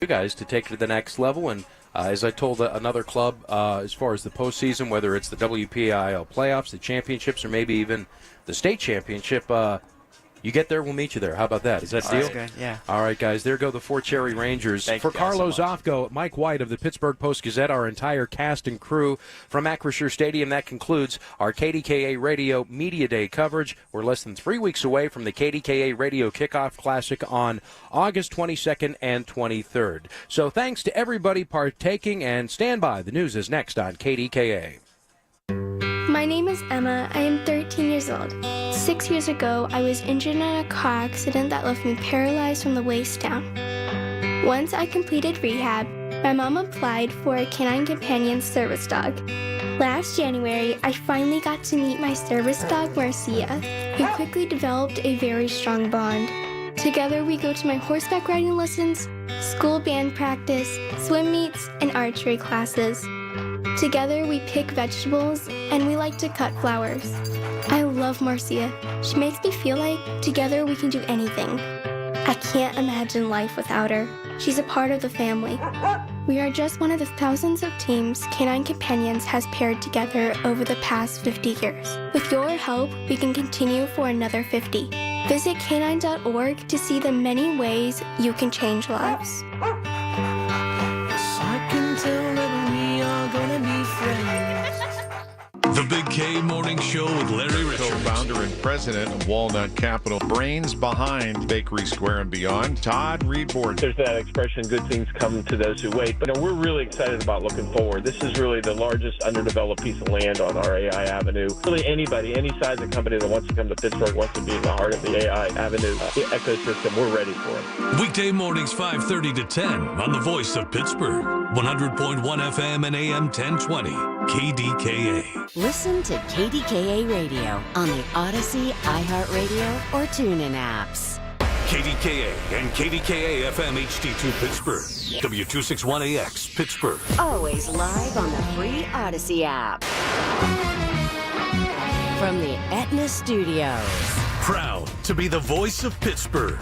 you guys to take it to the next level. And as I told another club, as far as the postseason, whether it's the WPIL playoffs, the championships, or maybe even the state championship, you get there, we'll meet you there. How about that? Is that deal? That's good, yeah. All right, guys, there go the Fort Cherry Rangers. For Carlo Zofko, Mike White of the Pittsburgh Post-Gazette, our entire cast and crew from Acrisure Stadium, that concludes our KDKA Radio Media Day coverage. We're less than 3 weeks away from the KDKA Radio Kickoff Classic on August 22nd and 23rd. So thanks to everybody partaking, and stand by. The news is next on KDKA. My name is Emma. I am 13 years old. 6 years ago, I was injured in a car accident that left me paralyzed from the waist down. Once I completed rehab, my mom applied for a canine companion service dog. Last January, I finally got to meet my service dog, Marcia. We quickly developed a very strong bond. Together, we go to my horseback riding lessons, school band practice, swim meets, and archery classes. Together, we pick vegetables, and we like to cut flowers. I love Marcia. She makes me feel like together we can do anything. I can't imagine life without her. She's a part of the family. We are just one of the thousands of teams Canine Companions has paired together over the past 50 years. With your help, we can continue for another 50. Visit canine.org to see the many ways you can change lives. The Big K Morning Show with Larry Richert. Co-founder and president of Walnut Capital, brains behind Bakery Square and Beyond, Todd Reedboard. There's that expression, good things come to those who wait. But we're really excited about looking forward. This is really the largest underdeveloped piece of land on our AI Avenue. Really anybody, any size of company that wants to come to Pittsburgh, wants to be in the heart of the AI Avenue ecosystem, we're ready for it. Weekday mornings 5:30 to 10 on the Voice of Pittsburgh. 100.1 FM and AM 1020. KDKA. Listen to KDKA Radio on the Odyssey, iHeartRadio, or TuneIn apps. KDKA and KDKA FM HD2 Pittsburgh. W261AX Pittsburgh. Always live on the free Odyssey app. From the Aetna Studios. Proud to be the voice of Pittsburgh.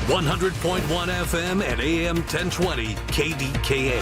100.1 FM and AM 1020 KDKA.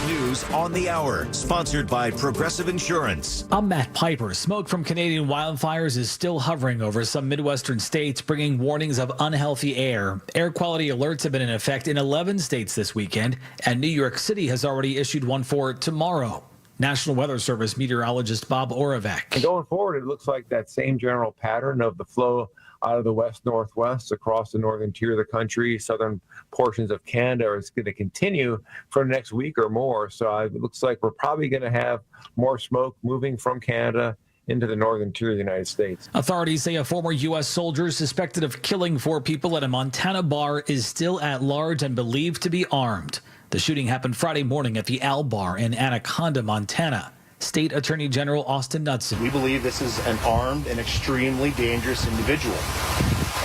News on the hour, sponsored by Progressive Insurance. I'm Matt Piper. Smoke from Canadian wildfires is still hovering over some Midwestern states, bringing warnings of unhealthy air. Air quality alerts have been in effect in 11 states this weekend, and New York City has already issued one for tomorrow. National Weather Service meteorologist Bob Oravec. And going forward, it looks like that same general pattern of the flow out of the west-northwest across the northern tier of the country, southern portions of Canada, is going to continue for the next week or more. So it looks like we're probably going to have more smoke moving from Canada into the northern tier of the United States. Authorities say a former U.S. soldier suspected of killing 4 people at a Montana bar is still at large and believed to be armed. The shooting happened Friday morning at the Al Bar in Anaconda, Montana. State Attorney General Austin Knudsen. We believe this is an armed and extremely dangerous individual.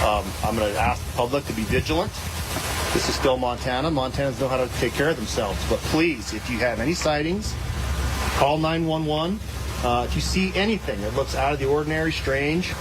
I'm going to ask the public to be vigilant. This is still Montana. Montanans know how to take care of themselves. But please, if you have any sightings, call 911. If you see anything that looks out of the ordinary, strange,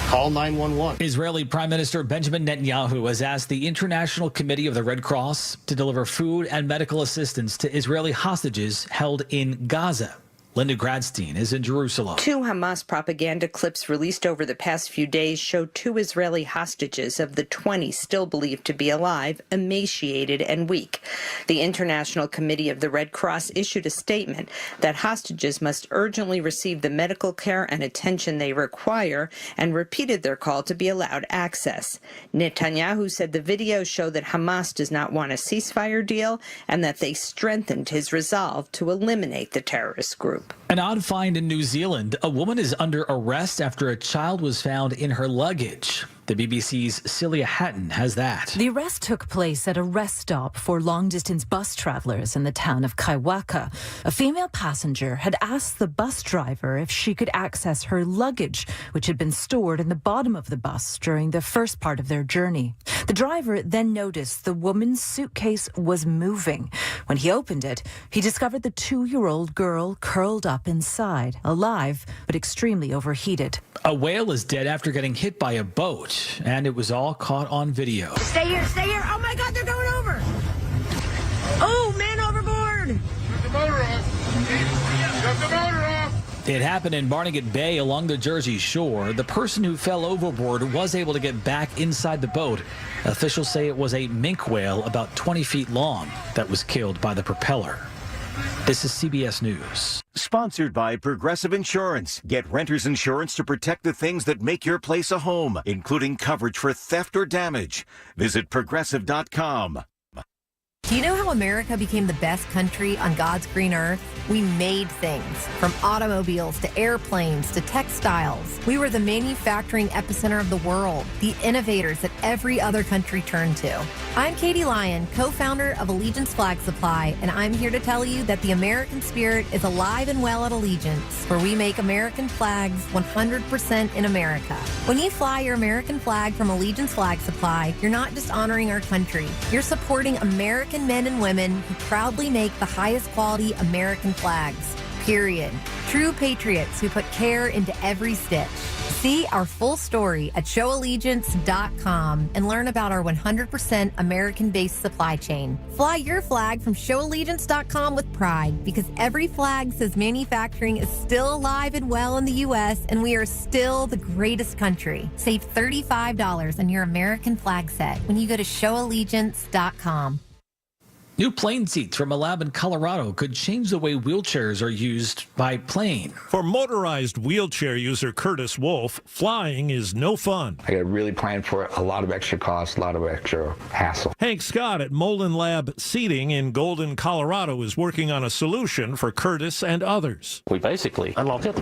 call 911. Israeli Prime Minister Benjamin Netanyahu has asked the International Committee of the Red Cross to deliver food and medical assistance to Israeli hostages held in Gaza. Linda Gradstein is in Jerusalem. 2 Hamas propaganda clips released over the past few days show 2 Israeli hostages of the 20 still believed to be alive, emaciated and weak. The International Committee of the Red Cross issued a statement that hostages must urgently receive the medical care and attention they require and repeated their call to be allowed access. Netanyahu said the videos show that Hamas does not want a ceasefire deal and that they strengthened his resolve to eliminate the terrorist group. An odd find in New Zealand. A woman is under arrest after a child was found in her luggage. The BBC's Celia Hatton has that. The arrest took place at a rest stop for long-distance bus travelers in the town of Kaiwaka. A female passenger had asked the bus driver if she could access her luggage, which had been stored in the bottom of the bus during the first part of their journey. The driver then noticed the woman's suitcase was moving. When he opened it, he discovered the 2-year-old girl curled up inside, alive but extremely overheated. A whale is dead after getting hit by a boat, and it was all caught on video. Stay here, stay here. Oh my God, they're going over. Oh, man overboard. Shut the motor off. Shut the motor off. It happened in Barnegat Bay along the Jersey Shore. The person who fell overboard was able to get back inside the boat. Officials say it was a minke whale about 20 feet long that was killed by the propeller. This is CBS News. Sponsored by Progressive Insurance. Get renter's insurance to protect the things that make your place a home, including coverage for theft or damage. Visit Progressive.com. Do you know how America became the best country on God's green earth? We made things, from automobiles to airplanes to textiles. We were the manufacturing epicenter of the world, the innovators that every other country turned to. I'm Katie Lyon, co-founder of Allegiance Flag Supply, and I'm here to tell you that the American spirit is alive and well at Allegiance, where we make American flags 100% in America. When you fly your American flag from Allegiance Flag Supply, you're not just honoring our country, you're supporting American men and women who proudly make the highest quality American flags, period. True patriots who put care into every stitch. See our full story at showallegiance.com and learn about our 100% American-based supply chain. Fly your flag from showallegiance.com with pride, because every flag says manufacturing is still alive and well in the U.S. and we are still the greatest country. Save $35 on your American flag set when you go to showallegiance.com. New plane seats from a lab in Colorado could change the way wheelchairs are used by plane. For motorized wheelchair user Curtis Wolf, flying is no fun. I got to really plan for it. A lot of extra cost, a lot of extra hassle. Hank Scott at Molin Lab Seating in Golden, Colorado is working on a solution for Curtis and others. We basically unlock it,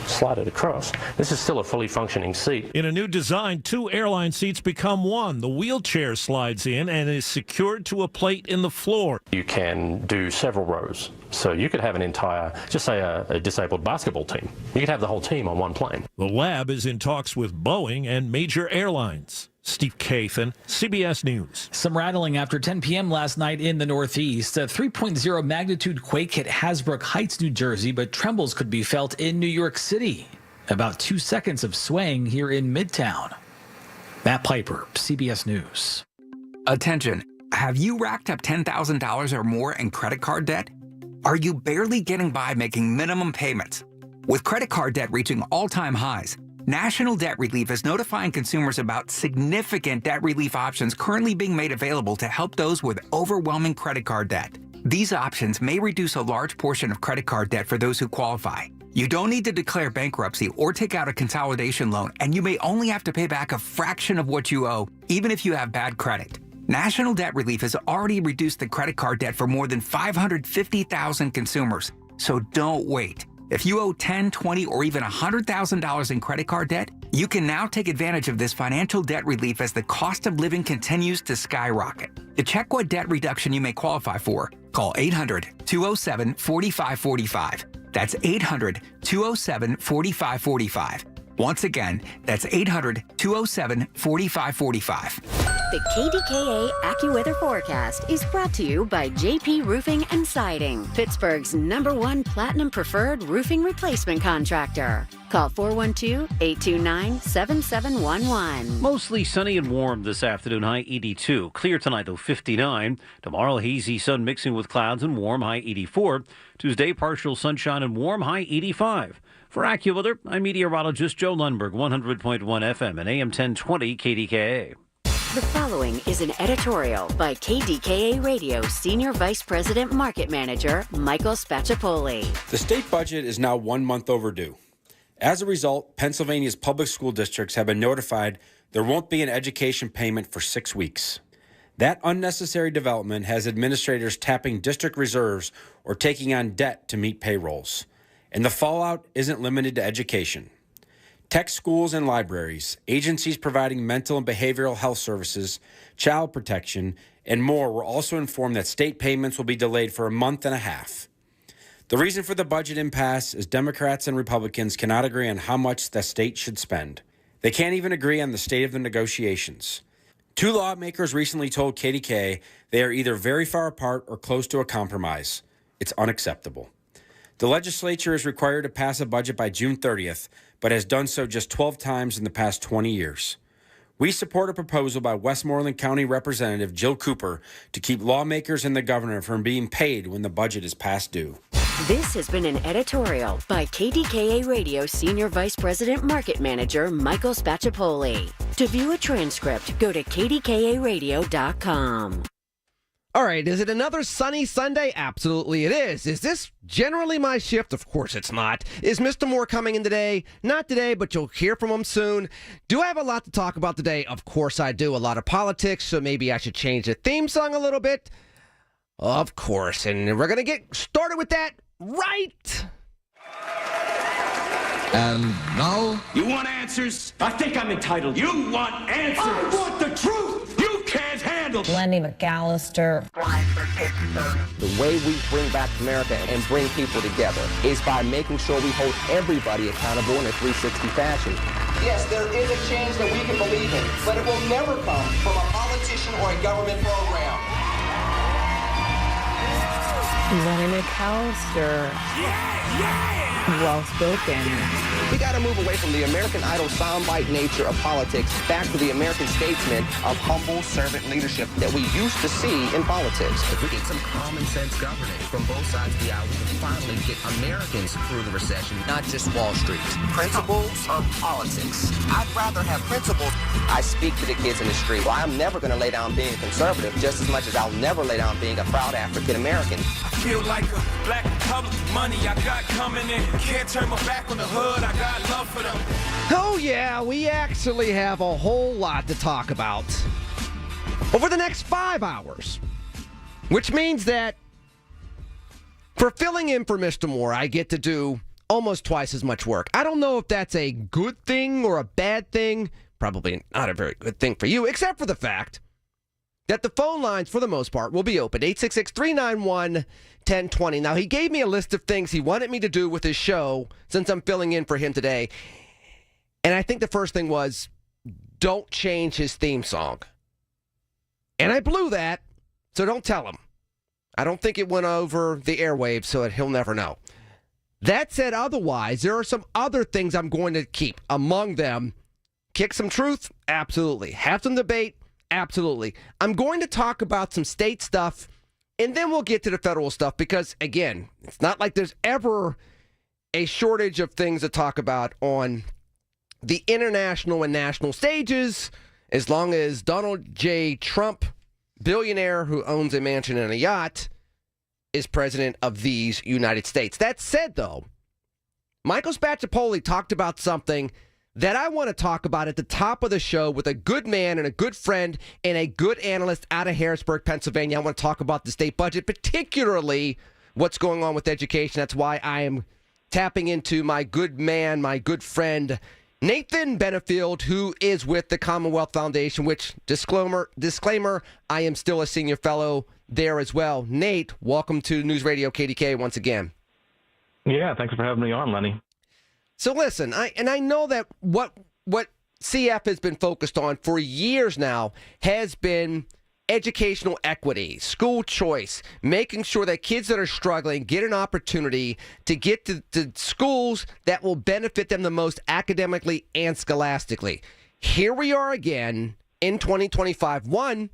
slide it across. This is still a fully functioning seat. In a new design, 2 airline seats become one. The wheelchair slides in and is secured to a plate in the floor. You can do several rows. So you could have an entire, just say a disabled basketball team. You could have the whole team on one plane. The lab is in talks with Boeing and major airlines. Steve Kathan, CBS News. Some rattling after 10 p.m. last night in the Northeast. A 3.0 magnitude quake hit Hasbrook Heights, New Jersey, but trembles could be felt in New York City. About 2 seconds of swaying here in Midtown. Matt Piper, CBS News. Attention. Have you racked up $10,000 or more in credit card debt? Are you barely getting by making minimum payments? With credit card debt reaching all-time highs, National Debt Relief is notifying consumers about significant debt relief options currently being made available to help those with overwhelming credit card debt. These options may reduce a large portion of credit card debt for those who qualify. You don't need to declare bankruptcy or take out a consolidation loan, and you may only have to pay back a fraction of what you owe, even if you have bad credit. National Debt Relief has already reduced the credit card debt for more than 550,000 consumers, so don't wait. If you owe $10,000, $20,000, or even $100,000 in credit card debt, you can now take advantage of this financial debt relief as the cost of living continues to skyrocket. To check what debt reduction you may qualify for, call 800-207-4545. That's 800-207-4545. Once again, that's 800-207-4545. The KDKA AccuWeather forecast is brought to you by JP Roofing and Siding, Pittsburgh's #1 Platinum Preferred Roofing Replacement Contractor. Call 412-829-7711. Mostly sunny and warm this afternoon, high 82. Clear tonight, though, 59. Tomorrow, hazy sun mixing with clouds and warm, high 84. Tuesday, partial sunshine and warm, high 85. For AccuWeather, I'm meteorologist Joe Lundberg, 100.1 FM and AM 1020 KDKA. The following is an editorial by KDKA Radio Senior Vice President Market Manager Michael Spacciapoli. The state budget is now 1 month overdue. As a result, Pennsylvania's public school districts have been notified there won't be an education payment for 6 weeks. That unnecessary development has administrators tapping district reserves or taking on debt to meet payrolls. And the fallout isn't limited to education. tech schools and libraries, agencies providing mental and behavioral health services, child protection, and more were also informed that state payments will be delayed for a month and a half. The reason for the budget impasse is Democrats and Republicans cannot agree on how much the state should spend. They can't even agree on the state of the negotiations. Two lawmakers recently told KDKA they are either very far apart or close to a compromise. It's unacceptable. The legislature is required to pass a budget by June 30th, but has done so just 12 times in the past 20 years. We support a proposal by Westmoreland County Representative Jill Cooper to keep lawmakers and the governor from being paid when the budget is past due. This has been an editorial by KDKA Radio Senior Vice President Market Manager Michael Spacciapoli. To view a transcript, go to kdkaradio.com. All right, is it another sunny Sunday? Absolutely it is. Is this generally my shift? Of course it's not. Is Mr. Moore coming in today? Not today, but you'll hear from him soon. Do I have a lot to talk about today? Of course I do. A lot of politics, so maybe I should change the theme song a little bit. Of course, and we're going to get started with that right. And now, you want answers? I think I'm entitled. You want answers? I want the truth. You can't handle. Lenny McAllister. The way we bring back America and bring people together is by making sure we hold everybody accountable in a 360 fashion. Yes, there is a change that we can believe in, but it will never come from a politician or a government program. Lenny McAllister. Well spoken. We got to move away from the American Idol soundbite nature of politics back to the American statesman of humble servant leadership that we used to see in politics. If we get some common sense governing from both sides of the aisle, we can finally get Americans through the recession, not just Wall Street. Principles or politics? I'd rather have principles. I speak to the kids in the street. Well, I'm never going to lay down being conservative just as much as I'll never lay down being a proud African American. I feel like a black public money I got coming in. Can't turn my back on the hood. I got love for them. Oh yeah, we actually have a whole lot to talk about over the next 5 hours, which means that for filling in for Mr. Moore, I get to do almost twice as much work. I don't know if that's a good thing or a bad thing. Probably not a very good thing for you, except for the fact that the phone lines, for the most part, will be open. 866-391-1020. Now, he gave me a list of things he wanted me to do with his show since I'm filling in for him today. And I think the first thing was, don't change his theme song. And I blew that, so don't tell him. I don't think it went over the airwaves, so that he'll never know. That said, otherwise, there are some other things I'm going to keep. Among them, kick some truth? Absolutely. Have some debate? Absolutely. I'm going to talk about some state stuff, and then we'll get to the federal stuff because, again, it's not like there's ever a shortage of things to talk about on the international and national stages, as long as Donald J. Trump, billionaire who owns a mansion and a yacht, is president of these United States. That said, though, Michael Spacciapoli talked about something that I want to talk about at the top of the show with a good man and a good friend and a good analyst out of Harrisburg, Pennsylvania. I want to talk about the state budget, particularly what's going on with education. That's why I am tapping into my good man, my good friend, Nathan Benefield, who is with the Commonwealth Foundation, which, disclaimer, I am still a senior fellow there as well. Nate, welcome to News Radio KDKA once again. Yeah, thanks for having me on, Lenny. So listen, I know that what CF has been focused on for years now has been educational equity, school choice, making sure that kids that are struggling get an opportunity to get to schools that will benefit them the most academically and scholastically. Here we are again in 2025. One,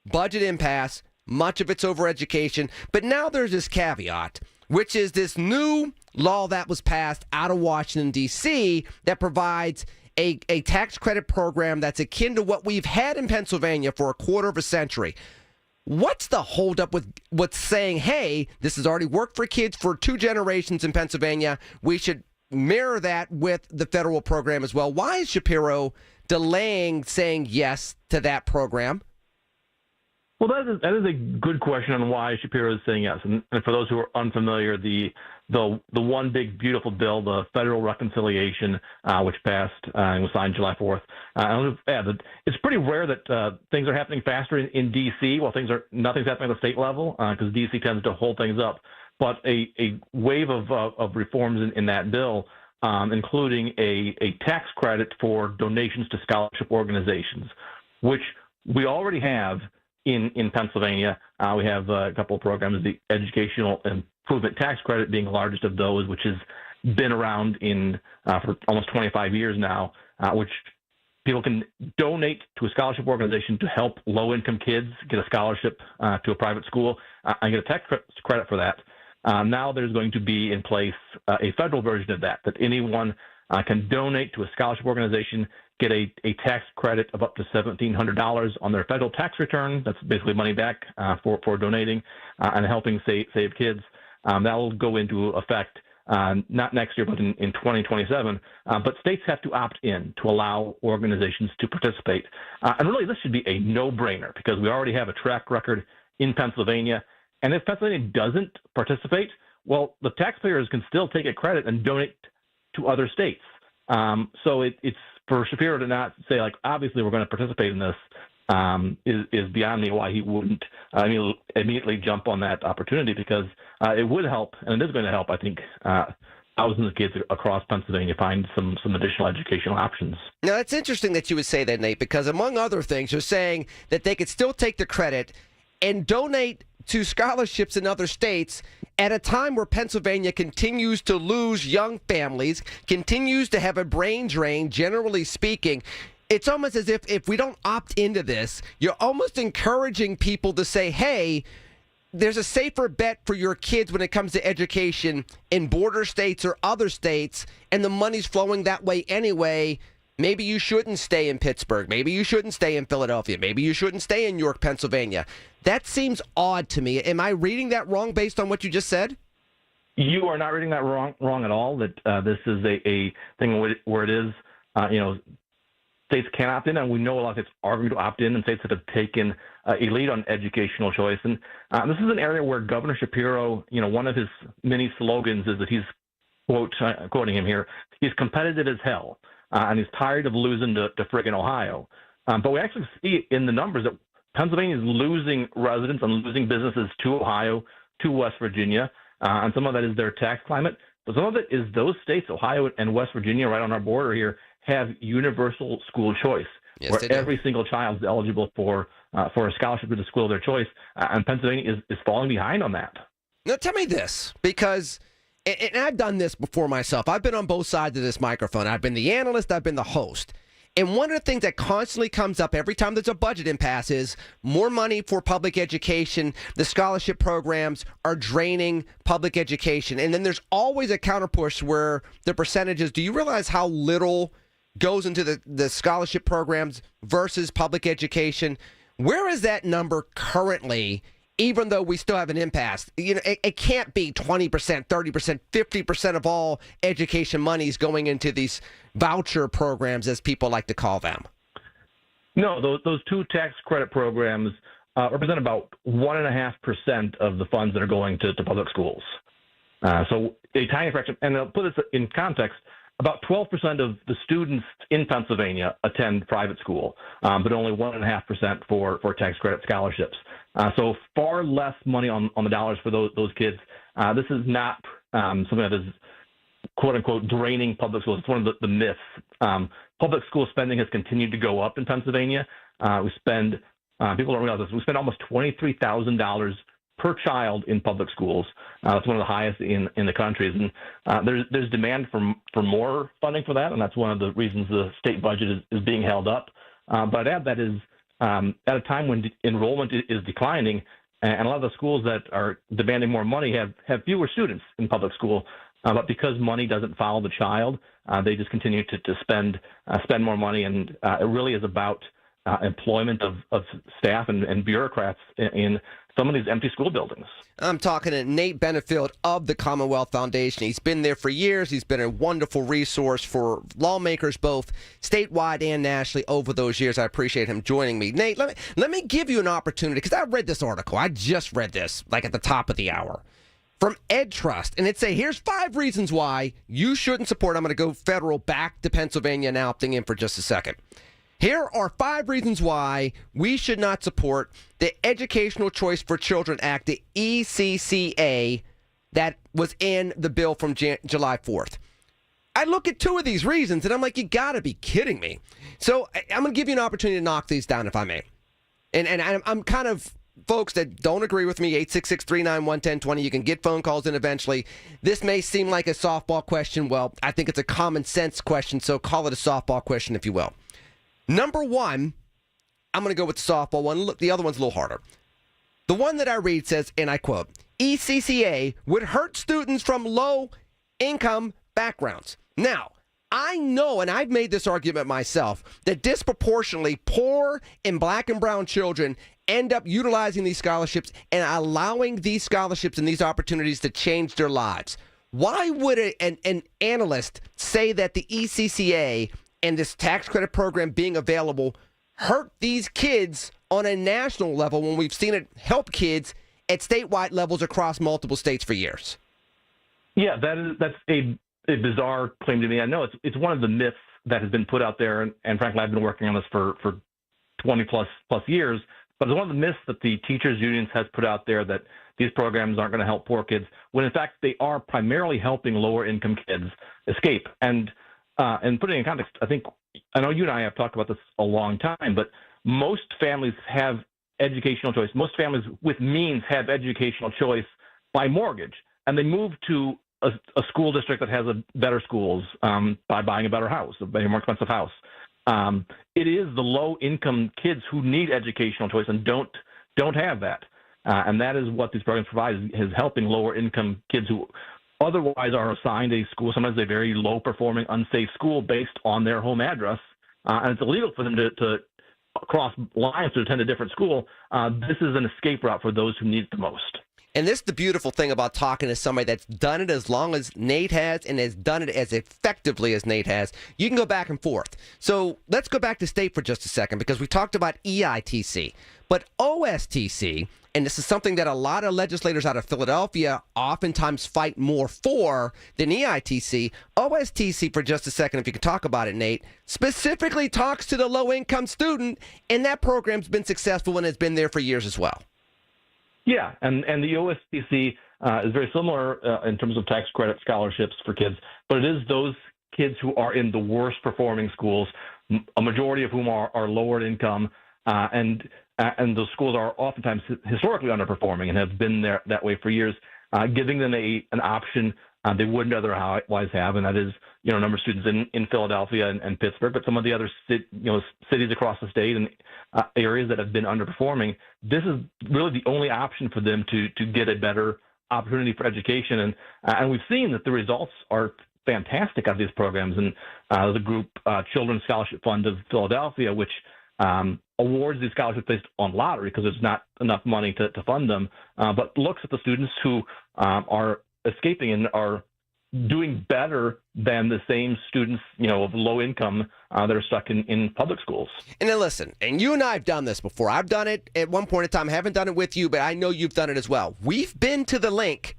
budget impasse, much of it's over education, but now there's this caveat, which is this new law that was passed out of Washington, D.C. that provides a tax credit program that's akin to what we've had in Pennsylvania for a quarter of a century. What's the holdup with saying, hey, this has already worked for kids for 2 generations in Pennsylvania. We should mirror that with the federal program as well. Why is Shapiro delaying saying yes to that program? Well, that is a good question on why Shapiro is saying yes. And for those who are unfamiliar, the one big beautiful bill, the federal reconciliation, which passed and was signed July 4th. I'll add that it's pretty rare that things are happening faster in D.C. while nothing's happening at the state level, because D.C. tends to hold things up. But a wave of reforms in that bill, including a tax credit for donations to scholarship organizations, which we already have in Pennsylvania. We have a couple of programs, the Educational Improvement Tax Credit being the largest of those, which has been around for almost 25 years now, which people can donate to a scholarship organization to help low-income kids get a scholarship to a private school and get a tax credit for that. Now there's going to be in place a federal version of that anyone can donate to a scholarship organization, get a tax credit of up to $1,700 on their federal tax return. That's basically money back for donating and helping save kids. That will go into effect not next year, but in 2027. But states have to opt in to allow organizations to participate. And really, this should be a no-brainer because we already have a track record in Pennsylvania. And if Pennsylvania doesn't participate, well, the taxpayers can still take a credit and donate to other states. So it's for Shapiro to not say, like, obviously we're going to participate in this is beyond me why he wouldn't immediately jump on that opportunity, because it would help, and it is going to help, I think, thousands of kids across Pennsylvania find some additional educational options. Now, it's interesting that you would say that, Nate, because among other things, you're saying that they could still take the credit and donate to scholarships in other states at a time where Pennsylvania continues to lose young families, continues to have a brain drain, generally speaking. It's almost as if we don't opt into this, you're almost encouraging people to say, hey, there's a safer bet for your kids when it comes to education in border states or other states, and the money's flowing that way anyway. Maybe you shouldn't stay in Pittsburgh. Maybe you shouldn't stay in Philadelphia. Maybe you shouldn't stay in York, Pennsylvania. That seems odd to me. Am I reading that wrong based on what you just said? You are not reading that wrong at all. That this is a thing where it is, states can opt in, and we know a lot of states are going to opt in, and states that have taken a lead on educational choice. And this is an area where Governor Shapiro, one of his many slogans is that he's, quoting him here, he's competitive as hell. And he's tired of losing to friggin' Ohio. But we actually see in the numbers that Pennsylvania is losing residents and losing businesses to Ohio, to West Virginia, and some of that is their tax climate. But some of it is those states, Ohio and West Virginia, right on our border here, have universal school choice, where every single child is eligible for a scholarship to the school of their choice. And Pennsylvania is falling behind on that. Now, tell me this, because... And I've done this before myself. I've been on both sides of this microphone. I've been the analyst. I've been the host. And one of the things that constantly comes up every time there's a budget impasse is more money for public education. The scholarship programs are draining public education. And then there's always a counterpush where the percentages, do you realize how little goes into the scholarship programs versus public education? Where is that number currently? Even though we still have an impasse, it can't be 20%, 30%, 50% of all education money is going into these voucher programs, as people like to call them. No, those two tax credit programs represent about 1.5% of the funds that are going to public schools. So a tiny fraction, and I'll put this in context, about 12% of the students in Pennsylvania attend private school, but only 1.5% for tax credit scholarships. So far less money on the dollars for those kids. This is not something that is, quote unquote, draining public schools. It's one of the myths. Public school spending has continued to go up in Pennsylvania. People don't realize this, we spend almost $23,000 per child in public schools. It's one of the highest in the country. And there's demand for more funding for that, and that's one of the reasons the state budget is being held up. But I'd add that is at a time when enrollment is declining, and a lot of the schools that are demanding more money have fewer students in public school. But because money doesn't follow the child, they just continue to spend more money, and it really is about employment of staff and bureaucrats in some of these empty school buildings. I'm talking to Nate Benefield of the Commonwealth Foundation. He's been there for years. He's been a wonderful resource for lawmakers both statewide and nationally over those years. I appreciate him joining me. Nate, let me give you an opportunity, because I read this article. I just read this like at the top of the hour from Ed Trust, and it say here's 5 reasons why you shouldn't support. I'm going to go federal back to Pennsylvania now, opting in for just a second. Here are 5 reasons why we should not support the Educational Choice for Children Act, the ECCA, that was in the bill from July 4th. I look at 2 of these reasons, and I'm like, you got to be kidding me. So I'm going to give you an opportunity to knock these down, if I may. And I'm kind of, folks that don't agree with me, 866-391-1020. You can get phone calls in eventually. This may seem like a softball question. Well, I think it's a common sense question, so call it a softball question, if you will. Number 1, I'm going to go with the softball one. Look, the other one's a little harder. The one that I read says, and I quote, ECCA would hurt students from low-income backgrounds. Now, I know, and I've made this argument myself, that disproportionately poor and black and brown children end up utilizing these scholarships and allowing these scholarships and these opportunities to change their lives. Why would an analyst say that the ECCA and this tax credit program being available hurt these kids on a national level when we've seen it help kids at statewide levels across multiple states for years? Yeah, that's a bizarre claim to me. I know it's one of the myths that has been put out there, and frankly, I've been working on this for 20 plus years. But it's one of the myths that the teachers' unions has put out there, that these programs aren't going to help poor kids, when in fact they are primarily helping lower income kids escape. And putting it in context, I know you and I have talked about this a long time, but most families have educational choice. Most families with means have educational choice by mortgage, and they move to a school district that has better schools by buying a better house, a more expensive house. It is the low-income kids who need educational choice and don't have that, and that is what these programs provide, is helping lower-income kids who otherwise are assigned a school, sometimes a very low-performing, unsafe school based on their home address, and it's illegal for them to cross lines to attend a different school. This is an escape route for those who need it the most. And this is the beautiful thing about talking to somebody that's done it as long as Nate has and has done it as effectively as Nate has. You can go back and forth. So let's go back to state for just a second, because we talked about EITC. But OSTC, and this is something that a lot of legislators out of Philadelphia oftentimes fight more for than EITC. OSTC, for just a second, if you could talk about it, Nate, specifically talks to the low-income student, and that program's been successful and has been there for years as well. Yeah, and the OSTC is very similar in terms of tax credit scholarships for kids, but it is those kids who are in the worst performing schools, a majority of whom are lower income, and those schools are oftentimes historically underperforming and have been there that way for years, giving them an option they wouldn't otherwise have, and that is, a number of students in Philadelphia and Pittsburgh, but some of the other cities across the state and areas that have been underperforming. This is really the only option for them to get a better opportunity for education, and we've seen that the results are fantastic of these programs. And the group Children's Scholarship Fund of Philadelphia, which awards these scholarships based on lottery because there's not enough money to fund them, but looks at the students who are escaping and are doing better than the same students, of low income that are stuck in public schools. And then listen, and you and I have done this before. I've done it at one point in time. I haven't done it with you, but I know you've done it as well. We've been to the link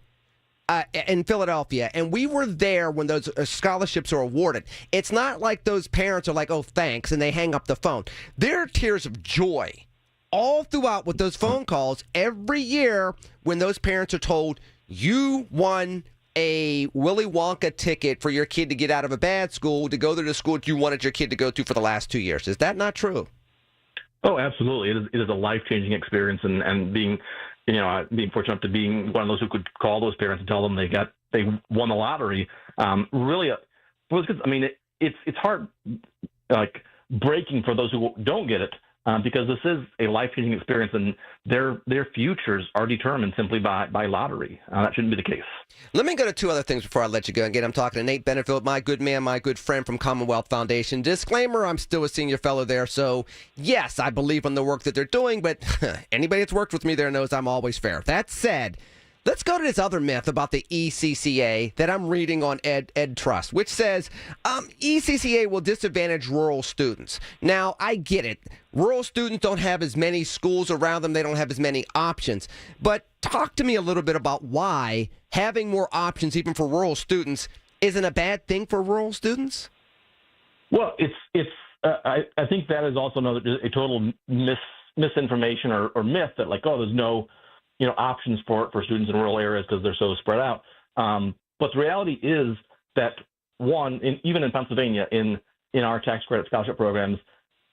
in Philadelphia, and we were there when those scholarships are awarded. It's not like those parents are like, oh, thanks, and they hang up the phone. There are tears of joy all throughout with those phone calls every year when those parents are told, you won a Willy Wonka ticket for your kid to get out of a bad school to go to the school that you wanted your kid to go to for the last 2 years. Is that not true? Oh, absolutely. It is a life-changing experience, and being fortunate to being one of those who could call those parents and tell them they won the lottery. Really, for those kids, it's hard, like breaking for those who don't get it. because this is a life-changing experience, and their futures are determined simply by lottery. That shouldn't be the case. Let me go to two other things before I let you go. Again, I'm talking to Nate Benefield, my good man, my good friend from Commonwealth Foundation. Disclaimer, I'm still a senior fellow there, so yes, I believe in the work that they're doing, but anybody that's worked with me there knows I'm always fair. That said, let's go to this other myth about the ECCA that I'm reading on Ed Trust, which says ECCA will disadvantage rural students. Now, I get it. Rural students don't have as many schools around them. They don't have as many options. But talk to me a little bit about why having more options, even for rural students, isn't a bad thing for rural students. Well, I think that is also a total misinformation or myth that there's no options for students in rural areas because they're so spread out. But the reality is that even in Pennsylvania, in our tax credit scholarship programs,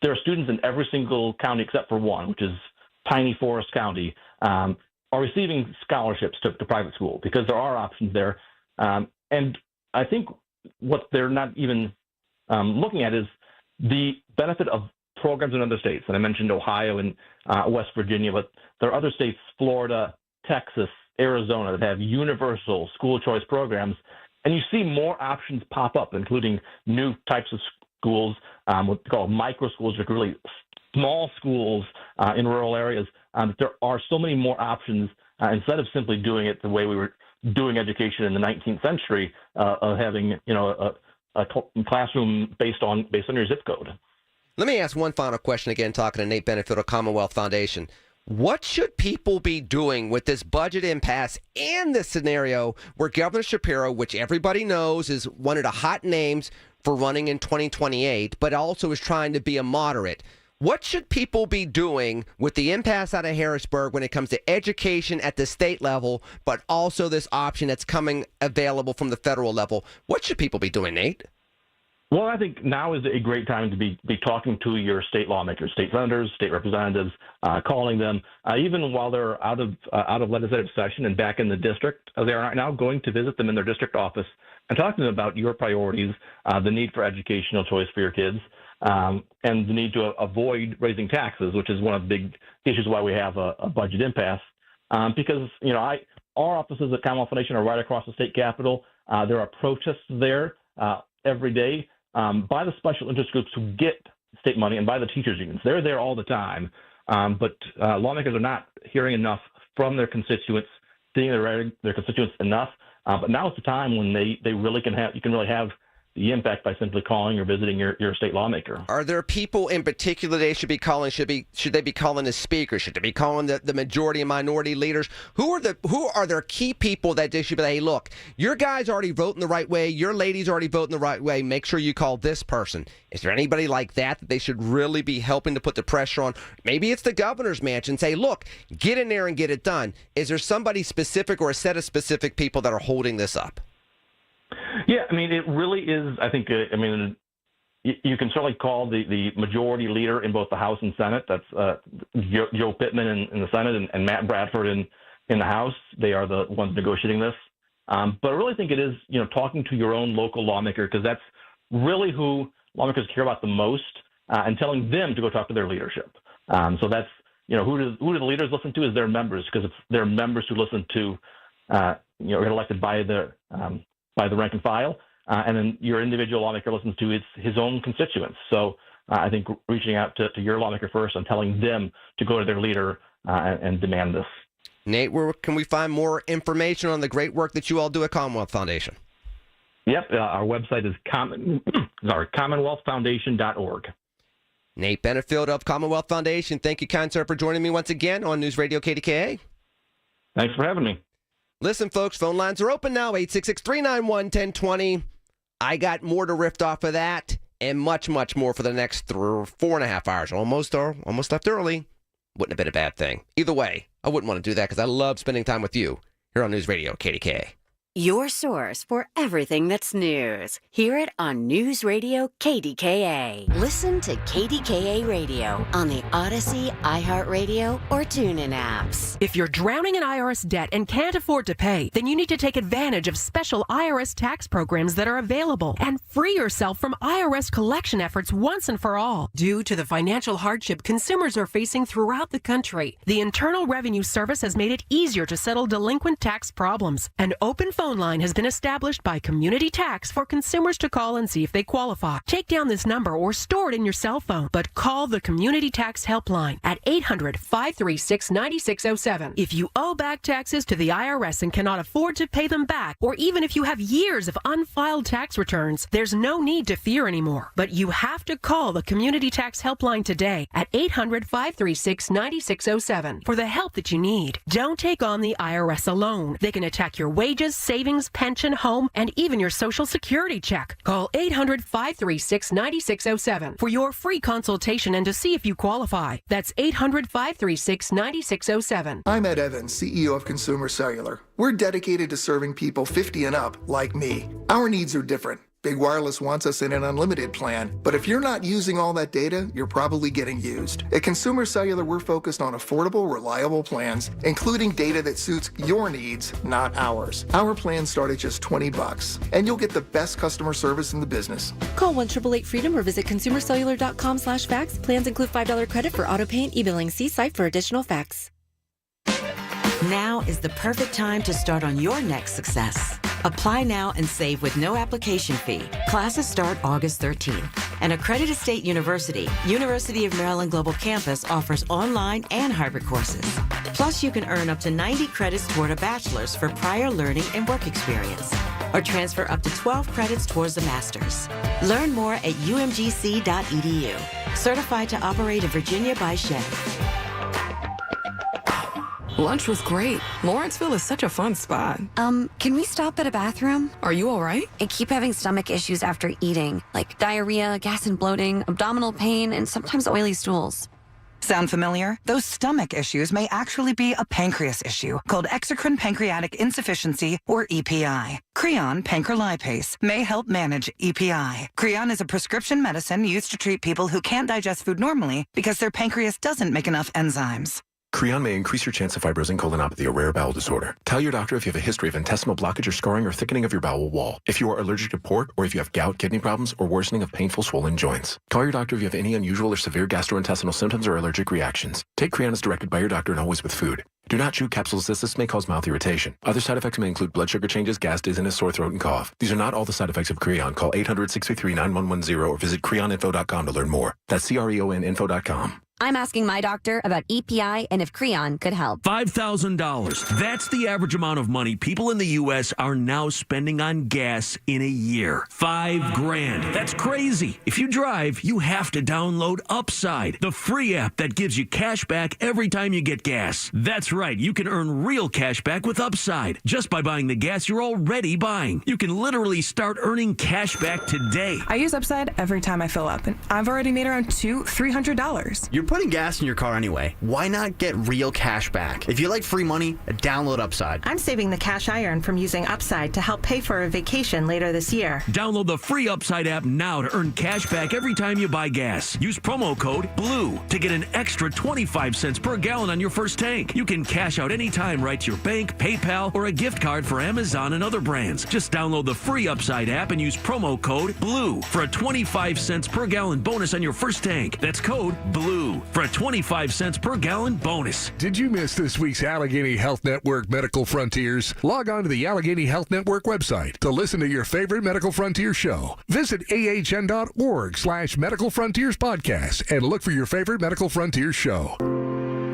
there are students in every single county except for one, which is Piney Forest County, are receiving scholarships to private school because there are options there. And I think what they're not even looking at is the benefit of programs in other states. And I mentioned Ohio and West Virginia, but there are other states, Florida, Texas, Arizona, that have universal school choice programs. And you see more options pop up, including new types of schools, what they call micro schools, which are really small schools in rural areas. There are so many more options instead of simply doing it the way we were doing education in the 19th century, of having a classroom based on your zip code. Let me ask one final question again, talking to Nate Benefield of Commonwealth Foundation. What should people be doing with this budget impasse and this scenario where Governor Shapiro, which everybody knows is one of the hot names for running in 2028, but also is trying to be a moderate? What should people be doing with the impasse out of Harrisburg when it comes to education at the state level, but also this option that's coming available from the federal level? What should people be doing, Nate? Well, I think now is a great time to be talking to your state lawmakers, state senators, state representatives, calling them, even while they're out of legislative session and back in the district. They are right now going to visit them in their district office and talk to them about your priorities, the need for educational choice for your kids, and the need to avoid raising taxes, which is one of the big issues why we have a budget impasse. Because our offices at Commonwealth Foundation are right across the state capitol. There are protests there every day. By the special interest groups who get state money and by the teachers unions. They're there all the time, but lawmakers are not hearing enough from their constituents, seeing their constituents enough. But now is the time when they really you can really have the impact by simply calling or visiting your state lawmaker. Are there people in particular they should be calling? Should they be calling the speaker? Should they be calling the majority and minority leaders? Who are their key people that they should be like, hey, look, your guys already voting the right way, your ladies already voting the right way, make sure you call this person? Is there anybody like that they should really be helping to put the pressure on? Maybe it's the governor's mansion. Say, look, get in there and get it done. Is there somebody specific or a set of specific people that are holding this up? Yeah, I mean, it really is, I think, you can certainly call the majority leader in both the House and Senate. That's Joe Pittman in the Senate and Matt Bradford in the House. They are the ones negotiating this. But I really think it is, talking to your own local lawmaker, because that's really who lawmakers care about the most, and telling them to go talk to their leadership. So that's, who do the leaders listen to is their members, because it's their members who listen to, get elected by the rank and file, and then your individual lawmaker listens to his own constituents. So I think reaching out to your lawmaker first and telling them to go to their leader and demand this. Nate, where can we find more information on the great work that you all do at Commonwealth Foundation? Yep, our website is commonwealthfoundation.org. Nate Benefield of Commonwealth Foundation, thank you, kind sir, for joining me once again on News Radio KDKA. Thanks for having me. Listen, folks, phone lines are open now, 866-391-1020. I got more to riff off of that and much, much more for the next 4.5 hours. Almost left early. Wouldn't have been a bad thing. Either way, I wouldn't want to do that because I love spending time with you here on News Radio KDKA. Your source for everything that's news. Hear it on News Radio KDKA. Listen to KDKA Radio on the Odyssey, iHeartRadio, or TuneIn apps. If you're drowning in IRS debt and can't afford to pay, then you need to take advantage of special IRS tax programs that are available and free yourself from IRS collection efforts once and for all. Due to the financial hardship consumers are facing throughout the country, the Internal Revenue Service has made it easier to settle delinquent tax problems. An open phone line has been established by Community Tax for consumers to call and see if they qualify. Take down this number or store it in your cell phone, but call the Community Tax Helpline at 800-536-9607. If you owe back taxes to the IRS and cannot afford to pay them back, or even if you have years of unfiled tax returns, there's no need to fear anymore. But you have to call the Community Tax Helpline today at 800-536-9607 for the help that you need. Don't take on the IRS alone. They can attack your wages, savings, pension, home, and even your Social Security check. Call 800-536-9607 for your free consultation and to see if you qualify. That's 800-536-9607. I'm Ed Evans, CEO of Consumer Cellular. We're dedicated to serving people 50 and up, like me. Our needs are different. Big Wireless wants us in an unlimited plan, but if you're not using all that data, you're probably getting used. At Consumer Cellular, we're focused on affordable, reliable plans, including data that suits your needs, not ours. Our plans start at just $20, and you'll get the best customer service in the business. Call 1-888-FREEDOM or visit consumercellular.com/facts. Plans include $5 credit for auto pay and e-billing. See site for additional facts. Now is the perfect time to start on your next success. Apply now and save with no application fee. Classes start August 13th. An accredited state university, University of Maryland Global Campus, offers online and hybrid courses. Plus, you can earn up to 90 credits toward a bachelor's for prior learning and work experience, or transfer up to 12 credits towards a master's. Learn more at umgc.edu. Certified to operate in Virginia by Chef. Lunch was great. Lawrenceville is such a fun spot. Can we stop at a bathroom? Are you all right? I keep having stomach issues after eating, like diarrhea, gas and bloating, abdominal pain, and sometimes oily stools. Sound familiar? Those stomach issues may actually be a pancreas issue called exocrine pancreatic insufficiency, or EPI. Creon pancrelipase may help manage EPI. Creon is a prescription medicine used to treat people who can't digest food normally because their pancreas doesn't make enough enzymes. Creon may increase your chance of fibrosing colonopathy, a rare bowel disorder. Tell your doctor if you have a history of intestinal blockage or scarring or thickening of your bowel wall, if you are allergic to pork, or if you have gout, kidney problems, or worsening of painful swollen joints. Call your doctor if you have any unusual or severe gastrointestinal symptoms or allergic reactions. Take Creon as directed by your doctor and always with food. Do not chew capsules as this may cause mouth irritation. Other side effects may include blood sugar changes, gas, dizziness, sore throat, and cough. These are not all the side effects of Creon. Call 800-633-9110 or visit creoninfo.com to learn more. That's CREONinfo.com. I'm asking my doctor about EPI and if Creon could help. $5,000. That's the average amount of money people in the U.S. are now spending on gas in a year. $5,000. That's crazy. If you drive, you have to download Upside, the free app that gives you cash back every time you get gas. That's right. You can earn real cash back with Upside just by buying the gas you're already buying. You can literally start earning cash back today. I use Upside every time I fill up, and I've already made around $300. You're putting gas in your car anyway. Why not get real cash back? If you like free money, download Upside. I'm saving the cash I earn from using Upside to help pay for a vacation later this year. Download the free Upside app now to earn cash back every time you buy gas. Use promo code BLUE to get an extra 25 cents per gallon on your first tank. You can cash out anytime right to your bank, PayPal, or a gift card for Amazon and other brands. Just download the free Upside app and use promo code BLUE for a 25 cents per gallon bonus on your first tank. That's code BLUE for a 25 cents per gallon bonus. Did you miss this week's Allegheny Health Network Medical Frontiers? Log on to the Allegheny Health Network website to listen to your favorite Medical Frontier show. Visit ahn.org/Medical Frontiers podcast and look for your favorite Medical Frontiers show.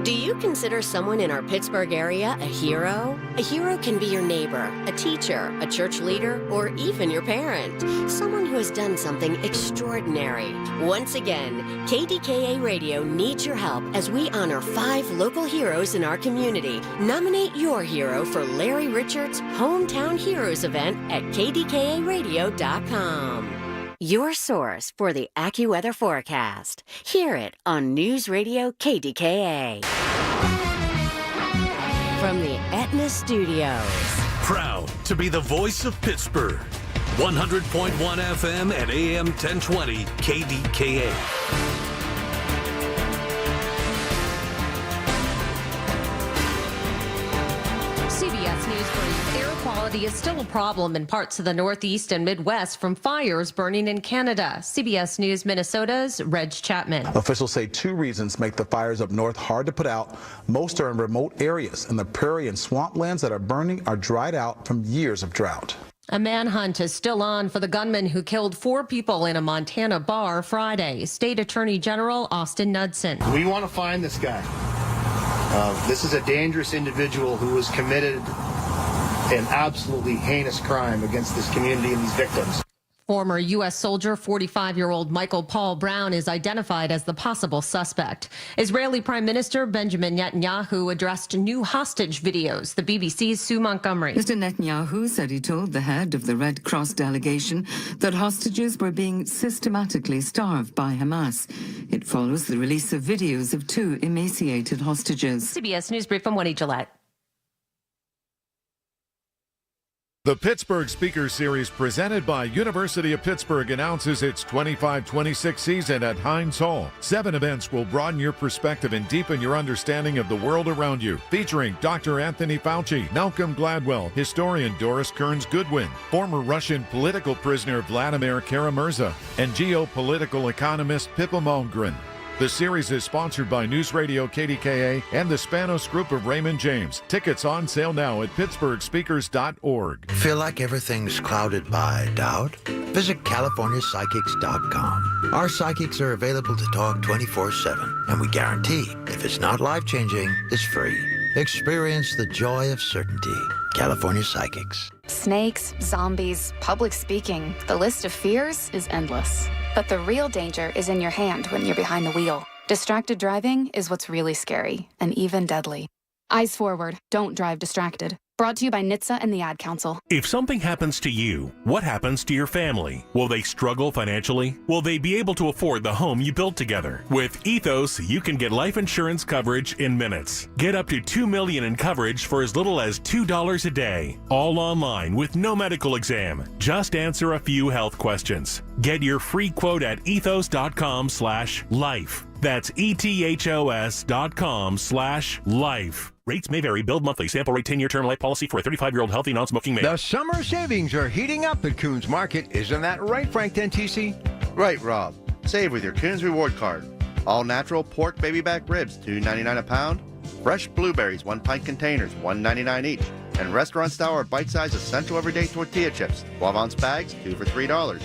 Do you consider someone in our Pittsburgh area a hero? A hero can be your neighbor, a teacher, a church leader, or even your parent. Someone who has done something extraordinary. Once again, KDKA Radio needs your help as we honor 5 local heroes in our community. Nominate your hero for Larry Richards' Hometown Heroes event at kdkaradio.com. Your source for the AccuWeather forecast. Hear it on News Radio KDKA. From the Aetna Studios. Proud to be the voice of Pittsburgh. 100.1 FM and AM 1020 KDKA. CBS News Brief. Air quality is still a problem in parts of the Northeast and Midwest from fires burning in Canada. CBS News Minnesota's Reg Chapman. Officials say two reasons make the fires up north hard to put out. Most are in remote areas, and the prairie and swamplands that are burning are dried out from years of drought. A manhunt is still on for the gunman who killed 4 people in a Montana bar Friday. State Attorney General Austin Knudsen. We want to find this guy. This is a dangerous individual who has committed an absolutely heinous crime against this community and these victims. Former U.S. soldier 45-year-old Michael Paul Brown is identified as the possible suspect. Israeli Prime Minister Benjamin Netanyahu addressed new hostage videos. The BBC's Sue Montgomery. Mr. Netanyahu said he told the head of the Red Cross delegation that hostages were being systematically starved by Hamas. It follows the release of videos of 2 emaciated hostages. CBS News Brief from Wendy Gillette. The Pittsburgh Speaker Series presented by University of Pittsburgh announces its 25-26 season at Heinz Hall. 7 events will broaden your perspective and deepen your understanding of the world around you. Featuring Dr. Anthony Fauci, Malcolm Gladwell, historian Doris Kearns Goodwin, former Russian political prisoner Vladimir Kara-Murza, and geopolitical economist Pippa Malmgren. The series is sponsored by News Radio KDKA and the Spanos Group of Raymond James. Tickets on sale now at pittsburghspeakers.org. Feel like everything's clouded by doubt? Visit CaliforniaPsychics.com. Our psychics are available to talk 24/7, and we guarantee if it's not life-changing, it's free. Experience the joy of certainty. California Psychics. Snakes, zombies, public speaking. The list of fears is endless. But the real danger is in your hand when you're behind the wheel. Distracted driving is what's really scary and even deadly. Eyes forward. Don't drive distracted. Brought to you by NHTSA and the Ad Council. If something happens to you, what happens to your family? Will they struggle financially? Will they be able to afford the home you built together? With Ethos, you can get life insurance coverage in minutes. Get up to $2 million in coverage for as little as $2 a day. All online with no medical exam. Just answer a few health questions. Get your free quote at ethos.com/life. That's ethos.com/life. Rates may vary. Billed monthly. Sample rate 10-year term life policy for a 35-year-old healthy non-smoking male. The summer savings are heating up at Coons Market. Isn't that right, Frank Dentisi? Right, Rob. Save with your Coons Reward Card. All natural pork baby back ribs, $2.99 a pound. Fresh blueberries, 1-pint containers, $1.99 each. And restaurant-style or bite-sized essential everyday tortilla chips, 12-ounce bags, 2 for $3.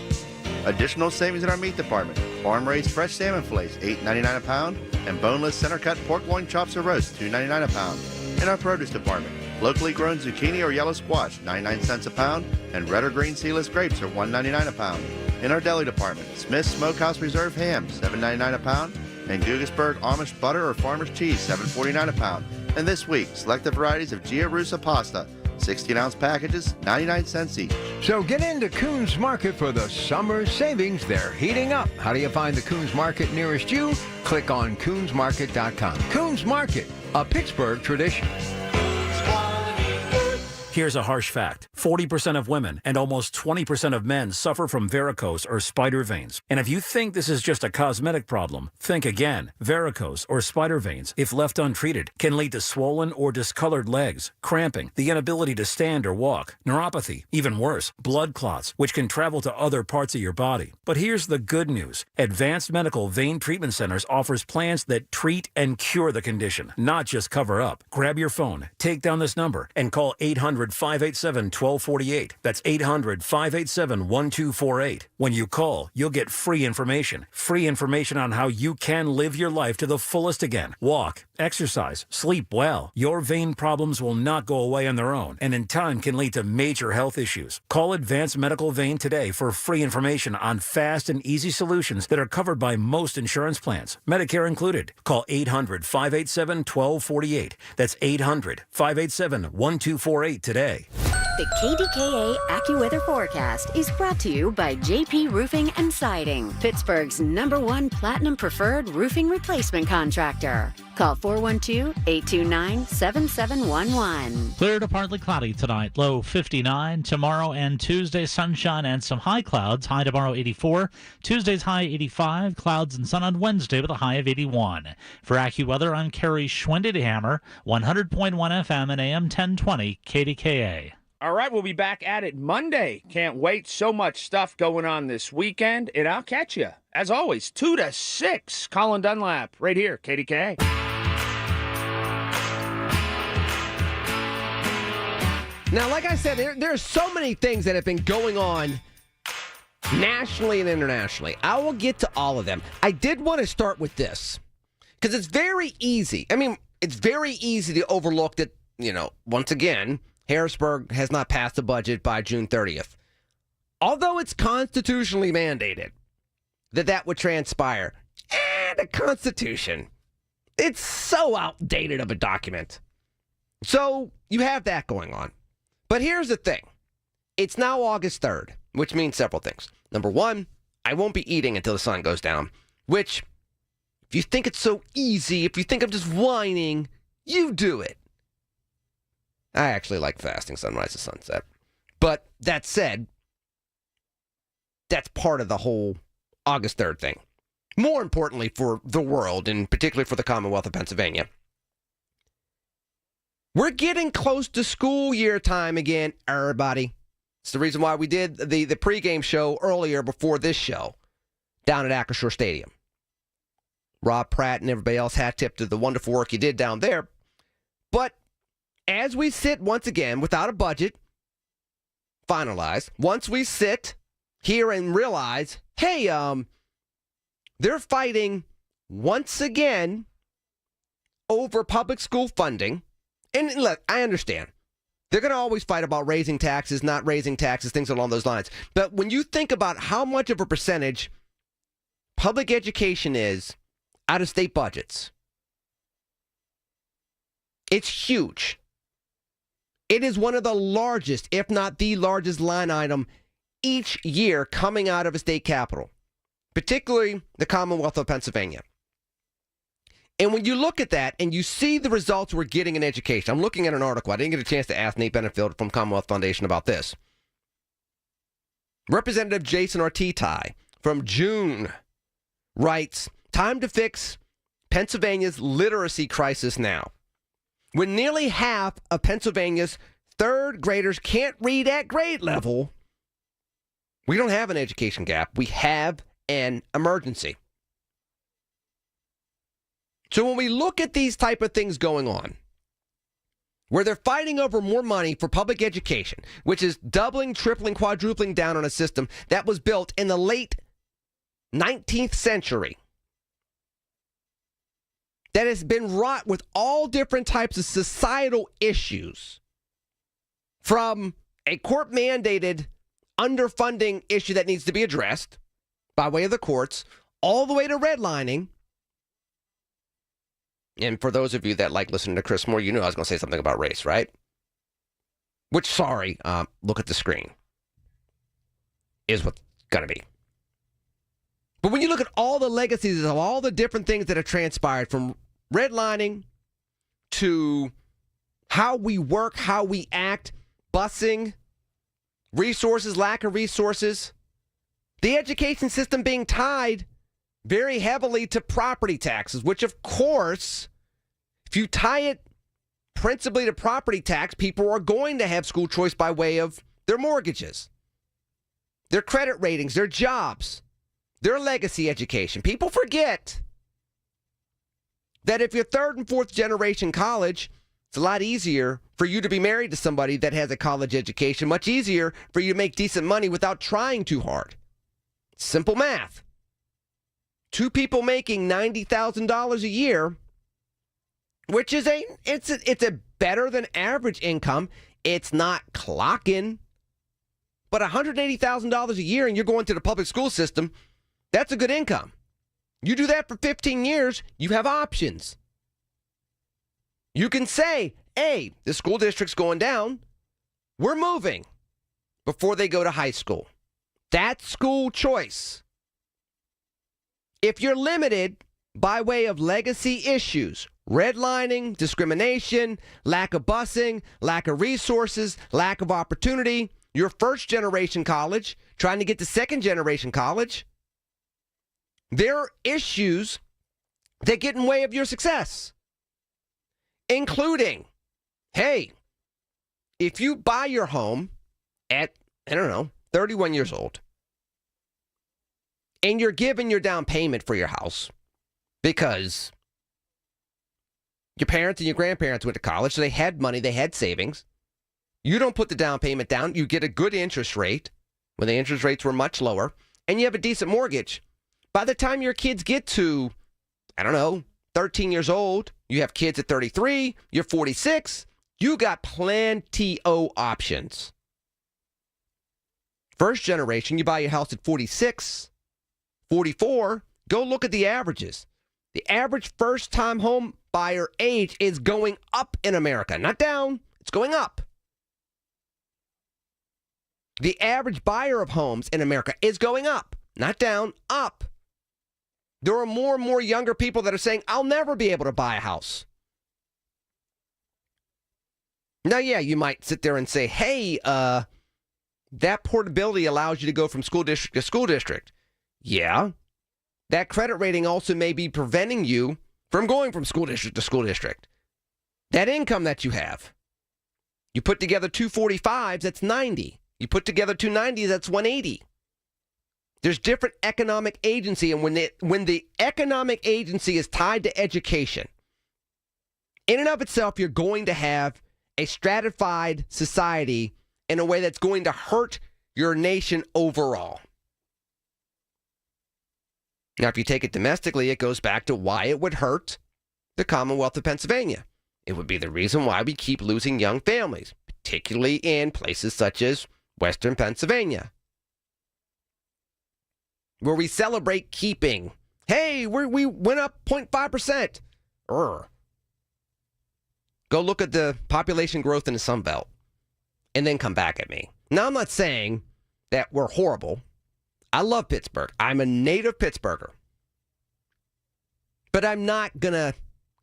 Additional savings in our meat department. Farm-raised fresh salmon fillets, $8.99 a pound. And boneless center-cut pork loin chops or roast, $2.99 a pound. In our produce department, locally grown zucchini or yellow squash, 99 cents a pound. And red or green seedless grapes are $1.99 a pound. In our deli department, Smith's Smokehouse Reserve ham, $7.99 a pound. And Guggisberg Amish butter or farmer's cheese, $7.49 a pound. And this week, selected varieties of Gia Russa pasta, 16-ounce packages, 99 cents each. So get into Coons Market for the summer savings. They're heating up. How do you find the Coons Market nearest you? Click on coonsmarket.com. Coons Market, a Pittsburgh tradition. Here's a harsh fact. 40% of women and almost 20% of men suffer from varicose or spider veins. And if you think this is just a cosmetic problem, think again. Varicose or spider veins, if left untreated, can lead to swollen or discolored legs, cramping, the inability to stand or walk, neuropathy, even worse, blood clots, which can travel to other parts of your body. But here's the good news. Advanced Medical Vein Treatment Centers offers plans that treat and cure the condition, not just cover up. Grab your phone, take down this number, and call 800-587-1248. That's 800-587-1248. When you call, you'll get free information on how you can live your life to the fullest again. Walk, exercise, sleep well. Your vein problems will not go away on their own, and in time can lead to major health issues. Call Advanced Medical Vein today for free information on fast and easy solutions that are covered by most insurance plans, Medicare included. Call 800-587-1248. That's 800-587-1248 today. The KDKA AccuWeather forecast is brought to you by JP Roofing and Siding, Pittsburgh's #1 Platinum Preferred Roofing Replacement Contractor. Call 412-829-7711. Clear to partly cloudy tonight, low 59. Tomorrow and Tuesday, sunshine and some high clouds. High tomorrow 84. Tuesday's high 85. Clouds and sun on Wednesday with a high of 81. For AccuWeather, I'm Kerry Schwindehammer, 100.1 FM and AM 1020 KDKA. All right, we'll be back at it Monday. Can't wait. So much stuff going on this weekend, and I'll catch you, as always, 2 to 6. Colin Dunlap, right here, KDKA. Now, like I said, there are so many things that have been going on nationally and internationally. I will get to all of them. I did want to start with this, because it's very easy. I mean, it's very easy to overlook that, once again, Harrisburg has not passed a budget by June 30th. Although it's constitutionally mandated that would transpire. The Constitution, it's so outdated of a document. So you have that going on. But here's the thing. It's now August 3rd, which means several things. Number one, I won't be eating until the sun goes down, which, if you think it's so easy, if you think I'm just whining, you do it. I actually like fasting sunrise to sunset. But that said, that's part of the whole August 3rd thing. More importantly for the world, and particularly for the Commonwealth of Pennsylvania. We're getting close to school year time again, everybody. It's the reason why we did the pregame show earlier before this show down at Acrisure Stadium. Rob Pratt and everybody else, hat tip to the wonderful work you did down there. But as we sit once again without a budget finalized, once we sit here and realize, hey, they're fighting once again over public school funding. And look, I understand. They're going to always fight about raising taxes, not raising taxes, things along those lines. But when you think about how much of a percentage public education is out of state budgets, it's huge. It is one of the largest, if not the largest line item each year coming out of a state capital, particularly the Commonwealth of Pennsylvania. And when you look at that and you see the results we're getting in education, I'm looking at an article. I didn't get a chance to ask Nate Benefield from Commonwealth Foundation about this. Representative Jason Artiti from June writes, time to fix Pennsylvania's literacy crisis now. When nearly half of Pennsylvania's third graders can't read at grade level, we don't have an education gap. We have an emergency. So when we look at these type of things going on, where they're fighting over more money for public education, which is doubling, tripling, quadrupling down on a system that was built in the late 19th century, that has been wrought with all different types of societal issues, from a court-mandated underfunding issue that needs to be addressed by way of the courts, all the way to redlining. And for those of you that like listening to Chris Moore, you knew I was going to say something about race, right? Which, sorry, look at the screen, is what's going to be. But when you look at all the legacies of all the different things that have transpired, from redlining to how we work, how we act, busing, resources, lack of resources, the education system being tied very heavily to property taxes, which, of course, if you tie it principally to property tax, people are going to have school choice by way of their mortgages, their credit ratings, their jobs, their legacy education. People forget that if you're third and fourth generation college, it's a lot easier for you to be married to somebody that has a college education, much easier for you to make decent money without trying too hard. Simple math. Two people making $90,000 a year, which is it's a better than average income. It's not clocking, but $180,000 a year and you're going to the public school system, that's a good income. You do that for 15 years, you have options. You can say, hey, the school district's going down. We're moving before they go to high school. That's school choice. If you're limited by way of legacy issues, redlining, discrimination, lack of busing, lack of resources, lack of opportunity, your first generation college, trying to get to second generation college, there are issues that get in the way of your success, including, hey, if you buy your home at, 31 years old, and you're giving your down payment for your house because your parents and your grandparents went to college, so they had money, they had savings. You don't put the down payment down. You get a good interest rate when the interest rates were much lower, and you have a decent mortgage. By the time your kids get to, 13 years old, you have kids at 33, you're 46, you got plenty of options. First generation, you buy your house at 46, 44, go look at the averages. The average first-time home buyer age is going up in America, not down, it's going up. The average buyer of homes in America is going up, not down, up. There are more and more younger people that are saying, I'll never be able to buy a house. Now, yeah, you might sit there and say, hey, that portability allows you to go from school district to school district. Yeah. That credit rating also may be preventing you from going from school district to school district. That income that you have. You put together 245s, that's 90. You put together 290s, that's 180. There's different economic agency, and when the economic agency is tied to education, in and of itself, you're going to have a stratified society in a way that's going to hurt your nation overall. Now, if you take it domestically, it goes back to why it would hurt the Commonwealth of Pennsylvania. It would be the reason why we keep losing young families, particularly in places such as Western Pennsylvania, where we celebrate keeping. Hey, we went up 0.5%. Go look at the population growth in the Sun Belt and then come back at me. Now, I'm not saying that we're horrible. I love Pittsburgh. I'm a native Pittsburgher. But I'm not going to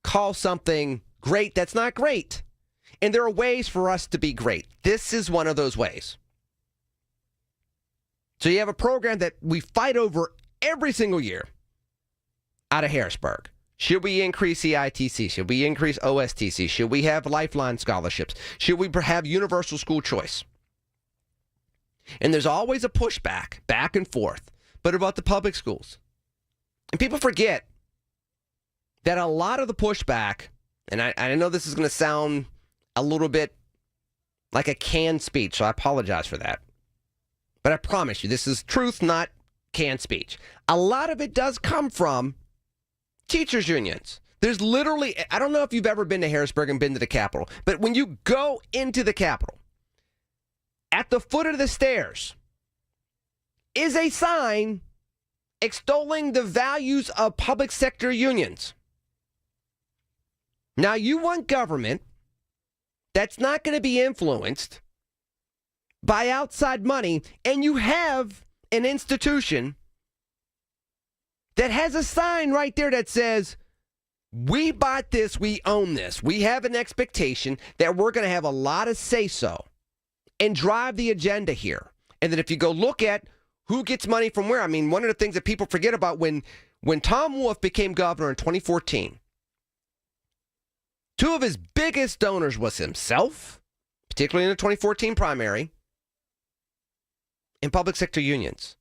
call something great that's not great. And there are ways for us to be great. This is one of those ways. So you have a program that we fight over every single year out of Harrisburg. Should we increase EITC? Should we increase OSTC? Should we have lifeline scholarships? Should we have universal school choice? And there's always a pushback, back and forth, but about the public schools. And people forget that a lot of the pushback, and I know this is going to sound a little bit like a canned speech, so I apologize for that. But I promise you, this is truth, not canned speech. A lot of it does come from teachers' unions. There's literally, I don't know if you've ever been to Harrisburg and been to the Capitol, but when you go into the Capitol, at the foot of the stairs is a sign extolling the values of public sector unions. Now, you want government that's not going to be influenced by outside money, and you have an institution that has a sign right there that says, we bought this, we own this. We have an expectation that we're going to have a lot of say-so and drive the agenda here. And then if you go look at who gets money from where, I mean, one of the things that people forget about when Tom Wolf became governor in 2014, two of his biggest donors was himself, particularly in the 2014 primary, and public sector unions.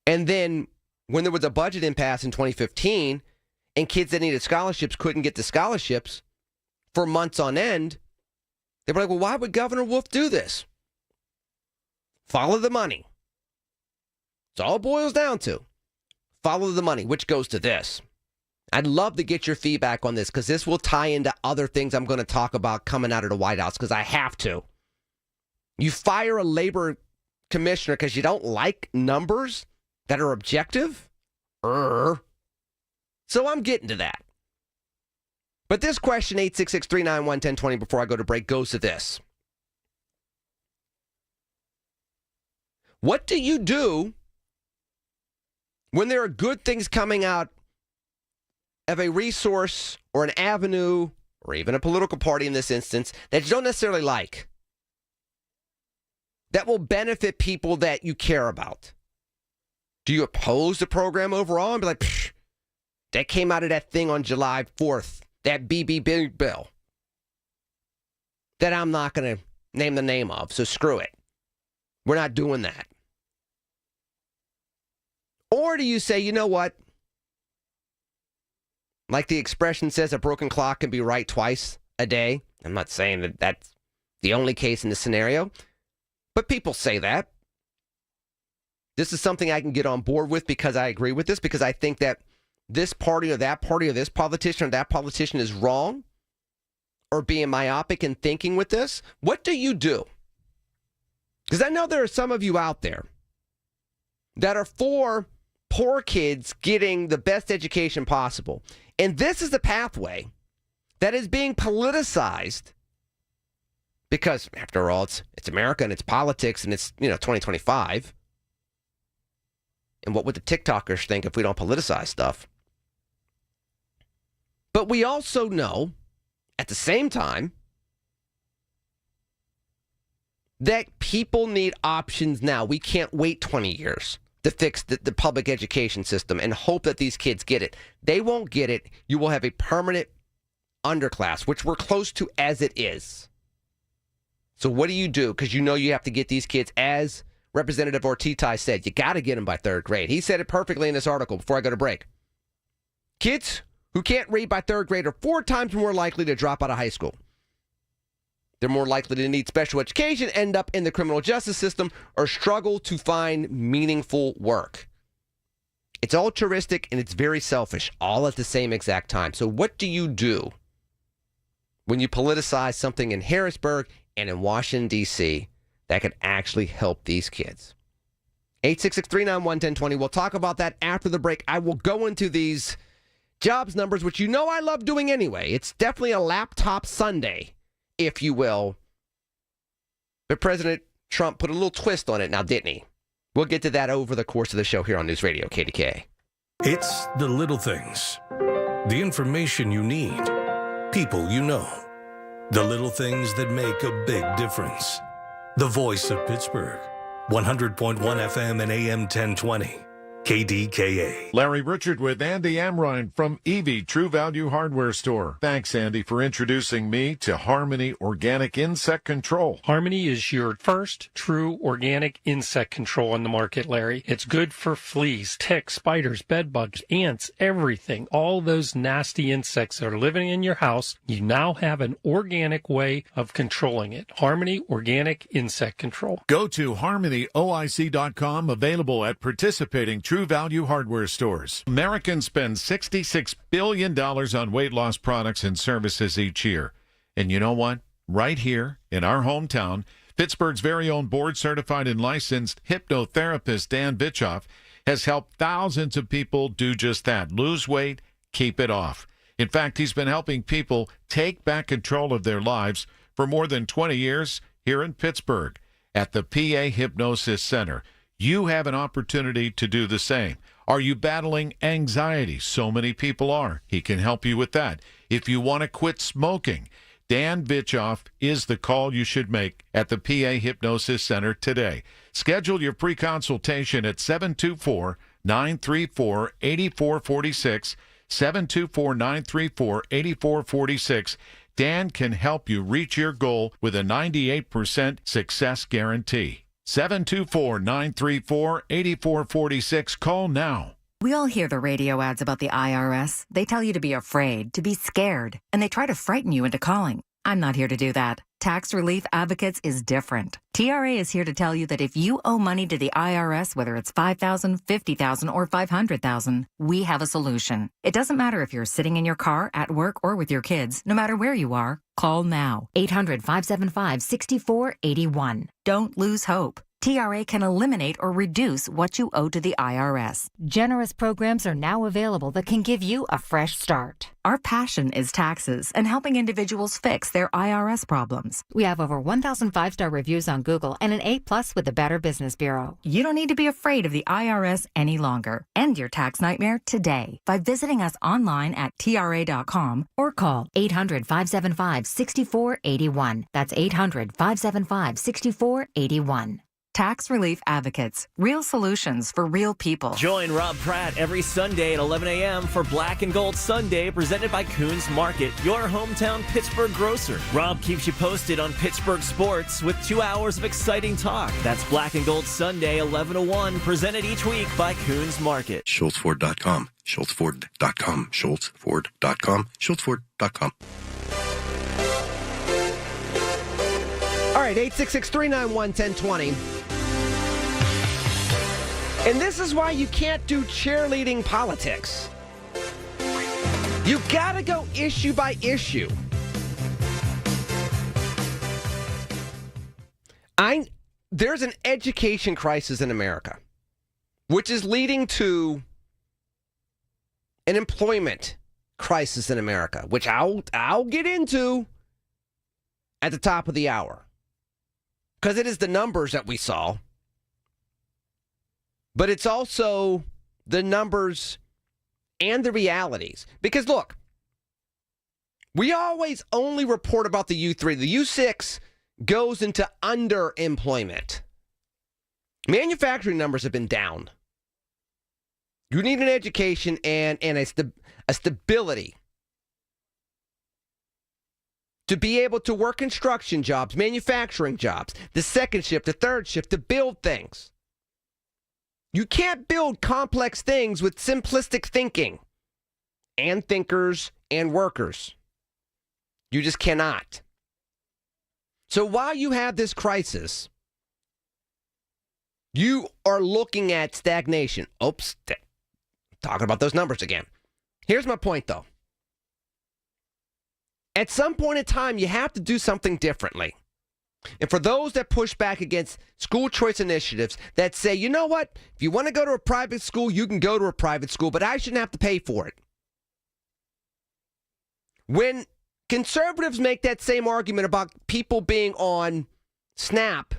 And then when there was a budget impasse in 2015 and kids that needed scholarships couldn't get the scholarships for months on end, they were like, well, why would Governor Wolf do this? Follow the money. It's all it boils down to. Follow the money, which goes to this. I'd love to get your feedback on this because this will tie into other things I'm going to talk about coming out of the White House because I have to. You fire a labor commissioner because you don't like numbers that are objective? So I'm getting to that. But this question, 866-391-1020, before I go to break, goes to this. What do you do when there are good things coming out of a resource or an avenue or even a political party in this instance that you don't necessarily like, that will benefit people that you care about? Do you oppose the program overall and be like, psh, that came out of that thing on July 4th, that BB bill that I'm not going to name the name of, so screw it. We're not doing that. Or do you say, you know what? Like the expression says, a broken clock can be right twice a day. I'm not saying that that's the only case in this scenario, but people say that. This is something I can get on board with because I agree with this, because I think that this party or that party or this politician or that politician is wrong or being myopic in thinking with this. What do you do? Because I know there are some of you out there that are for poor kids getting the best education possible. And this is the pathway that is being politicized because, after all, it's America and it's politics and it's, 2025. And what would the TikTokers think if we don't politicize stuff? But we also know, at the same time, that people need options now. We can't wait 20 years to fix the public education system and hope that these kids get it. They won't get it. You will have a permanent underclass, which we're close to as it is. So what do? Because you have to get these kids, as Representative Ortiz said, you got to get them by third grade. He said it perfectly in this article before I go to break. Kids who can't read by third grade are 4 times more likely to drop out of high school. They're more likely to need special education, end up in the criminal justice system, or struggle to find meaningful work. It's altruistic and it's very selfish, all at the same exact time. So what do you do when you politicize something in Harrisburg and in Washington, D.C. that could actually help these kids? 866-391-1020. We'll talk about that after the break. I will go into these jobs numbers, which I love doing anyway. It's definitely a laptop Sunday, if you will. But President Trump put a little twist on it now, didn't he? We'll get to that over the course of the show here on News Radio KDKA. It's the little things. The information you need. People you know. The little things that make a big difference. The voice of Pittsburgh. 100.1 FM and AM 1020. KDKA. Larry Richard with Andy Amrine from Evie True Value Hardware Store. Thanks, Andy, for introducing me to Harmony Organic Insect Control. Harmony is your first true organic insect control on the market, Larry. It's good for fleas, ticks, spiders, bed bugs, ants, everything. All those nasty insects that are living in your house, you now have an organic way of controlling it. Harmony Organic Insect Control. Go to harmonyoic.com, available at participating True Value Hardware stores. Americans spend $66 billion on weight loss products and services each year. And you know what? Right here in our hometown, Pittsburgh's very own board-certified and licensed hypnotherapist Dan Vitchoff has helped thousands of people do just that. Lose weight, keep it off. In fact, he's been helping people take back control of their lives for more than 20 years here in Pittsburgh at the PA Hypnosis Center. You have an opportunity to do the same. Are you battling anxiety? So many people are. He can help you with that. If you want to quit smoking, Dan Vitchoff is the call you should make at the PA Hypnosis Center today. Schedule your pre-consultation at 724-934-8446, 724-934-8446. Dan can help you reach your goal with a 98% success guarantee. 724-934-8446. Call now. We all hear the radio ads about the IRS. They tell you to be afraid, to be scared, and they try to frighten you into calling. I'm not here to do that. Tax Relief Advocates is different. TRA is here to tell you that if you owe money to the IRS, whether it's $5,000, $50,000, or $500,000, we have a solution. It doesn't matter if you're sitting in your car, at work, or with your kids. No matter where you are, call now. 800-575-6481. Don't lose hope. TRA can eliminate or reduce what you owe to the IRS. Generous programs are now available that can give you a fresh start. Our passion is taxes and helping individuals fix their IRS problems. We have over 1,000 5-star reviews on Google and an A+ with the Better Business Bureau. You don't need to be afraid of the IRS any longer. End your tax nightmare today by visiting us online at TRA.com or call 800-575-6481. That's 800-575-6481. Tax Relief Advocates. Real solutions for real people. Join Rob Pratt every Sunday at 11 a.m. for Black and Gold Sunday, presented by Coons Market, your hometown Pittsburgh grocer. Rob keeps you posted on Pittsburgh sports with 2 hours of exciting talk. That's Black and Gold Sunday, 11 to 1, presented each week by Coons Market. SchultzFord.com. SchultzFord.com. SchultzFord.com. SchultzFord.com. All right, 866-391-1020. And this is why you can't do cheerleading politics. You gotta go issue by issue. There's an education crisis in America, which is leading to an employment crisis in America, which I'll get into at the top of the hour. Because it is the numbers that we saw. But it's also the numbers and the realities. Because look, we always only report about the U3. The U6 goes into underemployment. Manufacturing numbers have been down. You need an education and a stability to be able to work construction jobs, manufacturing jobs, the second shift, the third shift, to build things. You can't build complex things with simplistic thinking and thinkers and workers. You just cannot. So while you have this crisis, you are looking at stagnation. Oops, talking about those numbers again. Here's my point, though. At some point in time, you have to do something differently. And for those that push back against school choice initiatives that say, you know what, if you want to go to a private school, you can go to a private school, but I shouldn't have to pay for it. When conservatives make that same argument about people being on SNAP,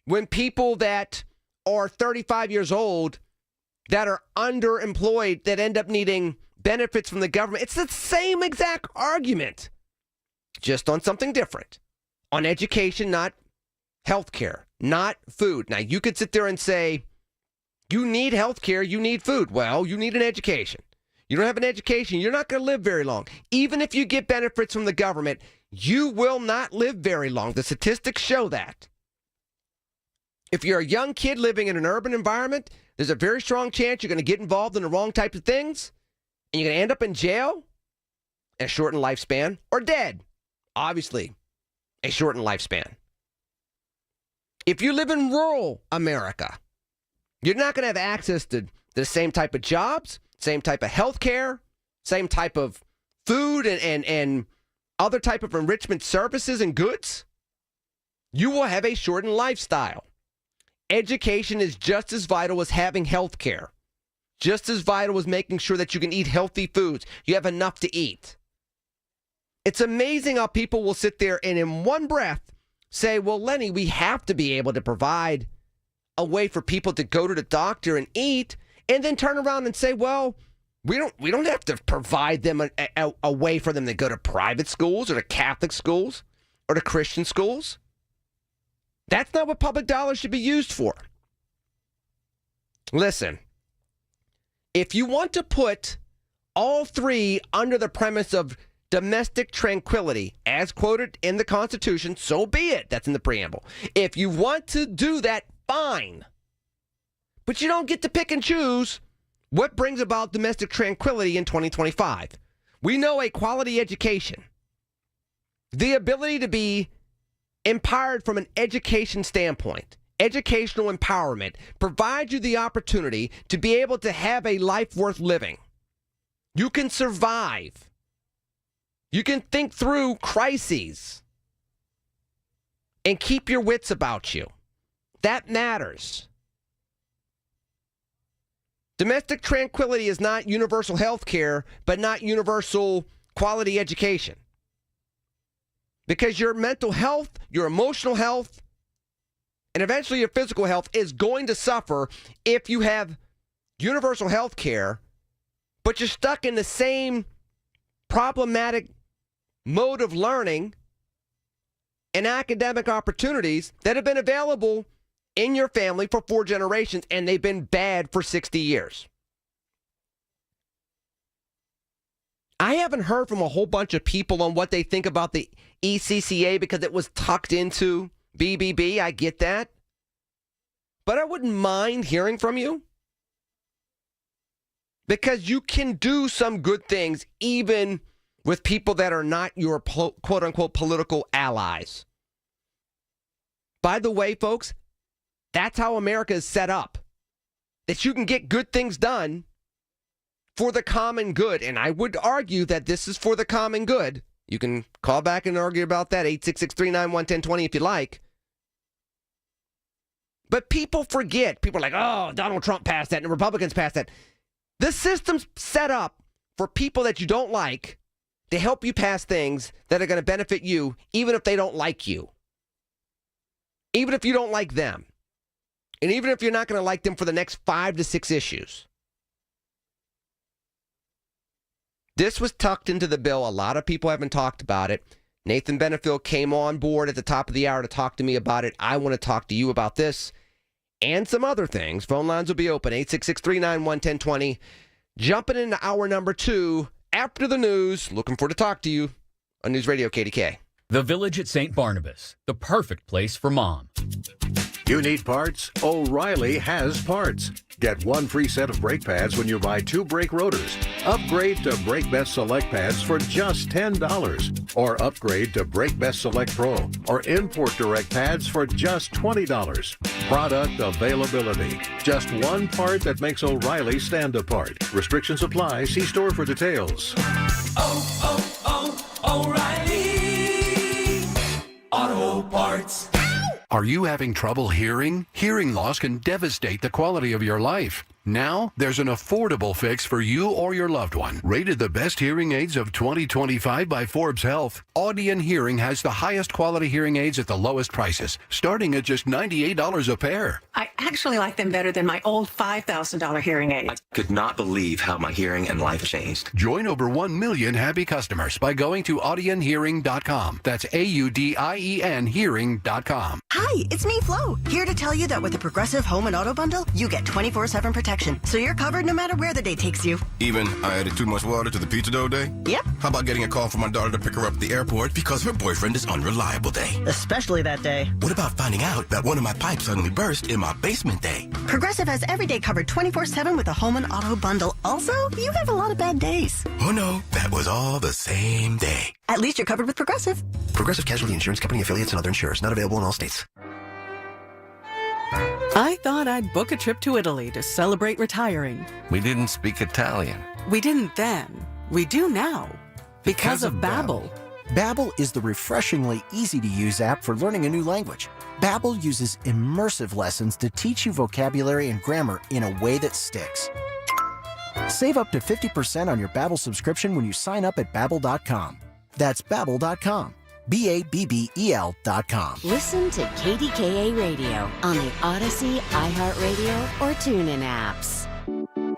when people that are 35 years old that are underemployed that end up needing benefits from the government, it's the same exact argument, just on something different. On education, not healthcare, not food. Now, you could sit there and say, you need healthcare, you need food. Well, you need an education. You don't have an education, you're not going to live very long. Even if you get benefits from the government, you will not live very long. The statistics show that. If you're a young kid living in an urban environment, there's a very strong chance you're going to get involved in the wrong types of things, and you're going to end up in jail, a shortened lifespan, or dead. Obviously, a shortened lifespan. If you live in rural America, you're not going to have access to the same type of jobs, same type of health care, same type of food and other type of enrichment services and goods. You will have a shortened lifestyle. Education is just as vital as having health care. Just as vital as making sure that you can eat healthy foods. You have enough to eat. It's amazing how people will sit there and in one breath say, well, Lenny, we have to be able to provide a way for people to go to the doctor and eat, and then turn around and say, well, we don't have to provide them a way for them to go to private schools or to Catholic schools or to Christian schools. That's not what public dollars should be used for. Listen, if you want to put all three under the premise of domestic tranquility, as quoted in the Constitution, so be it. That's in the preamble. If you want to do that, fine. But you don't get to pick and choose what brings about domestic tranquility in 2025. We know a quality education, the ability to be empowered from an education standpoint, educational empowerment, provides you the opportunity to be able to have a life worth living. You can survive. You can think through crises and keep your wits about you. That matters. Domestic tranquility is not universal health care, but not universal quality education. Because your mental health, your emotional health, and eventually your physical health is going to suffer if you have universal health care, but you're stuck in the same problematic mode of learning and academic opportunities that have been available in your family for 4 generations, and they've been bad for 60 years. I haven't heard from a whole bunch of people on what they think about the ECCA because it was tucked into BBB. I get that. But I wouldn't mind hearing from you. Because you can do some good things even with people that are not your quote-unquote political allies. By the way, folks, that's how America is set up. That you can get good things done for the common good. And I would argue that this is for the common good. You can call back and argue about that, 866-391-1020 if you like. But people forget. People are like, oh, Donald Trump passed that and the Republicans passed that. The system's set up for people that you don't like to help you pass things that are going to benefit you, even if they don't like you. Even if you don't like them. And even if you're not going to like them for the next 5 to 6 issues. This was tucked into the bill. A lot of people haven't talked about it. Nathan Benefield came on board at the top of the hour to talk to me about it. I want to talk to you about this and some other things. Phone lines will be open, 866-391-1020. Jumping into hour number 2 after the news. Looking forward to talk to you on News Radio KDKA. The Village at St. Barnabas, the perfect place for mom. You need parts? O'Reilly has parts. Get 1 free set of brake pads when you buy 2 brake rotors. Upgrade to Brake Best Select pads for just $10. Or upgrade to Brake Best Select Pro or Import Direct pads for just $20. Product availability. Just one part that makes O'Reilly stand apart. Restrictions apply. See store for details. O'Reilly Auto Parts. Are you having trouble hearing? Hearing loss can devastate the quality of your life. Now, there's an affordable fix for you or your loved one. Rated the best hearing aids of 2025 by Forbes Health, Audion Hearing has the highest quality hearing aids at the lowest prices, starting at just $98 a pair. I actually like them better than my old $5,000 hearing aid. I could not believe how my hearing and life changed. Join over 1 million happy customers by going to audionhearing.com. That's AUDIEN hearing.com. Hi, it's me, Flo, here to tell you that with the Progressive Home and Auto Bundle, you get 24/7 protection, so you're covered no matter where the day takes you. Even I added too much water to the pizza dough day? Yep. How about getting a call from my daughter to pick her up at the airport because her boyfriend is unreliable day? Especially that day. What about finding out that one of my pipes suddenly burst in my basement day? Progressive has every day covered 24/7 with a Home and Auto Bundle. Also, you have a lot of bad days. Oh no, that was all the same day. At least you're covered with Progressive. Progressive Casualty Insurance Company, affiliates, and other insurers. Not available in all states. I thought I'd book a trip to Italy to celebrate retiring. We didn't speak Italian. We didn't then. We do now. Because of Babbel. Babbel is the refreshingly easy-to-use app for learning a new language. Babbel uses immersive lessons to teach you vocabulary and grammar in a way that sticks. Save up to 50% on your Babbel subscription when you sign up at Babbel.com. That's Babbel.com. Babbel.com. Listen to KDKA Radio on the Odyssey, iHeartRadio, or TuneIn apps.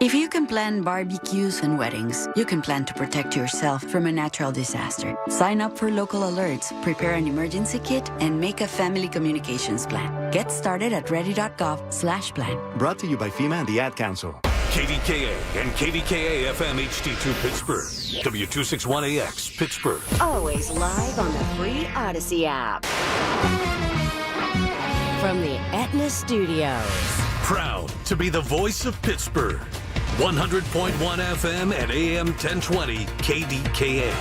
If you can plan barbecues and weddings, you can plan to protect yourself from a natural disaster. Sign up for local alerts, prepare an emergency kit, and make a family communications plan. Get started at ready.gov/plan. Brought to you by FEMA and the Ad Council. KDKA and KDKA-FM HD2 Pittsburgh. W261AX Pittsburgh. Always live on the free Odyssey app. From the Aetna Studios. Proud to be the voice of Pittsburgh. 100.1 FM and AM 1020 KDKA.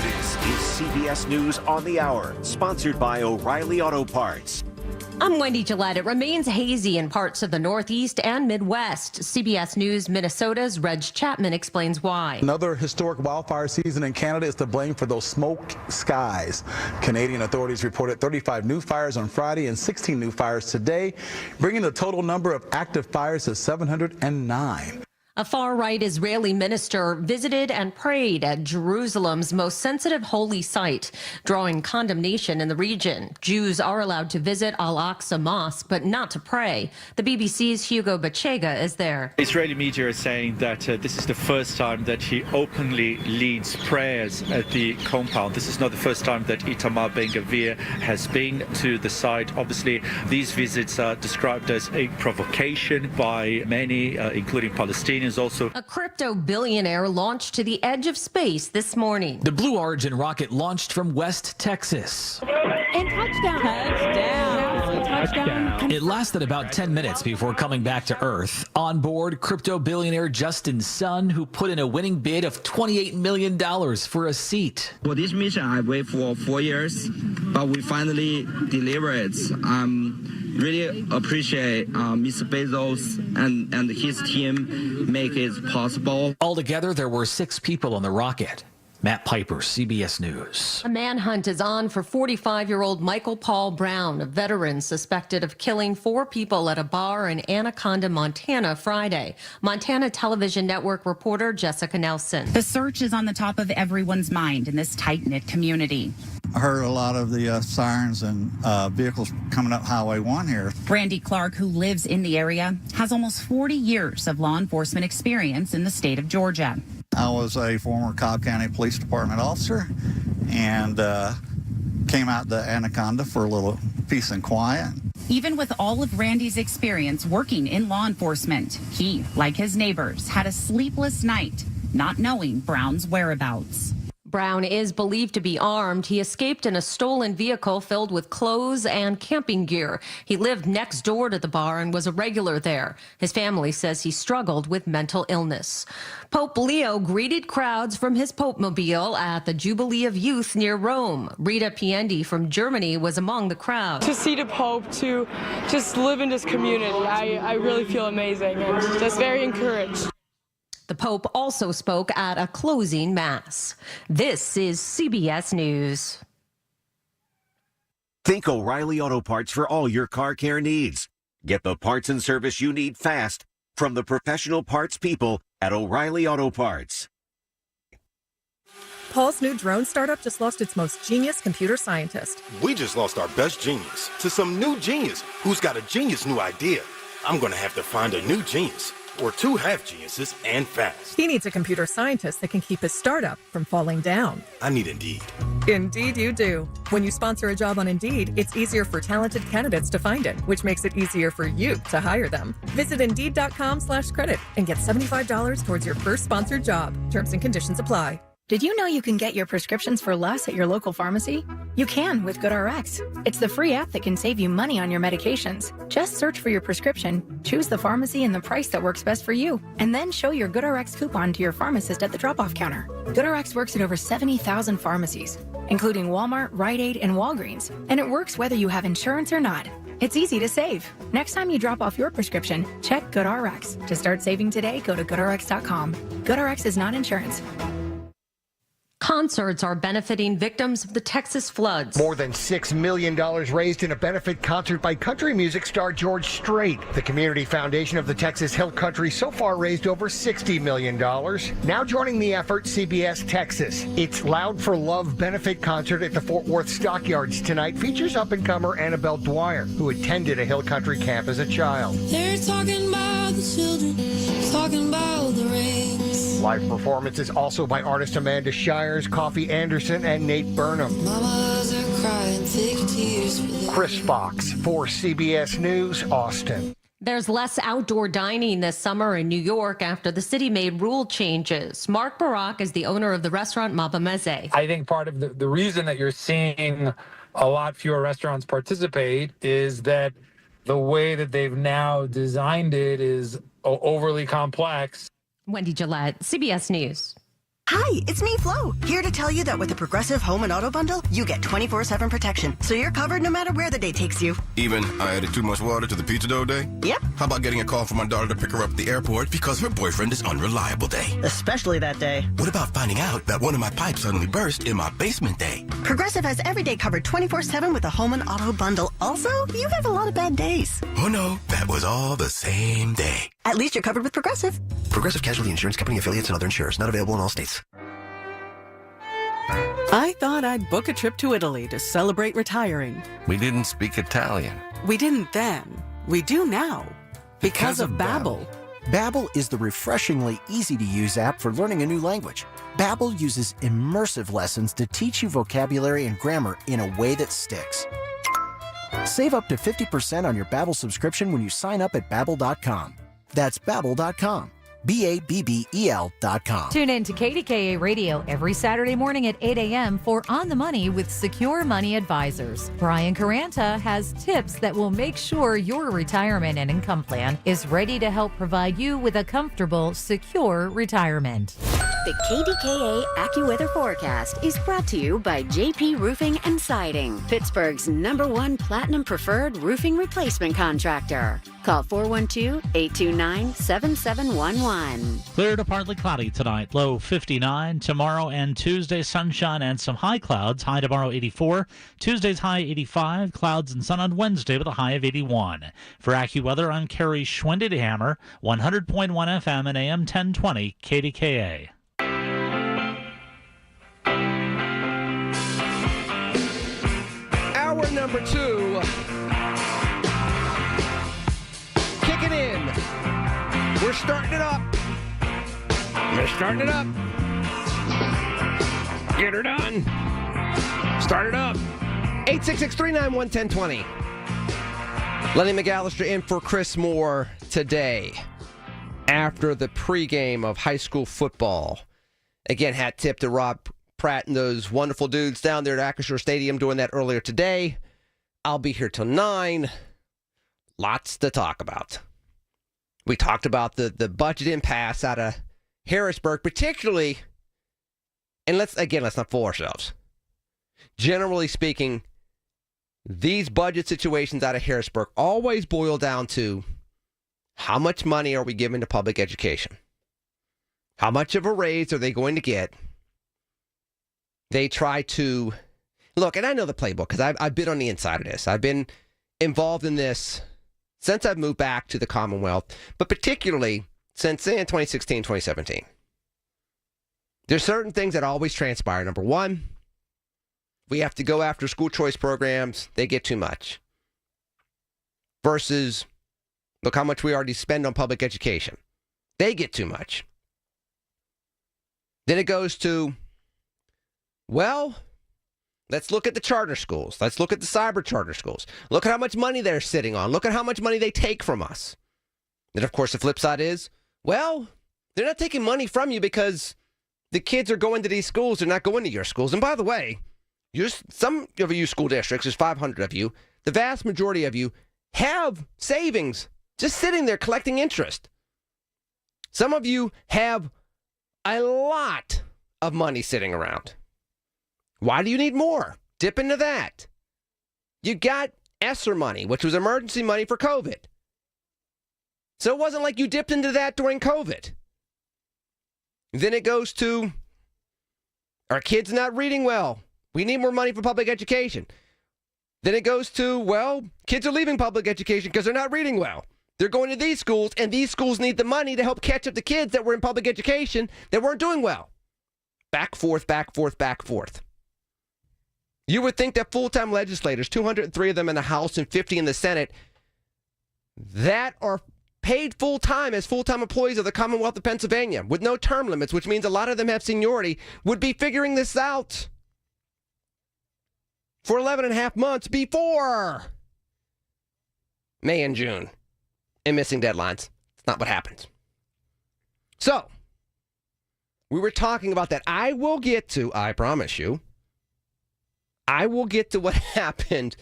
This is CBS News on the Hour, sponsored by O'Reilly Auto Parts. I'm Wendy Gillette. It remains hazy in parts of the Northeast and Midwest. CBS News Minnesota's Reg Chapman explains why. Another historic wildfire season in Canada is to blame for those smoke skies. Canadian authorities reported 35 new fires on Friday and 16 new fires today, bringing the total number of active fires to 709. A far-right Israeli minister visited and prayed at Jerusalem's most sensitive holy site, drawing condemnation in the region. Jews are allowed to visit Al-Aqsa Mosque, but not to pray. The BBC's Hugo Bachega is there. Israeli media are saying that this is the first time that he openly leads prayers at the compound. This is not the first time that Itamar Ben-Gvir has been to the site. Obviously, these visits are described as a provocation by many, including Palestinians. Also, a crypto billionaire launched to the edge of space this morning. The Blue Origin rocket launched from West Texas. And touchdown. Touchdown. It lasted about 10 minutes before coming back to Earth. On board, crypto billionaire Justin Sun, who put in a winning bid of $28 million for a seat. For this mission, I waited for 4 years, but we finally delivered it. Really appreciate Mr. Bezos and his team make it possible. Altogether, there were 6 people on the rocket. Matt Piper, CBS News. A manhunt is on for 45-year-old Michael Paul Brown, a veteran suspected of killing 4 people at a bar in Anaconda, Montana, Friday. Montana Television Network reporter Jessica Nelson. The search is on the top of everyone's mind in this tight-knit community. I heard a lot of the sirens and vehicles coming up Highway 1 here. Brandy Clark, who lives in the area, has almost 40 years of law enforcement experience in the state of Georgia. I was a former Cobb County Police Department officer and came out to Anaconda for a little peace and quiet. Even with all of Randy's experience working in law enforcement, he, like his neighbors, had a sleepless night not knowing Brown's whereabouts. Brown is believed to be armed. He escaped in a stolen vehicle filled with clothes and camping gear. He lived next door to the bar and was a regular there. His family says he struggled with mental illness. Pope Leo greeted crowds from his Pope-mobile at the Jubilee of Youth near Rome. Rita Piendi from Germany was among the crowd. To see the Pope, to just live in this community, I really feel amazing and just very encouraged. The Pope also spoke at a closing mass. This is CBS News. Think O'Reilly Auto Parts for all your car care needs. Get the parts and service you need fast from the professional parts people at O'Reilly Auto Parts. Paul's new drone startup just lost its most genius computer scientist. We just lost our best genius to some new genius who's got a genius new idea. I'm going to have to find a new genius. Or 2 half geniuses and fast. He needs a computer scientist that can keep his startup from falling down. I need Indeed. Indeed you do. When you sponsor a job on Indeed, it's easier for talented candidates to find it, which makes it easier for you to hire them. Visit Indeed.com/credit and get $75 towards your first sponsored job. Terms and conditions apply. Did you know you can get your prescriptions for less at your local pharmacy? You can with GoodRx. It's the free app that can save you money on your medications. Just search for your prescription, choose the pharmacy and the price that works best for you, and then show your GoodRx coupon to your pharmacist at the drop-off counter. GoodRx works at over 70,000 pharmacies, including Walmart, Rite Aid, and Walgreens, and it works whether you have insurance or not. It's easy to save. Next time you drop off your prescription, check GoodRx. To start saving today, go to GoodRx.com. GoodRx is not insurance. Concerts are benefiting victims of the Texas floods. More than $6 million raised in a benefit concert by country music star George Strait. The Community Foundation of the Texas Hill Country so far raised over $60 million. Now joining the effort, CBS Texas. Its Loud for Love benefit concert at the Fort Worth Stockyards tonight features up-and-comer Annabelle Dwyer, who attended a Hill Country camp as a child. They're talking about the children, talking about the rings. Live performances also by artist Amanda Shires, Coffee Anderson, and Nate Burnham. Mamas are crying thick tears. Chris Fox for CBS News, Austin. There's less outdoor dining this summer in New York after the city made rule changes. Mark Barak is the owner of the restaurant Maba Meze. I think part of the reason that you're seeing a lot fewer restaurants participate is that the way that they've now designed it is overly complex. Wendy Gillette, CBS News. Hi, it's me, Flo, here to tell you that with the Progressive Home and Auto Bundle, you get 24/7 protection, so you're covered no matter where the day takes you. Even I added too much water to the pizza dough day? Yep. How about getting a call from my daughter to pick her up at the airport because her boyfriend is unreliable day? Especially that day. What about finding out that one of my pipes suddenly burst in my basement day? Progressive has every day covered 24/7 with the Home and Auto Bundle. Also, you have a lot of bad days. Oh no, that was all the same day. At least you're covered with Progressive. Progressive Casualty Insurance Company affiliates and other insurers. Not available in all states. I thought I'd book a trip to Italy to celebrate retiring. We didn't speak Italian. We didn't then. We do now. Because of Babbel. Babbel is the refreshingly easy-to-use app for learning a new language. Babbel uses immersive lessons to teach you vocabulary and grammar in a way that sticks. Save up to 50% on your Babbel subscription when you sign up at Babbel.com. That's Babbel.com. Babbel.com. Tune in to KDKA Radio every Saturday morning at 8 a.m. for On the Money with Secure Money Advisors. Brian Caranta has tips that will make sure your retirement and income plan is ready to help provide you with a comfortable, secure retirement. The KDKA AccuWeather forecast is brought to you by JP Roofing and Siding, Pittsburgh's #1 Platinum Preferred Roofing Replacement Contractor. Call 412-829-7711. Clear to partly cloudy tonight, low 59. Tomorrow and Tuesday, sunshine and some high clouds. High tomorrow, 84. Tuesday's high, 85. Clouds and sun on Wednesday with a high of 81. For AccuWeather, I'm Kerry Schwendehammer, 100.1 FM and AM 1020 KDKA. Hour number 2. Kicking in. We're starting it up. Get her done. Start it up. 866-391-1020. Lenny McAllister in for Chris Moore today after the pregame of high school football. Again, hat tip to Rob Pratt and those wonderful dudes down there at Acrisure Stadium doing that earlier today. I'll be here till 9. Lots to talk about. We talked about the budget impasse out of Harrisburg, particularly, and let's not fool ourselves. Generally speaking, these budget situations out of Harrisburg always boil down to how much money are we giving to public education? How much of a raise are they going to get? They try to look, and I know the playbook because I've been on the inside of this. I've been involved in this since I've moved back to the Commonwealth, but particularly since 2016, 2017. There's certain things that always transpire. Number one, we have to go after school choice programs. They get too much. Versus, look how much we already spend on public education. They get too much. Then it goes to, well, let's look at the charter schools. Let's look at the cyber charter schools. Look at how much money they're sitting on. Look at how much money they take from us. Then, of course, the flip side is, well, they're not taking money from you because the kids are going to these schools. They're not going to your schools. And by the way, some of you school districts, there's 500 of you, the vast majority of you have savings just sitting there collecting interest. Some of you have a lot of money sitting around. Why do you need more? Dip into that. You got ESSER money, which was emergency money for COVID. So it wasn't like you dipped into that during COVID. Then it goes to, our kids not reading well. We need more money for public education. Then it goes to, well, kids are leaving public education because they're not reading well. They're going to these schools, and these schools need the money to help catch up the kids that were in public education that weren't doing well. Back, forth, back, forth, back, forth. You would think that full-time legislators, 203 of them in the House and 50 in the Senate, that are paid full-time as full-time employees of the Commonwealth of Pennsylvania with no term limits, which means a lot of them have seniority, would be figuring this out for 11 and a half months before May and June and missing deadlines. It's not what happens. So, we were talking about that. I will get to, I promise you, I will get to what happened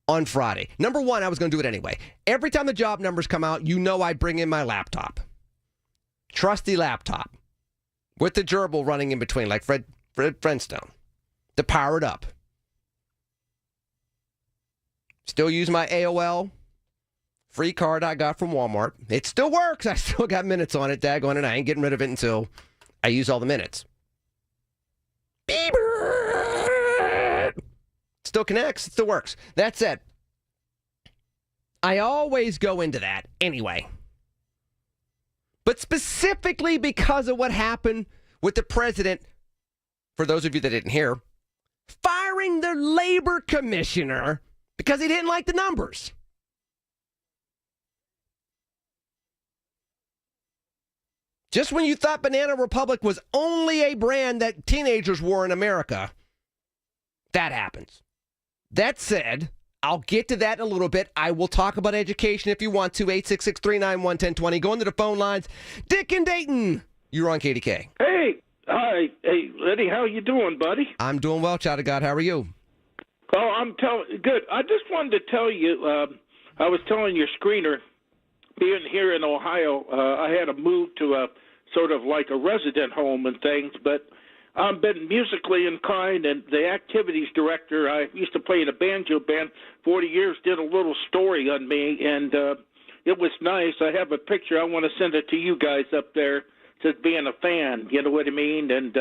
on Friday. Number one, I was going to do it anyway. Every time the job numbers come out, you know I bring in my laptop. Trusty laptop. with the gerbil running in between, like Fred Flintstone, to power it up. Still use my AOL free card I got from Walmart. It still works. I still got minutes on it, daggone it. I ain't getting rid of it until I use all the minutes. Beep. Still connects. It still works. That said, I always go into that anyway. But specifically because of what happened with the president, for those of you that didn't hear, firing the labor commissioner because he didn't like the numbers. Just when you thought Banana Republic was only a brand that teenagers wore in America, that happens. That said, I'll get to that in a little bit. I will talk about education if you want to. 866-391-1020. Go into the phone lines. Dick in Dayton, you're on KDK. Hey, hi. Hey, Eddie, how you doing, buddy? I'm doing well, child of God. How are you? Oh, I'm good. I just wanted to tell you, I was telling your screener, being here in Ohio, I had to move to a sort of like a resident home and things, but I've been musically inclined, and the activities director, I used to play in a banjo band 40 years, did a little story on me, and it was nice. I have a picture. I want to send it to you guys up there, just being a fan, you know what I mean? And,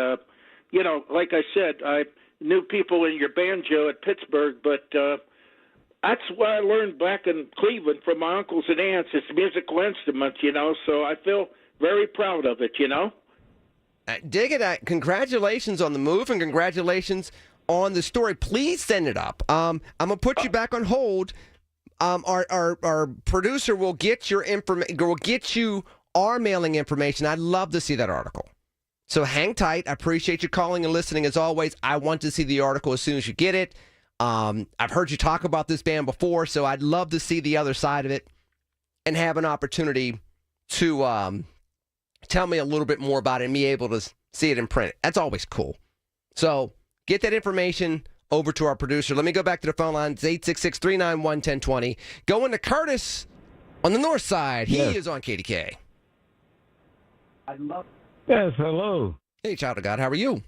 you know, like I said, I knew people in your banjo at Pittsburgh, but that's what I learned back in Cleveland from my uncles and aunts. It's musical instruments, you know, so I feel very proud of it, you know? Dig it. Congratulations on the move and congratulations on the story. Please send it up. I'm going to put you back on hold. Our producer will get your will get you our mailing information. I'd love to see that article. So hang tight. I appreciate you calling and listening as always. I want to see the article as soon as you get it. I've heard you talk about this band before, so I'd love to see the other side of it and have an opportunity to tell me a little bit more about it and be able to see it in print. That's always cool. So get that information over to our producer. Let me go back to the phone line. It's 866-391-1020. Going to Curtis on the north side. He is on KDK. Yes, hello. Hey, child of God. How are you?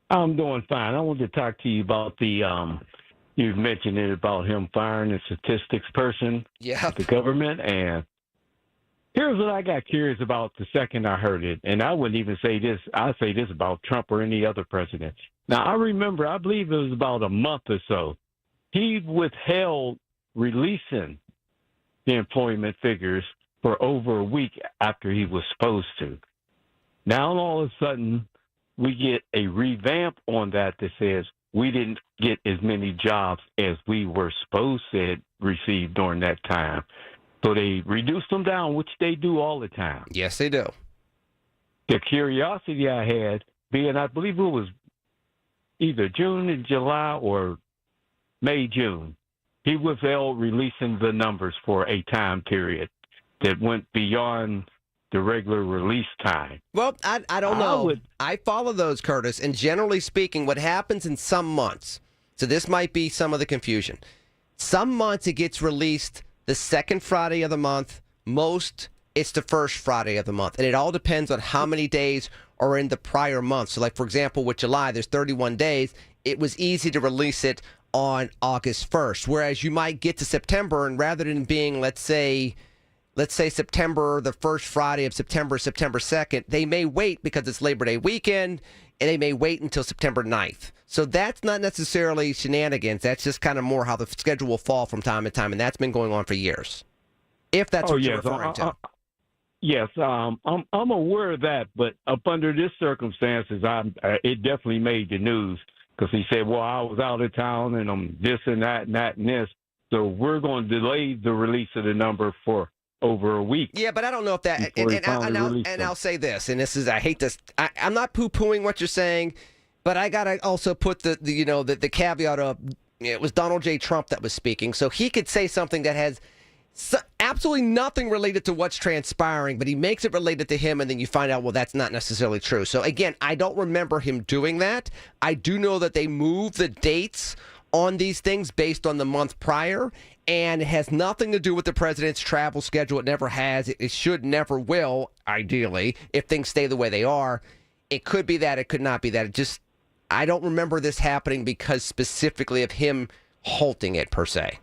I'm doing fine. I wanted to talk to you about you've mentioned it about him firing the statistics person at the government. And here's what I got curious about the second I heard it. And I wouldn't even say this. I'd say this about Trump or any other president. Now, I remember, I believe it was about a month or so, he withheld releasing the employment figures for over a week after he was supposed to. Now, all of a sudden, we get a revamp on that says we didn't get as many jobs as we were supposed to receive during that time. So they reduced them down, which they do all the time. Yes, they do. The curiosity I had, being I believe it was either June and July or May, June, he withheld releasing the numbers for a time period that went beyond the regular release time. Well, I don't know. I follow those, Curtis, and generally speaking, what happens in some months, so this might be some of the confusion. Some months it gets released the second Friday of the month. Most, it's the first Friday of the month. And it all depends on how many days are in the prior month. So like, for example, with July, there's 31 days. It was easy to release it on August 1st. Whereas you might get to September, and rather than being, let's say September, the first Friday of September 2nd, they may wait because it's Labor Day weekend, and they may wait until September 9th. So that's not necessarily shenanigans. That's just kind of more how the schedule will fall from time to time, and that's been going on for years, if that's what you're referring to. Yes, I'm aware of that, but up under this circumstances, it definitely made the news because he said, well, I was out of town, and I'm this and that and that and this, so we're going to delay the release of the number for over a week. Yeah, but I don't know if that, and I'll say this, and this is, I hate this, I'm not poo-pooing what you're saying, but I got to also put the caveat of, it was Donald J. Trump that was speaking, so he could say something that has absolutely nothing related to what's transpiring, but he makes it related to him, and then you find out, well, that's not necessarily true. So again, I don't remember him doing that. I do know that they move the dates on these things based on the month prior, and it has nothing to do with the president's travel schedule. It never has. It should never will, ideally, if things stay the way they are. It could be that. It could not be that. I don't remember this happening because specifically of him halting it per se.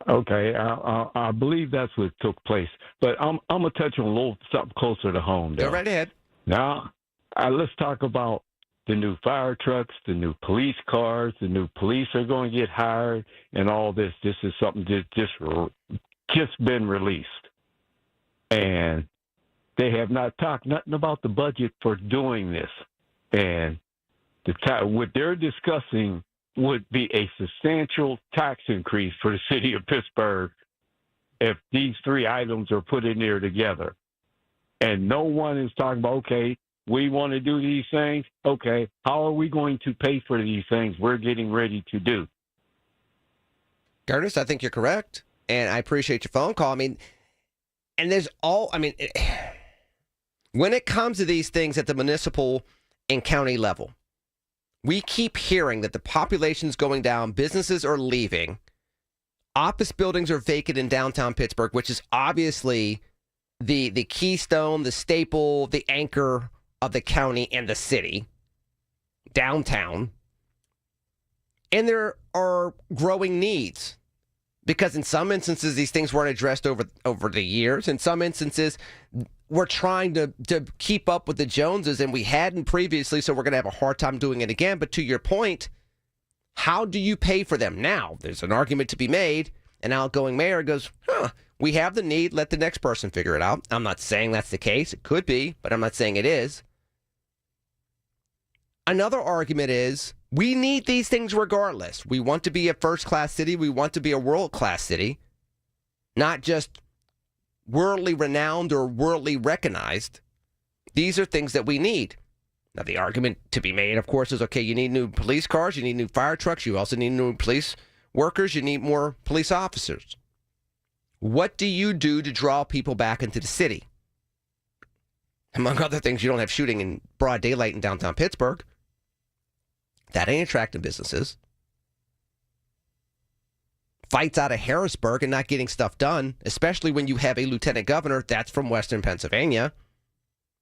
Okay, I believe that's what took place. But I'm gonna touch on a little something closer to home. Go right ahead. Now, let's talk about the new fire trucks, the new police cars, the new police are going to get hired, and all this. This is something that just been released, and they have not talked nothing about the budget for doing this. And what they're discussing would be a substantial tax increase for the city of Pittsburgh if these three items are put in there together. And no one is talking about, okay, we want to do these things. Okay, how are we going to pay for these things we're getting ready to do? Curtis, I think you're correct. And I appreciate your phone call. When it comes to these things at the municipal and county level, we keep hearing that the population's going down, businesses are leaving, office buildings are vacant in downtown Pittsburgh, which is obviously the keystone, the staple, the anchor of the county and the city, downtown. And there are growing needs because in some instances, these things weren't addressed over the years. In some instances, we're trying to keep up with the Joneses, and we hadn't previously, so we're going to have a hard time doing it again. But to your point, how do you pay for them? Now, there's an argument to be made. An outgoing mayor goes, we have the need. Let the next person figure it out. I'm not saying that's the case. It could be, but I'm not saying it is. Another argument is we need these things regardless. We want to be a first-class city. We want to be a world-class city, not just worldly renowned or worldly recognized. These are things that we need. Now, the argument to be made, of course, is, okay, you need new police cars, you need new fire trucks, you also need new police workers, you need more police officers. What do you do to draw people back into the city? Among other things, you don't have shooting in broad daylight in downtown Pittsburgh. That ain't attracting businesses. Fights out of Harrisburg and not getting stuff done, especially when you have a lieutenant governor that's from Western Pennsylvania,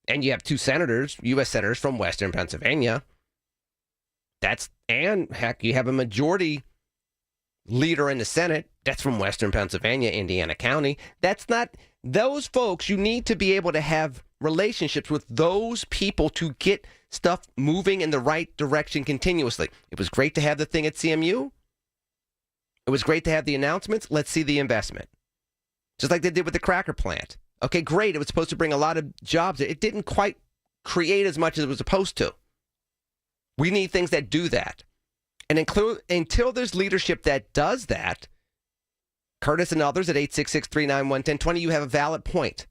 and you have two senators, U.S. senators from Western Pennsylvania. And heck, you have a majority leader in the Senate that's from Western Pennsylvania, Indiana County. Those folks, you need to be able to have relationships with those people to get stuff moving in the right direction continuously. It was great to have the thing at CMU. It was great to have the announcements. Let's see the investment. Just like they did with the cracker plant. Okay, great. It was supposed to bring a lot of jobs. It didn't quite create as much as it was supposed to. We need things that do that. And until there's leadership that does that, Curtis and others at 866-391-1020, you have a valid point.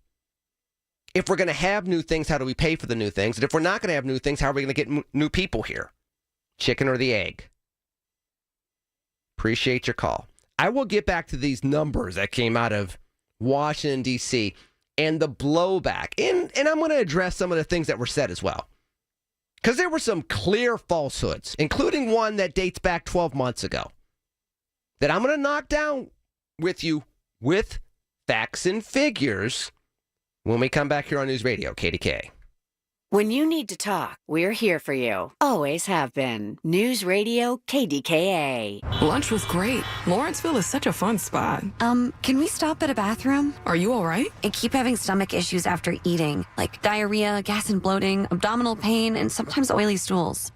If we're going to have new things, how do we pay for the new things? And if we're not going to have new things, how are we going to get new people here? Chicken or the egg? Appreciate your call. I will get back to these numbers that came out of Washington, D.C. and the blowback. And I'm going to address some of the things that were said as well. Because there were some clear falsehoods, including one that dates back 12 months ago, that I'm going to knock down with you with facts and figures when we come back here on News Radio, KDKA. When you need to talk, we're here for you. Always have been. News Radio KDKA. Lunch was great. Lawrenceville is such a fun spot. Can we stop at a bathroom? Are you all right? I keep having stomach issues after eating, like diarrhea, gas and bloating, abdominal pain, and sometimes oily stools.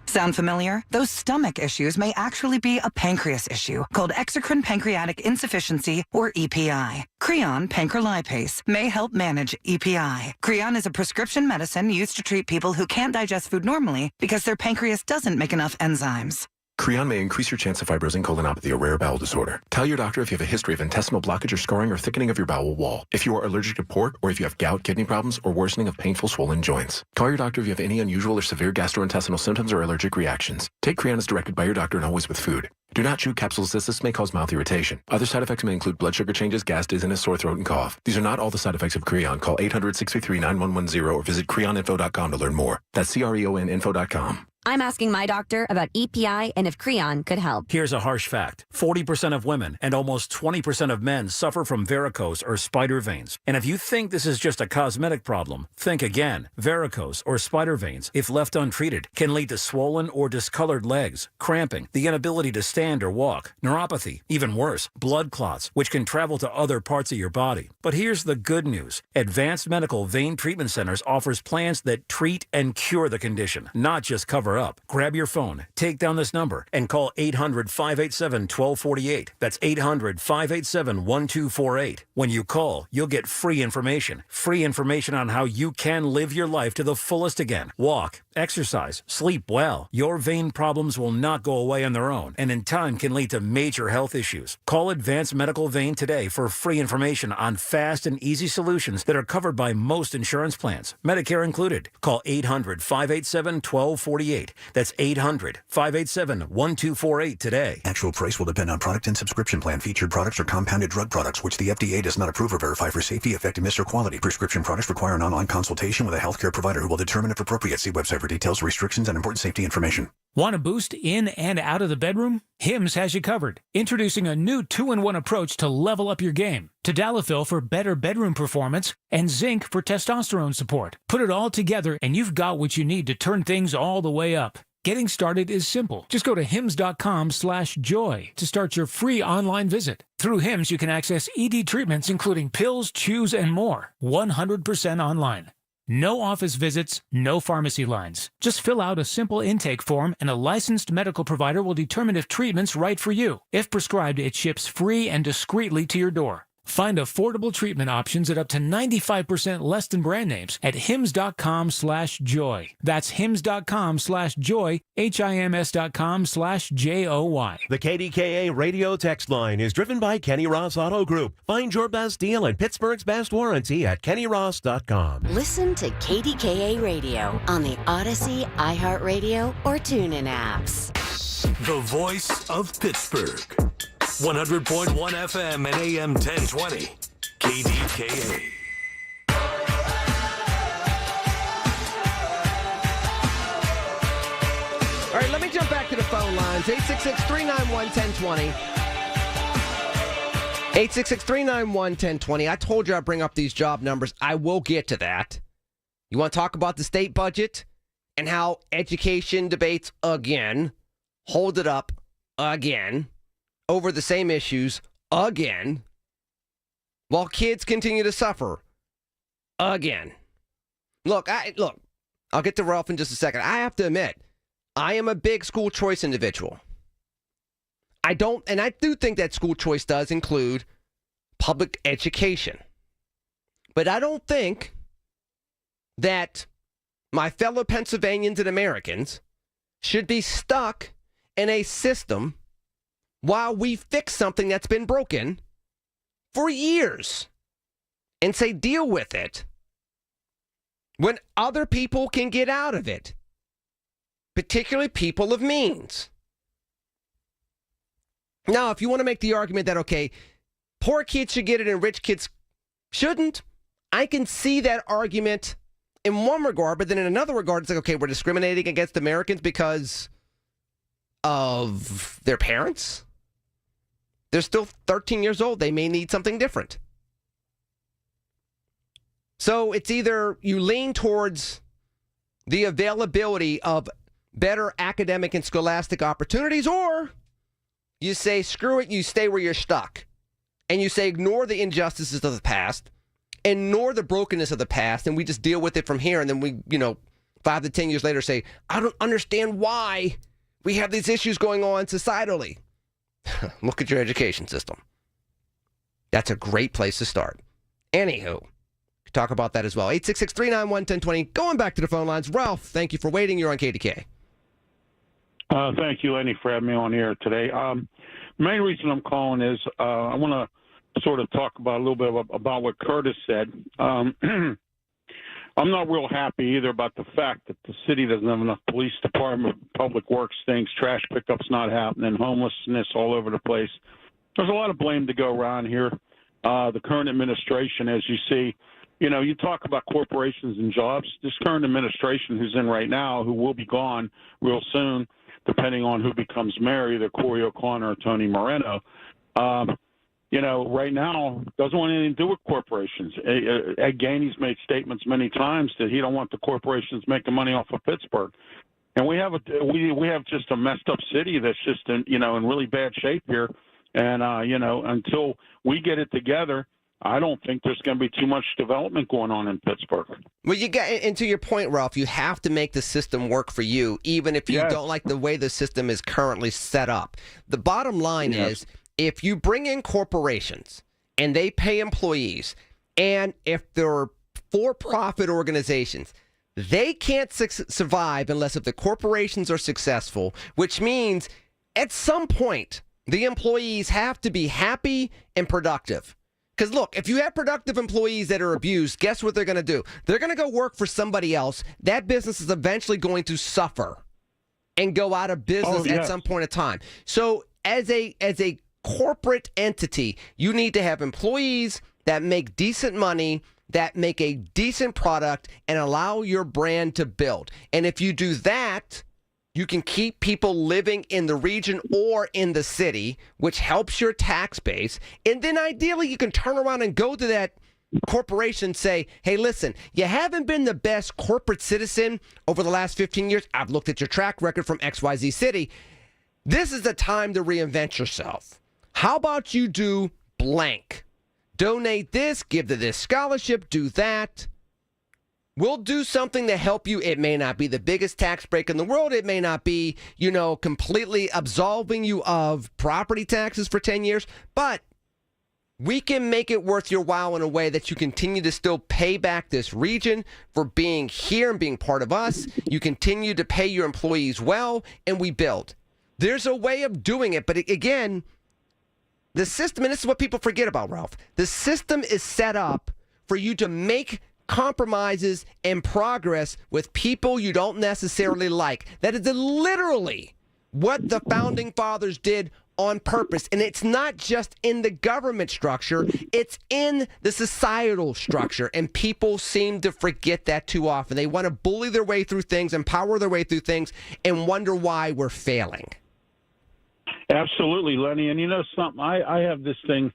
Sound familiar? Those stomach issues may actually be a pancreas issue called exocrine pancreatic insufficiency, or EPI. Creon pancrelipase may help manage EPI. Creon is a prescription medicine used to treat people who can't digest food normally because their pancreas doesn't make enough enzymes. Creon may increase your chance of fibrosing colonopathy, a rare bowel disorder. Tell your doctor if you have a history of intestinal blockage or scarring or thickening of your bowel wall, if you are allergic to pork, or if you have gout, kidney problems, or worsening of painful swollen joints. Call your doctor if you have any unusual or severe gastrointestinal symptoms or allergic reactions. Take Creon as directed by your doctor and always with food. Do not chew capsules as this may cause mouth irritation. Other side effects may include blood sugar changes, gas, dizziness, sore throat, and cough. These are not all the side effects of Creon. Call 800-633-9110 or visit creoninfo.com to learn more. That's CREONinfo.com. I'm asking my doctor about EPI and if Creon could help. Here's a harsh fact. 40% of women and almost 20% of men suffer from varicose or spider veins. And if you think this is just a cosmetic problem, think again. Varicose or spider veins, if left untreated, can lead to swollen or discolored legs, cramping, the inability to stand or walk, neuropathy, even worse, blood clots, which can travel to other parts of your body. But here's the good news. Advanced Medical Vein Treatment Centers offers plans that treat and cure the condition, not just cover up. Grab your phone, take down this number, and call 800-587-1248. That's 800-587-1248. When you call, you'll get free information. Free information on how you can live your life to the fullest again. Walk, exercise, sleep well. Your vein problems will not go away on their own, and in time can lead to major health issues. Call Advanced Medical Vein today for free information on fast and easy solutions that are covered by most insurance plans, Medicare included. Call 800-587-1248. That's 800-587-1248 today. Actual price will depend on product and subscription plan. Featured products are compounded drug products, which the FDA does not approve or verify for safety, effectiveness, or quality. Prescription products require an online consultation with a healthcare provider who will determine if appropriate. See website for details, restrictions, and important safety information. Want a boost in and out of the bedroom? Hims has you covered. Introducing a new 2-in-1 approach to level up your game. Tadalafil for better bedroom performance and zinc for testosterone support. Put it all together and you've got what you need to turn things all the way up. Getting started is simple. Just go to hims.com/joy to start your free online visit. Through Hims, you can access ED treatments including pills, chews, and more. 100% online. No office visits, no pharmacy lines. Just fill out a simple intake form and a licensed medical provider will determine if treatment's right for you. If prescribed, it ships free and discreetly to your door. Find affordable treatment options at up to 95% less than brand names at hims.com/joy. That's hims.com/joy, HIMS.com/JOY. The KDKA radio text line is driven by Kenny Ross Auto Group. Find your best deal and Pittsburgh's best warranty at kennyross.com. Listen to KDKA Radio on the Odyssey, iHeartRadio, or TuneIn apps. The voice of Pittsburgh. 100.1 FM and AM 1020. KDKA. All right, let me jump back to the phone lines. 866-391-1020. 866-391-1020. I told you I'd bring up these job numbers. I will get to that. You want to talk about the state budget and how education debates again, hold it up again, over the same issues again, while kids continue to suffer again. Look, I'll get to Ralph in just a second. I have to admit, I am a big school choice individual. I do think that school choice does include public education. But I don't think that my fellow Pennsylvanians and Americans should be stuck in a system while we fix something that's been broken for years and say deal with it when other people can get out of it, particularly people of means. Now, if you want to make the argument that, okay, poor kids should get it and rich kids shouldn't, I can see that argument in one regard, but then in another regard, it's like, okay, we're discriminating against Americans because of their parents. They're still 13 years old. They may need something different. So it's either you lean towards the availability of better academic and scholastic opportunities, or you say, screw it, you stay where you're stuck. And you say, ignore the injustices of the past, ignore the brokenness of the past, and we just deal with it from here. And then we, 5 to 10 years later say, I don't understand why we have these issues going on societally. Look at your education system. That's a great place to start. Anywho, talk about that as well. 866-391-1020. Going back to the phone lines. Ralph, thank you for waiting. You're on KDK. Thank you, Lenny, for having me on here today. The main reason I'm calling is I want to sort of talk about a little bit about what Curtis said. I'm not real happy either about the fact that the city doesn't have enough police department, public works things, trash pickups not happening, homelessness all over the place. There's a lot of blame to go around here. the current administration, as you see. You know, you talk about corporations and jobs. This current administration who's in right now, who will be gone real soon, depending on who becomes mayor, either Corey O'Connor or Tony Moreno, you know, right now doesn't want anything to do with corporations. Ed Gainey's made statements many times that he don't want the corporations making money off of Pittsburgh. And we have just a messed up city that's just in really bad shape here. And until we get it together, I don't think there's going to be too much development going on in Pittsburgh. Well, and to your point, Ralph, you have to make the system work for you, even if you don't like the way the system is currently set up. The bottom line is, if you bring in corporations and they pay employees, and if they're for-profit organizations, they can't survive unless if the corporations are successful, which means at some point the employees have to be happy and productive. Because look, if you have productive employees that are abused, guess what they're going to do? They're going to go work for somebody else. That business is eventually going to suffer and go out of business at some point in time. So as a corporate entity, you need to have employees that make decent money, that make a decent product, and allow your brand to build. And if you do that, you can keep people living in the region or in the city, which helps your tax base. And then ideally, you can turn around and go to that corporation and say, hey, listen, you haven't been the best corporate citizen over the last 15 years. I've looked at your track record from XYZ City. This is the time to reinvent yourself. How about you do blank? Donate this, give to this scholarship, do that. We'll do something to help you. It may not be the biggest tax break in the world. It may not be, completely absolving you of property taxes for 10 years. But we can make it worth your while in a way that you continue to still pay back this region for being here and being part of us. You continue to pay your employees well, and we build. There's a way of doing it. But again, the system, and this is what people forget about, Ralph, the system is set up for you to make compromises and progress with people you don't necessarily like. That is literally what the founding fathers did on purpose. And it's not just in the government structure, it's in the societal structure. And people seem to forget that too often. They want to bully their way through things, empower their way through things, and wonder why we're failing. Absolutely, Lenny. And something, I have this thing,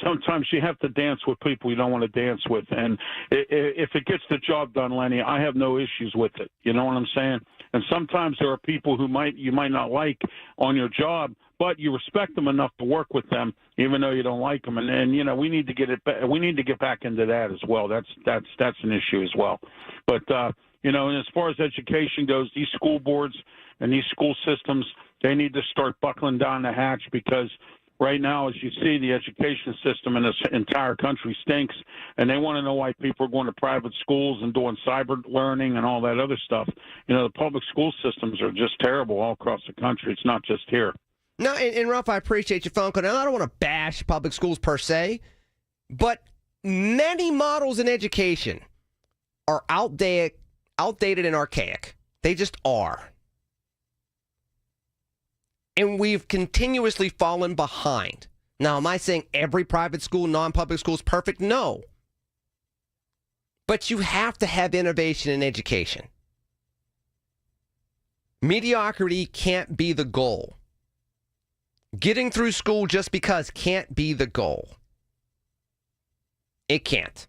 sometimes you have to dance with people you don't want to dance with. And if it gets the job done, Lenny, I have no issues with it. You know what I'm saying? And sometimes there are people who you might not like on your job, but you respect them enough to work with them, even though you don't like them. And we need to get back into that as well. That's an issue as well. But and as far as education goes, these school boards and these school systems, they need to start buckling down the hatch, because right now, as you see, the education system in this entire country stinks, and they want to know why people are going to private schools and doing cyber learning and all that other stuff. The public school systems are just terrible all across the country. It's not just here. No, and Ralph, I appreciate your phone call. Now, I don't want to bash public schools per se, but many models in education are outdated and archaic. They just are. And we've continuously fallen behind. Now, am I saying every private school, non-public school is perfect? No. But you have to have innovation in education. Mediocrity can't be the goal. Getting through school just because can't be the goal. It can't.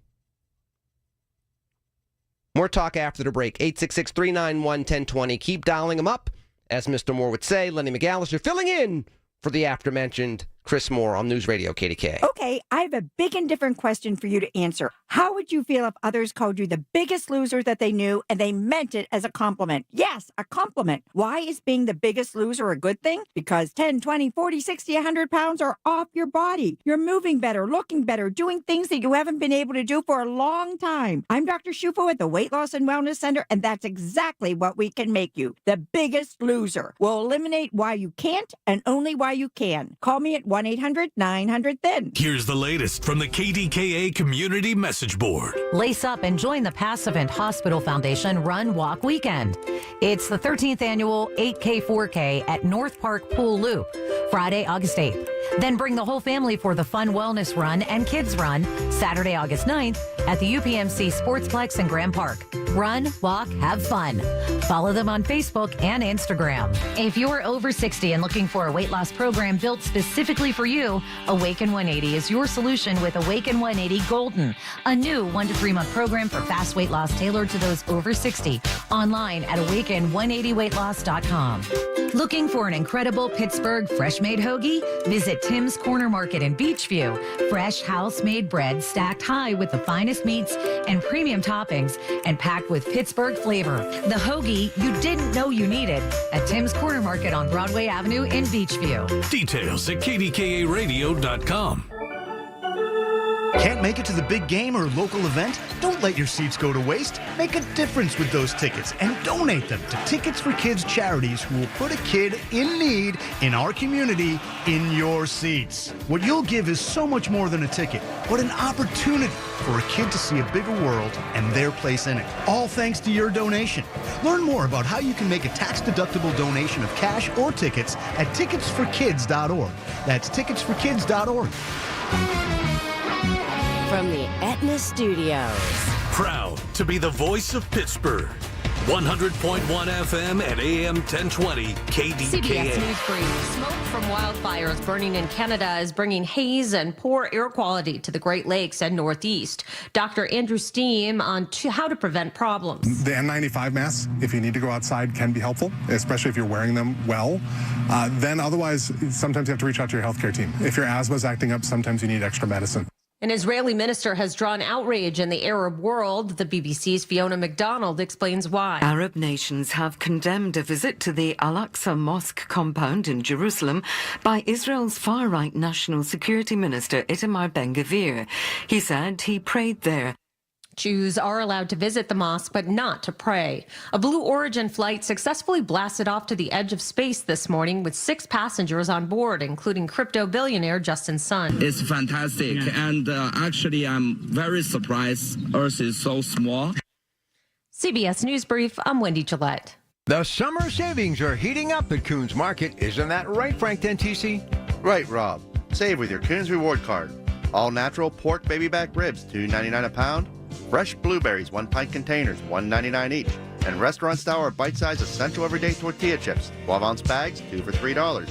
More talk after the break. 866-391-1020. Keep dialing them up. As Mr. Moore would say, Lenny McAllister filling in for the aforementioned Chris Moore on News Radio KDKA. Okay, I have a big and different question for you to answer. How would you feel if others called you the biggest loser that they knew and they meant it as a compliment? Yes, a compliment. Why is being the biggest loser a good thing? Because 10, 20, 40, 60, 100 pounds are off your body. You're moving better, looking better, doing things that you haven't been able to do for a long time. I'm Dr. Shufo at the Weight Loss and Wellness Center, and that's exactly what we can make you. The biggest loser. We'll eliminate why you can't and only why you can. Call me at 1-800-900-THIN. Here's the latest from the KDKA Community Message Board. Lace up and join the Passivant Hospital Foundation Run Walk Weekend. It's the 13th annual 8K 4K at North Park Pool Loop. Friday, August 8th. Then bring the whole family for the Fun Wellness Run and Kids Run, Saturday, August 9th at the UPMC Sportsplex in Graham Park. Run, walk, have fun. Follow them on Facebook and Instagram. If you're over 60 and looking for a weight loss program built specifically for you, Awaken 180 is your solution with Awaken 180 Golden, a new 1 to 3 month program for fast weight loss tailored to those over 60. Online at awaken180weightloss.com. Looking for an incredible Pittsburgh fresh-made hoagie? Visit Tim's Corner Market in Beachview. Fresh house-made bread stacked high with the finest meats and premium toppings and packed with Pittsburgh flavor. The hoagie you didn't know you needed at Tim's Corner Market on Broadway Avenue in Beachview. Details at KDKA-radio.com. Can't make it to the big game or local event? Don't let your seats go to waste. Make a difference with those tickets and donate them to Tickets for Kids charities who will put a kid in need in our community in your seats. What you'll give is so much more than a ticket, but an opportunity for a kid to see a bigger world and their place in it. All thanks to your donation. Learn more about how you can make a tax-deductible donation of cash or tickets at ticketsforkids.org. That's ticketsforkids.org. From the Aetna Studios. Proud to be the voice of Pittsburgh. 100.1 FM and AM 1020 KDKA. CBS News Brief. Smoke from wildfires burning in Canada is bringing haze and poor air quality to the Great Lakes and Northeast. Dr. Andrew Steen on how to prevent problems. The N95 masks, if you need to go outside, can be helpful, especially if you're wearing them well. Then otherwise, sometimes you have to reach out to your healthcare team. If your asthma is acting up, sometimes you need extra medicine. An Israeli minister has drawn outrage in the Arab world. The BBC's Fiona McDonald explains why. Arab nations have condemned a visit to the Al-Aqsa Mosque compound in Jerusalem by Israel's far-right National Security Minister Itamar Ben-Gvir. He said he prayed there. Jews are allowed to visit the mosque, but not to pray. A Blue Origin flight successfully blasted off to the edge of space this morning with 6 passengers on board, including crypto billionaire Justin Sun. It's fantastic, and actually I'm very surprised Earth is so small. CBS News Brief, I'm Wendy Gillette. The summer savings are heating up at Coons Market. Isn't that right, Frank Dentisi? Right, Rob. Save with your Coons Reward Card. All natural pork baby back ribs, $2.99 a pound. Fresh blueberries, 1-pint containers, $1.99 each. And restaurant-style or bite-sized essential everyday tortilla chips, 12-ounce bags, 2 for $3.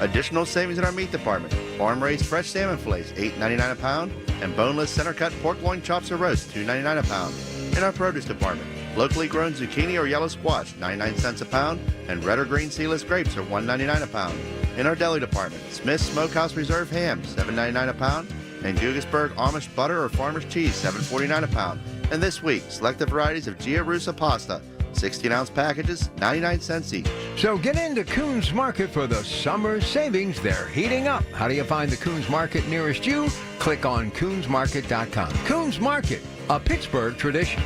Additional savings in our meat department. Farm-raised fresh salmon fillets, $8.99 a pound. And boneless center-cut pork loin chops or roast, $2.99 a pound. In our produce department, locally grown zucchini or yellow squash, 99 cents a pound. And red or green seedless grapes are $1.99 a pound. In our deli department, Smith's Smokehouse Reserve ham, $7.99 a pound. And Guggisberg Amish butter or farmer's cheese, $7.49 a pound. And this week, selected varieties of Gia Russa pasta, 16-ounce packages, 99 cents each. So get into Coons Market for the summer savings. They're heating up. How do you find the Coons Market nearest you? Click on coonsmarket.com. Coons Market, a Pittsburgh tradition.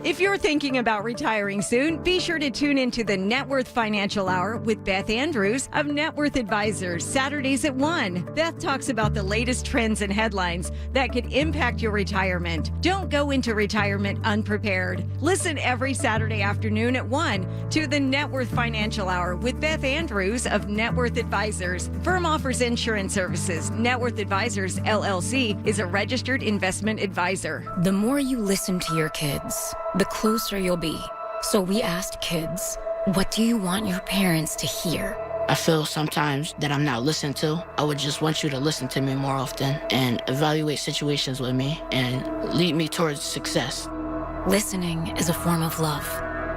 If you're thinking about retiring soon, be sure to tune into the Net Worth Financial Hour with Beth Andrews of Net Worth Advisors, Saturdays at 1. Beth talks about the latest trends and headlines that could impact your retirement. Don't go into retirement unprepared. Listen every Saturday afternoon at 1 to the Net Worth Financial Hour with Beth Andrews of Net Worth Advisors. Firm offers insurance services. Net Worth Advisors, LLC, is a registered investment advisor. The more you listen to your kids, the closer you'll be. So we asked kids, what do you want your parents to hear? I feel sometimes that I'm not listened to. I would just want you to listen to me more often and evaluate situations with me and lead me towards success. Listening is a form of love.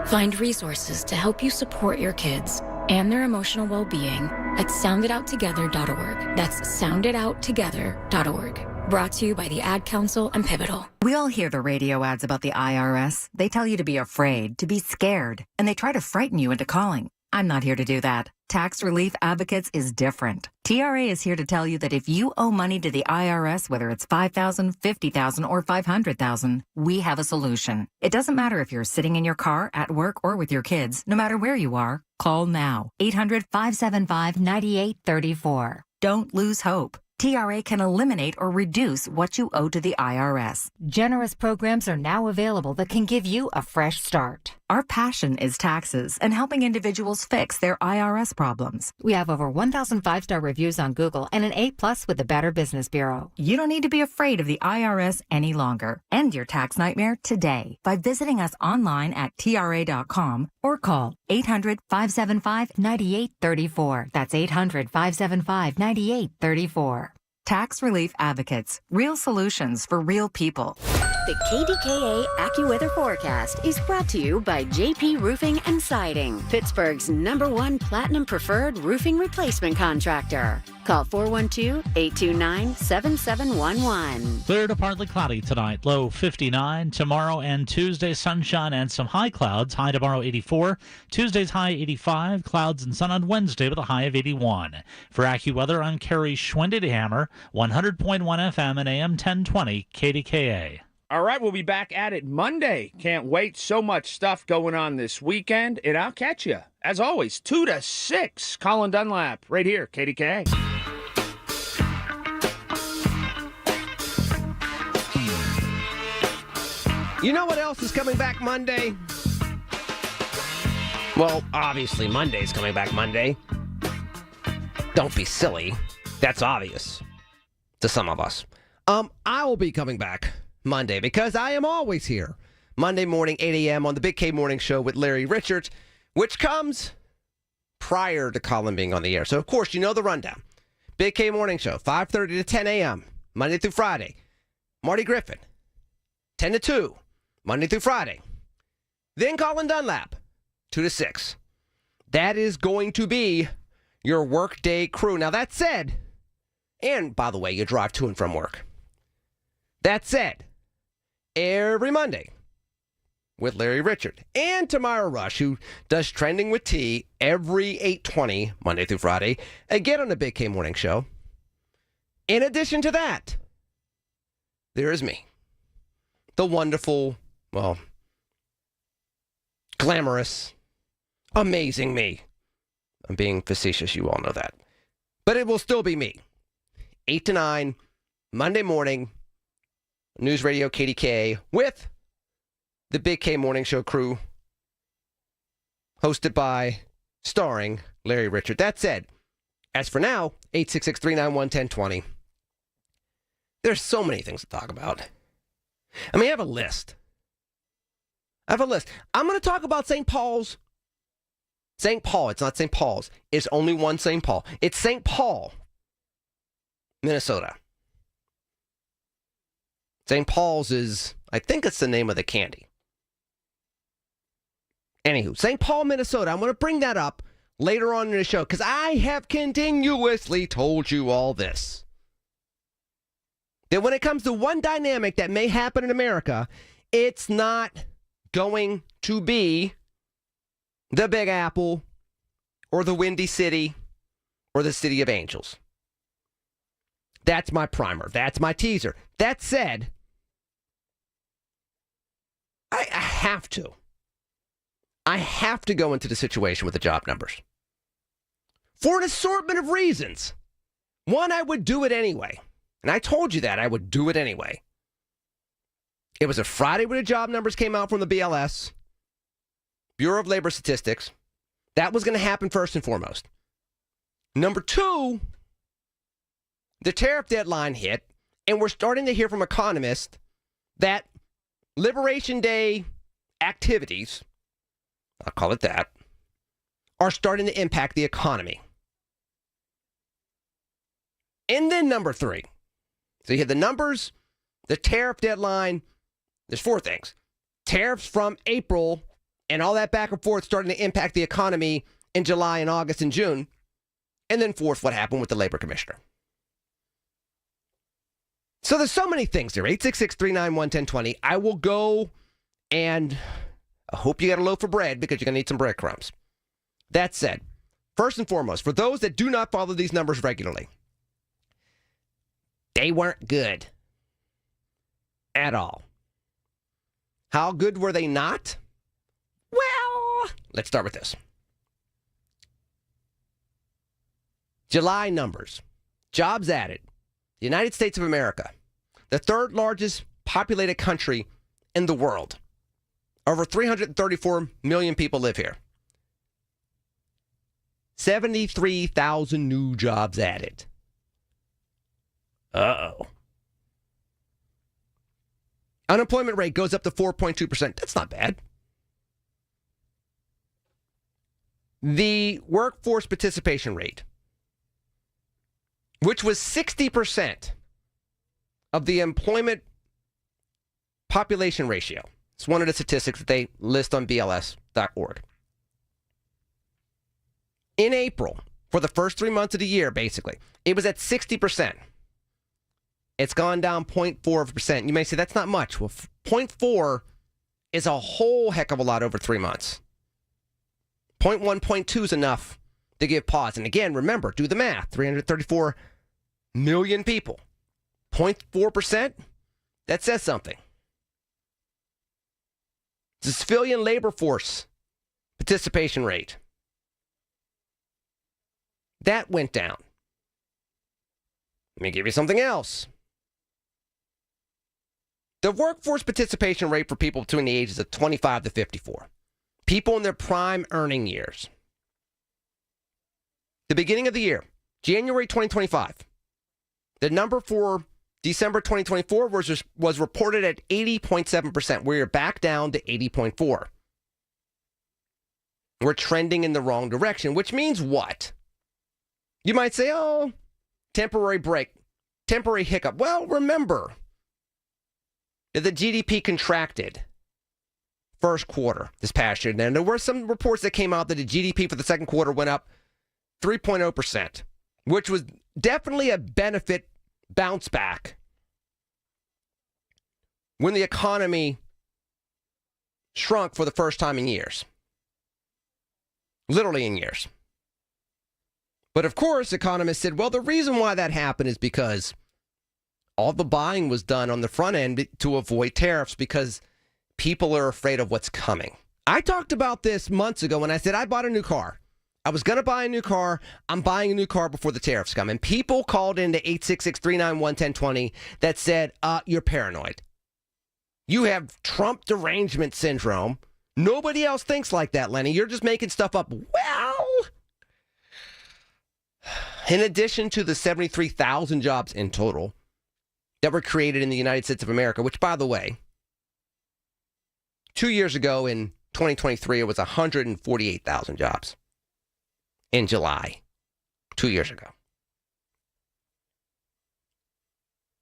Find resources to help you support your kids and their emotional well-being at sounditouttogether.org. That's sounditouttogether.org. Brought to you by the Ad Council and Pivotal. We all hear the radio ads about the IRS. They tell you to be afraid, to be scared, and they try to frighten you into calling. I'm not here to do that. Tax Relief Advocates is different. TRA is here to tell you that if you owe money to the IRS, whether it's $5,000, $50,000, or $500,000, we have a solution. It doesn't matter if you're sitting in your car, at work, or with your kids. No matter where you are, call now. 800-575-9834. Don't lose hope. TRA can eliminate or reduce what you owe to the IRS. Generous programs are now available that can give you a fresh start. Our passion is taxes and helping individuals fix their IRS problems. We have over 1,000 5-star reviews on Google and an A+ with the Better Business Bureau. You don't need to be afraid of the IRS any longer. End your tax nightmare today by visiting us online at TRA.com or call 800-575-9834. That's 800-575-9834. Tax Relief Advocates. Real solutions for real people. The KDKA AccuWeather forecast is brought to you by JP Roofing and Siding, Pittsburgh's #1 Platinum Preferred Roofing Replacement Contractor. Call 412-829-7711. Clear to partly cloudy tonight, low 59. Tomorrow and Tuesday, sunshine and some high clouds. High tomorrow, 84. Tuesday's high, 85. Clouds and sun on Wednesday with a high of 81. For AccuWeather, I'm Kerry Schwendehammer, 100.1 FM and AM 1020 KDKA. All right, we'll be back at it Monday. Can't wait. So much stuff going on this weekend, and I'll catch you, as always, 2 to 6. Colin Dunlap, right here, KDKA. You know what else is coming back Monday? Well, obviously Monday's coming back Monday. Don't be silly. That's obvious to some of us. I will be coming back Monday because I am always here. Monday morning, 8 a.m. on the Big K Morning Show with Larry Richards, which comes prior to Colin being on the air. So, of course, you know the rundown. Big K Morning Show, 5:30 to 10 a.m., Monday through Friday. Marty Griffin, 10 to 2, Monday through Friday. Then Colin Dunlap, 2 to 6. That is going to be your workday crew. Now, that said, and by the way, you drive to and from work. That said, every Monday with Larry Richard and Tamara Rush, who does Trending with T every 8:20, Monday through Friday, again on the Big K Morning Show. In addition to that, there is me, the wonderful, well, glamorous, amazing me. I'm being facetious, you all know that. But it will still be me. 8 to 9, Monday morning, News Radio KDKA with the Big K Morning Show crew, hosted by, starring Larry Richard. That said, as for now, 866-391-1020. There's so many things to talk about. I mean, I have a list. I'm going to talk about St. Paul's. St. Paul, it's not St. Paul's. It's only one St. Paul. It's St. Paul, Minnesota. St. Paul's is, I think it's the name of the candy. Anywho, St. Paul, Minnesota. I'm going to bring that up later on in the show because I have continuously told you all this. That when it comes to one dynamic that may happen in America, it's not going to be the Big Apple or the Windy City or the City of Angels. That's my primer. That's my teaser. That said, I have to. I have to go into the situation with the job numbers. For an assortment of reasons. One, I would do it anyway. And I told you that I would do it anyway. It was a Friday when the job numbers came out from the BLS, Bureau of Labor Statistics. That was going to happen first and foremost. Number two, the tariff deadline hit, and we're starting to hear from economists that Liberation Day activities, I'll call it that, are starting to impact the economy. And then number three. So you have the numbers, the tariff deadline. There's four things. Tariffs from April and all that back and forth starting to impact the economy in July and August and June. And then fourth, what happened with the labor commissioner. So there's so many things there. 866-391-1020. I will go and I hope you got a loaf of bread because you're going to need some breadcrumbs. That said, first and foremost, for those that do not follow these numbers regularly, they weren't good at all. How good were they not? Well, let's start with this. July numbers. Jobs added, the United States of America, the third largest populated country in the world. Over 334 million people live here. 73,000 new jobs added. Uh-oh. Unemployment rate goes up to 4.2%. That's not bad. The workforce participation rate, which was 60% of the employment population ratio. It's one of the statistics that they list on BLS.org. In April, for the first 3 months of the year, basically, it was at 60%. It's gone down 0.4%. You may say that's not much. Well, 0.4 is a whole heck of a lot over 3 months. 0.1, 0.2 is enough to give pause. And again, remember, do the math. 334 million people. 0.4%, that says something. The civilian labor force participation rate. That went down. Let me give you something else. The workforce participation rate for people between the ages of 25 to 54. People in their prime earning years. The beginning of the year, January 2025. The number for December 2024 was reported at 80.7%. We're back down to 80.4. We're trending in the wrong direction, which means what? You might say, oh, temporary break, temporary hiccup. Well, remember that the GDP contracted first quarter this past year. And there were some reports that came out that the GDP for the second quarter went up 3.0%, which was definitely a benefit bounce back when the economy shrunk for the first time in years. Literally in years. But of course, economists said, well, the reason why that happened is because all the buying was done on the front end to avoid tariffs because people are afraid of what's coming. I talked about this months ago when I said I bought a new car. I was going to buy a new car. I'm buying a new car before the tariffs come. And people called into 866-391-1020 that said, you're paranoid. You have Trump derangement syndrome. Nobody else thinks like that, Lenny. You're just making stuff up. Well, in addition to the 73,000 jobs in total that were created in the United States of America, which, by the way, 2 years ago in 2023, it was 148,000 jobs. In July, 2 years ago.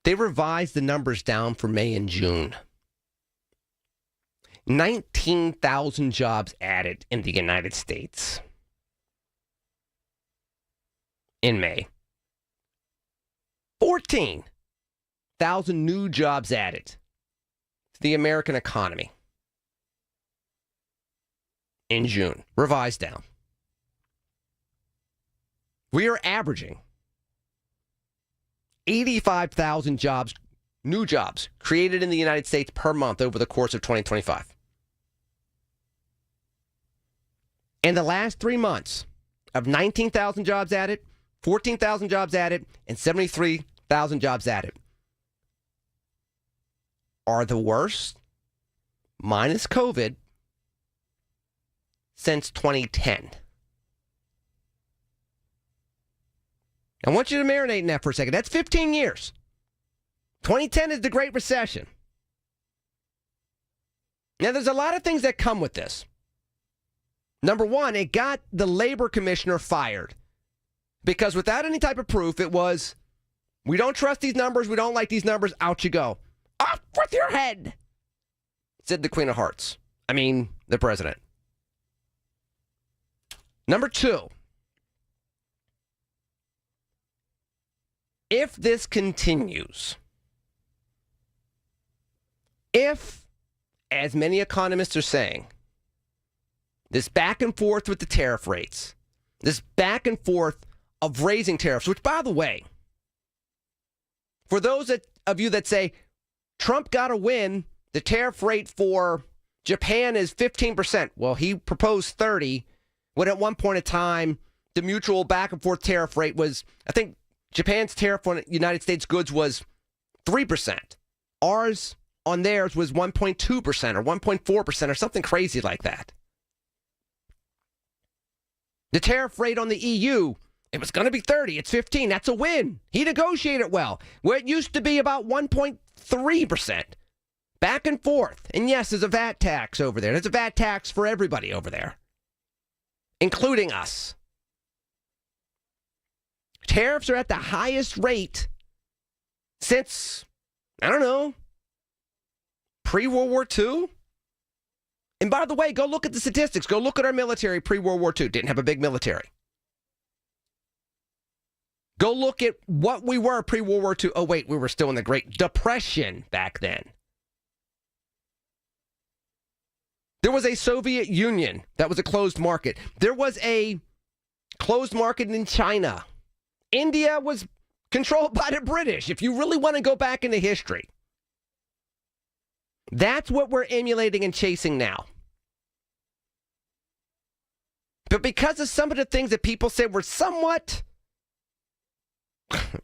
They revised the numbers down for May and June. 19,000 jobs added in the United States in May. 14,000 new jobs added to the American economy in June, revised down. We are averaging 85,000 jobs, new jobs, created in the United States per month over the course of 2025. In the last 3 months of 19,000 jobs added, 14,000 jobs added, and 73,000 jobs added are the worst, minus COVID, since 2010. I want you to marinate in that for a second. That's 15 years. 2010 is the Great Recession. Now, there's a lot of things that come with this. Number one, it got the labor commissioner fired because without any type of proof, it was, we don't trust these numbers, we don't like these numbers, out you go. Off with your head, said the Queen of Hearts. I mean, the president. Number two, if this continues, if, as many economists are saying, this back and forth with the tariff rates, this back and forth of raising tariffs, which, by the way, for those of you that say Trump got to win, the tariff rate for Japan is 15%. Well, he proposed 30, when at one point in time, the mutual back and forth tariff rate was, I think, Japan's tariff on United States goods was 3%. Ours on theirs was 1.2% or 1.4% or something crazy like that. The tariff rate on the EU, it was going to be 30. It's 15. That's a win. He negotiated well, where it used to be about 1.3%. Back and forth. And yes, there's a VAT tax over there. There's a VAT tax for everybody over there, including us. Tariffs are at the highest rate since, I don't know, pre-World War II. And by the way, go look at the statistics. Go look at our military pre-World War II. Didn't have a big military. Go look at what we were pre-World War II. Oh, wait, we were still in the Great Depression back then. There was a Soviet Union that was a closed market. There was a closed market in China. India was controlled by the British, if you really want to go back into history. That's what we're emulating and chasing now. But because of some of the things that people said were somewhat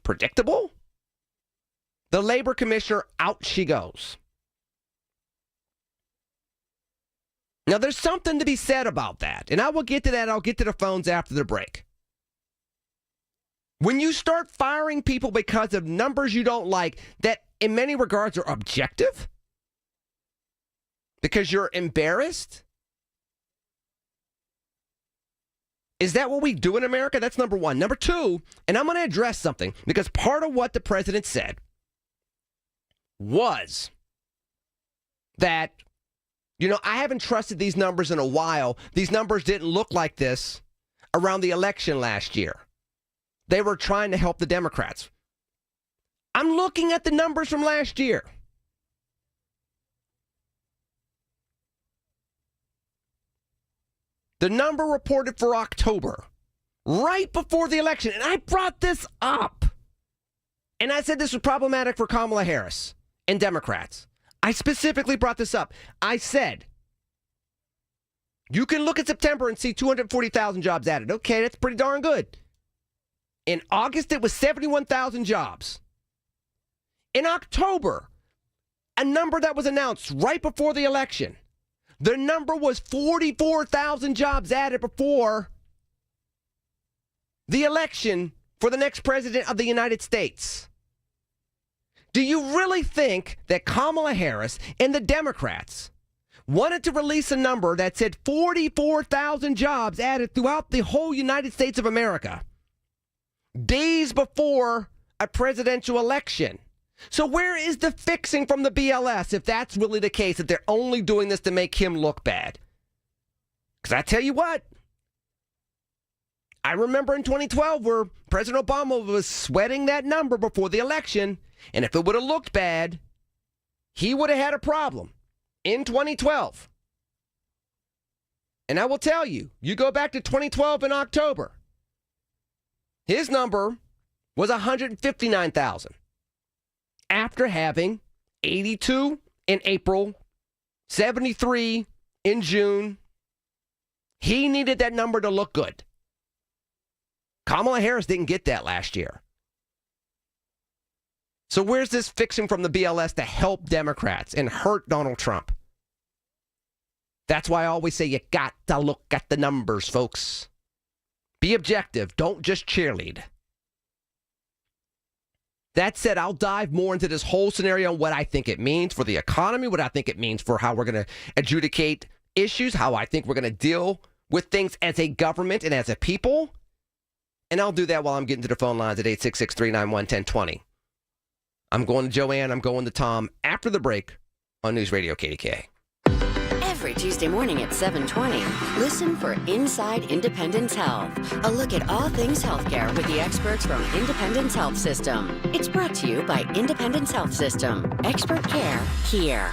predictable, the labor commissioner, out she goes. Now, there's something to be said about that, and I will get to that. I'll get to the phones after the break. When you start firing people because of numbers you don't like, that in many regards are objective, because you're embarrassed, is that what we do in America? That's number one. Number two, and I'm going to address something, because part of what the president said was that, you know, I haven't trusted these numbers in a while. These numbers didn't look like this around the election last year. They were trying to help the Democrats. I'm looking at the numbers from last year. The number reported for October, right before the election, and I brought this up, and I said this was problematic for Kamala Harris and Democrats. I specifically brought this up. I said, you can look at September and see 240,000 jobs added. Okay, that's pretty darn good. In August, it was 71,000 jobs. In October, a number that was announced right before the election, the number was 44,000 jobs added before the election for the next president of the United States. Do you really think that Kamala Harris and the Democrats wanted to release a number that said 44,000 jobs added throughout the whole United States of America days before a presidential election? So where is the fixing from the BLS if that's really the case, that they're only doing this to make him look bad? Because I tell you what, I remember in 2012 where President Obama was sweating that number before the election, and if it would have looked bad, he would have had a problem in 2012. And I will tell you, you go back to 2012 in October, his number was 159,000. After having 82 in April, 73 in June, he needed that number to look good. Kamala Harris didn't get that last year. So where's this fixing from the BLS to help Democrats and hurt Donald Trump? That's why I always say you got to look at the numbers, folks. Be objective. Don't just cheerlead. That said, I'll dive more into this whole scenario, what I think it means for the economy, what I think it means for how we're going to adjudicate issues, how I think we're going to deal with things as a government and as a people. And I'll do that while I'm getting to the phone lines at 866-391-1020. I'm going to Joanne. I'm going to Tom after the break on News Radio KDKA. Every Tuesday morning at 7:20, listen for Inside Independence Health, a look at all things healthcare with the experts from Independence Health System. It's brought to you by Independence Health System. Expert care here.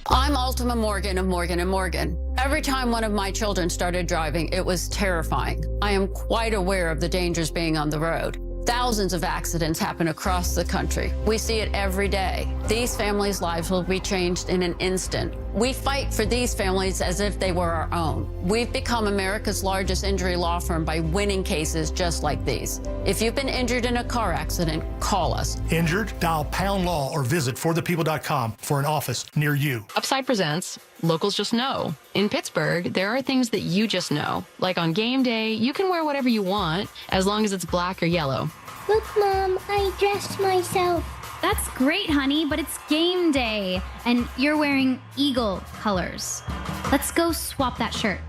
I'm Ultima Morgan of Morgan & Morgan. Every time one of my children started driving, it was terrifying. I am quite aware of the dangers being on the road. Thousands of accidents happen across the country. We see it every day. These families' lives will be changed in an instant. We fight for these families as if they were our own. We've become America's largest injury law firm by winning cases just like these. If you've been injured in a car accident, call us. Injured? Dial pound law or visit forthepeople.com for an office near you. Upside presents Locals Just Know. In Pittsburgh, there are things that you just know. Like on game day, you can wear whatever you want as long as it's black or yellow. Look, Mom, I dressed myself. That's great, honey, but it's game day, and you're wearing Eagle colors. Let's go swap that shirt.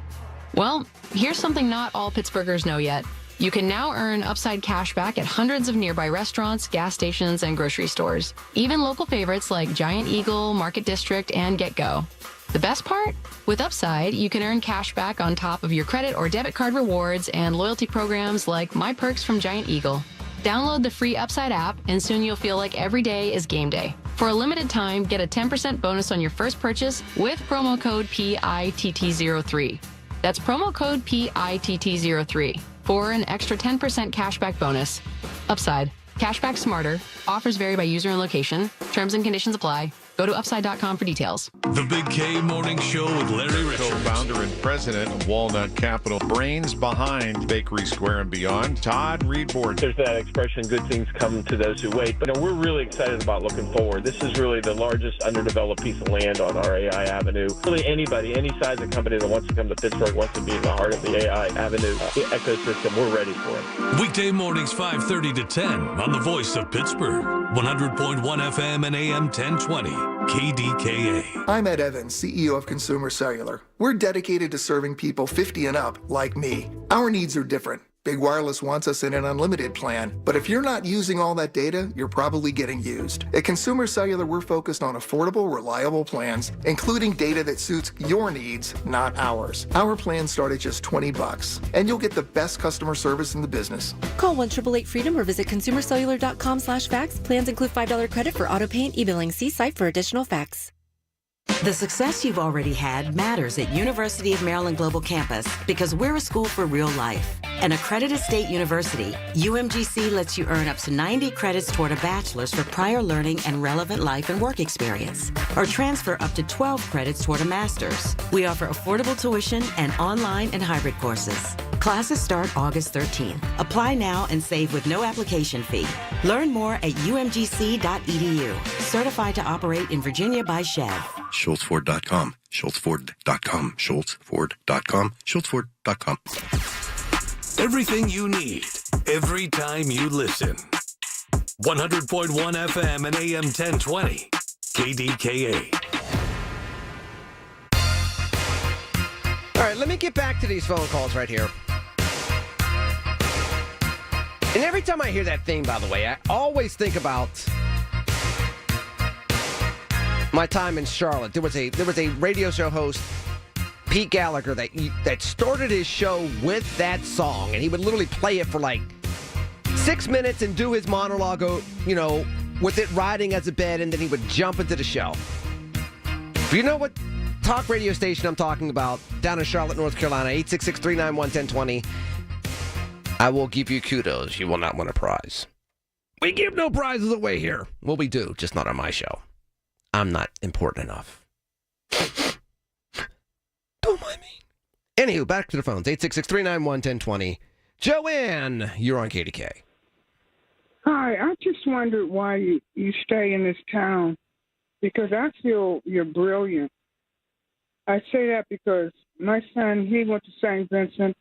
Well, here's something not all Pittsburghers know yet. You can now earn Upside cash back at hundreds of nearby restaurants, gas stations, and grocery stores. Even local favorites like Giant Eagle, Market District, and Get Go. The best part? With Upside, you can earn cash back on top of your credit or debit card rewards and loyalty programs like My Perks from Giant Eagle. Download the free Upside app, and soon you'll feel like every day is game day. For a limited time, get a 10% bonus on your first purchase with promo code PITT03. That's promo code PITT03 for an extra 10% cashback bonus. Upside. Cashback smarter. Offers vary by user and location. Terms and conditions apply. Go to upside.com for details. The Big K Morning Show with Larry Richards. Co-founder and president of Walnut Capital, brains behind Bakery Square and Beyond, Todd Reedborn. There's that expression, good things come to those who wait. But we're really excited about looking forward. This is really the largest underdeveloped piece of land on our AI Avenue. Really anybody, any size of company that wants to come to Pittsburgh, wants to be in the heart of the AI Avenue ecosystem, we're ready for it. Weekday mornings 5:30 to 10 on the Voice of Pittsburgh. 100.1 FM and AM 1020. KDKA. I'm Ed Evans, CEO of Consumer Cellular. We're dedicated to serving people 50 and up like me. Our needs are different. Big Wireless wants us in an unlimited plan, but if you're not using all that data, you're probably getting used. At Consumer Cellular, we're focused on affordable, reliable plans, including data that suits your needs, not ours. Our plans start at just $20, and you'll get the best customer service in the business. Call 1-888-FREEDOM or visit consumercellular.com/facts. Plans include $5 credit for auto pay and e-billing. See site for additional facts. The success you've already had matters at University of Maryland Global Campus because we're a school for real life. An accredited state university, UMGC lets you earn up to 90 credits toward a bachelor's for prior learning and relevant life and work experience, or transfer up to 12 credits toward a master's. We offer affordable tuition and online and hybrid courses. Classes start August 13th. Apply now and save with no application fee. Learn more at umgc.edu. Certified to operate in Virginia by Chev. SchultzFord.com. SchultzFord.com. SchultzFord.com. SchultzFord.com. Everything you need, every time you listen. 100.1 FM and AM 1020. KDKA. All right, let me get back to these phone calls right here. And every time I hear that theme, by the way, I always think about my time in Charlotte. There was a radio show host, Pete Gallagher, that started his show with that song, and he would literally play it for like 6 minutes and do his monologue, with it riding as a bed, and then he would jump into the show. If you know what talk radio station I'm talking about, down in Charlotte, North Carolina, 866-391-1020, I will give you kudos. You will not win a prize. We give no prizes away here. Well, we do, just not on my show. I'm not important enough. Don't mind me. Anywho, back to the phones. 866-391-1020. Joanne, you're on KDK. Hi, I just wondered why you stay in this town, because I feel you're brilliant. I say that because my son, he went to St. Vincent.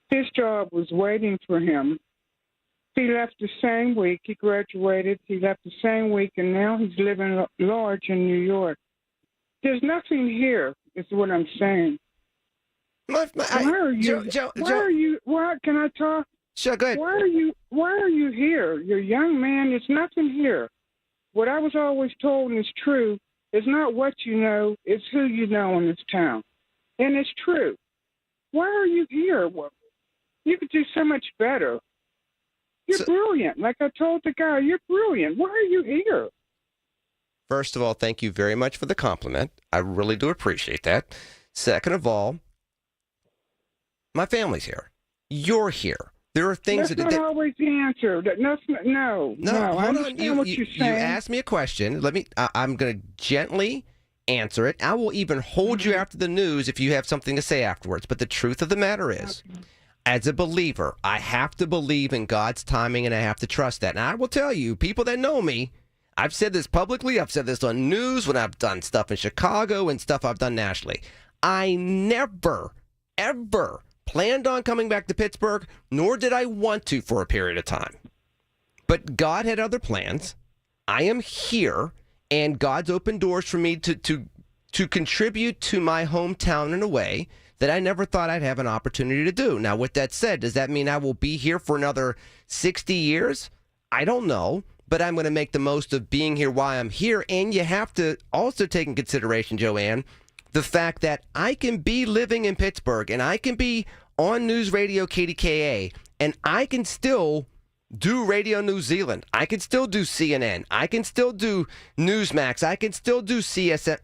His job was waiting for him. He left the same week. He graduated. He left the same week, and now he's living large in New York. There's nothing here, is what I'm saying. Why are you? Why can I talk? Sure, go ahead. Why are you here? You're a young man. There's nothing here. What I was always told, and it's true, is not what you know, it's who you know in this town. And it's true. Why are you here? Well, you could do so much better. You're brilliant. Like I told the guy, you're brilliant. Why are you here? First of all, thank you very much for the compliment. I really do appreciate that. Second of all, my family's here. You're here. There are things that's not always the answer. No. I understand what you're saying. You asked me a question. I'm going to gently answer it. I will even hold you after the news if you have something to say afterwards. But the truth of the matter is, as a believer, I have to believe in God's timing, and I have to trust that. And I will tell you, people that know me, I've said this publicly. I've said this on news when I've done stuff in Chicago and stuff I've done nationally. I never, ever planned on coming back to Pittsburgh, nor did I want to for a period of time. But God had other plans. I am here, and God's opened doors for me to contribute to my hometown in a way that I never thought I'd have an opportunity to do. Now, with that said, does that mean I will be here for another 60 years? I don't know, but I'm going to make the most of being here while I'm here. And you have to also take in consideration, Joanne, the fact that I can be living in Pittsburgh and I can be on News Radio KDKA and I can still do Radio New Zealand. I can still do CNN. I can still do Newsmax. I can still do MSNBC.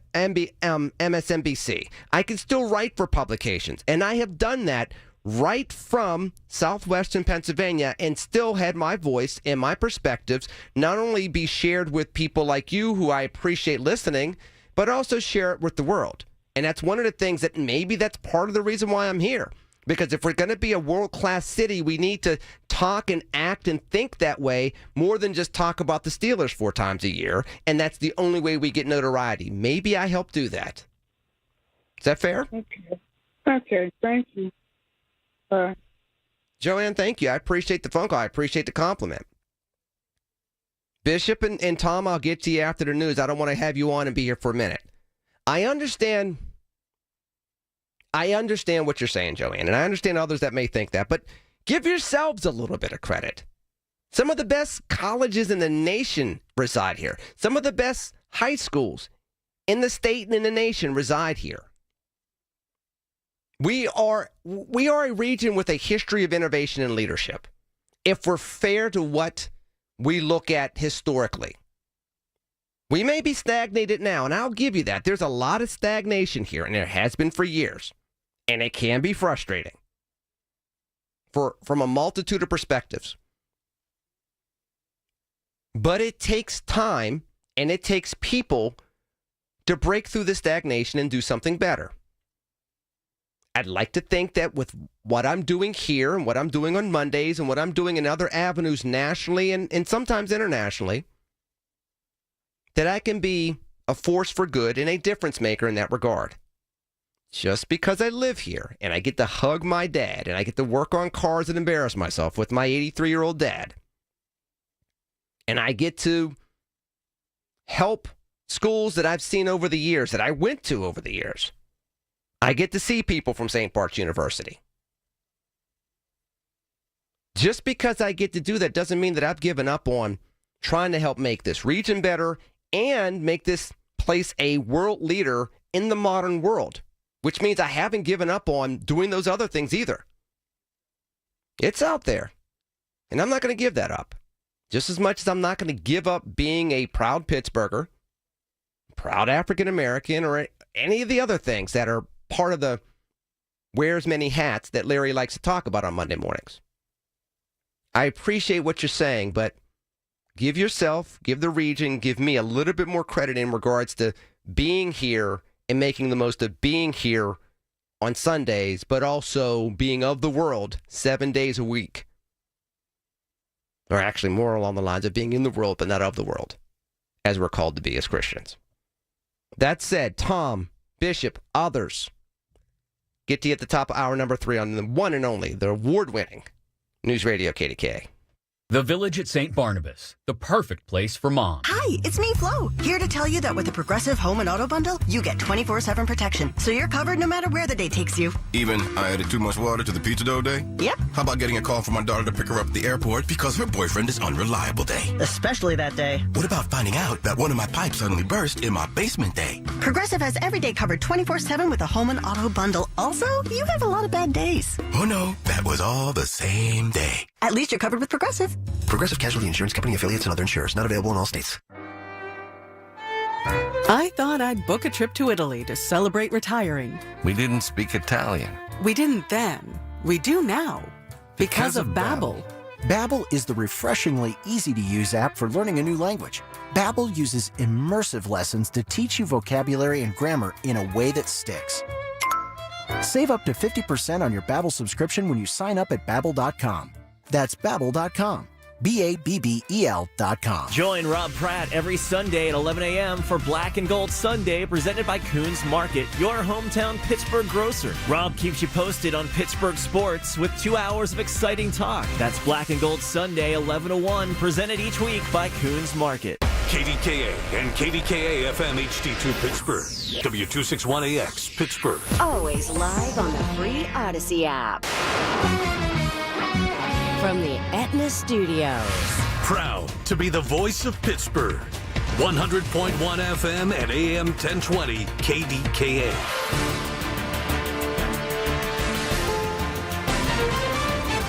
I can still write for publications. And I have done that right from southwestern Pennsylvania and still had my voice and my perspectives not only be shared with people like you who I appreciate listening, but also share it with the world. And that's one of the things that maybe that's part of the reason why I'm here. Because if we're going to be a world-class city, we need to talk and act and think that way more than just talk about the Steelers 4 times a year. And that's the only way we get notoriety. Maybe I help do that. Is that fair? Okay. Thank you. Joanne, thank you. I appreciate the phone call. I appreciate the compliment. Bishop and Tom, I'll get to you after the news. I don't want to have you on and be here for a minute. I understand what you're saying, Joanne, and I understand others that may think that, but give yourselves a little bit of credit. Some of the best colleges in the nation reside here. Some of the best high schools in the state and in the nation reside here. We are a region with a history of innovation and leadership, if we're fair to what we look at historically. We may be stagnated now, and I'll give you that. There's a lot of stagnation here, and there has been for years. And it can be frustrating from a multitude of perspectives. But it takes time, and it takes people to break through the stagnation and do something better. I'd like to think that with what I'm doing here and what I'm doing on Mondays and what I'm doing in other avenues nationally and sometimes internationally, that I can be a force for good and a difference maker in that regard. Just because I live here and I get to hug my dad and I get to work on cars and embarrass myself with my 83-year-old dad, and I get to help schools that I've seen over the years, that I went to over the years. I get to see people from St. Bart's University. Just because I get to do that doesn't mean that I've given up on trying to help make this region better and make this place a world leader in the modern world, which means I haven't given up on doing those other things either. It's out there, and I'm not going to give that up. Just as much as I'm not going to give up being a proud Pittsburgher, proud African-American, or any of the other things that are part of the wears many hats that Larry likes to talk about on Monday mornings. I appreciate what you're saying, but give yourself, give the region, give me a little bit more credit in regards to being here and making the most of being here on Sundays, but also being of the world 7 days a week. Or actually more along the lines of being in the world, but not of the world, as we're called to be as Christians. That said, Tom, Bishop, others, get to you at the top of hour number 3 on the one and only, the award-winning News Radio KDKA. The Village at St. Barnabas, the perfect place for mom. Hi, it's me, Flo, here to tell you that with the Progressive Home and Auto Bundle, you get 24/7 protection, so you're covered no matter where the day takes you. Even I added too much water to the pizza dough day? Yep. How about getting a call from my daughter to pick her up at the airport because her boyfriend is unreliable day? Especially that day. What about finding out that one of my pipes suddenly burst in my basement day? Progressive has every day covered 24/7 with a Home and Auto Bundle. Also, you have a lot of bad days. Oh no, that was all the same day. At least you're covered with Progressive. Progressive Casualty Insurance Company affiliates and other insurers. Not available in all states. I thought I'd book a trip to Italy to celebrate retiring. We didn't speak Italian. We didn't then. We do now. Because of Babbel. Babbel is the refreshingly easy-to-use app for learning a new language. Babbel uses immersive lessons to teach you vocabulary and grammar in a way that sticks. Save up to 50% on your Babbel subscription when you sign up at Babbel.com. That's Babbel.com. Babbel.com. Join Rob Pratt every Sunday at 11 a.m. for Black and Gold Sunday, presented by Coons Market, your hometown Pittsburgh grocer. Rob keeps you posted on Pittsburgh sports with 2 hours of exciting talk. That's Black and Gold Sunday, 11 to 1, presented each week by Coons Market. KDKA and KDKA-FM HD2 Pittsburgh. W261AX Pittsburgh. Always live on the free Odyssey app. From the Aetna Studios. Proud to be the voice of Pittsburgh. 100.1 FM and AM 1020 KDKA.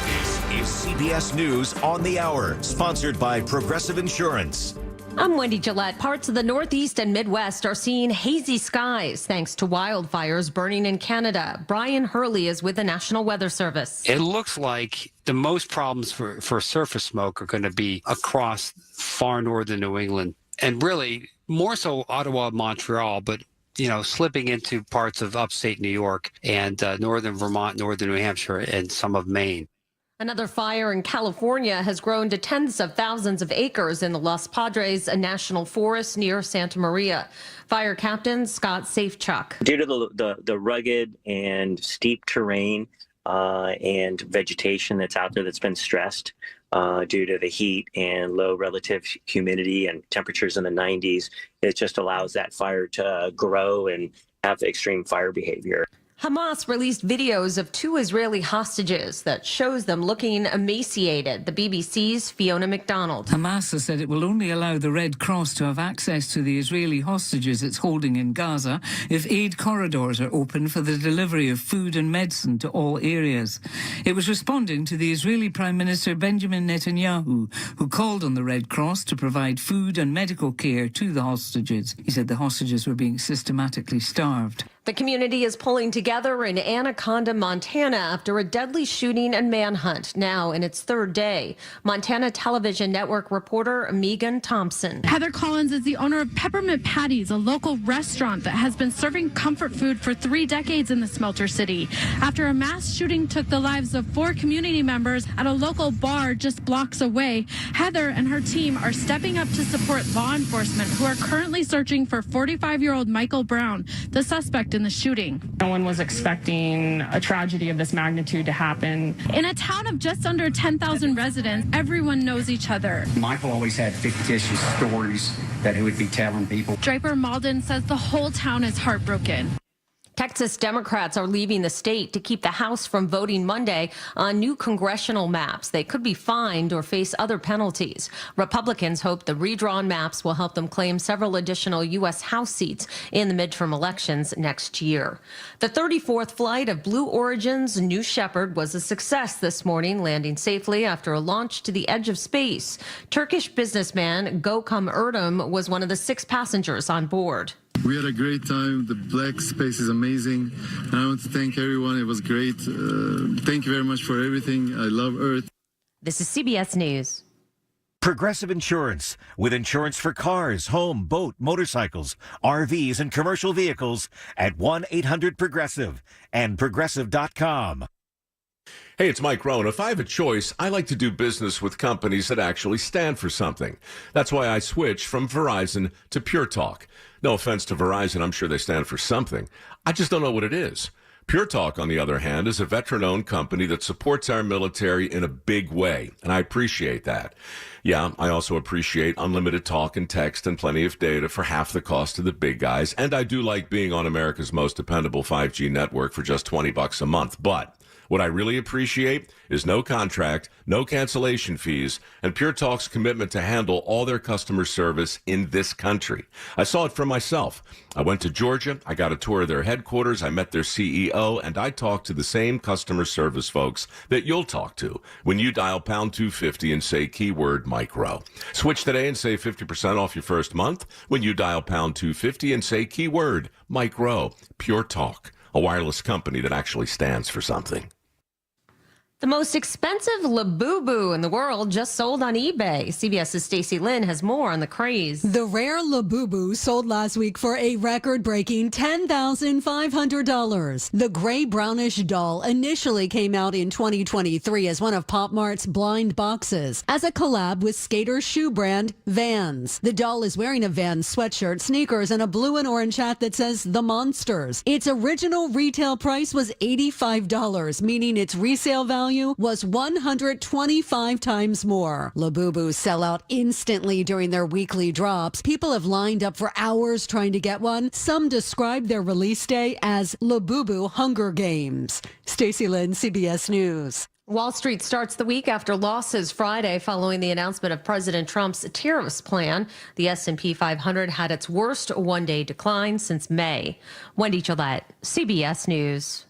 This is CBS News on the Hour, sponsored by Progressive Insurance. I'm Wendy Gillette. Parts of the Northeast and Midwest are seeing hazy skies thanks to wildfires burning in Canada. Brian Hurley is with the National Weather Service. It looks like the most problems for surface smoke are going to be across far northern New England, and really more so Ottawa, Montreal, but slipping into parts of upstate New York and northern Vermont, northern New Hampshire, and some of Maine. Another fire in California has grown to tens of thousands of acres in the Los Padres National Forest near Santa Maria. Fire Captain Scott Safechuck. Due to the rugged and steep terrain and vegetation that's out there that's been stressed due to the heat and low relative humidity and temperatures in the 90s, it just allows that fire to grow and have extreme fire behavior. Hamas released videos of 2 Israeli hostages that shows them looking emaciated. The BBC's Fiona McDonald. Hamas has said it will only allow the Red Cross to have access to the Israeli hostages it's holding in Gaza if aid corridors are open for the delivery of food and medicine to all areas. It was responding to the Israeli Prime Minister Benjamin Netanyahu, who called on the Red Cross to provide food and medical care to the hostages. He said the hostages were being systematically starved. The community is pulling together in Anaconda, Montana after a deadly shooting and manhunt, now in its 3rd day. Montana Television Network reporter Megan Thompson. Heather Collins is the owner of Peppermint Patties, a local restaurant that has been serving comfort food for 3 decades in the Smelter City. After a mass shooting took the lives of 4 community members at a local bar just blocks away, Heather and her team are stepping up to support law enforcement who are currently searching for 45-year-old Michael Brown, the suspect in the shooting. No one was expecting a tragedy of this magnitude to happen. In a town of just under 10,000 residents, everyone knows each other. Michael always had fictitious stories that he would be telling people. Draper Malden says the whole town is heartbroken. Texas Democrats are leaving the state to keep the House from voting Monday on new congressional maps. They could be fined or face other penalties. Republicans hope the redrawn maps will help them claim several additional U.S. House seats in the midterm elections next year. The 34th flight of Blue Origin's New Shepard was a success this morning, landing safely after a launch to the edge of space. Turkish businessman Gökhan Erdem was one of the 6 passengers on board. We had a great time. The black space is amazing. I want to thank everyone. It was great. Thank you very much for everything. I love Earth. This is CBS News. Progressive Insurance, with insurance for cars, home, boat, motorcycles, RVs, and commercial vehicles at 1-800-PROGRESSIVE and Progressive.com. Hey, it's Mike Rohn. If I have a choice, I like to do business with companies that actually stand for something. That's why I switched from Verizon to Pure Talk. No offense to Verizon, I'm sure they stand for something. I just don't know what it is. Pure Talk, on the other hand, is a veteran-owned company that supports our military in a big way, and I appreciate that. Yeah, I also appreciate unlimited talk and text and plenty of data for half the cost of the big guys, and I do like being on America's most dependable 5G network for just $20 a month, but what I really appreciate is no contract, no cancellation fees, and Pure Talk's commitment to handle all their customer service in this country. I saw it for myself. I went to Georgia, I got a tour of their headquarters, I met their CEO, and I talked to the same customer service folks that you'll talk to when you dial pound 250 and say keyword Mike Rowe. Switch today and save 50% off your first month when you dial pound 250 and say keyword Mike Rowe. Pure Talk, a wireless company that actually stands for something. The most expensive Labubu in the world just sold on eBay. CBS's Stacey Lynn has more on the craze. The rare Labubu sold last week for a record-breaking $10,500. The gray-brownish doll initially came out in 2023 as one of Pop Mart's blind boxes as a collab with skater shoe brand Vans. The doll is wearing a Vans sweatshirt, sneakers, and a blue and orange hat that says The Monsters. Its original retail price was $85, meaning its resale value was 125 times more. Labubu sell out instantly during their weekly drops. People have lined up for hours trying to get one. Some describe their release day as Labubu Hunger Games. Stacey Lynn, CBS News. Wall Street starts the week after losses Friday following the announcement of President Trump's tariffs plan. The S&P 500 had its worst one-day decline since May. Wendy Gillette, CBS News.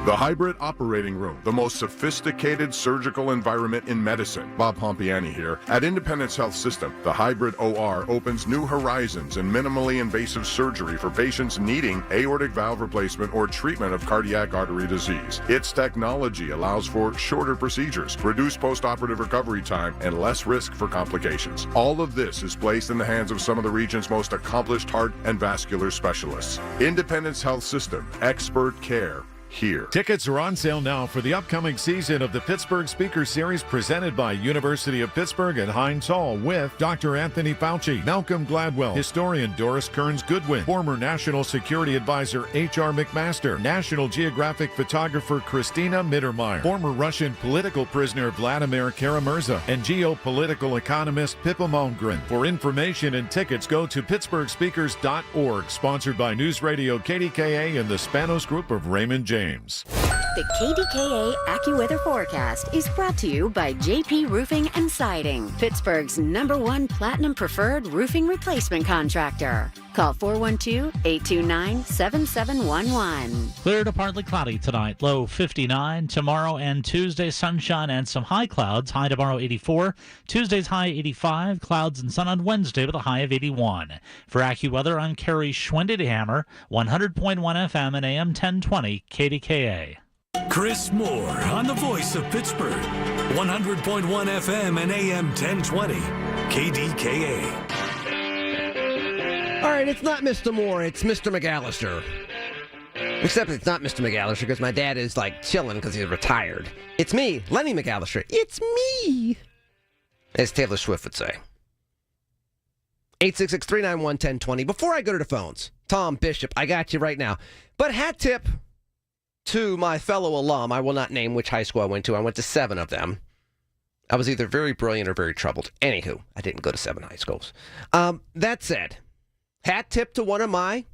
The Hybrid Operating Room, the most sophisticated surgical environment in medicine. Bob Pompiani here. At Independence Health System, the Hybrid OR opens new horizons in minimally invasive surgery for patients needing aortic valve replacement or treatment of cardiac artery disease. Its technology allows for shorter procedures, reduced post-operative recovery time, and less risk for complications. All of this is placed in the hands of some of the region's most accomplished heart and vascular specialists. Independence Health System, expert care here. Tickets are on sale now for the upcoming season of the Pittsburgh Speaker Series presented by University of Pittsburgh and Heinz Hall with Dr. Anthony Fauci, Malcolm Gladwell, historian Doris Kearns Goodwin, former National Security Advisor H.R. McMaster, National Geographic photographer Christina Mittermeier, former Russian political prisoner Vladimir Kara-Murza, and geopolitical economist Pippa Malmgren. For information and tickets, go to pittsburghspeakers.org, sponsored by News Radio KDKA and the Spanos Group of Raymond James. The KDKA AccuWeather forecast is brought to you by JP Roofing and Siding, Pittsburgh's #1 Platinum Preferred Roofing Replacement Contractor. Call 412-829-7711. Clear to partly cloudy tonight, low 59. Tomorrow and Tuesday, sunshine and some high clouds. High tomorrow 84. Tuesday's high 85. Clouds and sun on Wednesday with a high of 81. For AccuWeather, I'm Kerry Schwendehammer, 100.1 FM and AM 1020 KDKA. Chris Moore on the voice of Pittsburgh, 100.1 FM and AM 1020 KDKA. All right, it's not Mr. Moore, it's Mr. McAllister. Except it's not Mr. McAllister because my dad is like chilling because he's retired. It's me, Lenny McAllister. It's me, as Taylor Swift would say. 866-391-1020. Before I go to the phones, Tom Bishop, I got you right now. But hat tip to my fellow alum. I will not name which high school I went to. I went to 7 of them. I was either very brilliant or very troubled. Anywho, I didn't go to 7 high schools. That said, hat tip to one of my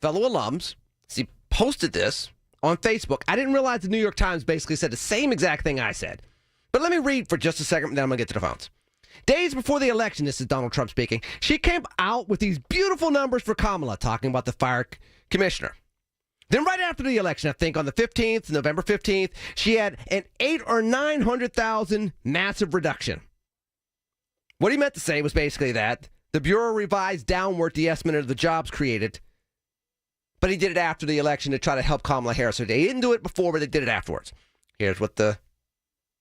fellow alums. He posted this on Facebook. I didn't realize the New York Times basically said the same exact thing I said. But let me read for just a second, then I'm going to get to the phones. Days before the election, this is Donald Trump speaking, she came out with these beautiful numbers for Kamala, talking about the fire commissioner. Then right after the election, I think on the 15th, November 15th, she had an 800,000 or 900,000 massive reduction. What he meant to say was basically that the Bureau revised downward the estimate of the jobs created, but he did it after the election to try to help Kamala Harris. So they didn't do it before, but they did it afterwards. Here's what the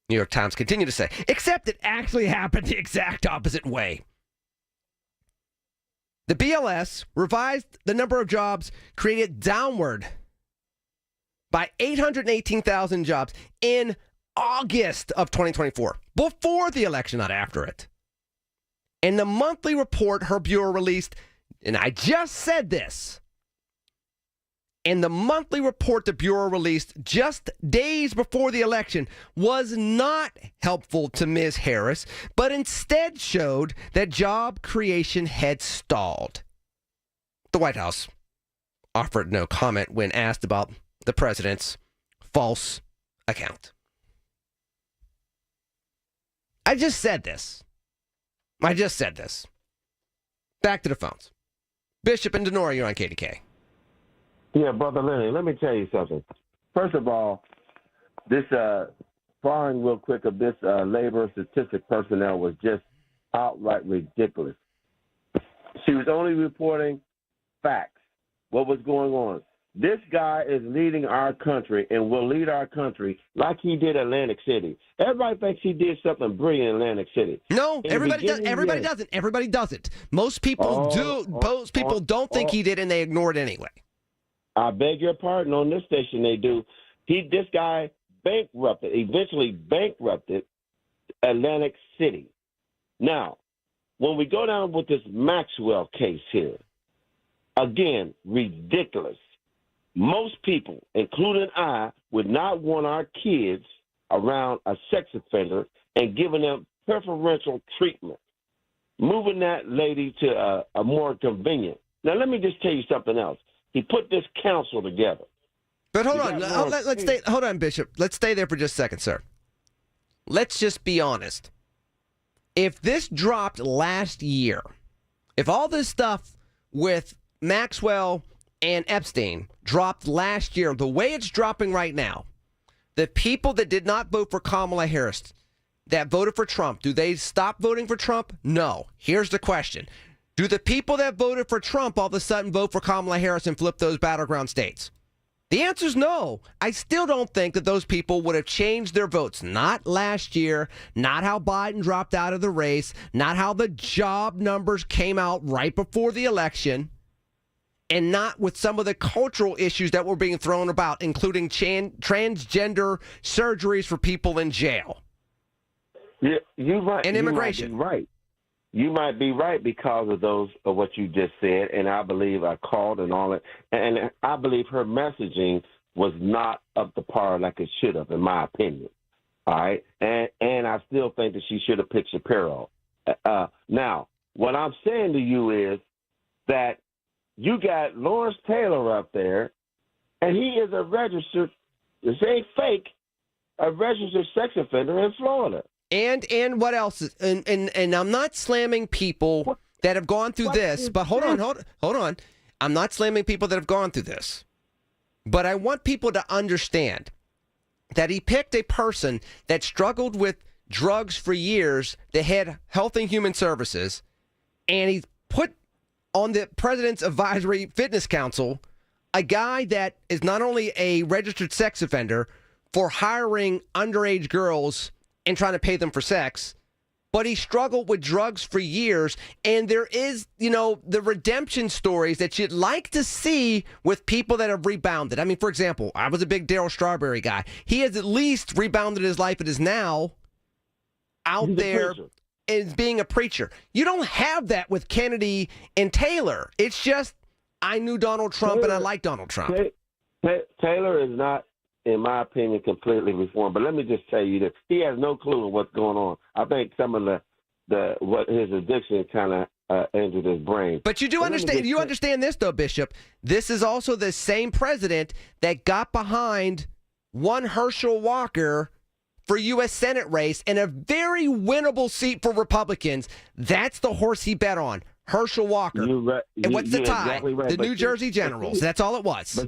New York Times continued to say. Except it actually happened the exact opposite way. The BLS revised the number of jobs created downward by 818,000 jobs in August of 2024, before the election, not after it. In the monthly report her bureau released, and I just said this, in the monthly report the bureau released just days before the election was not helpful to Ms. Harris, but instead showed that job creation had stalled. The White House offered no comment when asked about the president's false account. I just said this. Back to the phones. Bishop and Denora, you're on KDK. Yeah, Brother Lenny, let me tell you something. First of all, this firing real quick of this labor statistic personnel was just outright ridiculous. She was only reporting facts, what was going on. This guy is leading our country and will lead our country like he did Atlantic City. Everybody thinks he did something brilliant in Atlantic City. No, everybody does. Everybody doesn't. Everybody doesn't. Most people do. Most people don't think he did, and they ignore it anyway. I beg your pardon. On this station, they do. This guy eventually bankrupted Atlantic City. Now, when we go down with this Maxwell case here, again, ridiculous. Most people, including I, would not want our kids around a sex offender and giving them preferential treatment, moving that lady to a more convenient. Now, let me just tell you something else. He put this council together. But hold on. Let's stay. Hold on, Bishop. Let's stay there for just a second, sir. Let's just be honest. If this dropped last year, if all this stuff with Maxwell and Epstein dropped last year, the way it's dropping right now, the people that did not vote for Kamala Harris, that voted for Trump, do they stop voting for Trump? No. Here's the question. Do the people that voted for Trump all of a sudden vote for Kamala Harris and flip those battleground states? The answer is no. I still don't think that those people would have changed their votes. Not last year, not how Biden dropped out of the race, not how the job numbers came out right before the election, and not with some of the cultural issues that were being thrown about, including transgender surgeries for people in jail. Yeah, you're right. And immigration. You might be right because of what you just said, and I believe I called and all that. And I believe her messaging was not up to par like it should have, in my opinion. All right? And I still think that she should have picked Shapiro. Now, what I'm saying to you is that you got Lawrence Taylor up there, and he is a registered, this ain't fake, a registered sex offender in Florida. And what else? And I'm not slamming people that have gone through this, but hold on. I'm not slamming people that have gone through this. But I want people to understand that he picked a person that struggled with drugs for years, the head Health and Human Services, and he put on the President's Advisory Fitness Council a guy that is not only a registered sex offender for hiring underage girls and trying to pay them for sex, but he struggled with drugs for years. And there is, the redemption stories that you'd like to see with people that have rebounded. I mean, for example, I was a big Darryl Strawberry guy. He has at least rebounded his life and is now out there as being a preacher. You don't have that with Kennedy and Taylor. It's just, I knew Donald Trump and I like Donald Trump. Taylor is not, in my opinion, completely reformed. But let me just tell you that he has no clue of what's going on. I think some of what his addiction kind of entered his brain. But you do understand. You understand this, though, Bishop. This is also the same president that got behind one Herschel Walker for U.S. Senate race in a very winnable seat for Republicans. That's the horse he bet on, Herschel Walker. And what's the tie? Exactly right. The New Jersey Generals. That's all it was.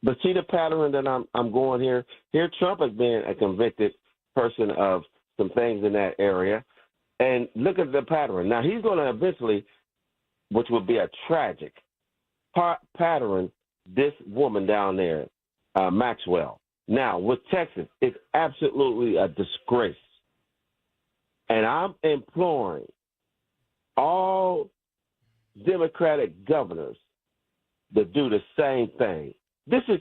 But see the pattern that I'm going here. Here, Trump has been a convicted person of some things in that area, and look at the pattern. Now he's going to eventually, which would be a tragic pattern, this woman down there, Maxwell. Now with Texas, it's absolutely a disgrace, and I'm imploring all Democratic governors to do the same thing. This is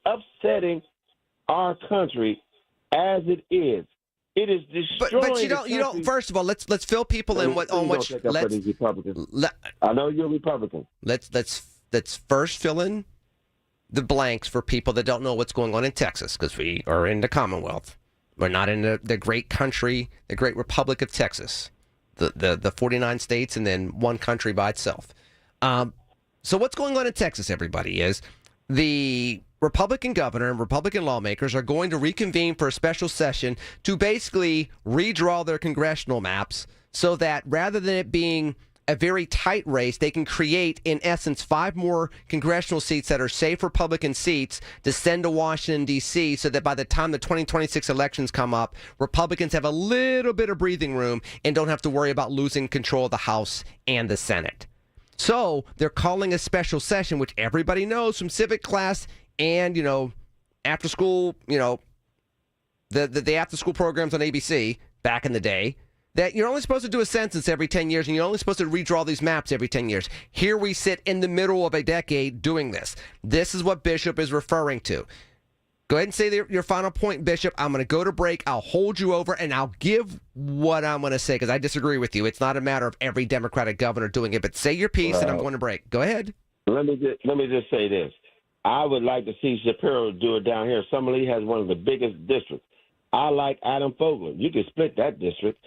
upsetting our country as it is. It is destroying. But you don't. First of all, let's fill people in on what. I know you're a Republican. Let's first fill in the blanks for people that don't know what's going on in Texas, because we are in the Commonwealth. We're not in the great country, the great Republic of Texas, the 49 states and then one country by itself. So what's going on in Texas, everybody, is the Republican governor and Republican lawmakers are going to reconvene for a special session to basically redraw their congressional maps so that rather than it being a very tight race, they can create, in essence, 5 more congressional seats that are safe Republican seats to send to Washington, D.C., so that by the time the 2026 elections come up, Republicans have a little bit of breathing room and don't have to worry about losing control of the House and the Senate. So they're calling a special session, which everybody knows from civic class and, after school, the after school programs on ABC back in the day, that you're only supposed to do a census every 10 years and you're only supposed to redraw these maps every 10 years. Here we sit in the middle of a decade doing this. This is what Bishop is referring to. Go ahead and say your final point, Bishop. I'm going to go to break. I'll hold you over, and I'll give what I'm going to say because I disagree with you. It's not a matter of every Democratic governor doing it, but say your piece, and I'm going to break. Go ahead. Let me just say this. I would like to see Shapiro do it down here. Summerlee has one of the biggest districts. I like Adam Fogler. You can split that district.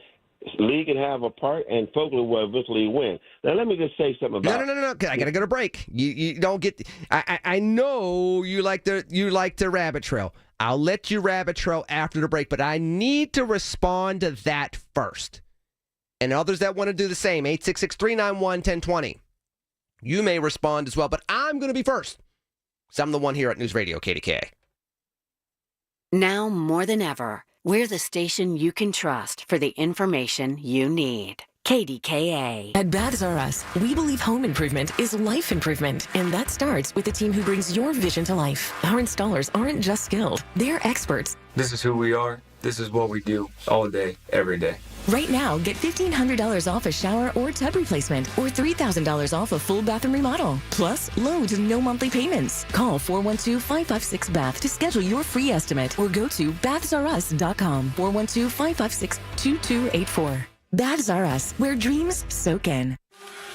Lee can have a part, and Fogler will eventually win. Now, let me just say something about. No. I gotta go to break. You don't get. I know you like the rabbit trail. I'll let you rabbit trail after the break, but I need to respond to that first. And others that want to do the same, 866-391-1020. You may respond as well, but I'm going to be first. Because I'm the one here at News Radio KDKA. Now more than ever, we're the station you can trust for the information you need. KDKA. At Baths R Us, we believe home improvement is life improvement, and that starts with the team who brings your vision to life. Our installers aren't just skilled, they're experts. This is who we are. This is what we do all day, every day. Right now, get $1,500 off a shower or tub replacement or $3,000 off a full bathroom remodel. Plus, loads and no monthly payments. Call 412-556-BATH to schedule your free estimate or go to bathsrus.com. 412-556-2284. Baths R Us, where dreams soak in.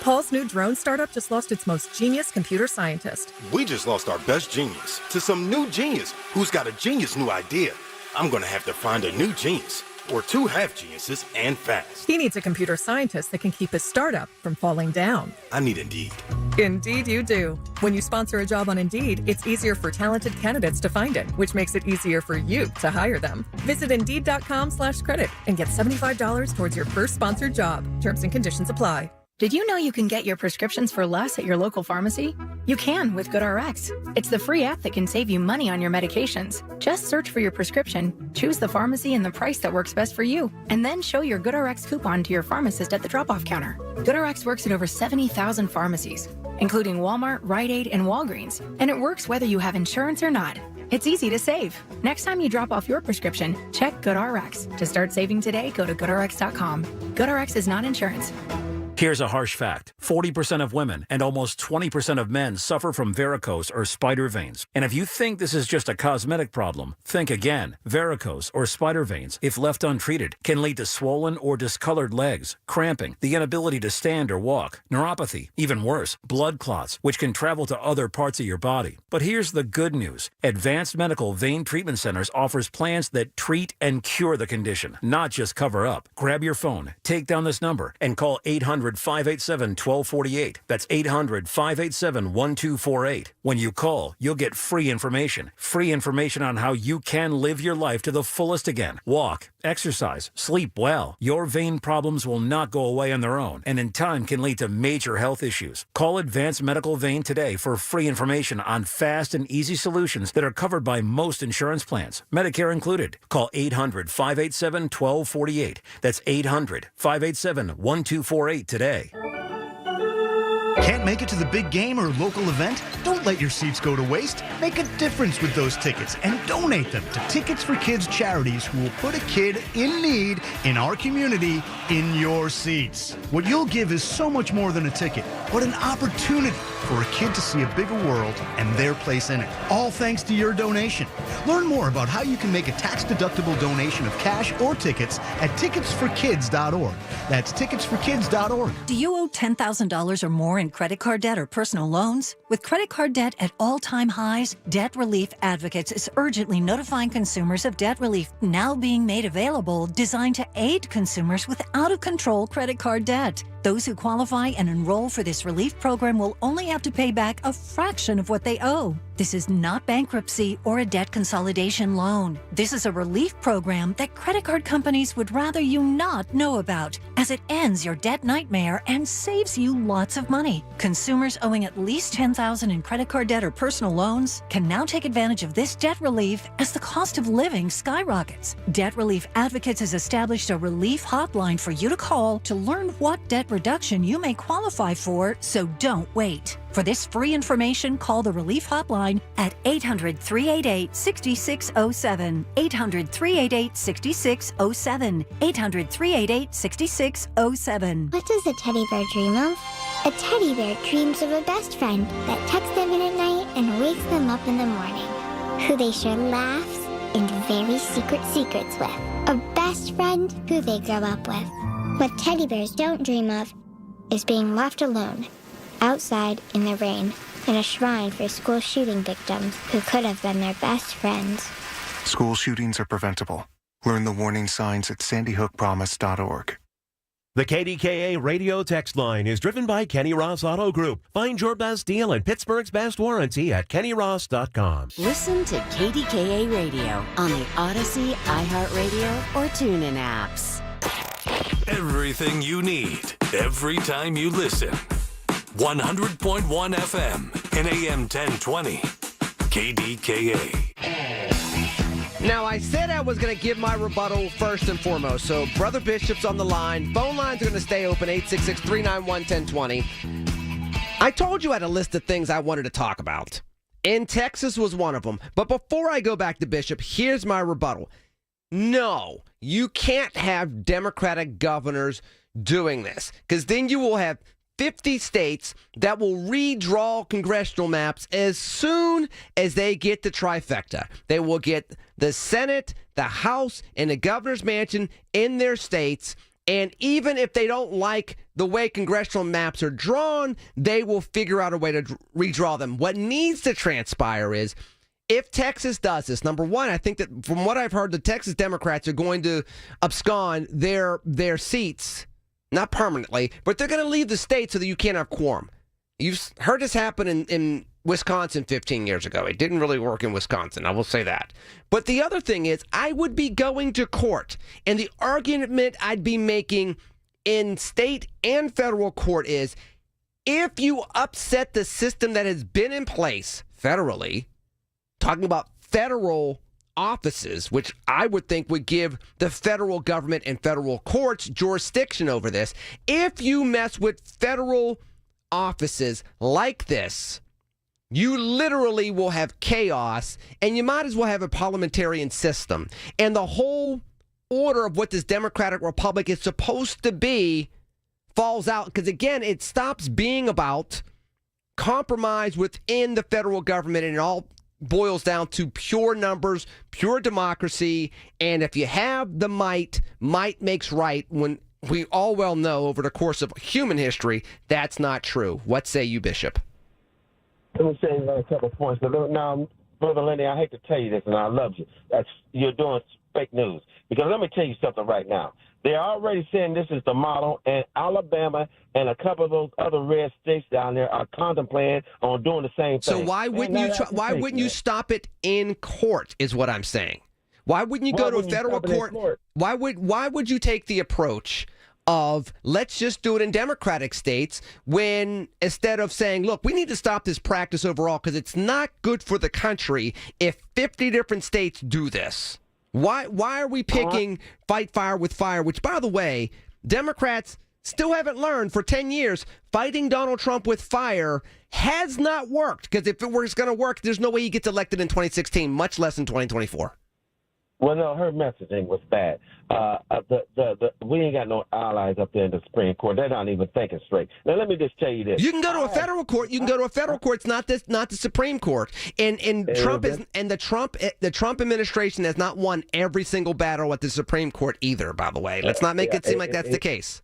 Paul's new drone startup just lost its most genius computer scientist. We just lost our best genius to some new genius who's got a genius new idea. I'm going to have to find a new genius. Or two half geniuses and fast. He needs a computer scientist that can keep his startup from falling down. I need Indeed. Indeed you do. When you sponsor a job on Indeed, it's easier for talented candidates to find it, which makes it easier for you to hire them. Visit Indeed.com/credit and get $75 towards your first sponsored job. Terms and conditions apply. Did you know you can get your prescriptions for less at your local pharmacy? You can with GoodRx. It's the free app that can save you money on your medications. Just search for your prescription, choose the pharmacy and the price that works best for you, and then show your GoodRx coupon to your pharmacist at the drop-off counter. GoodRx works at over 70,000 pharmacies, including Walmart, Rite Aid, and Walgreens, and it works whether you have insurance or not. It's easy to save. Next time you drop off your prescription, check GoodRx. To start saving today, go to GoodRx.com. GoodRx is not insurance. Here's a harsh fact. 40% of women and almost 20% of men suffer from varicose or spider veins. And if you think this is just a cosmetic problem, think again. Varicose or spider veins, if left untreated, can lead to swollen or discolored legs, cramping, the inability to stand or walk, neuropathy, even worse, blood clots, which can travel to other parts of your body. But here's the good news. Advanced Medical Vein Treatment Centers offers plans that treat and cure the condition, not just cover up. Grab your phone, take down this number, and call 800-587-1248. That's 800-587-1248. When you call, you'll get free information on how you can live your life to the fullest again. Walk, exercise, sleep well. Your vein problems will not go away on their own, and in time can lead to major health issues. Call Advanced Medical Vein today for free information on fast and easy solutions that are covered by most insurance plans, Medicare included. Call 800-587-1248. That's 800-587-1248 today. Can't make it to the big game or local event? Don't let your seats go to waste. Make a difference with those tickets and donate them to Tickets for Kids charities who will put a kid in need in our community in your seats. What you'll give is so much more than a ticket, but an opportunity for a kid to see a bigger world and their place in it. All thanks to your donation. Learn more about how you can make a tax-deductible donation of cash or tickets at ticketsforkids.org. That's ticketsforkids.org. Do you owe $10,000 or more in credit card debt or personal loans? With credit card debt at all-time highs, Debt Relief Advocates is urgently notifying consumers of debt relief now being made available, designed to aid consumers with out-of-control credit card debt. Those who qualify and enroll for this relief program will only have to pay back a fraction of what they owe. This is not bankruptcy or a debt consolidation loan. This is a relief program that credit card companies would rather you not know about, as it ends your debt nightmare and saves you lots of money. Consumers owing at least $10,000 in credit card debt or personal loans can now take advantage of this debt relief as the cost of living skyrockets. Debt Relief Advocates has established a relief hotline for you to call to learn what debt reduction you may qualify for, so don't wait. For this free information, call the Relief Hotline at 800-388-6607, 800-388-6607, 800-388-6607. What does a teddy bear dream of? A teddy bear dreams of a best friend that tucks them in at night and wakes them up in the morning, who they share laughs and very secret secrets with. A best friend who they grow up with. What teddy bears don't dream of is being left alone, outside in the rain, in a shrine for school shooting victims who could have been their best friends. School shootings are preventable. Learn the warning signs at sandyhookpromise.org. The KDKA radio text line is driven by Kenny Ross Auto Group. Find your best deal and Pittsburgh's best warranty at kennyross.com. Listen to KDKA Radio on the Odyssey, iHeartRadio, or TuneIn apps. Everything you need, every time you listen. 100.1 FM and AM 1020. KDKA. Now, I said I was going to give my rebuttal first and foremost. So, Brother Bishop's on the line. Phone lines are going to stay open, 866-391-1020. I told you I had a list of things I wanted to talk about. And Texas was one of them. But before I go back to Bishop, here's my rebuttal. No, you can't have Democratic governors doing this, because then you will have 50 states that will redraw congressional maps as soon as they get the trifecta. They will get the Senate, the House, and the governor's mansion in their states. And even if they don't like the way congressional maps are drawn, they will figure out a way to redraw them. What needs to transpire is, if Texas does this, number one, I think that from what I've heard, the Texas Democrats are going to abscond their seats. Not permanently, but they're going to leave the state so that you can't have quorum. You've heard this happen in Wisconsin 15 years ago. It didn't really work in Wisconsin, I will say that. But the other thing is, I would be going to court, and the argument I'd be making in state and federal court is, if you upset the system that has been in place federally, talking about federal offices, which I would think would give the federal government and federal courts jurisdiction over this. If you mess with federal offices like this, you literally will have chaos, and you might as well have a parliamentarian system. And the whole order of what this Democratic Republic is supposed to be falls out, because, again, it stops being about compromise within the federal government, and it all boils down to pure numbers, pure democracy, and if you have the might makes right, when we all well know over the course of human history, that's not true. What say you, Bishop? Let me say a couple of points. Now, Brother Lenny, I hate to tell you this, and I love you. You're doing fake news. Because let me tell you something right now. They're already saying this is the model, and Alabama and a couple of those other red states down there are contemplating on doing the same thing. So why wouldn't you stop it in court, is what I'm saying? Why wouldn't you go to a federal court? Why would you take the approach of let's just do it in Democratic states, when instead of saying, look, we need to stop this practice overall because it's not good for the country if 50 different states do this? Why are we picking fight fire with fire, which, by the way, Democrats still haven't learned for 10 years. Fighting Donald Trump with fire has not worked, because if it was going to work, there's no way he gets elected in 2016, much less in 2024. Well, no, her messaging was bad. We ain't got no allies up there in the Supreme Court. They're not even thinking straight. Now, let me just tell you this. You can go to a federal court. You can go to a federal court. It's not the Supreme Court. And the Trump administration has not won every single battle at the Supreme Court either, by the way. Let's not make it seem like that's the case.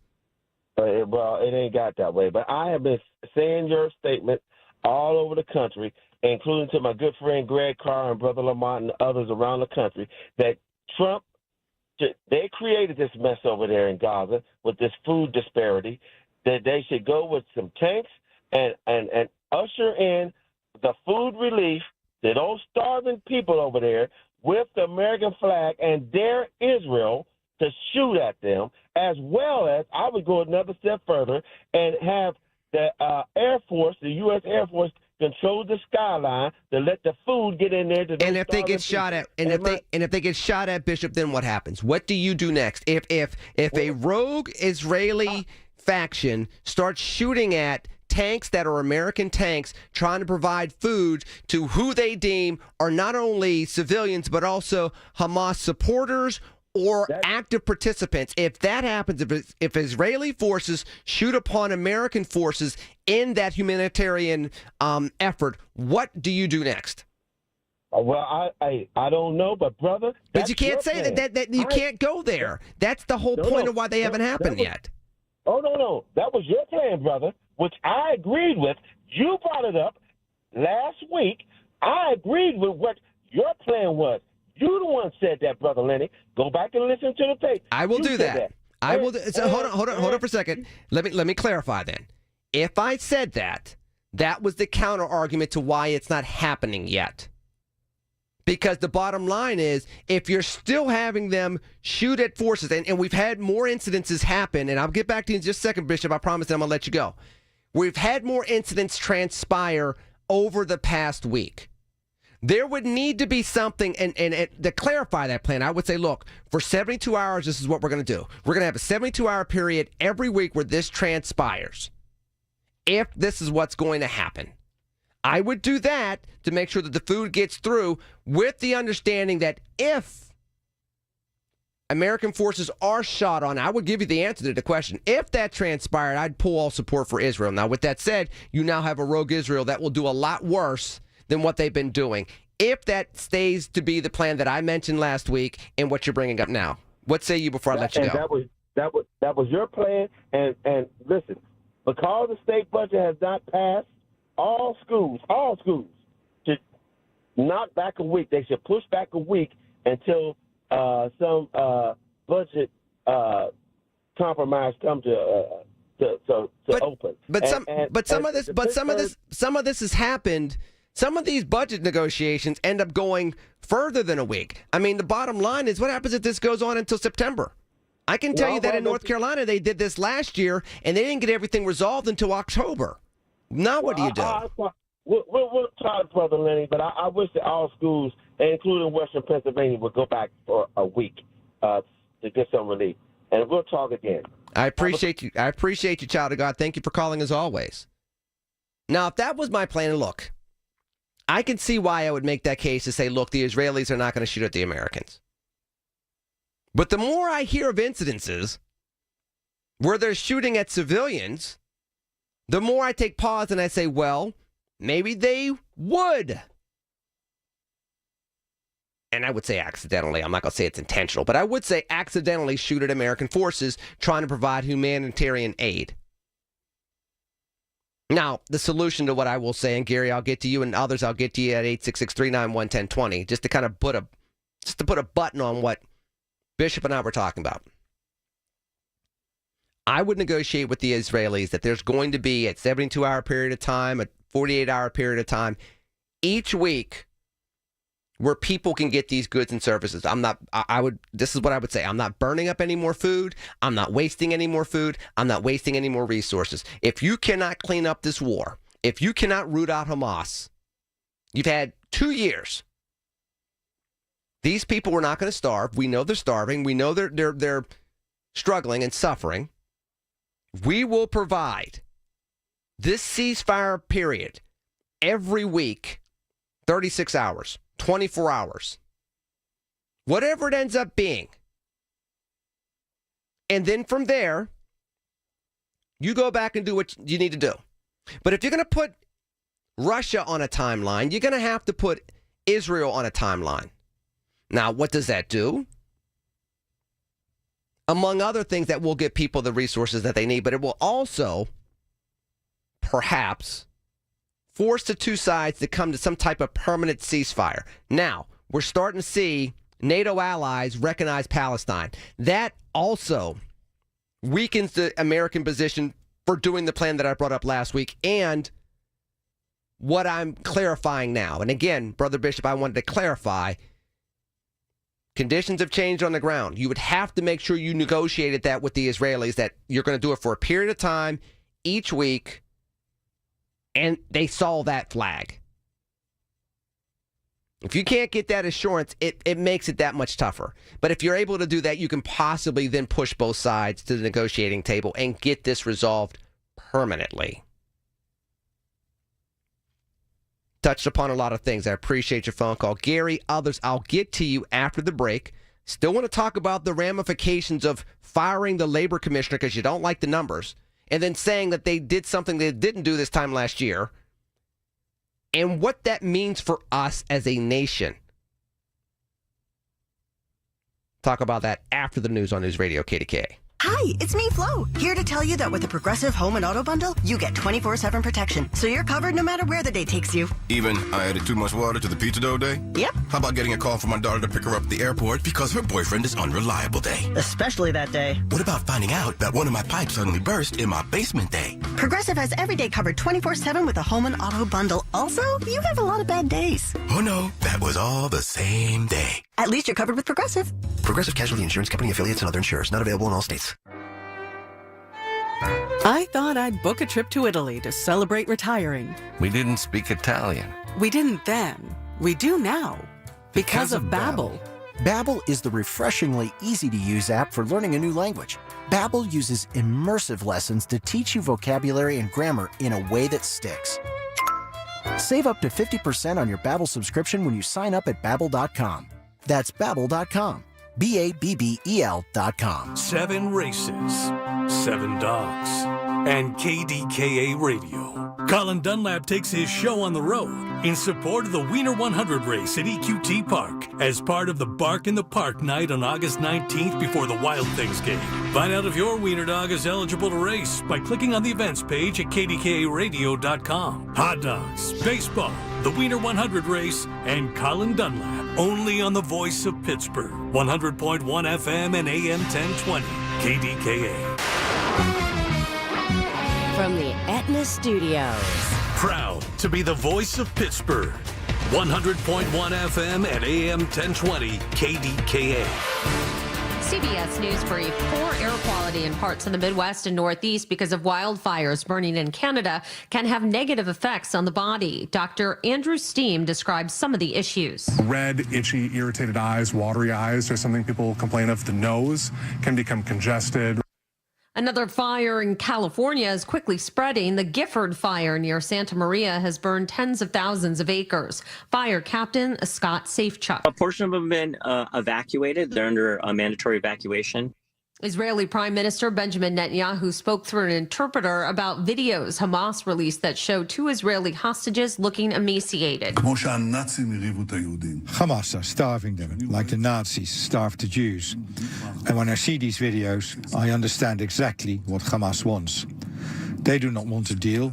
Well, it ain't got that way. But I have been saying your statement all over the country, including to my good friend Greg Carr and Brother Lamont and others around the country, that Trump, they created this mess over there in Gaza with this food disparity, that they should go with some tanks and usher in the food relief to those starving people over there with the American flag and dare Israel to shoot at them, as well as I would go another step further and have the Air Force, the U.S. Air Force, control the skyline to let the food get in there. To those and if they get starving shot at, people. if they get shot at, Bishop, then what happens? What do you do next? If a rogue Israeli faction starts shooting at tanks that are American tanks, trying to provide food to who they deem are not only civilians but also Hamas supporters or active participants. If that happens, if Israeli forces shoot upon American forces in that humanitarian effort, what do you do next? Well, I don't know, but brother, but you can't say that you can't go there. That's the whole point of why they haven't happened yet. Oh no, that was your plan, brother, which I agreed with. You brought it up last week. I agreed with what your plan was. You the one said that, Brother Lenny. Go back and listen to the tape. I will do that. I will. So hold on for a second. Let me clarify then. If I said that, that was the counter argument to why it's not happening yet. Because the bottom line is, if you're still having them shoot at forces, and we've had more incidences happen, and I'll get back to you in just a second, Bishop. I promise I'm going to let you go. We've had more incidents transpire over the past week. There would need to be something, and to clarify that plan, I would say, look, for 72 hours, this is what we're going to do. We're going to have a 72-hour period every week where this transpires, if this is what's going to happen. I would do that to make sure that the food gets through, with the understanding that if American forces are shot on, I would give you the answer to the question. If that transpired, I'd pull all support for Israel. Now, with that said, you now have a rogue Israel that will do a lot worse than what they've been doing. If that stays to be the plan that I mentioned last week and what you're bringing up now, what say you before I let you go? That was your plan. And listen, because the state budget has not passed, all schools should knock back a week. They should push back a week until some budget compromise comes to open. But some of this has happened. Some of these budget negotiations end up going further than a week. I mean, the bottom line is, what happens if this goes on until September? I can tell you that in North Carolina, they did this last year, and they didn't get everything resolved until October. Now what do you do? We'll try, Brother Lenny, but I wish that all schools, including Western Pennsylvania, would go back for a week to get some relief. And we'll talk again. I appreciate you. I appreciate you, child of God. Thank you for calling as always. Now, if that was my plan, and look, I can see why I would make that case to say, look, the Israelis are not going to shoot at the Americans. But the more I hear of incidences where they're shooting at civilians, the more I take pause and I say, well, maybe they would. And I would say accidentally. I'm not going to say it's intentional, but I would say accidentally shoot at American forces trying to provide humanitarian aid. Now, the solution to what I will say, and Gary, I'll get to you, and others, I'll get to you at 866-391-1020, just to kind of put a button on what Bishop and I were talking about. I would negotiate with the Israelis that there's going to be a 72-hour period of time, a 48-hour period of time, each week where people can get these goods and services. This is what I would say. I'm not burning up any more food. I'm not wasting any more food. I'm not wasting any more resources. If you cannot clean up this war, if you cannot root out Hamas, you've had 2 years. These people were not going to starve. We know they're starving. We know they're struggling and suffering. We will provide this ceasefire period every week, 36 hours. 24 hours, whatever it ends up being. And then from there, you go back and do what you need to do. But if you're going to put Russia on a timeline, you're going to have to put Israel on a timeline. Now, what does that do? Among other things, that will give people the resources that they need, but it will also, perhaps, force the two sides to come to some type of permanent ceasefire. Now, we're starting to see NATO allies recognize Palestine. That also weakens the American position for doing the plan that I brought up last week. And what I'm clarifying now, and again, Brother Bishop, I wanted to clarify, conditions have changed on the ground. You would have to make sure you negotiated that with the Israelis, that you're going to do it for a period of time each week, and they saw that flag. If you can't get that assurance, it makes it that much tougher. But if you're able to do that, you can possibly then push both sides to the negotiating table and get this resolved permanently. Touched upon a lot of things. I appreciate your phone call. Gary, others, I'll get to you after the break. Still want to talk about the ramifications of firing the labor commissioner because you don't like the numbers, and then saying that they did something they didn't do this time last year, and what that means for us as a nation. Talk about that after the news on News Radio KDKA. Hi, it's me, Flo, here to tell you that with the Progressive Home and Auto Bundle, you get 24/7 protection, so you're covered no matter where the day takes you. Even I added too much water to the pizza dough day? Yep. How about getting a call from my daughter to pick her up at the airport because her boyfriend is unreliable day? Especially that day. What about finding out that one of my pipes suddenly burst in my basement day? Progressive has every day covered 24/7 with a Home and Auto Bundle. Also, you have a lot of bad days. Oh no, that was all the same day. At least you're covered with Progressive. Progressive Casualty Insurance Company affiliates and other insurers. Not available in all states. I thought I'd book a trip to Italy to celebrate retiring. We didn't speak Italian. We didn't then. We do now. Because of Babbel. Babbel is the refreshingly easy-to-use app for learning a new language. Babbel uses immersive lessons to teach you vocabulary and grammar in a way that sticks. Save up to 50% on your Babbel subscription when you sign up at Babbel.com. That's Babbel.com. Babbel.com. 7 races, 7 dogs, and KDKA Radio. Colin Dunlap takes his show on the road in support of the Wiener 100 race at EQT Park as part of the Bark in the Park night on August 19th before the Wild Things game. Find out if your wiener dog is eligible to race by clicking on the events page at KDKARadio.com. Hot dogs, baseball, the Wiener 100 race, and Colin Dunlap, only on the voice of Pittsburgh. 100.1 FM and AM 1020. KDKA. From the Aetna Studios. Proud to be the voice of Pittsburgh. 100.1 FM and AM 1020. KDKA. CBS News Brief. Poor air quality in parts of the Midwest and Northeast because of wildfires burning in Canada can have negative effects on the body. Dr. Andrew Steam describes some of the issues. Red, itchy, irritated eyes, watery eyes are something people complain of. The nose can become congested. Another fire in California is quickly spreading. The Gifford Fire near Santa Maria has burned tens of thousands of acres. Fire Captain Scott Safechuck. A portion of them have been evacuated. They're under a mandatory evacuation. Israeli Prime Minister Benjamin Netanyahu spoke through an interpreter about videos Hamas released that show 2 Israeli hostages looking emaciated. Hamas are starving them like the Nazis starved the Jews. And when I see these videos, I understand exactly what Hamas wants. They do not want a deal.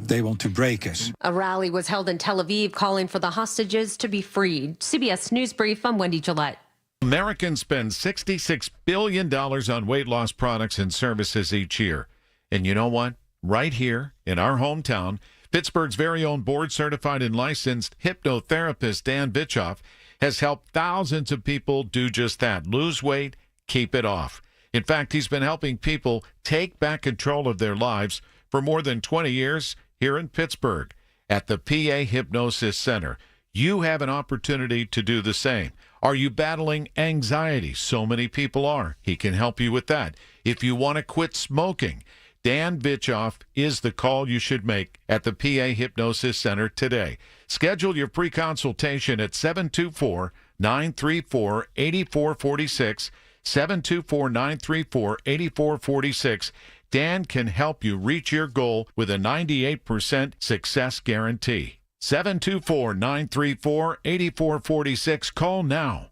They want to break us. A rally was held in Tel Aviv calling for the hostages to be freed. CBS News Brief, I'm Wendy Gillette. Americans spend $66 billion on weight loss products and services each year. And you know what? Right here in our hometown, Pittsburgh's very own board-certified and licensed hypnotherapist Dan Bitchoff has helped thousands of people do just that, lose weight, keep it off. In fact, he's been helping people take back control of their lives for more than 20 years here in Pittsburgh. At the PA Hypnosis Center, you have an opportunity to do the same. Are you battling anxiety? So many people are. He can help you with that. If you want to quit smoking, Dan Bitchoff is the call you should make at the PA Hypnosis Center today. Schedule your pre-consultation at 724-934-8446, 724-934-8446. Dan can help you reach your goal with a 98% success guarantee. 724-934-8446. Call now.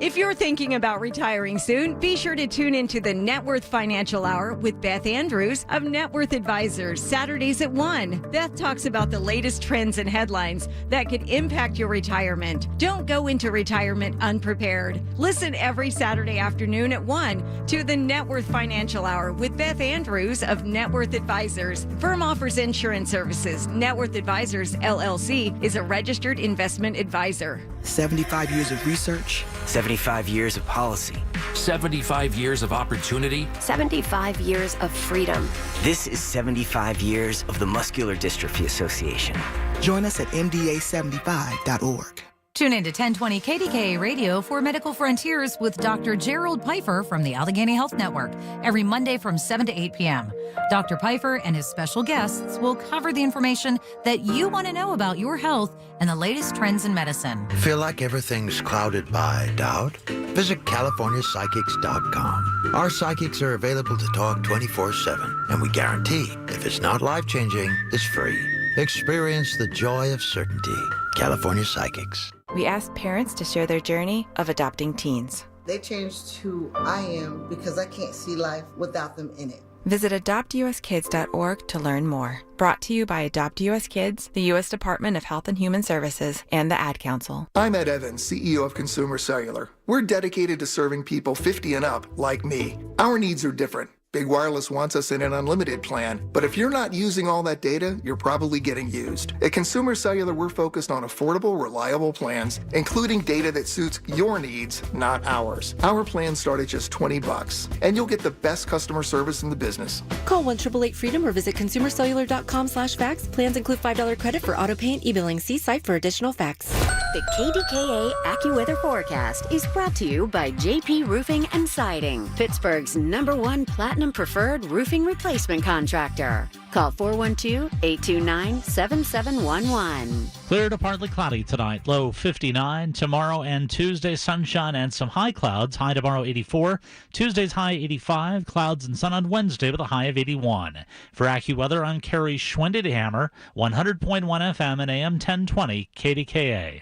If you're thinking about retiring soon, be sure to tune into the Net Worth Financial Hour with Beth Andrews of Net Worth Advisors, Saturdays at 1. Beth talks about the latest trends and headlines that could impact your retirement. Don't go into retirement unprepared. Listen every Saturday afternoon at 1 to the Net Worth Financial Hour with Beth Andrews of Net Worth Advisors. Firm offers insurance services. Net Worth Advisors, LLC, is a registered investment advisor. 75 years of research, 75 years of policy, 75 years of opportunity, 75 years of freedom. This is 75 years of the Muscular Dystrophy Association. Join us at mda75.org. Tune in to 1020 KDKA Radio for Medical Frontiers with Dr. Gerald Pfeiffer from the Allegheny Health Network every Monday from 7 to 8 p.m. Dr. Pfeiffer and his special guests will cover the information that you want to know about your health and the latest trends in medicine. Feel like everything's clouded by doubt? Visit CaliforniaPsychics.com. Our psychics are available to talk 24/7, and we guarantee if it's not life-changing, it's free. Experience the joy of certainty. California Psychics. We asked parents to share their journey of adopting teens. They changed who I am because I can't see life without them in it. Visit adoptuskids.org to learn more. Brought to you by Adopt US Kids, the U.S. Department of Health and Human Services, and the Ad Council. I'm Ed Evans, CEO of Consumer Cellular. We're dedicated to serving people 50 and up, like me. Our needs are different. Big Wireless wants us in an unlimited plan, but if you're not using all that data, you're probably getting used. At Consumer Cellular, we're focused on affordable, reliable plans, including data that suits your needs, not ours. Our plans start at just $20, and you'll get the best customer service in the business. Call 1-888-FREEDOM or visit consumercellular.com/facts. Plans include $5 credit for auto pay and e-billing. See site for additional facts. The KDKA AccuWeather forecast is brought to you by JP Roofing and Siding, Pittsburgh's #1 Platinum Preferred Roofing Replacement Contractor. Call 412-829-7711. Clear to partly cloudy tonight, low 59. Tomorrow and Tuesday, sunshine and some high clouds. High tomorrow 84. Tuesday's high 85. Clouds and sun on Wednesday with a high of 81. For AccuWeather, I'm Kerry Schwendehammer, 100.1 FM and AM 1020 KDKA.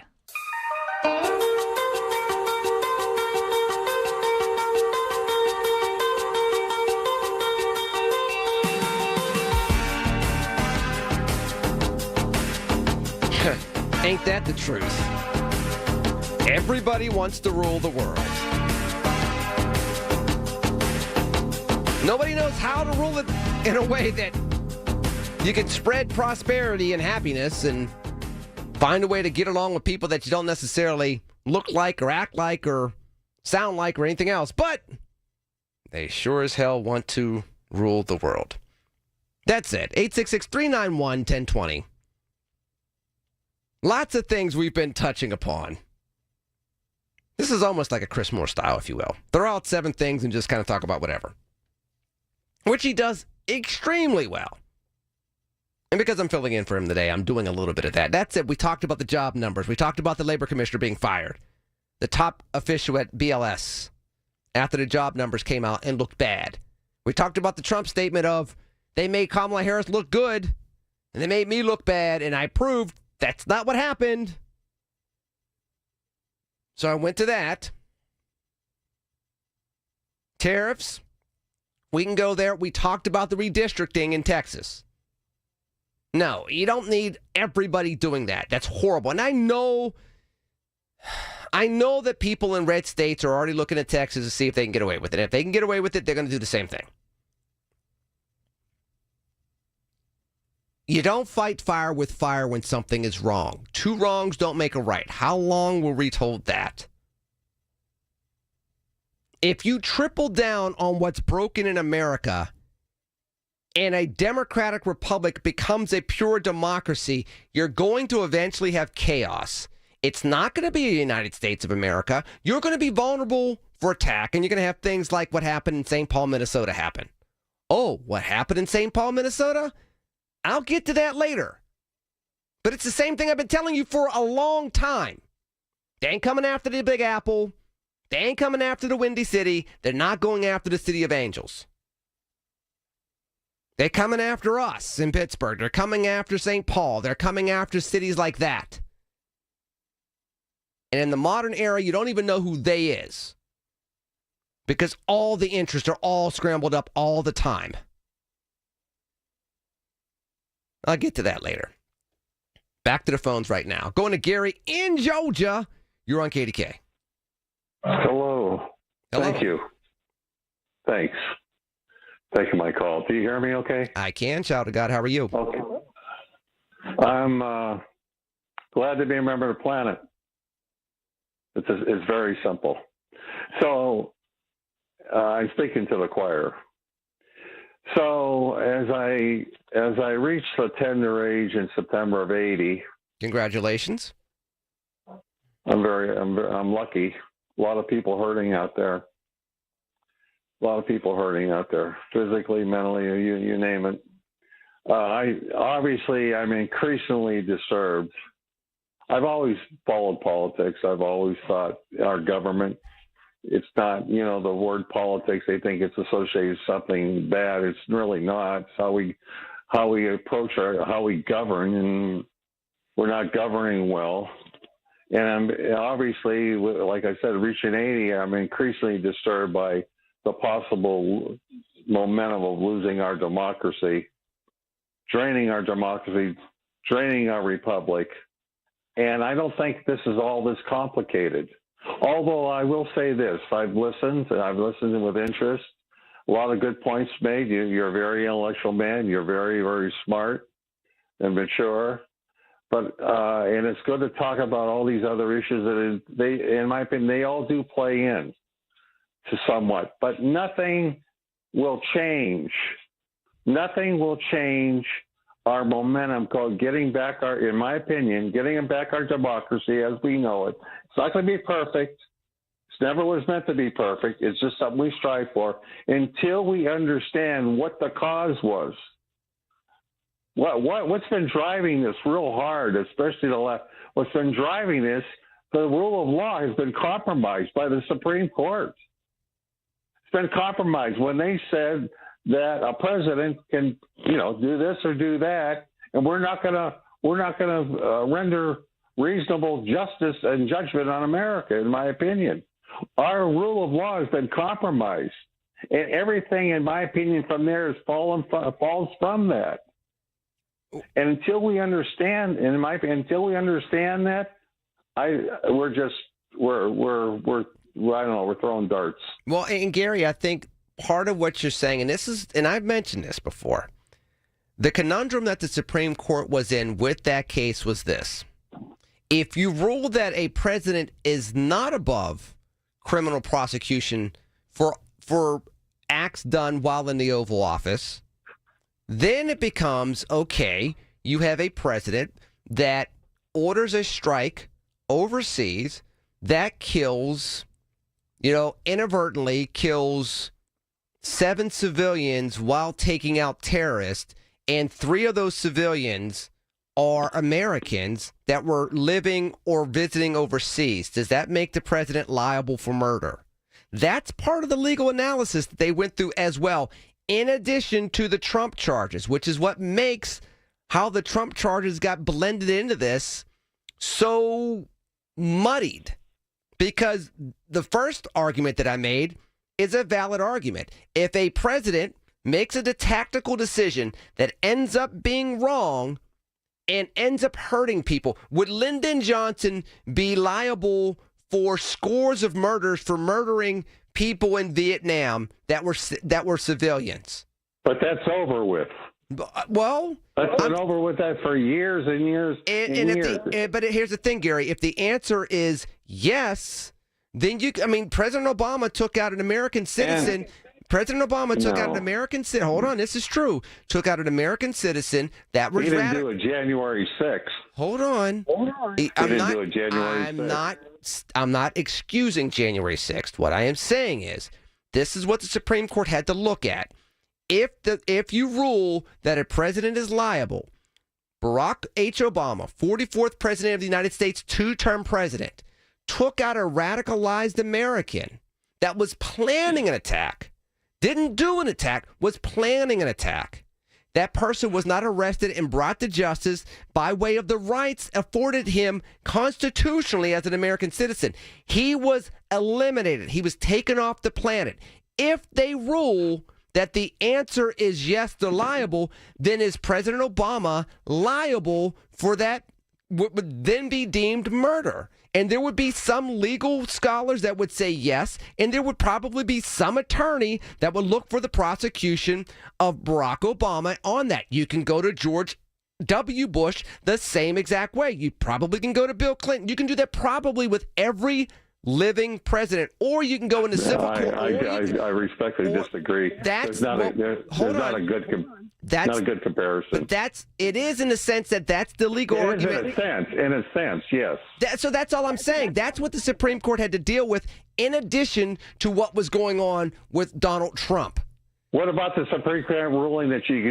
Ain't that the truth? Everybody wants to rule the world. Nobody knows how to rule it in a way that you can spread prosperity and happiness and find a way to get along with people that you don't necessarily look like or act like or sound like or anything else. But they sure as hell want to rule the world. That's it. 866-391-1020. Lots of things we've been touching upon. This is almost like a Chris Moore style, if you will. Throw out 7 things and just kind of talk about whatever. Which he does extremely well. And because I'm filling in for him today, I'm doing a little bit of that. That's it. We talked about the job numbers. We talked about the labor commissioner being fired. The top official at BLS after the job numbers came out and looked bad. We talked about the Trump statement of they made Kamala Harris look good and they made me look bad, and I proved that's not what happened. So I went to that. Tariffs. We can go there. We talked about the redistricting in Texas. No, you don't need everybody doing that. That's horrible. And I know that people in red states are already looking at Texas to see if they can get away with it. If they can get away with it, they're going to do the same thing. You don't fight fire with fire when something is wrong. 2 wrongs don't make a right. How long were we told that? If you triple down on what's broken in America and a democratic republic becomes a pure democracy, you're going to eventually have chaos. It's not going to be a United States of America. You're going to be vulnerable for attack, and you're going to have things like what happened in St. Paul, Minnesota happen. Oh, what happened in St. Paul, Minnesota? I'll get to that later. But it's the same thing I've been telling you for a long time. They ain't coming after the Big Apple. They ain't coming after the Windy City. They're not going after the City of Angels. They're coming after us in Pittsburgh. They're coming after St. Paul. They're coming after cities like that. And in the modern era, you don't even know who they is. Because all the interests are all scrambled up all the time. I'll get to that later. Back to the phones right now. Going to Gary in Georgia. You're on KDK. Hello. Thank you. Thanks. Taking my call. Do you hear me okay? I can. Shout to God. How are you? Okay. I'm glad to be a member of the planet. It's very simple. So I'm speaking to the choir. So as I reached the tender age in September of '80, congratulations. I'm lucky. A lot of people hurting out there. Physically, mentally, you name it. I'm increasingly disturbed. I've always followed politics. I've always thought our government, it's not, the word politics, they think it's associated with something bad. It's really not. It's how we approach how we govern, and we're not governing well. And I'm obviously, like I said, reaching 80, I'm increasingly disturbed by the possible momentum of losing our democracy, draining our republic. And I don't think this is all this complicated. Although I will say this, I've listened with interest. A lot of good points made. You're a very intellectual man. You're very, very smart and mature. But and it's good to talk about all these other issues in my opinion, they all do play in to somewhat. But nothing will change. Nothing will change our momentum called getting back our democracy as we know it. It's not going to be perfect. It never was meant to be perfect. It's just something we strive for until we understand what the cause was. What's been driving this real hard, especially the left? What's been driving this? The rule of law has been compromised by the Supreme Court. It's been compromised when they said that a president can, do this or do that, and we're not gonna render reasonable justice and judgment on America. In my opinion, our rule of law has been compromised, and everything, in my opinion, from there falls from that. And until we understand, that, we're throwing darts. Well, and Gary, I think part of what you're saying, and I've mentioned this before, the conundrum that the Supreme Court was in with that case was this. If you rule that a president is not above criminal prosecution for acts done while in the Oval Office, then it becomes, okay, you have a president that orders a strike overseas that kills, inadvertently kills 7 civilians while taking out terrorists, and 3 of those civilians are Americans that were living or visiting overseas. Does that make the president liable for murder? That's part of the legal analysis that they went through as well, in addition to the Trump charges, which is what makes how the Trump charges got blended into this so muddied. Because the first argument that I made is a valid argument. If a president makes a tactical decision that ends up being wrong and ends up hurting people, would Lyndon Johnson be liable for scores of murders for murdering people in Vietnam that were civilians? But that's over with. Well, that's been over with that for years and years and years. But here's the thing, Gary. If the answer is yes, then President Obama took out an American citizen. Hold on, this is true. Took out an American citizen that was. He didn't do it January 6th. Hold on. I'm not excusing January 6th. What I am saying is, this is what the Supreme Court had to look at. If you rule that a president is liable, Barack H. Obama, 44th president of the United States, 2-term president, took out a radicalized American that was planning an attack, didn't do an attack, was planning an attack, that person was not arrested and brought to justice by way of the rights afforded him constitutionally as an American citizen. He was eliminated. He was taken off the planet. If they rule that the answer is yes, they're liable, then is President Obama liable for that what would then be deemed murder? And there would be some legal scholars that would say yes, and there would probably be some attorney that would look for the prosecution of Barack Obama on that. You can go to George W. Bush the same exact way. You probably can go to Bill Clinton. You can do that probably with every living president, or you can go into civil court. I respectfully disagree. That's not a good comparison. But it is in the sense that that's the legal argument. In a sense, yes. So that's all I'm saying. That's what the Supreme Court had to deal with, in addition to what was going on with Donald Trump. What about the Supreme Court ruling that you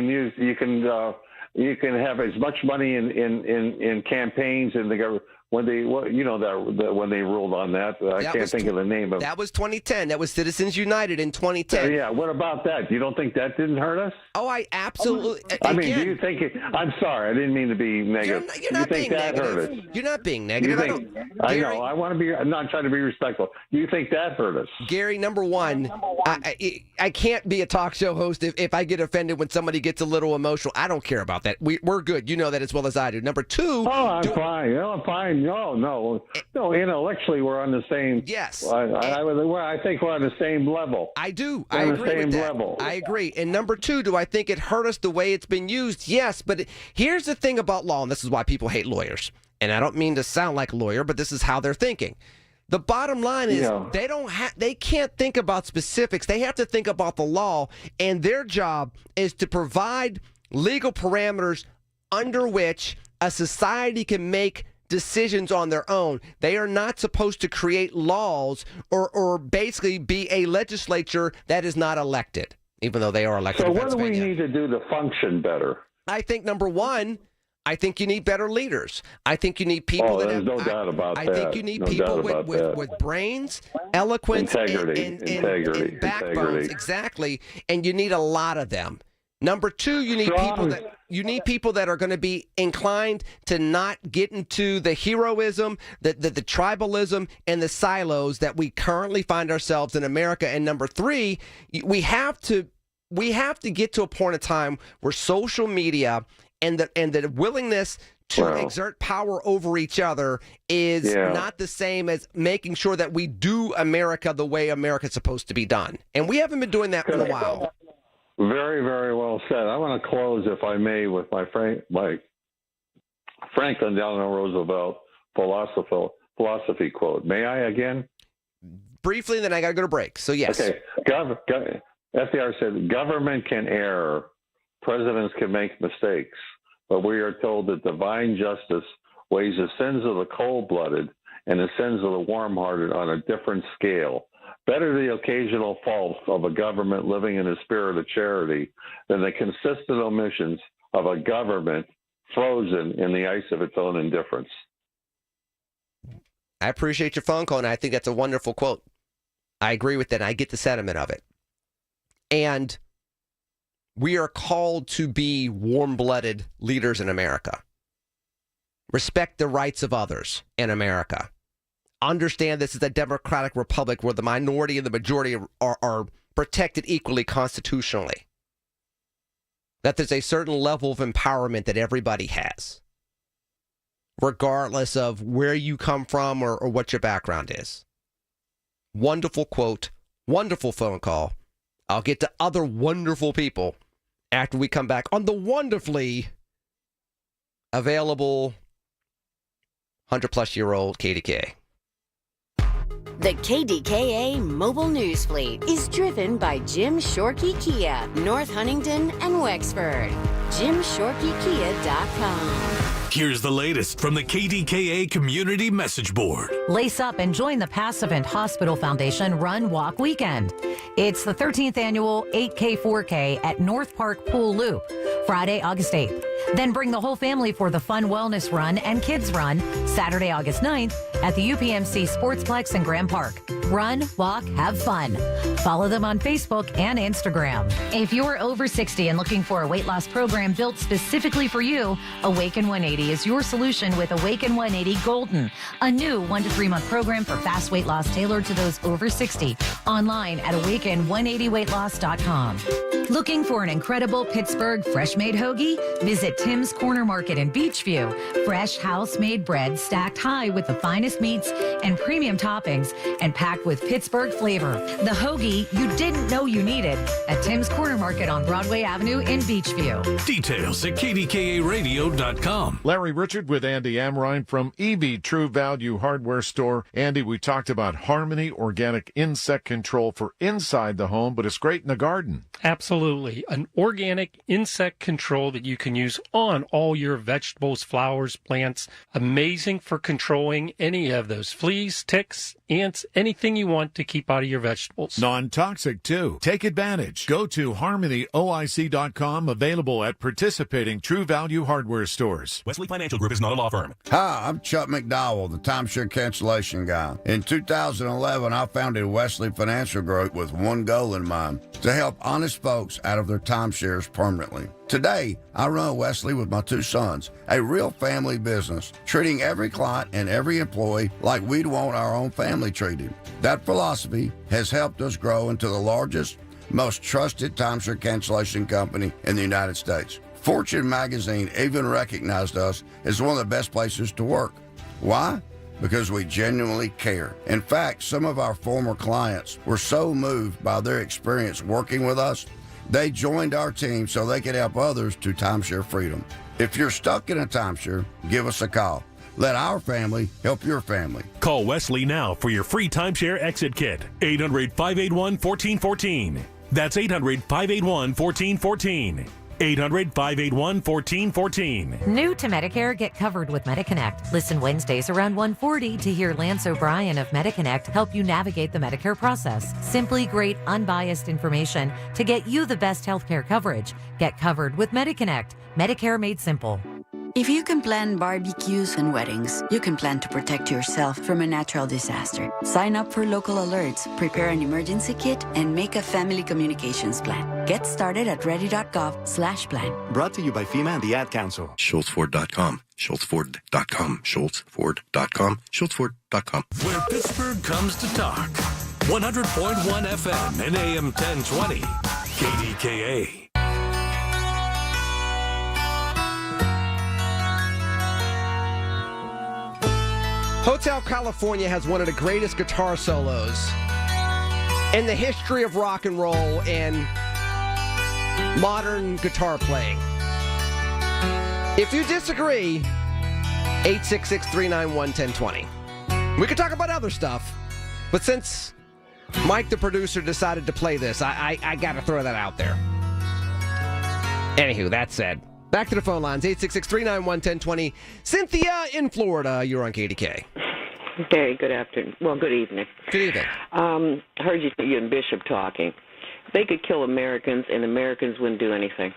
can have as much money in campaigns in the government? When they when they ruled on that, I can't think of the name of it. That was 2010. That was Citizens United in 2010. Yeah. What about that? You don't think that didn't hurt us? Oh, I absolutely. I mean, do you think it? I'm sorry, I didn't mean to be negative. You're not being negative. You're not being negative. I know. I want to be. I'm not trying to be respectful. Do you think that hurt us? Gary, number one, I can't be a talk show host if I get offended when somebody gets a little emotional. I don't care about that. We're good. You know that as well as I do. Number two. Oh, I'm fine. I'm fine. No. Intellectually, we're on the same. Yes. I think we're on the same level. I do. I agree with that. Level. I agree. And number two, do I think it hurt us the way it's been used? Yes. But here's the thing about law, and this is why people hate lawyers. And I don't mean to sound like a lawyer, but this is how they're thinking. The bottom line is they can't think about specifics. They have to think about the law, and their job is to provide legal parameters under which a society can make decisions on their own. They are not supposed to create laws or basically be a legislature that is not elected, even though they are elected. So what do we need to do to function better? I think number one, I think you need better leaders. I think you need people that have no doubt about that. I think you need people with brains, eloquence, and backbones. Exactly. And you need a lot of them. Number two, you need people that are going to be inclined to not get into the heroism, the tribalism, and the silos that we currently find ourselves in America. And number three, we have to get to a point in time where social media and the willingness to exert power over each other is not the same as making sure that we do America the way America's supposed to be done. And we haven't been doing that for a while. Very, very well said. I want to close, if I may, with my Franklin Delano Roosevelt philosophy quote. May I again? Briefly, then I got to go to break. So yes. Okay. FDR said, "Government can err, presidents can make mistakes, but we are told that divine justice weighs the sins of the cold-blooded and the sins of the warm-hearted on a different scale. Better the occasional faults of a government living in a spirit of charity than the consistent omissions of a government frozen in the ice of its own indifference." I appreciate your phone call, and I think that's a wonderful quote. I agree with that. I get the sentiment of it. And we are called to be warm-blooded leaders in America. Respect the rights of others in America. Understand this is a democratic republic where the minority and the majority are protected equally constitutionally. That there's a certain level of empowerment that everybody has, regardless of where you come from or what your background is. Wonderful quote, wonderful phone call. I'll get to other wonderful people after we come back on the wonderfully available 100-plus-year-old KDKA. The KDKA Mobile News Fleet is driven by Jim Shorkey Kia, North Huntington and Wexford. JimShorkeyKia.com. Here's the latest from the KDKA Community Message Board. Lace up and join the Passavant Hospital Foundation Run Walk Weekend. It's the 13th annual 8K4K at North Park Pool Loop, Friday, August 8th. Then bring the whole family for the Fun Wellness Run and Kids Run, Saturday, August 9th at the UPMC Sportsplex in Graham Park. run, walk, have fun. Follow them on Facebook and Instagram. If you're over 60 and looking for a weight loss program built specifically for you, Awaken 180 is your solution with Awaken 180 Golden, a new 1 to 3 month program for fast weight loss tailored to those over 60. Online at awaken180weightloss.com. Looking for an incredible Pittsburgh fresh-made hoagie? Visit Tim's Corner Market in Beachview. Fresh house-made bread stacked high with the finest meats and premium toppings and packed with Pittsburgh flavor. The hoagie you didn't know you needed at Tim's Corner Market on Broadway Avenue in Beachview. Details at KDKARadio.com. Larry Richard with Andy Amrine from EV True Value Hardware Store. Andy, we talked about Harmony Organic Insect Control for inside the home, but it's great in the garden. Absolutely. An organic insect control that you can use on all your vegetables, flowers, plants. Amazing for controlling any of those fleas, ticks, ants, anything you want to keep out of your vegetables. Non-toxic, too. Take advantage. Go to harmonyoic.com, available at participating True Value Hardware stores. Wesley Financial Group is not a law firm. Hi, I'm Chuck McDowell, the timeshare cancellation guy. In 2011, I founded Wesley Financial Group with one goal in mind, to help honest folks out of their timeshares permanently. Today, I run Wesley with my 2 sons, a real family business, treating every client and every employee like we'd want our own family treated. That philosophy has helped us grow into the largest, most trusted timeshare cancellation company in the United States. Fortune magazine even recognized us as one of the best places to work. Why? Because we genuinely care. In fact, some of our former clients were so moved by their experience working with us, they joined our team so they could help others to timeshare freedom. If you're stuck in a timeshare, give us a call. Let our family help your family. Call Wesley now for your free timeshare exit kit. 800-581-1414. That's 800-581-1414. 800-581-1414. New to Medicare, get covered with MediConnect. Listen Wednesdays around 1:40 to hear Lance O'Brien of MediConnect help you navigate the Medicare process. Simply great, unbiased information to get you the best healthcare coverage. Get covered with MediConnect. Medicare made simple. If you can plan barbecues and weddings, you can plan to protect yourself from a natural disaster. Sign up for local alerts, prepare an emergency kit, and make a family communications plan. Get started at ready.gov/plan. Brought to you by FEMA and the Ad Council. SchultzFord.com. SchultzFord.com. SchultzFord.com. SchultzFord.com. Where Pittsburgh comes to talk. 100.1 FM and AM 1020. KDKA. Hotel California has one of the greatest guitar solos in the history of rock and roll and modern guitar playing. If you disagree, 866-391-1020. We could talk about other stuff, but since Mike, the producer, decided to play this, I got to throw that out there. Anywho, that said, back to the phone lines, 866-391-1020. Cynthia in Florida, you're on KDK. Hey, good afternoon. Well, good evening. Good evening. I heard you and Bishop talking. They could kill Americans, and Americans wouldn't do anything.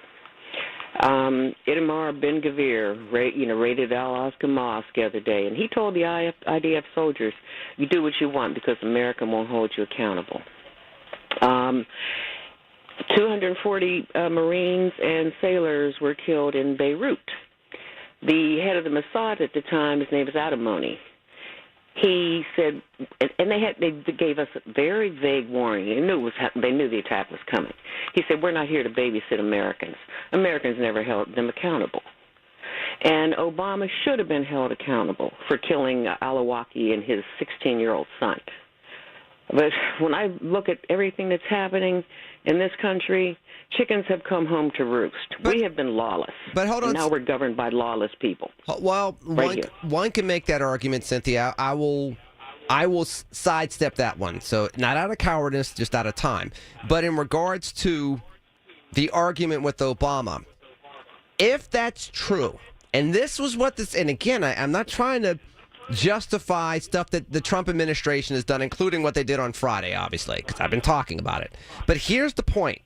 Itamar Ben-Gvir, raided Al-Aqsa Mosque the other day, and he told the IDF soldiers, you do what you want because America won't hold you accountable. 240 Marines and sailors were killed in Beirut. The head of the Mossad at the time, his name was Adamoni. He said, and they gave us a very vague warning. They knew the attack was coming. He said, we're not here to babysit Americans. Americans never held them accountable. And Obama should have been held accountable for killing Al-Awlaki and his 16-year-old son. But when I look at everything that's happening in this country, chickens have come home to roost. We have been lawless. But hold on. And now we're governed by lawless people. Well, one can make that argument, Cynthia. I will sidestep that one. So not out of cowardice, just out of time. But in regards to the argument with Obama, if that's true, and this was what this, and again, I'm not trying to justify stuff that the Trump administration has done, including what they did on Friday, obviously, because I've been talking about it. But here's the point.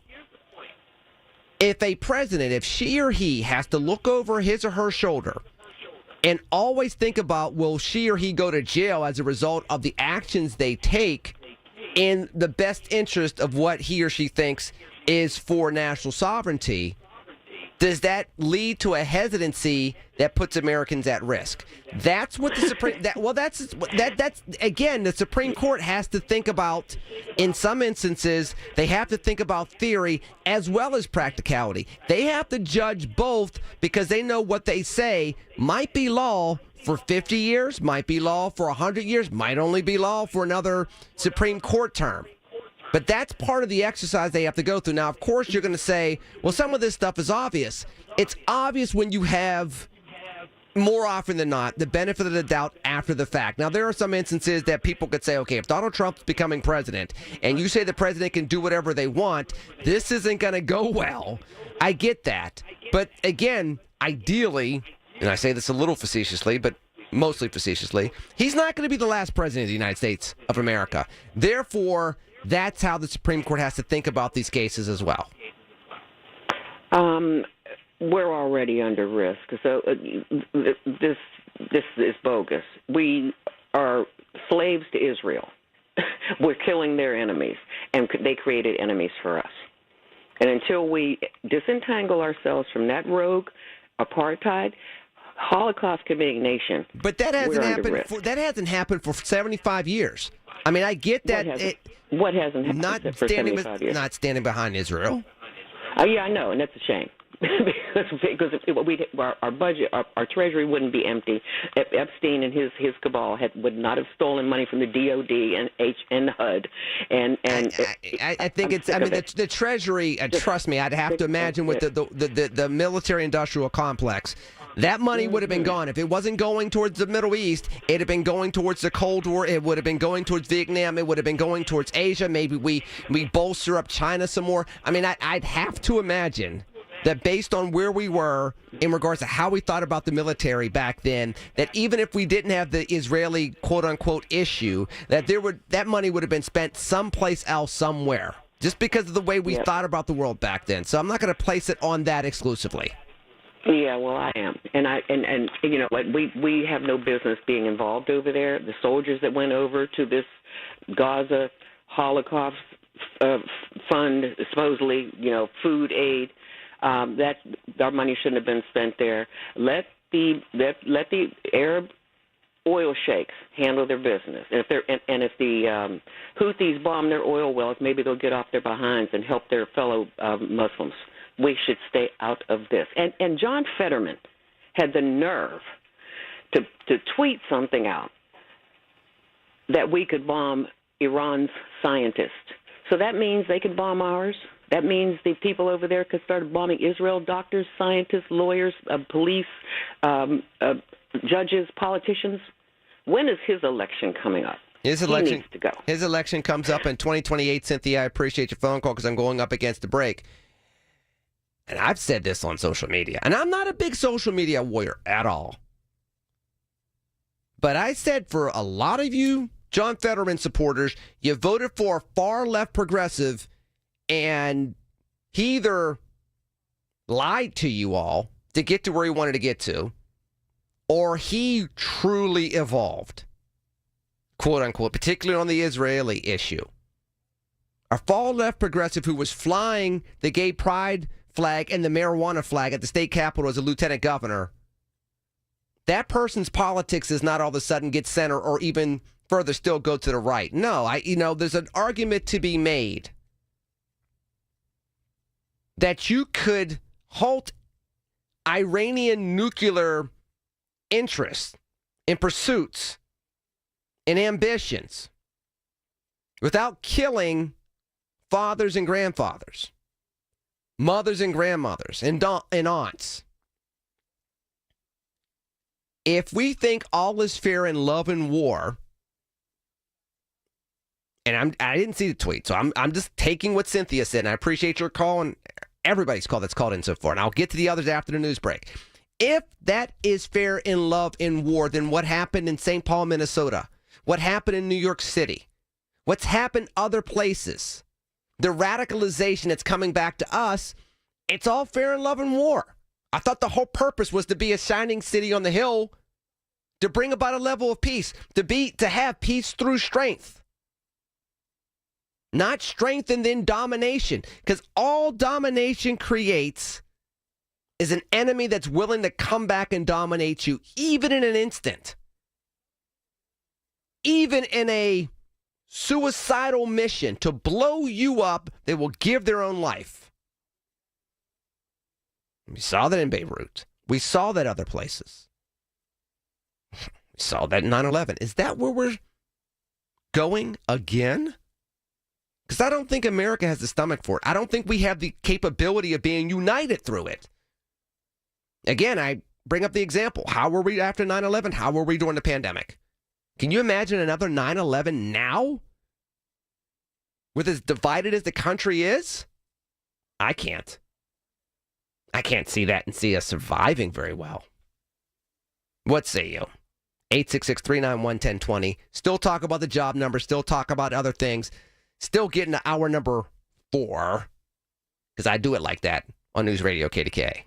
If a president, if she or he has to look over his or her shoulder and always think about, will she or he go to jail as a result of the actions they take, in the best interest of what he or she thinks is for national sovereignty, does that lead to a hesitancy that puts Americans at risk? That's what the Supreme. That's again, the Supreme Court has to think about. In some instances, they have to think about theory as well as practicality. They have to judge both because they know what they say might be law for 50 years, might be law for 100 years, might only be law for another Supreme Court term. But that's part of the exercise they have to go through. Now, of course, you're going to say, well, some of this stuff is obvious. It's obvious when you have, more often than not, the benefit of the doubt after the fact. Now, there are some instances that people could say, okay, if Donald Trump's becoming president and you say the president can do whatever they want, this isn't going to go well. I get that. But again, ideally, and I say this a little facetiously, but mostly facetiously, he's not going to be the last president of the United States of America. Therefore, that's how the Supreme Court has to think about these cases as well. We're already under risk. So this is bogus. We are slaves to Israel. We're killing their enemies, and they created enemies for us. And until we disentangle ourselves from that rogue apartheid, Holocaust-committing nation, but that hasn't happened. That hasn't happened for 75 years. I mean, I get that. What hasn't happened for 75 years? Not standing behind Israel. Yeah, I know, and that's a shame. because our budget, our treasury wouldn't be empty. Epstein and his cabal would not have stolen money from the DOD and HUD. I think it's. I mean, the treasury. Trust me, I'd have to imagine with the military-industrial complex. That money would have been gone. If it wasn't going towards the Middle East, it would have been going towards the Cold War. It would have been going towards Vietnam. It would have been going towards Asia. Maybe we bolster up China some more. I mean, I'd have to imagine that based on where we were in regards to how we thought about the military back then, that even if we didn't have the Israeli quote-unquote issue, that money would have been spent someplace else somewhere, just because of the way we thought about the world back then. So I'm not going to place it on that exclusively. Yeah, well, I am, and you know, like we have no business being involved over there. The soldiers that went over to this Gaza Holocaust fund, supposedly, you know, food aid, that our money shouldn't have been spent there. Let the Arab oil sheikhs handle their business, and if the Houthis bomb their oil wells, maybe they'll get off their behinds and help their fellow Muslims. We should stay out of this. And John Fetterman had the nerve to tweet something out that we could bomb Iran's scientists. So that means they could bomb ours. That means the people over there could start bombing Israel, doctors, scientists, lawyers, police, judges, politicians. When is his election coming up? He needs to go. His election comes up in 2028, Cynthia. I appreciate your phone call because I'm going up against the break. And I've said this on social media, and I'm not a big social media warrior at all. But I said for a lot of you John Fetterman supporters, you voted for a far-left progressive, and he either lied to you all to get to where he wanted to get to, or he truly evolved, quote-unquote, particularly on the Israeli issue. A far-left progressive who was flying the gay pride flag and the marijuana flag at the state capitol as a lieutenant governor, that person's politics does not all of a sudden get center or even further still go to the right. No, there's an argument to be made that you could halt Iranian nuclear interests and pursuits and ambitions without killing fathers and grandfathers, mothers and grandmothers, and aunts. If we think all is fair in love and war, and I didn't see the tweet, so I'm just taking what Cynthia said, and I appreciate your call and everybody's call that's called in so far, and I'll get to the others after the news break. If that is fair in love and war, then what happened in St. Paul, Minnesota? What happened in New York City? What's happened other places? The radicalization that's coming back to us, it's all fair in love and war. I thought the whole purpose was to be a shining city on the hill, to bring about a level of peace, to have peace through strength. not strength and then domination. Because all domination creates is an enemy that's willing to come back and dominate you, even in an instant. Even in a suicidal mission to blow you up, they will give their own life. We saw that in Beirut. We saw that other places. We saw that in 9/11. Is that where we're going again? Because I don't think America has the stomach for it. I don't think we have the capability of being united through it. Again, I bring up the example. How were we after 9/11? How were we during the pandemic? Can you imagine another 9/11 now? With as divided as the country is? I can't. I can't see that and see us surviving very well. What say you? 866-391-1020. Still talk about the job number. Still talk about other things. Still getting to hour number 4. Because I do it like that on News Radio KDKA.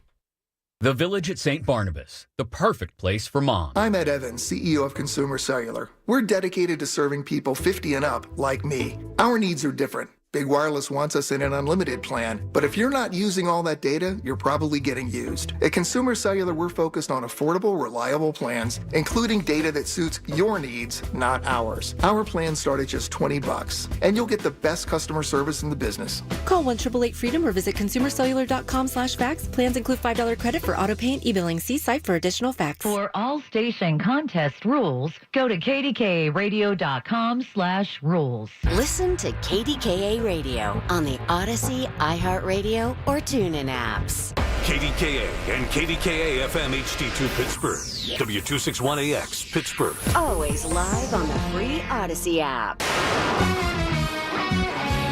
The Village at St. Barnabas, the perfect place for moms. I'm Ed Evans, CEO of Consumer Cellular. We're dedicated to serving people 50 and up, like me. Our needs are different. Big Wireless wants us in an unlimited plan, but if you're not using all that data, you're probably getting used. At Consumer Cellular, we're focused on affordable, reliable plans, including data that suits your needs, not ours. Our plans start at just $20, and you'll get the best customer service in the business. Call 1-888-FREEDOM or visit consumercellular.com/facts. Plans include $5 credit for auto pay and e-billing. See site for additional facts. For all station contest rules, go to kdkaradio.com/rules. Listen to KDKA Radio on the Odyssey, iHeartRadio, or TuneIn apps. KDKA and KDKA-FM HD2 Pittsburgh. W261AX Pittsburgh. Always live on the free Odyssey app.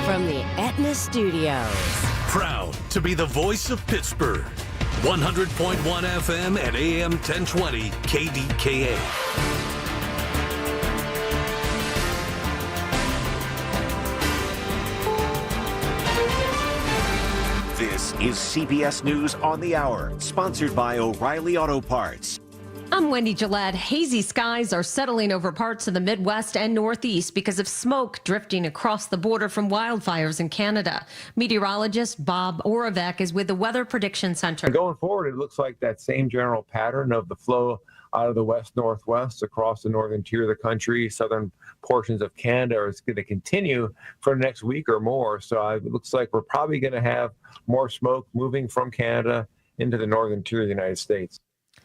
From the Aetna Studios. Proud to be the voice of Pittsburgh. 100.1 FM and AM 1020 KDKA. This is CBS News on the Hour, sponsored by O'Reilly Auto Parts. I'm Wendy Gillette. Hazy skies are settling over parts of the Midwest and Northeast because of smoke drifting across the border from wildfires in Canada. Meteorologist Bob Oravec is with the Weather Prediction Center. Going forward, it looks like that same general pattern of the flow out of the west-northwest across the northern tier of the country. Southern portions of Canada is going to continue for the next week or more. So it looks like we're probably going to have more smoke moving from Canada into the northern tier of the United States.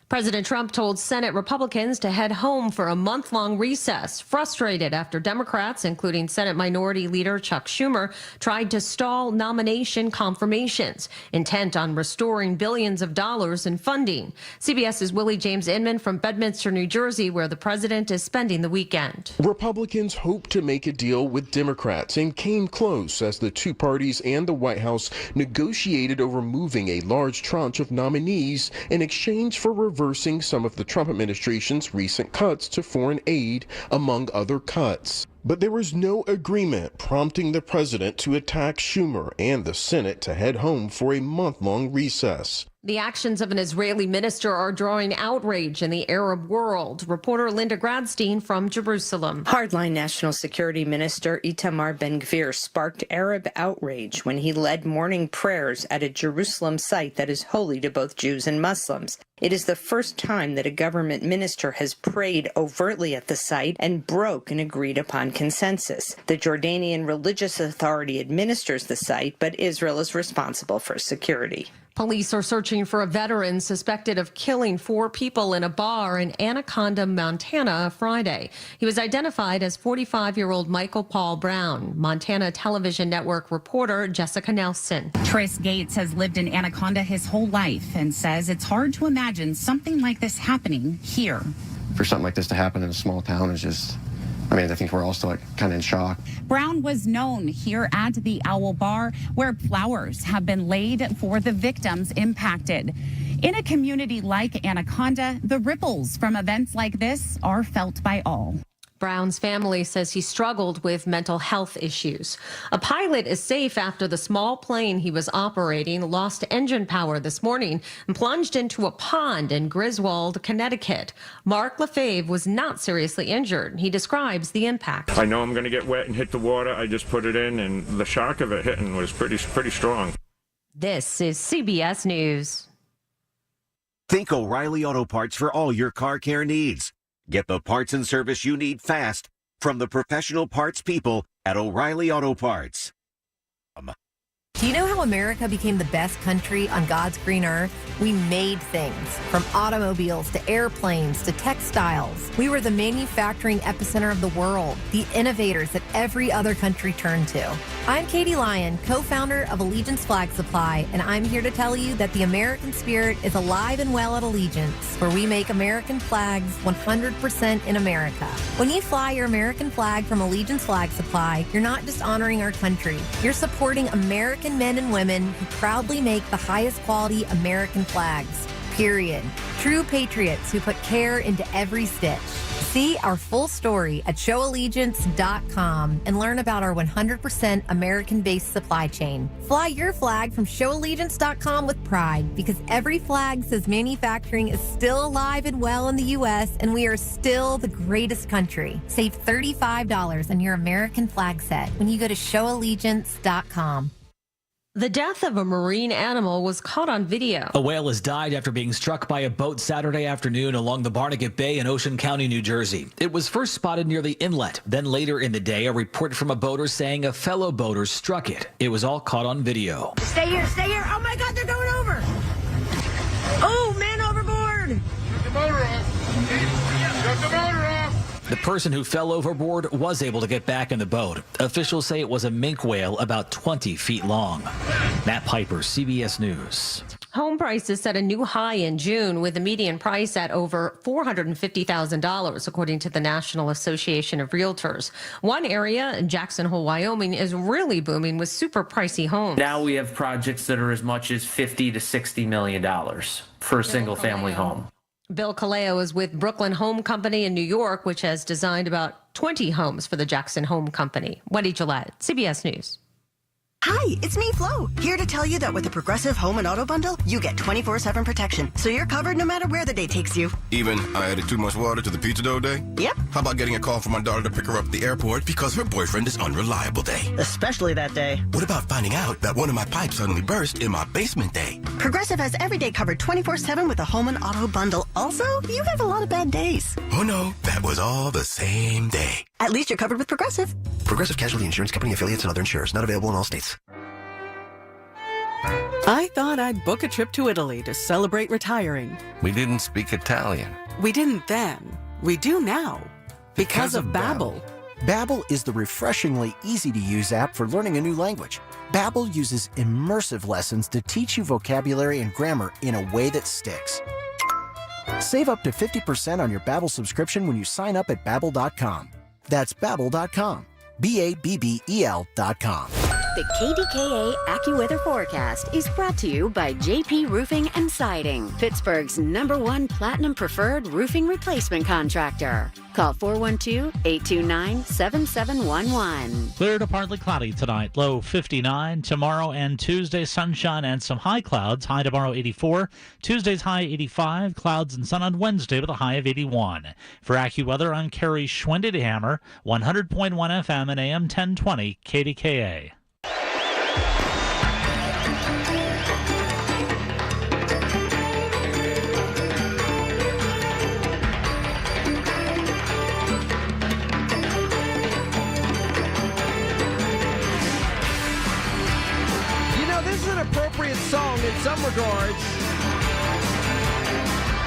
President Trump told Senate Republicans to head home for a month-long recess, frustrated after Democrats, including Senate Minority Leader Chuck Schumer, tried to stall nomination confirmations, intent on restoring billions of dollars in funding. CBS's Willie James Inman from Bedminster, New Jersey, where the president is spending the weekend. Republicans hoped to make a deal with Democrats and came close as the two parties and the White House negotiated over moving a large tranche of nominees in exchange for reversing some of the Trump administration's recent cuts to foreign aid, among other cuts. But there was no agreement, prompting the president to attack Schumer and the Senate to head home for a month-long recess. The actions of an Israeli minister are drawing outrage in the Arab world. Reporter Linda Gradstein from Jerusalem. Hardline National Security Minister Itamar Ben-Gvir sparked Arab outrage when he led morning prayers at a Jerusalem site that is holy to both Jews and Muslims. It is the first time that a government minister has prayed overtly at the site and broke an agreed-upon consensus. The Jordanian religious authority administers the site, but Israel is responsible for security. Police are searching for a veteran suspected of killing 4 people in a bar in Anaconda, Montana, Friday. He was identified as 45-year-old Michael Paul Brown. Montana Television Network reporter Jessica Nelson. Tris Gates has lived in Anaconda his whole life and says it's hard to imagine something like this happening here. For something like this to happen in a small town is just, I think we're all still kind of in shock. Brown was known here at the Owl Bar, where flowers have been laid for the victims impacted. In a community like Anaconda, the ripples from events like this are felt by all. Brown's family says he struggled with mental health issues. A pilot is safe after the small plane he was operating lost engine power this morning and plunged into a pond in Griswold, Connecticut. Mark Lefebvre was not seriously injured. He describes the impact. I know I'm going to get wet and hit the water. I just put it in, and the shock of it hitting was pretty strong. This is CBS News. Think O'Reilly Auto Parts for all your car care needs. Get the parts and service you need fast from the professional parts people at O'Reilly Auto Parts. Do you know how America became the best country on God's green earth? We made things, from automobiles to airplanes to textiles. We were the manufacturing epicenter of the world, the innovators that every other country turned to. I'm Katie Lyon, co-founder of Allegiance Flag Supply, and I'm here to tell you that the American spirit is alive and well at Allegiance, where we make American flags 100% in America. When you fly your American flag from Allegiance Flag Supply, you're not just honoring our country, you're supporting American men and women who proudly make the highest quality American flags, period. True patriots who put care into every stitch. See our full story at showallegiance.com and learn about our 100% American-based supply chain. Fly your flag from showallegiance.com with pride, because every flag says manufacturing is still alive and well in the U.S. and we are still the greatest country. Save $35 on your American flag set when you go to showallegiance.com. The death of a marine animal was caught on video. A whale has died after being struck by a boat Saturday afternoon along the Barnegat Bay in Ocean County, New Jersey. It was first spotted near the inlet. Then later in the day, a report from a boater saying a fellow boater struck it. It was all caught on video. Stay here, stay here. Oh my God, they're going over. Oh, man overboard. Shut the motor off. Shut the motor off. The person who fell overboard was able to get back in the boat. Officials say it was a minke whale about 20 feet long. Matt Piper, CBS News. Home prices set a new high in June, with the median price at over $450,000, according to the National Association of Realtors. One area in Jackson Hole, Wyoming, is really booming with super pricey homes. Now we have projects that are as much as $50 to $60 million for a single family home. Bill Kaleo is with Brooklyn Home Company in New York, which has designed about 20 homes for the Jackson Home Company. Wendy Gillette, CBS News. Hi, it's me, Flo, here to tell you that with the Progressive Home and Auto Bundle, you get 24/7 protection, so you're covered no matter where the day takes you. Even I added too much water to the pizza dough day? Yep. How about getting a call from my daughter to pick her up at the airport because her boyfriend is unreliable day? Especially that day. What about finding out that one of my pipes suddenly burst in my basement day? Progressive has every day covered 24/7 with the Home and Auto Bundle. Also, you have a lot of bad days. Oh no, that was all the same day. At least you're covered with Progressive. Progressive Casualty Insurance Company affiliates and other insurers. Not available in all states. I thought I'd book a trip to Italy to celebrate retiring. We didn't speak Italian. We didn't then. We do now. Because of Babbel. Babbel is the refreshingly easy-to-use app for learning a new language. Babbel uses immersive lessons to teach you vocabulary and grammar in a way that sticks. Save up to 50% on your Babbel subscription when you sign up at Babbel.com. That's Babbel.com. Babbel.com. The KDKA AccuWeather forecast is brought to you by JP Roofing and Siding, Pittsburgh's #1 Platinum Preferred Roofing Replacement Contractor. Call 412-829-7711. Clear to partly cloudy tonight, low 59. Tomorrow and Tuesday, sunshine and some high clouds. High tomorrow, 84. Tuesday's high, 85. Clouds and sun on Wednesday with a high of 81. For AccuWeather, I'm Kerry Schwendehammer, 100.1 FM and AM 1020 KDKA. Appropriate song in some regards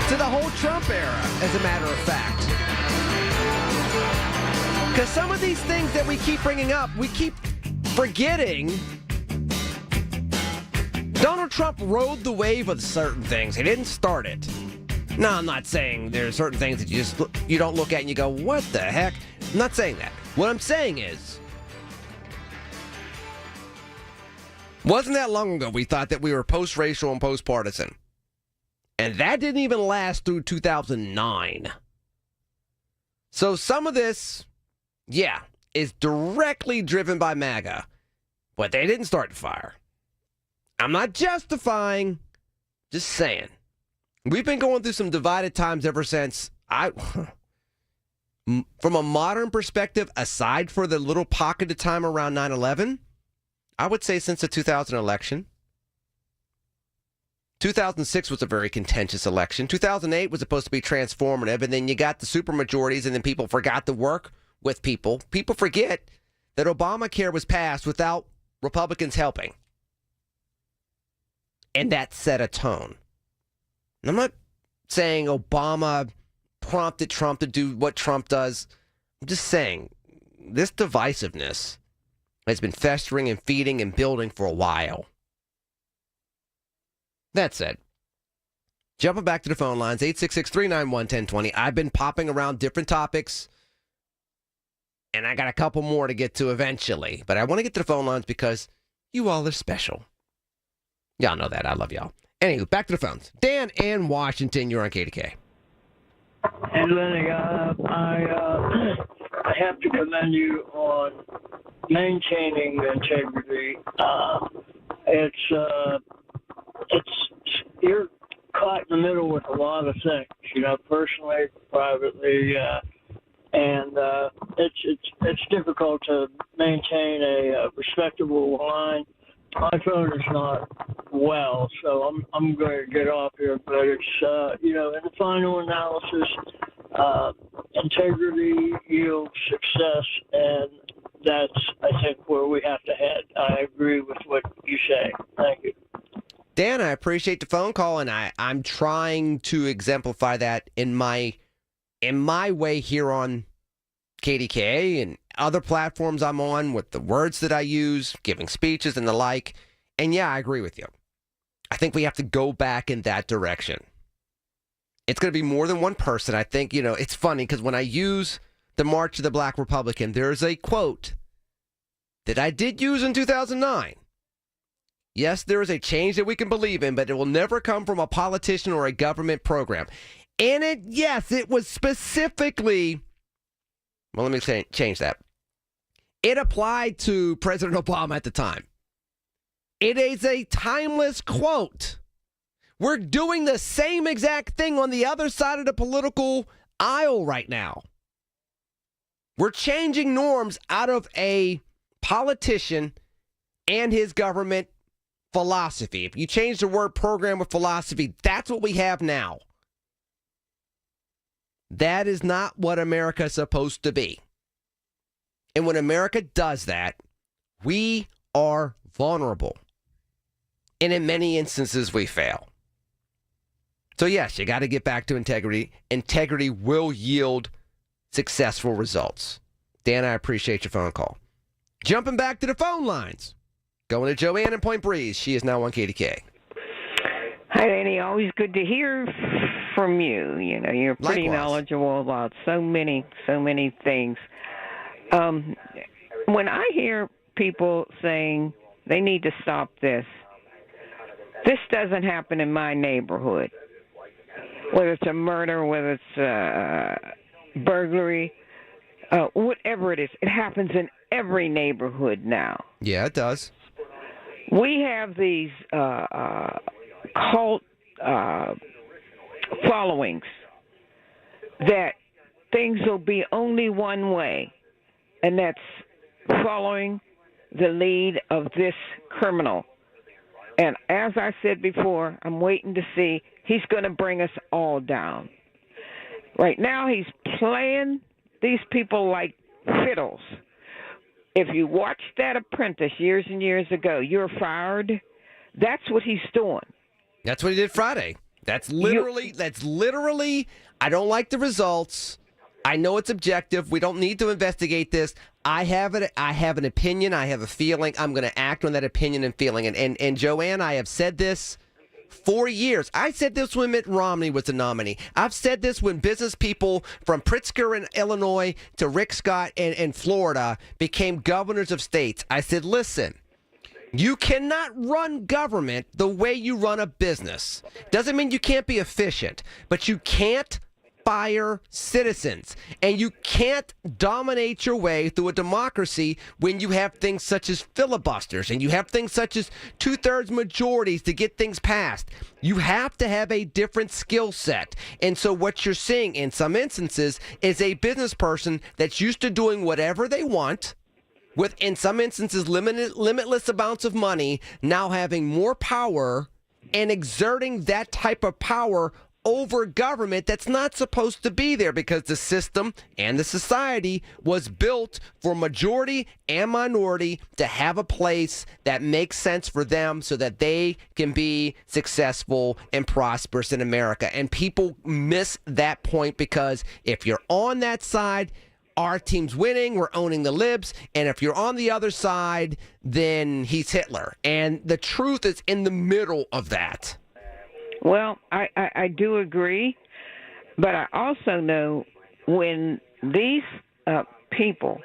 to the whole Trump era, as a matter of fact. Because some of these things that we keep bringing up, we keep forgetting. Donald Trump rode the wave of certain things. He didn't start it. No, I'm not saying there are certain things that you don't look at and you go, what the heck? I'm not saying that. What I'm saying is, wasn't that long ago we thought that we were post-racial and post-partisan. And that didn't even last through 2009. So some of this, is directly driven by MAGA, but they didn't start the fire. I'm not justifying, just saying. We've been going through some divided times ever since from a modern perspective, aside for the little pocket of time around 9/11, I would say since the 2000 election. 2006 was a very contentious election. 2008 was supposed to be transformative, and then you got the supermajorities, and then people forgot to work with people. People forget that Obamacare was passed without Republicans helping. And that set a tone. And I'm not saying Obama prompted Trump to do what Trump does. I'm just saying this divisiveness has been festering and feeding and building for a while. That said, jumping back to the phone lines, 866-391-1020. I've been popping around different topics, and I got a couple more to get to eventually. But I want to get to the phone lines because you all are special. Y'all know that. I love y'all. Anywho, back to the phones. Dan and Washington, you're on KDK. And Lenny, I have to commend you on maintaining integrity. You're caught in the middle with a lot of things, personally, privately, and it's difficult to maintain a respectable line. My phone is not well, so I'm going to get off here. But it's in the final analysis, integrity yields success, and that's I think where we have to head. I agree with what you say. Thank you. Dan, I appreciate the phone call, and I'm trying to exemplify that in my way here on KDKA and other platforms I'm on with the words that I use, giving speeches and the like. And yeah, I agree with you. I think we have to go back in that direction. It's going to be more than one person. I think, it's funny because when I use the March of the Black Republican, there's a quote that I did use in 2009. Yes, there is a change that we can believe in, but it will never come from a politician or a government program. And it was specifically, well, let me change that. It applied to President Obama at the time. It is a timeless quote. We're doing the same exact thing on the other side of the political aisle right now. We're changing norms out of a politician and his government philosophy. If you change the word program with philosophy, that's what we have now. That is not what America is supposed to be. And when America does that, we are vulnerable. And in many instances, we fail. So yes, you got to get back to integrity. Integrity will yield successful results. Dan, I appreciate your phone call. Jumping back to the phone lines. Going to Joanne in Point Breeze. She is now on KDK. Hi, Danny. Always good to hear from you. You're pretty knowledgeable about so many things. When I hear people saying they need to stop this doesn't happen in my neighborhood. Whether it's a murder, whether it's burglary, whatever it is, it happens in every neighborhood now. Yeah, it does. We have these cult followings that things will be only one way, and that's following the lead of this criminal. And as I said before, I'm waiting to see, he's going to bring us all down. Right now, he's playing these people like fiddles. If you watched that Apprentice years and years ago, you're fired. That's what he's doing. That's what he did Friday. That's literally, I don't like the results. I know it's objective. We don't need to investigate this. I have an opinion. I have a feeling. I'm going to act on that opinion and feeling. And Joanne, I have said this for years. I said this when Mitt Romney was the nominee. I've said this when business people from Pritzker in Illinois to Rick Scott in Florida became governors of states. I said, listen, you cannot run government the way you run a business. Doesn't mean you can't be efficient, but you can't inspire citizens. And you can't dominate your way through a democracy when you have things such as filibusters and you have things such as 2/3 majorities to get things passed. You have to have a different skill set. And so what you're seeing in some instances is a business person that's used to doing whatever they want, with, in some instances, limitless amounts of money, now having more power and exerting that type of power over government that's not supposed to be there, because the system and the society was built for majority and minority to have a place that makes sense for them so that they can be successful and prosperous in America. And people miss that point, because if you're on that side, our team's winning, we're owning the libs, and if you're on the other side, then he's Hitler. And the truth is in the middle of that. Well, I do agree, but I also know when these people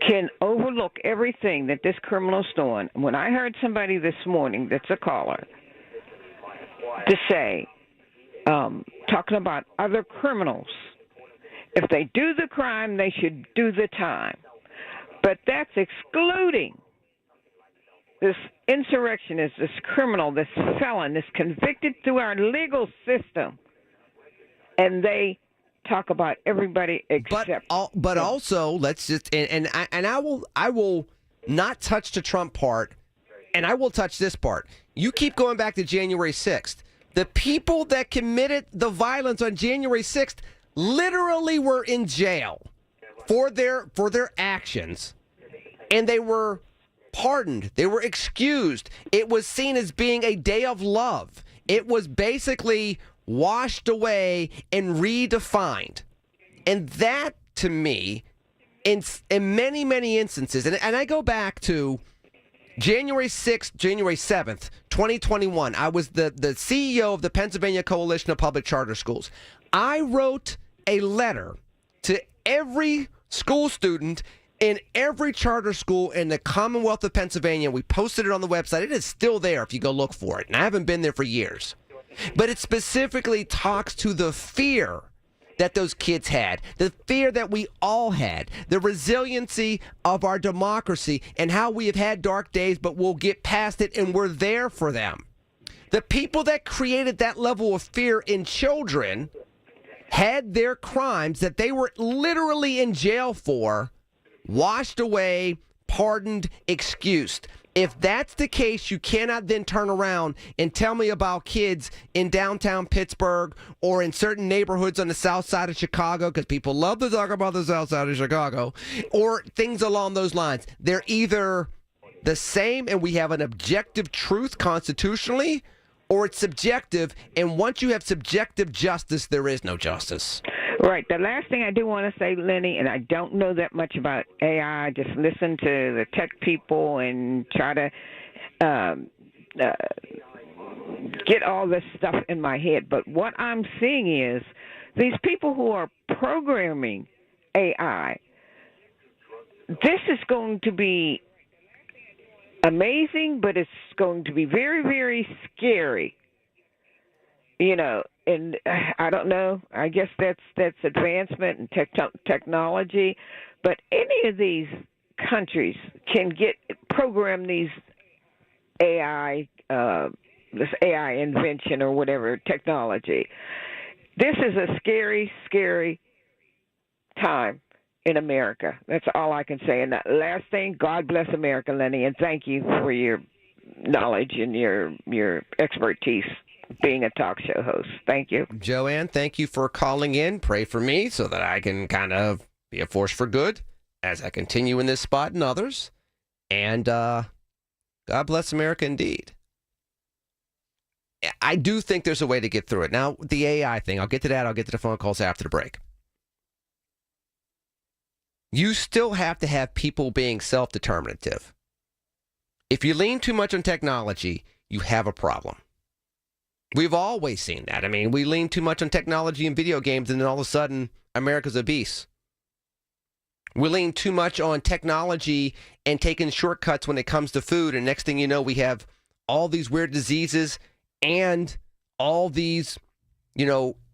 can overlook everything that this criminal's doing. When I heard somebody this morning that's a caller to say, talking about other criminals, if they do the crime, they should do the time. But that's excluding this insurrectionist, this criminal, this felon, this convicted through our legal system. And they talk about everybody except. But also, let's just I will not touch the Trump part, and I will touch this part. You keep going back to January 6th. The people that committed the violence on January 6th literally were in jail for their actions, and they were pardoned. They were excused. It was seen as being a day of love. It was basically washed away and redefined. And that, to me, in many, many instances, and I go back to January 6th, January 7th, 2021, I was the CEO of the Pennsylvania Coalition of Public Charter Schools. I wrote a letter to every school student in every charter school in the Commonwealth of Pennsylvania. We posted it on the website. It is still there if you go look for it, and I haven't been there for years. But it specifically talks to the fear that those kids had, the fear that we all had, the resiliency of our democracy, and how we have had dark days, but we'll get past it, and we're there for them. The people that created that level of fear in children had their crimes that they were literally in jail for washed away, pardoned, excused. If that's the case, you cannot then turn around and tell me about kids in downtown Pittsburgh or in certain neighborhoods on the south side of Chicago, because people love to talk about the south side of Chicago, or things along those lines. They're either the same and we have an objective truth constitutionally, or it's subjective, and once you have subjective justice, there is no justice. Right. The last thing I do want to say, Lenny, and I don't know that much about AI, I just listen to the tech people and try to get all this stuff in my head. But what I'm seeing is these people who are programming AI, this is going to be amazing, but it's going to be very, very scary. You know, and I don't know. I guess that's advancement in technology. But any of these countries can program these AI, this AI invention or whatever technology. This is a scary, scary time in America. That's all I can say. And that last thing, God bless America, Lenny, and thank you for your knowledge and your expertise being a talk show host. Thank you. Joanne, thank you for calling in. Pray for me so that I can kind of be a force for good as I continue in this spot and others. And God bless America indeed. I do think there's a way to get through it. Now, the AI thing, I'll get to that. I'll get to the phone calls after the break. You still have to have people being self-determinative. If you lean too much on technology, you have a problem. We've always seen that. I mean, we lean too much on technology and video games, and then all of a sudden, America's obese. We lean too much on technology and taking shortcuts when it comes to food, and next thing you know, we have all these weird diseases and all these,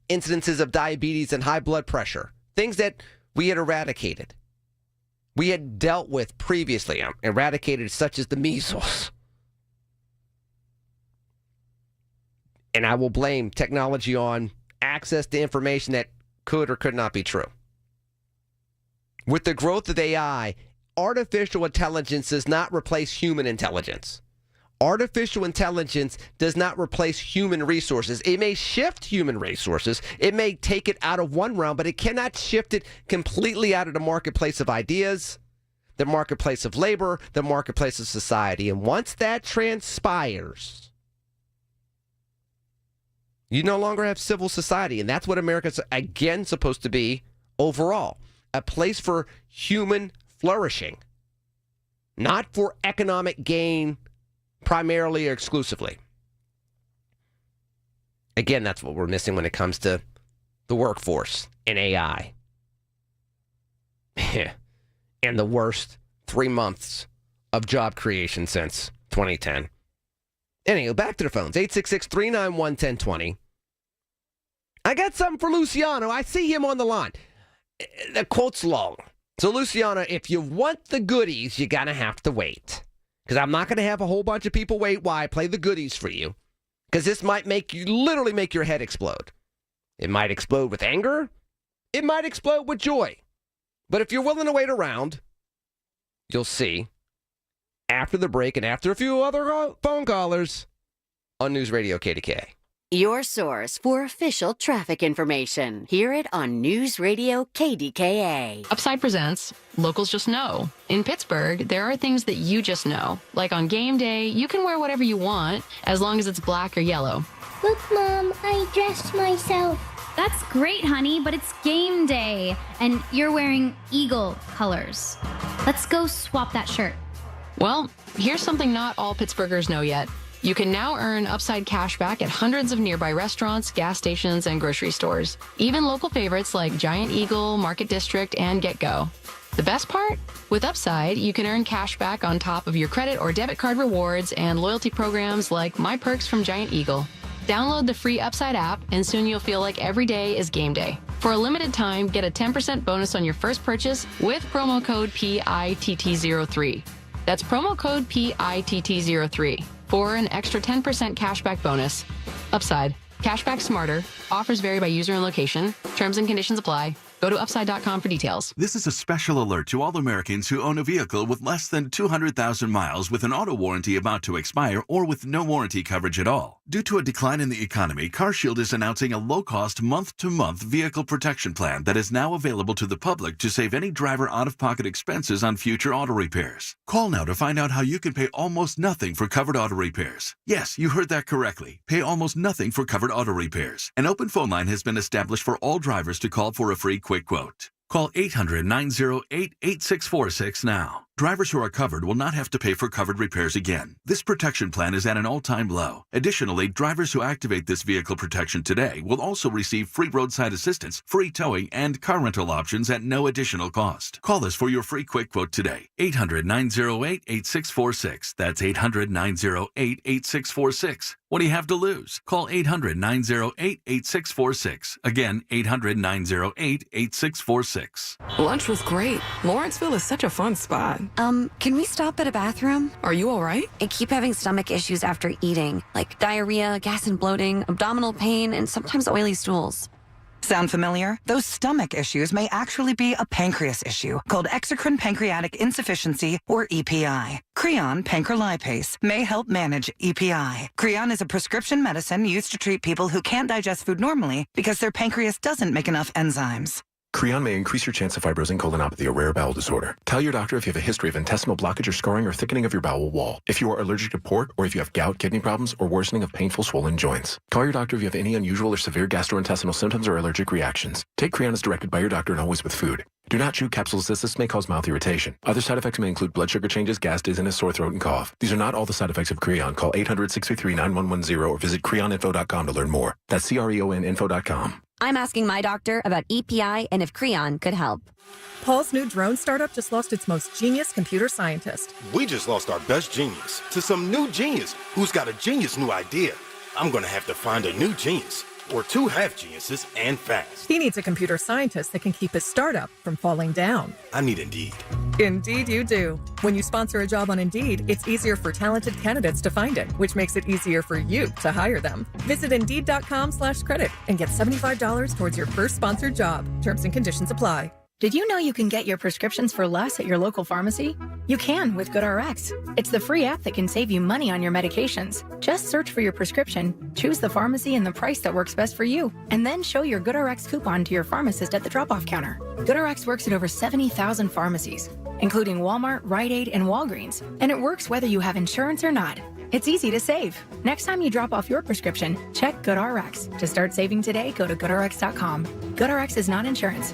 incidences of diabetes and high blood pressure, things that we had eradicated. We had dealt with previously, eradicated, such as the measles. And I will blame technology on access to information that could or could not be true. With the growth of AI, artificial intelligence does not replace human intelligence. Artificial intelligence does not replace human resources. It may shift human resources. It may take it out of one realm, but it cannot shift it completely out of the marketplace of ideas, the marketplace of labor, the marketplace of society. And once that transpires, you no longer have civil society. And that's what America's, again, supposed to be overall. A place for human flourishing, not for economic gain primarily or exclusively. Again, that's what we're missing when it comes to the workforce and AI. And the worst 3 months of job creation since 2010. Anyway, back to the phones. 866-391-1020. I got something for Luciano. I see him on the line. The quote's long. So, Luciano, if you want the goodies, you're going to have to wait. Because I'm not going to have a whole bunch of people wait while I play the goodies for you. Because this might literally make your head explode. It might explode with anger. It might explode with joy. But if you're willing to wait around, you'll see after the break and after a few other phone callers on News Radio KDKA. Your source for official traffic information. Hear it on News Radio KDKA. Upside presents Locals Just Know. In Pittsburgh, there are things that you just know. Like on game day, you can wear whatever you want as long as it's black or yellow. Look, Mom, I dressed myself. That's great, honey, but it's game day, and you're wearing Eagle colors. Let's go swap that shirt. Well, here's something not all Pittsburghers know yet. You can now earn Upside cash back at hundreds of nearby restaurants, gas stations, and grocery stores. Even local favorites like Giant Eagle, Market District, and Get Go. The best part? With Upside, you can earn cash back on top of your credit or debit card rewards and loyalty programs like My Perks from Giant Eagle. Download the free Upside app, and soon you'll feel like every day is game day. For a limited time, get a 10% bonus on your first purchase with promo code PITT03. That's promo code PITT03 for an extra 10% cashback bonus. Upside. Cashback smarter. Offers vary by user and location. Terms and conditions apply. Go to upside.com for details. This is a special alert to all Americans who own a vehicle with less than 200,000 miles with an auto warranty about to expire or with no warranty coverage at all. Due to a decline in the economy, CarShield is announcing a low-cost month-to-month vehicle protection plan that is now available to the public to save any driver out-of-pocket expenses on future auto repairs. Call now to find out how you can pay almost nothing for covered auto repairs. Yes, you heard that correctly. Pay almost nothing for covered auto repairs. An open phone line has been established for all drivers to call for a free quick quote. Call 800-908-8646 now. Drivers who are covered will not have to pay for covered repairs again. This protection plan is at an all-time low. Additionally, drivers who activate this vehicle protection today will also receive free roadside assistance, free towing, and car rental options at no additional cost. Call us for your free quick quote today. 800-908-8646. That's 800-908-8646. What do you have to lose? Call 800-908-8646. Again, 800-908-8646. Lunch was great. Lawrenceville is such a fun spot. Can we stop at a bathroom? Are you all right? I keep having stomach issues after eating, like diarrhea, gas and bloating, abdominal pain, and sometimes oily stools. Sound familiar? Those stomach issues may actually be a pancreas issue called exocrine pancreatic insufficiency, or EPI. Creon pancrelipase may help manage EPI. Creon is a prescription medicine used to treat people who can't digest food normally because their pancreas doesn't make enough enzymes. Creon may increase your chance of fibrosing colonopathy, a rare bowel disorder. Tell your doctor if you have a history of intestinal blockage or scarring or thickening of your bowel wall, if you are allergic to pork, or if you have gout, kidney problems, or worsening of painful swollen joints. Call your doctor if you have any unusual or severe gastrointestinal symptoms or allergic reactions. Take Creon as directed by your doctor and always with food. Do not chew capsules as this may cause mouth irritation. Other side effects may include blood sugar changes, gas, dizziness, sore throat, and cough. These are not all the side effects of Creon. Call 800-633-9110 or visit creoninfo.com to learn more. That's CREONinfo.com. I'm asking my doctor about EPI and if Creon could help. Paul's new drone startup just lost its most genius computer scientist. We just lost our best genius to some new genius who's got a genius new idea. I'm gonna have to find a new genius. or 2 half geniuses and fast. He needs a computer scientist that can keep his startup from falling down. I need Indeed. Indeed you do. When you sponsor a job on Indeed, it's easier for talented candidates to find it, which makes it easier for you to hire them. Visit Indeed.com/credit and get $75 towards your first sponsored job. Terms and conditions apply. Did you know you can get your prescriptions for less at your local pharmacy? You can with GoodRx. It's the free app that can save you money on your medications. Just search for your prescription, choose the pharmacy and the price that works best for you, and then show your GoodRx coupon to your pharmacist at the drop-off counter. GoodRx works at over 70,000 pharmacies, including Walmart, Rite Aid, and Walgreens, and it works whether you have insurance or not. It's easy to save. Next time you drop off your prescription, check GoodRx. To start saving today, go to GoodRx.com. GoodRx is not insurance.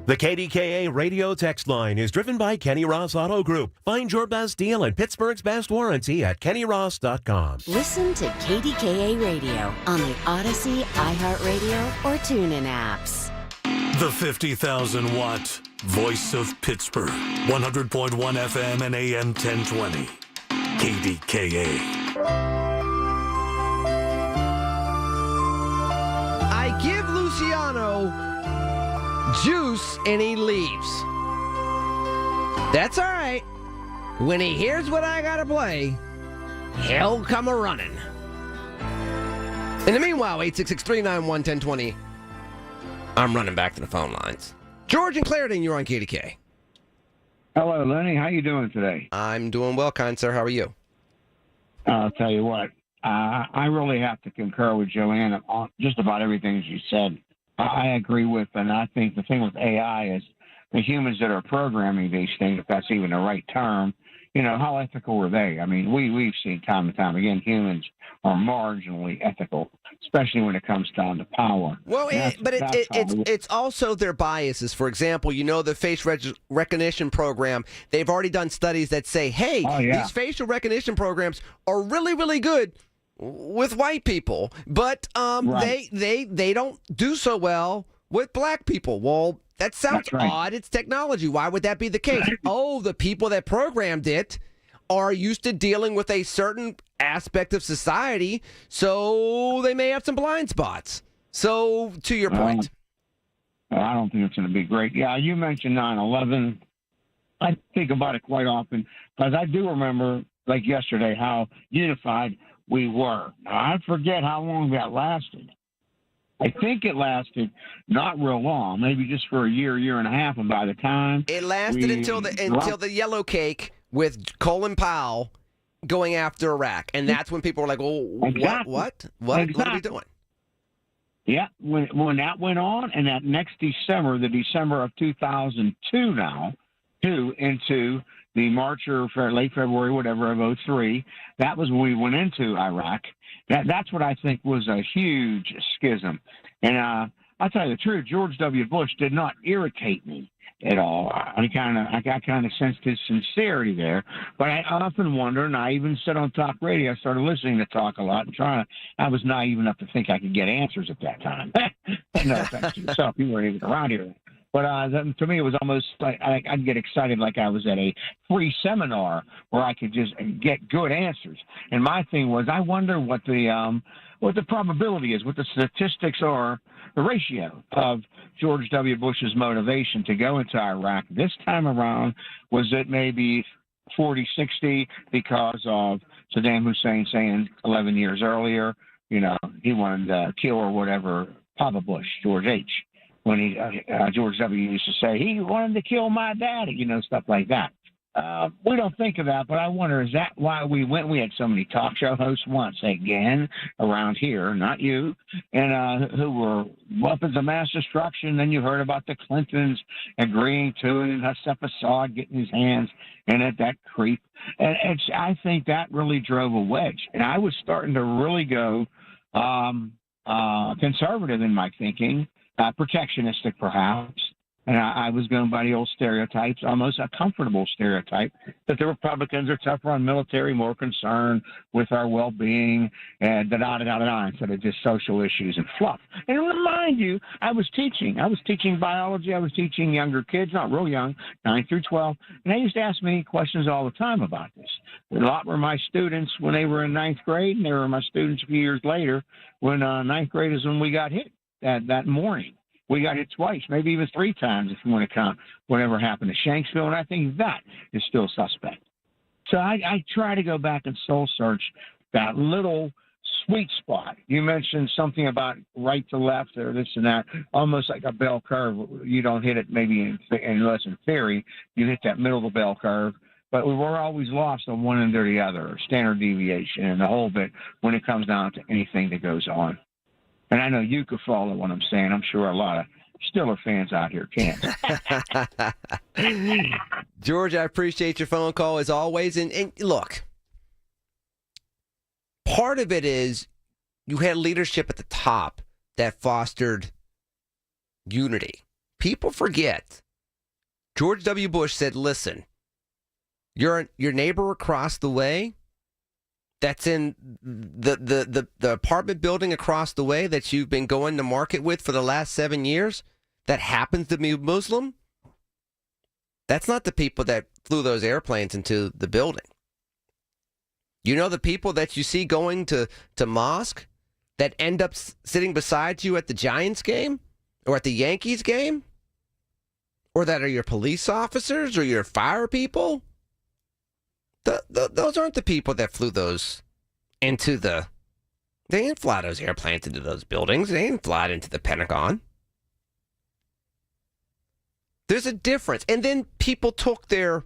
The KDKA radio text line is driven by Kenny Ross Auto Group. Find your best deal and Pittsburgh's best warranty at KennyRoss.com. Listen to KDKA Radio on the Odyssey, iHeartRadio, or TuneIn apps. The 50,000-watt voice of Pittsburgh. 100.1 FM and AM 1020. KDKA. I give Luciano juice and he leaves. That's all right. When he hears what I gotta play, he'll come a-running. In the meanwhile, 866-391-1020. I'm running back to the phone lines. George and Clarendon, you're on KDK. Hello, Lenny. How you doing today? I'm doing well, kind sir. How are you? I'll tell you what. I really have to concur with Joanne on just about everything she said. I agree with, and I think the thing with AI is the humans that are programming these things, if that's even the right term, you know, how ethical are they? I mean, we've seen time and time again, humans are marginally ethical, especially when it comes down to power. Well, it's also their biases. For example, you know, the face recognition program, they've already done studies that say, hey, these facial recognition programs are really, really good with white people, but they don't do so well with black people. Well, that sounds odd. It's technology. Why would that be the case? Oh, the people that programmed it are used to dealing with a certain aspect of society, so they may have some blind spots. So, to your point. I don't think it's going to be great. Yeah, you mentioned 9/11. I think about it quite often, because I do remember, like yesterday, how unified we were. Now, I forget how long that lasted. I think it lasted not real long, maybe just for a year and a half, and by the time it lasted until the yellow cake with Colin Powell going after Iraq, and that's when people were like, "Oh, what are we doing?" Yeah, when that went on, and that next December, the December of 2002, into the March or late February, whatever, of 2003, that was when we went into Iraq. That's what I think was a huge schism. And I'll tell you the truth, George W. Bush did not irritate me at all. I kind of sensed his sincerity there. But I often wonder, and I even said on talk radio, I started listening to talk a lot and I was naive enough to think I could get answers at that time. No offense to yourself, you weren't even around here. But to me, it was almost like I'd get excited like I was at a free seminar where I could just get good answers. And my thing was, I wonder what the probability is, what the statistics are, the ratio of George W. Bush's motivation to go into Iraq this time around. Was it maybe 40-60 because of Saddam Hussein saying 11 years earlier, you know, he wanted to kill or whatever Papa Bush, George H., when George W. used to say, he wanted to kill my daddy, you know, stuff like that. We don't think of that, but I wonder, is that why we went? We had so many talk show hosts once again around here, not you, and who were weapons of mass destruction. Then you heard about the Clintons agreeing to it, and Hussein Assad getting his hands in it, that creep. And I think that really drove a wedge. And I was starting to really go conservative in my thinking, protectionistic perhaps. And I was going by the old stereotypes, almost a comfortable stereotype, that the Republicans are tougher on military, more concerned with our well-being, and da-da-da-da-da, instead of just social issues and fluff. And remind you, I was teaching biology. I was teaching younger kids, not real young, 9 through 12. And they used to ask me questions all the time about this. A lot were my students when they were in 9th grade, and they were my students a few years later when 9th grade is when we got hit that morning. We got hit twice, maybe even 3 times if you want to count whatever happened to Shanksville, and I think that is still suspect. So I try to go back and soul search that little sweet spot. You mentioned something about right to left or this and that, almost like a bell curve. You don't hit it maybe unless in theory, you hit that middle of the bell curve. But we're always lost on one end or the other, or standard deviation and the whole bit when it comes down to anything that goes on. And I know you could follow what I'm saying. I'm sure a lot of Steeler fans out here can. George, I appreciate your phone call as always. And look, part of it is you had leadership at the top that fostered unity. People forget. George W. Bush said, listen, your neighbor across the way that's in the apartment building across the way that you've been going to market with for the last 7 years that happens to be Muslim, that's not the people that flew those airplanes into the building. You know the people that you see going to mosque that end up sitting beside you at the Giants game or at the Yankees game? Or that are your police officers or your fire people? Those aren't the people that flew those into they didn't fly those airplanes into those buildings. They didn't fly it into the Pentagon. There's a difference. And then people took their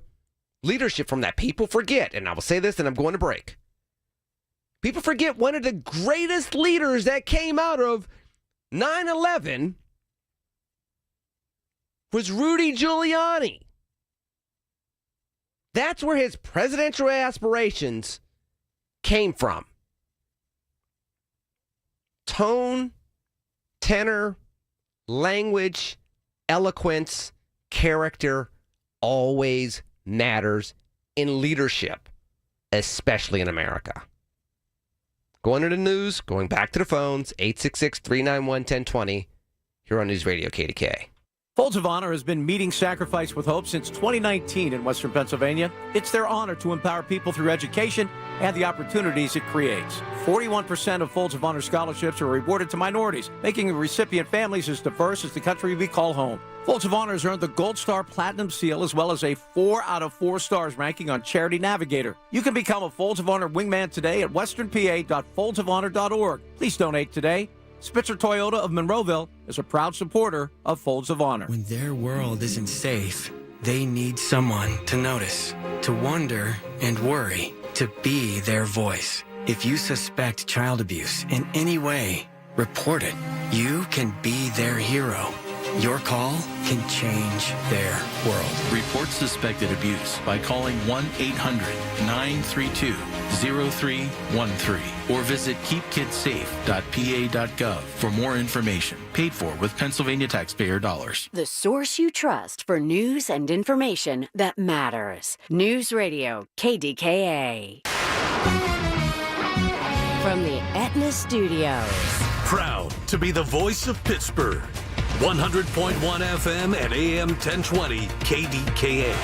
leadership from that. People forget, and I will say this and I'm going to break. People forget one of the greatest leaders that came out of 9/11 was Rudy Giuliani. That's where his presidential aspirations came from. Tone, tenor, language, eloquence, character always matters in leadership, especially in America. Going to the news, going back to the phones, 866-391-1020, here on News Radio KDKA. Folds of Honor has been meeting sacrifice with hope since 2019 in Western Pennsylvania. It's their honor to empower people through education and the opportunities it creates. 41% of Folds of Honor scholarships are awarded to minorities, making recipient families as diverse as the country we call home. Folds of Honor has earned the Gold Star Platinum Seal as well as a 4 out of 4 stars ranking on Charity Navigator. You can become a Folds of Honor wingman today at westernpa.foldsofhonor.org. Please donate today. Spitzer Toyota of Monroeville is a proud supporter of Folds of Honor. When their world isn't safe, they need someone to notice, to wonder and worry, to be their voice. If you suspect child abuse in any way, report it. You can be their hero. Your call can change their world. Report suspected abuse by calling 1-800-932-0313 or visit keepkidsafe.pa.gov for more information. Paid for with Pennsylvania taxpayer dollars. The source you trust for news and information that matters. News Radio KDKA. From the Aetna Studios. Proud to be the voice of Pittsburgh. 100.1 FM and AM 1020 KDKA.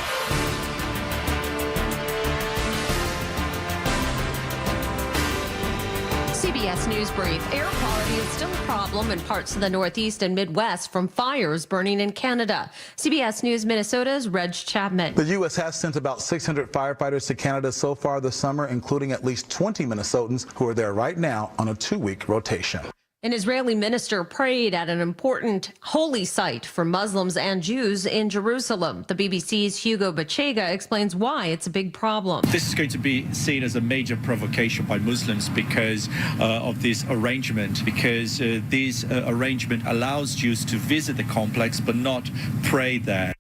CBS News Brief. Air quality is still a problem in parts of the Northeast and Midwest from fires burning in Canada. CBS News Minnesota's Reg Chapman. The U.S. has sent about 600 firefighters to Canada so far this summer, including at least 20 Minnesotans who are there right now on a 2-week rotation. An Israeli minister prayed at an important holy site for Muslims and Jews in Jerusalem. The BBC's Hugo Bachega explains why it's a big problem. This is going to be seen as a major provocation by Muslims because of this arrangement, because this arrangement allows Jews to visit the complex but not pray there.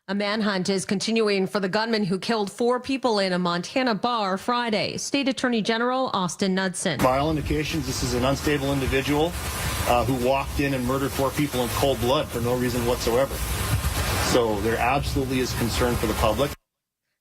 A manhunt is continuing for the gunman who killed 4 people in a Montana bar Friday. State Attorney General Austin Knudsen. By all indications, this is an unstable individual who walked in and murdered 4 people in cold blood for no reason whatsoever. So there absolutely is concern for the public.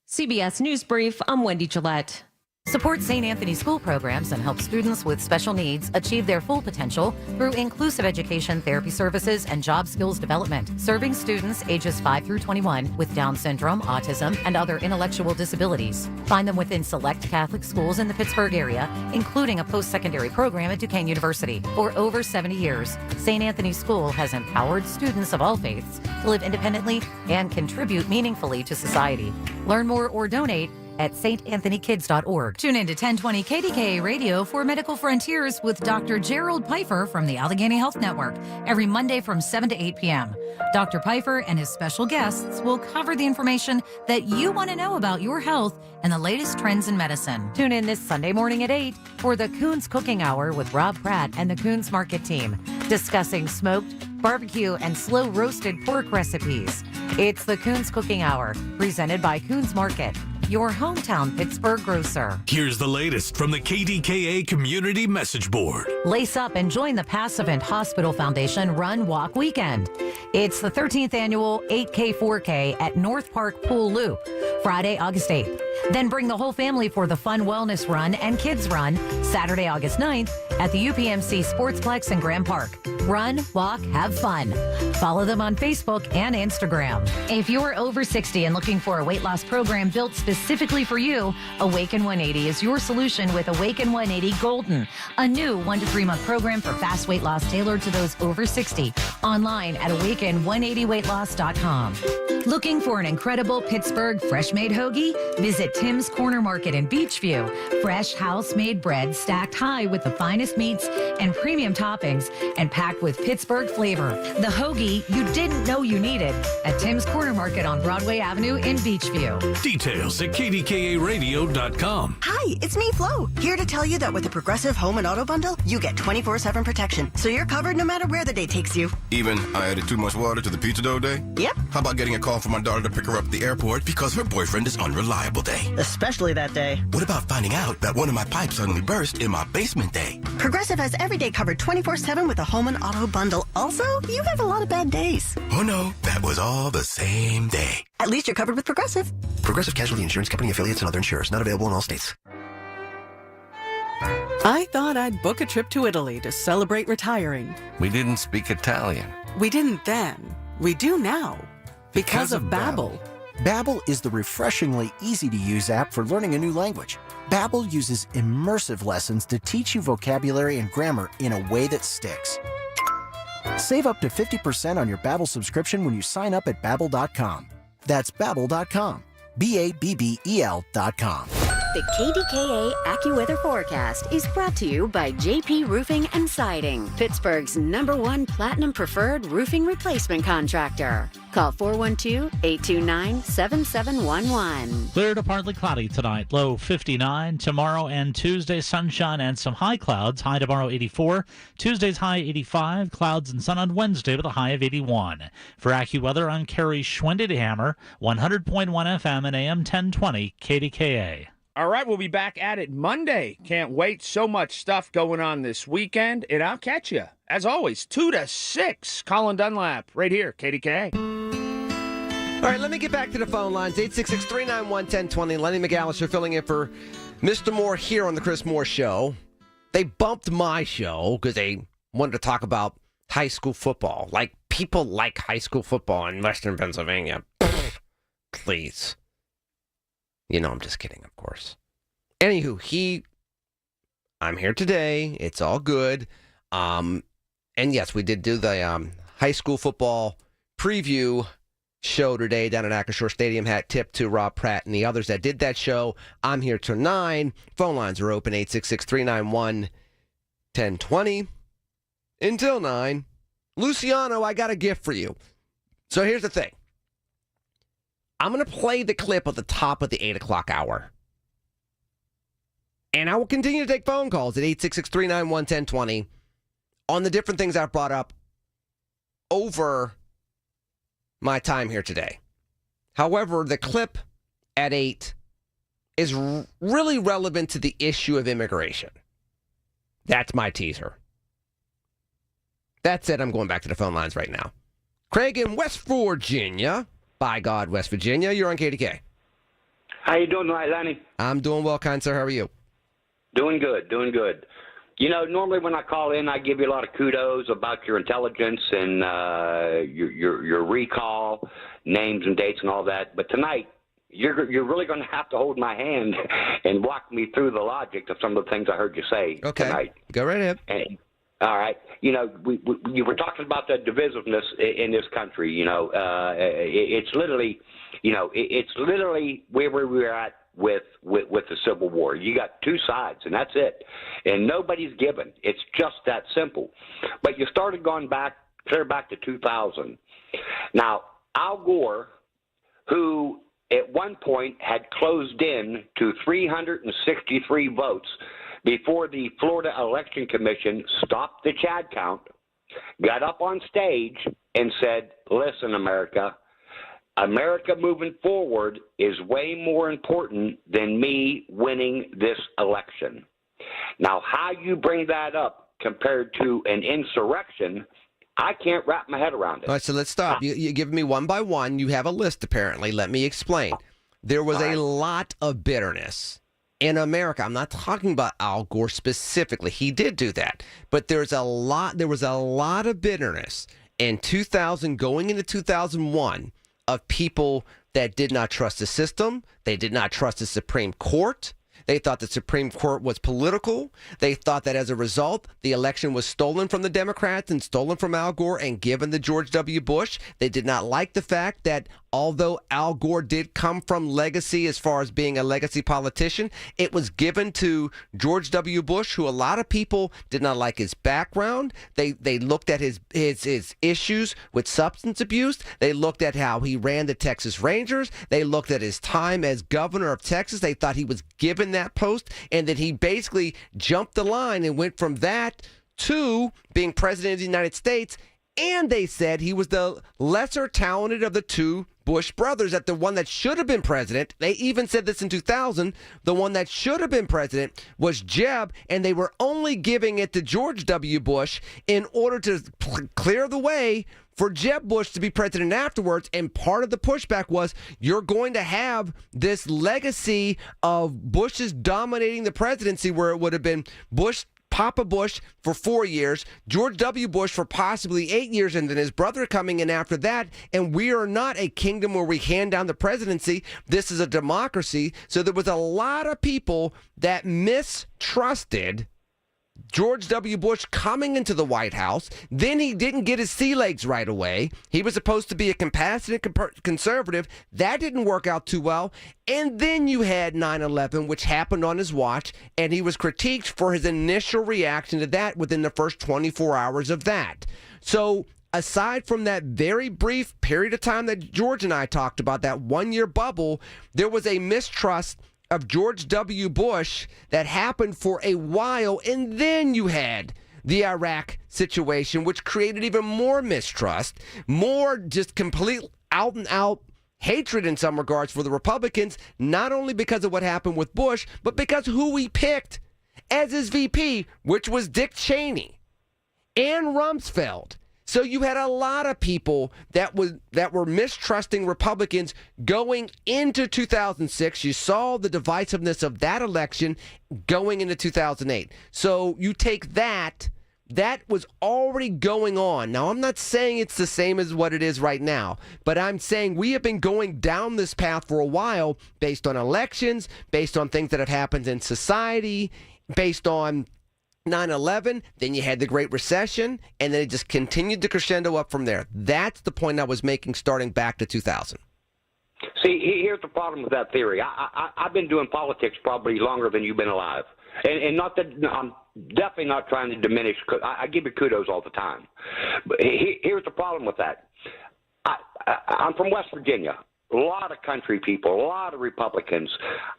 CBS News Brief, I'm Wendy Gillette. Support St. Anthony School programs and help students with special needs achieve their full potential through inclusive education, therapy services, and job skills development, serving students ages 5 through 21 with Down syndrome, autism, and other intellectual disabilities. Find them within select Catholic schools in the Pittsburgh area, including a post-secondary program at Duquesne University. For over 70 years, St. Anthony School has empowered students of all faiths to live independently and contribute meaningfully to society. Learn more or donate at stanthonykids.org. Tune in to 1020 KDKA Radio for Medical Frontiers with Dr. Gerald Pfeiffer from the Allegheny Health Network every Monday from 7 to 8 p.m. Dr. Pfeiffer and his special guests will cover the information that you want to know about your health and the latest trends in medicine. Tune in this Sunday morning at 8 for the Coons Cooking Hour with Rob Pratt and the Coons Market team, discussing smoked, barbecue, and slow roasted pork recipes. It's the Coons Cooking Hour, presented by Coons Market, your hometown Pittsburgh grocer. Here's the latest from the KDKA Community Message Board. Lace up and join the Passive and Hospital Foundation Run Walk Weekend. It's the 13th annual 8K 4K at North Park Pool Loop, Friday, August 8th. Then bring the whole family for the Fun Wellness Run and Kids Run, Saturday, August 9th at the UPMC Sportsplex in Graham Park. Run, walk, have fun. Follow them on Facebook and Instagram. If you're over 60 and looking for a weight loss program built specifically for you, Awaken 180 is your solution with Awaken 180 Golden, a new 1 to 3 month program for fast weight loss tailored to those over 60. Online at awaken180weightloss.com. Looking for an incredible Pittsburgh fresh-made hoagie? Visit Tim's Corner Market in Beachview. Fresh house-made bread stacked high with the finest meats and premium toppings and packed with Pittsburgh flavor. The hoagie you didn't know you needed at Tim's Corner Market on Broadway Avenue in Beachview. Details at KDKARadio.com. Hi, it's me, Flo, here to tell you that with the Progressive Home and Auto Bundle, you get 24/7 protection, so you're covered no matter where the day takes you. Even I added too much water to the pizza dough day? Yep. How about getting a call from my daughter to pick her up at the airport because her boyfriend is unreliable day? Especially that day. What about finding out that one of my pipes suddenly burst in my basement day? Progressive has every day covered 24/7 with a Home and Auto Bundle. Also, you have a lot of bad days. Oh no, that was all the same day. At least you're covered with Progressive. Progressive Casualty Insurance Company affiliates and other insurers. Not available in all states. I thought I'd book a trip to Italy to celebrate retiring. We didn't speak Italian. We didn't then. We do now. Because of Babbel. Babbel is the refreshingly easy-to-use app for learning a new language. Babbel uses immersive lessons to teach you vocabulary and grammar in a way that sticks. Save up to 50% on your Babbel subscription when you sign up at Babbel.com. That's Babbel.com. Babbel.com. The KDKA AccuWeather forecast is brought to you by JP Roofing and Siding, Pittsburgh's #1 Platinum Preferred Roofing Replacement Contractor. Call 412-829-7711. Clear to partly cloudy tonight, low 59. Tomorrow and Tuesday, sunshine and some high clouds. High tomorrow 84. Tuesday's high 85. Clouds and sun on Wednesday with a high of 81. For AccuWeather, I'm Kerry Schwendehammer, 100.1 FM and AM 1020 KDKA. All right, we'll be back at it Monday. Can't wait. So much stuff going on this weekend, and I'll catch you, as always, 2 to 6. Colin Dunlap, right here, KDKA. All right, let me get back to the phone lines. 866-391-1020. Lenny McAllister filling in for Mr. Moore here on the Chris Moore Show. They bumped my show because they wanted to talk about high school football. Like, people like high school football in Western Pennsylvania. Please. You know, I'm just kidding, of course. Anywho, I'm here today. It's all good. And yes, we did do the high school football preview show today down at Acrisure Stadium. Hat tip to Rob Pratt and the others that did that show. I'm here till 9. Phone lines are open, 866-391-1020. Until 9. Luciano, I got a gift for you. So here's the thing. I'm going to play the clip at the top of the 8 o'clock hour. And I will continue to take phone calls at 866-391-1020 on the different things I've brought up over my time here today. However, the clip at 8 is really relevant to the issue of immigration. That's my teaser. That said, I'm going back to the phone lines right now. Craig in West Virginia. By God, West Virginia. You're on KDK. How you doing tonight, Lenny? I'm doing well, kind sir. How are you? Doing good, doing good. You know, normally when I call in, I give you a lot of kudos about your intelligence and your recall, names and dates and all that. But tonight, you're really going to have to hold my hand and walk me through the logic of some of the things I heard you say tonight. Go right ahead. And, all right. You know, you were talking about the divisiveness in this country. You know, it's literally, it's literally where we were at with the Civil War. You got two sides, and that's it. And nobody's given. It's just that simple. But you started going clear back to 2000. Now, Al Gore, who at one point had closed in to 363 votes before the Florida Election Commission stopped the Chad count, got up on stage and said, listen, America moving forward is way more important than me winning this election. Now, how you bring that up compared to an insurrection, I can't wrap my head around it. All right, so let's stop. You give me one by one. You have a list, apparently. Let me explain. There was a lot of bitterness in America. I'm not talking about Al Gore specifically. He did do that. But there was a lot of bitterness in 2000 going into 2001 of people that did not trust the system. They did not trust the Supreme Court. They thought the Supreme Court was political. They thought that as a result, the election was stolen from the Democrats and stolen from Al Gore and given to George W. Bush. They did not like the fact that although Al Gore did come from legacy as far as being a legacy politician, it was given to George W. Bush, who a lot of people did not like his background. They looked at his issues with substance abuse. They looked at how he ran the Texas Rangers. They looked at his time as governor of Texas. They thought he was given that post, and that he basically jumped the line and went from that to being president of the United States. And they said he was the lesser talented of the two Bush brothers, that the one that should have been president, they even said this in 2000, the one that should have been president was Jeb, and they were only giving it to George W. Bush in order to clear the way for Jeb Bush to be president afterwards. And part of the pushback was, you're going to have this legacy of Bush's dominating the presidency, where it would have been Papa Bush for 4 years, George W. Bush for possibly 8 years, and then his brother coming in after that. And we are not a kingdom where we hand down the presidency. This is a democracy. So there was a lot of people that mistrusted George W. Bush coming into the White House. Then he didn't get his sea legs right away. He was supposed to be a compassionate conservative. That didn't work out too well. And then you had 9/11, which happened on his watch, and he was critiqued for his initial reaction to that within the first 24 hours of that. So aside from that very brief period of time that George and I talked about, that 1 year bubble, there was a mistrust of George W. Bush that happened for a while. And then you had the Iraq situation, which created even more mistrust, more just complete out and out hatred in some regards for the Republicans, not only because of what happened with Bush, but because who he picked as his VP, which was Dick Cheney and Rumsfeld. So you had a lot of people that were mistrusting Republicans going into 2006. You saw the divisiveness of that election going into 2008. So you take that was already going on. Now, I'm not saying it's the same as what it is right now, but I'm saying we have been going down this path for a while based on elections, based on things that have happened in society, based on 9/11, then you had the Great Recession, and then it just continued to crescendo up from there. That's the point I was making starting back to 2000. See, here's the problem with that theory. I've been doing politics probably longer than you've been alive. And not that I'm definitely not trying to diminish. I give you kudos all the time. But here's the problem with that. I'm from West Virginia. a lot of country people, a lot of Republicans.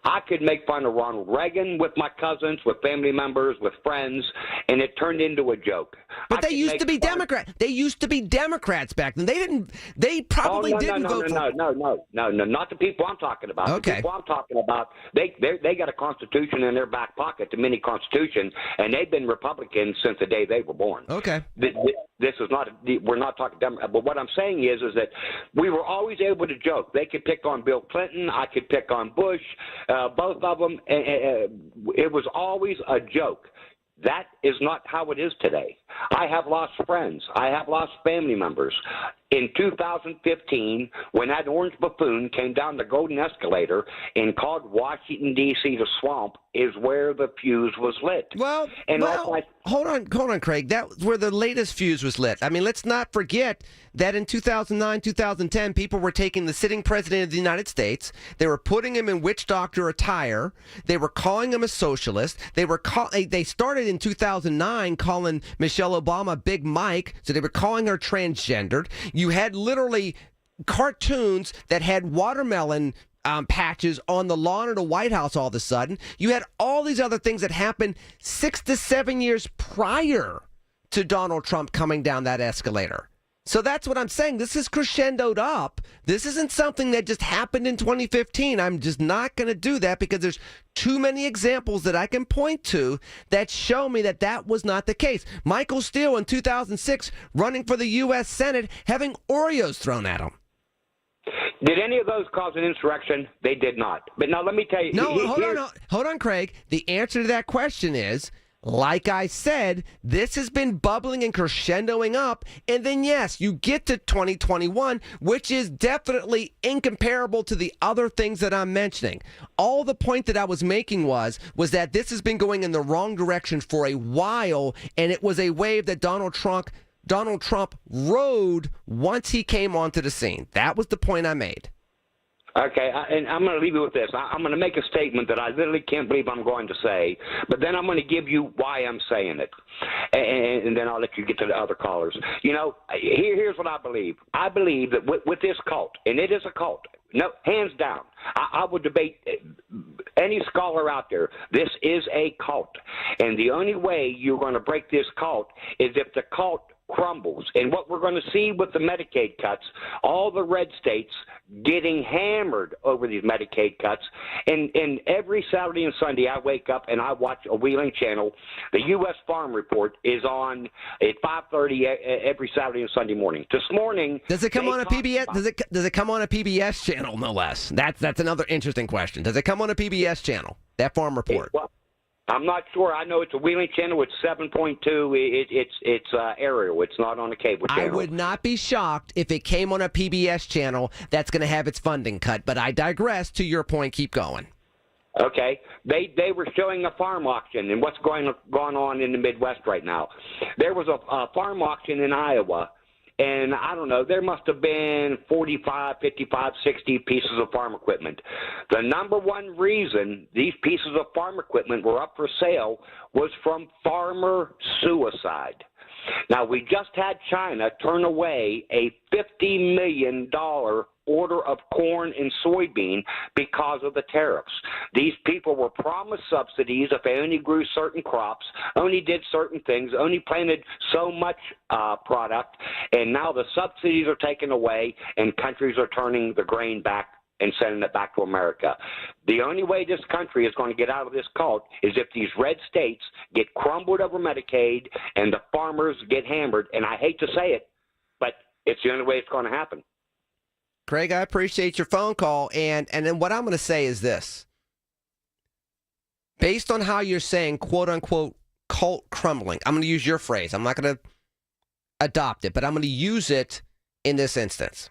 I could make fun of Ronald Reagan with my cousins, with family members, with friends, and it turned into a joke. But they used to be Democrats. They used to be Democrats back then. They didn't. They probably didn't vote for. No, not the people I'm talking about. Okay. The people I'm talking about, they got a constitution in their back pocket, the mini constitution, and they've been Republicans since the day they were born. Okay. This is not. We're not talking Democrat. But what I'm saying is that we were always able to joke. They could pick on Bill Clinton. I could pick on Bush. Both of them. It was always a joke. That is not how it is today. I have lost friends. I have lost family members. In 2015, when that orange buffoon came down the golden escalator and called Washington, D.C. the swamp, is where the fuse was lit. Well, hold on, Craig. That was where the latest fuse was lit. I mean, let's not forget that in 2009, 2010, people were taking the sitting president of the United States. They were putting him in witch doctor attire. They were calling him a socialist. They started in 2009 calling Michelle Obama Big Mike, so they were calling her transgendered. You had literally cartoons that had watermelon patches on the lawn of the White House all of a sudden. You had all these other things that happened 6 to 7 years prior to Donald Trump coming down that escalator. So that's what I'm saying. This is crescendoed up. This isn't something that just happened in 2015. I'm just not going to do that because there's too many examples that I can point to that show me that that was not the case. Michael Steele in 2006 running for the U.S. Senate having Oreos thrown at him. Did any of those cause an insurrection? They did not. But now let me tell you. Hold on, Craig. The answer to that question is, like I said, this has been bubbling and crescendoing up, and then yes, you get to 2021, which is definitely incomparable to the other things that I'm mentioning. All the point that I was making was that this has been going in the wrong direction for a while, and it was a wave that Donald Trump rode once he came onto the scene. That was the point I made. Okay, and I'm going to leave you with this. I'm going to make a statement that I literally can't believe I'm going to say, but then I'm going to give you why I'm saying it, and then I'll let you get to the other callers. You know, here's what I believe. I believe that with this cult, and it is a cult, no, hands down, I would debate any scholar out there, this is a cult, and the only way you're going to break this cult is if the cult crumbles. And what we're going to see with the Medicaid cuts, all the red states getting hammered over these Medicaid cuts. And every Saturday and Sunday I wake up and I watch a Wheeling channel. The U.S. Farm Report is on at 5:30 every Saturday and Sunday morning. This morning, does it come on a PBS? Does it come on a PBS channel? No less. That's another interesting question. Does it come on a PBS channel? That Farm Report. Well, I'm not sure. I know it's a Wheeling channel. It's 7.2. It's aerial. It's not on a cable channel. I would not be shocked if it came on a PBS channel that's going to have its funding cut. But I digress. To your point, keep going. Okay. They were showing a farm auction and what's going on in the Midwest right now. There was a farm auction in Iowa. And I don't know, there must have been 45, 55, 60 pieces of farm equipment. The number one reason these pieces of farm equipment were up for sale was from farmer suicide. Now, we just had China turn away a $50 million order of corn and soybean because of the tariffs. These people were promised subsidies if they only grew certain crops, only did certain things, only planted so much product, and now the subsidies are taken away and countries are turning the grain back and sending it back to America. The only way this country is going to get out of this cult is if these red states get crumbled over Medicaid and the farmers get hammered. And I hate to say it, but it's the only way it's going to happen. Craig, I appreciate your phone call. And then what I'm going to say is this. Based on how you're saying, quote unquote, cult crumbling, I'm going to use your phrase. I'm not going to adopt it, but I'm going to use it in this instance.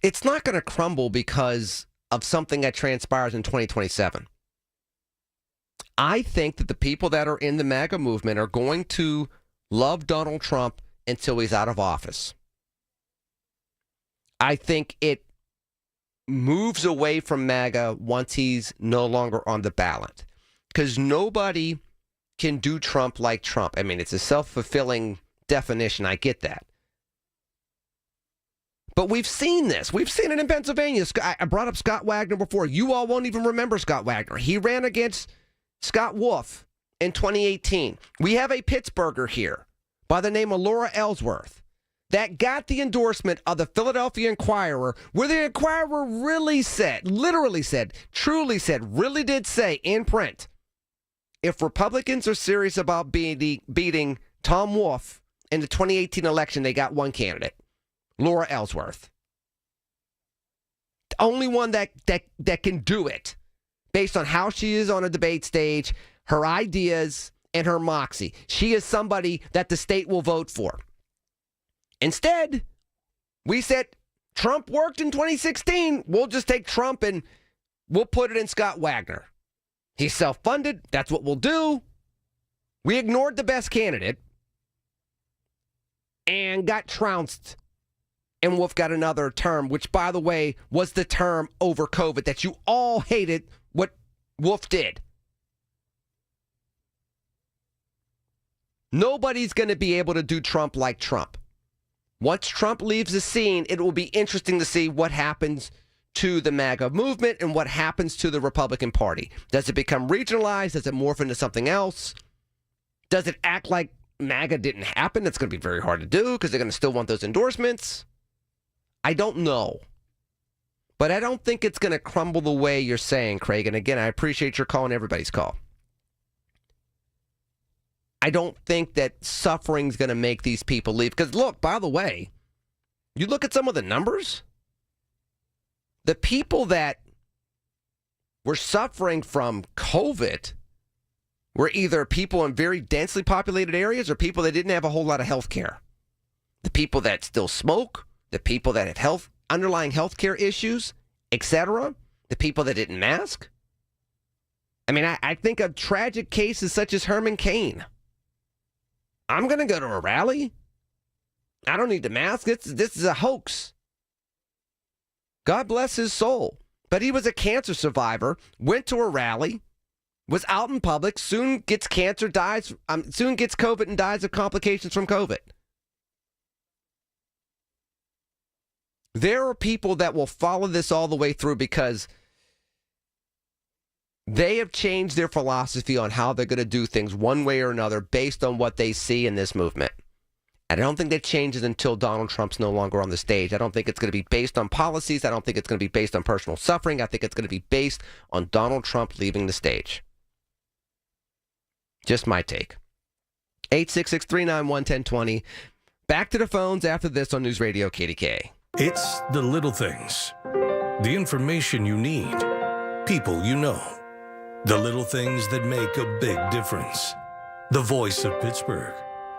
It's not going to crumble because of something that transpires in 2027. I think that the people that are in the MAGA movement are going to love Donald Trump until he's out of office. I think it moves away from MAGA once he's no longer on the ballot. Because nobody can do Trump like Trump. I mean, it's a self-fulfilling definition. I get that. But we've seen this. We've seen it in Pennsylvania. I brought up Scott Wagner before. You all won't even remember Scott Wagner. He ran against Scott Wolf in 2018. We have a Pittsburgher here by the name of Laura Ellsworth that got the endorsement of the Philadelphia Inquirer, where the Inquirer really said, literally said, truly said, really did say in print, if Republicans are serious about beating Tom Wolf in the 2018 election, they got one candidate, Laura Ellsworth. The only one that can do it based on how she is on a debate stage, her ideas, and her moxie. She is somebody that the state will vote for. Instead, we said Trump worked in 2016. We'll just take Trump and we'll put it in Scott Wagner. He's self-funded. That's what we'll do. We ignored the best candidate and got trounced. And Wolf got another term, which, by the way, was the term over COVID that you all hated what Wolf did. Nobody's going to be able to do Trump like Trump. Once Trump leaves the scene, it will be interesting to see what happens to the MAGA movement and what happens to the Republican Party. Does it become regionalized? Does it morph into something else? Does it act like MAGA didn't happen? It's going to be very hard to do because they're going to still want those endorsements. I don't know. But I don't think it's going to crumble the way you're saying, Craig. And again, I appreciate your call and everybody's call. I don't think that suffering's going to make these people leave. Because look, by the way, you look at some of the numbers. The people that were suffering from COVID were either people in very densely populated areas or people that didn't have a whole lot of health care. The people that still smoke, the people that have underlying health care issues, etc., the people that didn't mask. I mean, I think of tragic cases such as Herman Cain. I'm going to go to a rally. I don't need to mask. This is a hoax. God bless his soul. But he was a cancer survivor, went to a rally, was out in public, soon gets cancer, soon gets COVID and dies of complications from COVID. There are people that will follow this all the way through because they have changed their philosophy on how they're going to do things one way or another based on what they see in this movement. And I don't think that changes until Donald Trump's no longer on the stage. I don't think it's going to be based on policies. I don't think it's going to be based on personal suffering. I think it's going to be based on Donald Trump leaving the stage. Just my take. 866-391-1020. Back to the phones after this on News Radio KDKA. It's the little things. The information you need. People you know. The little things that make a big difference. The voice of Pittsburgh.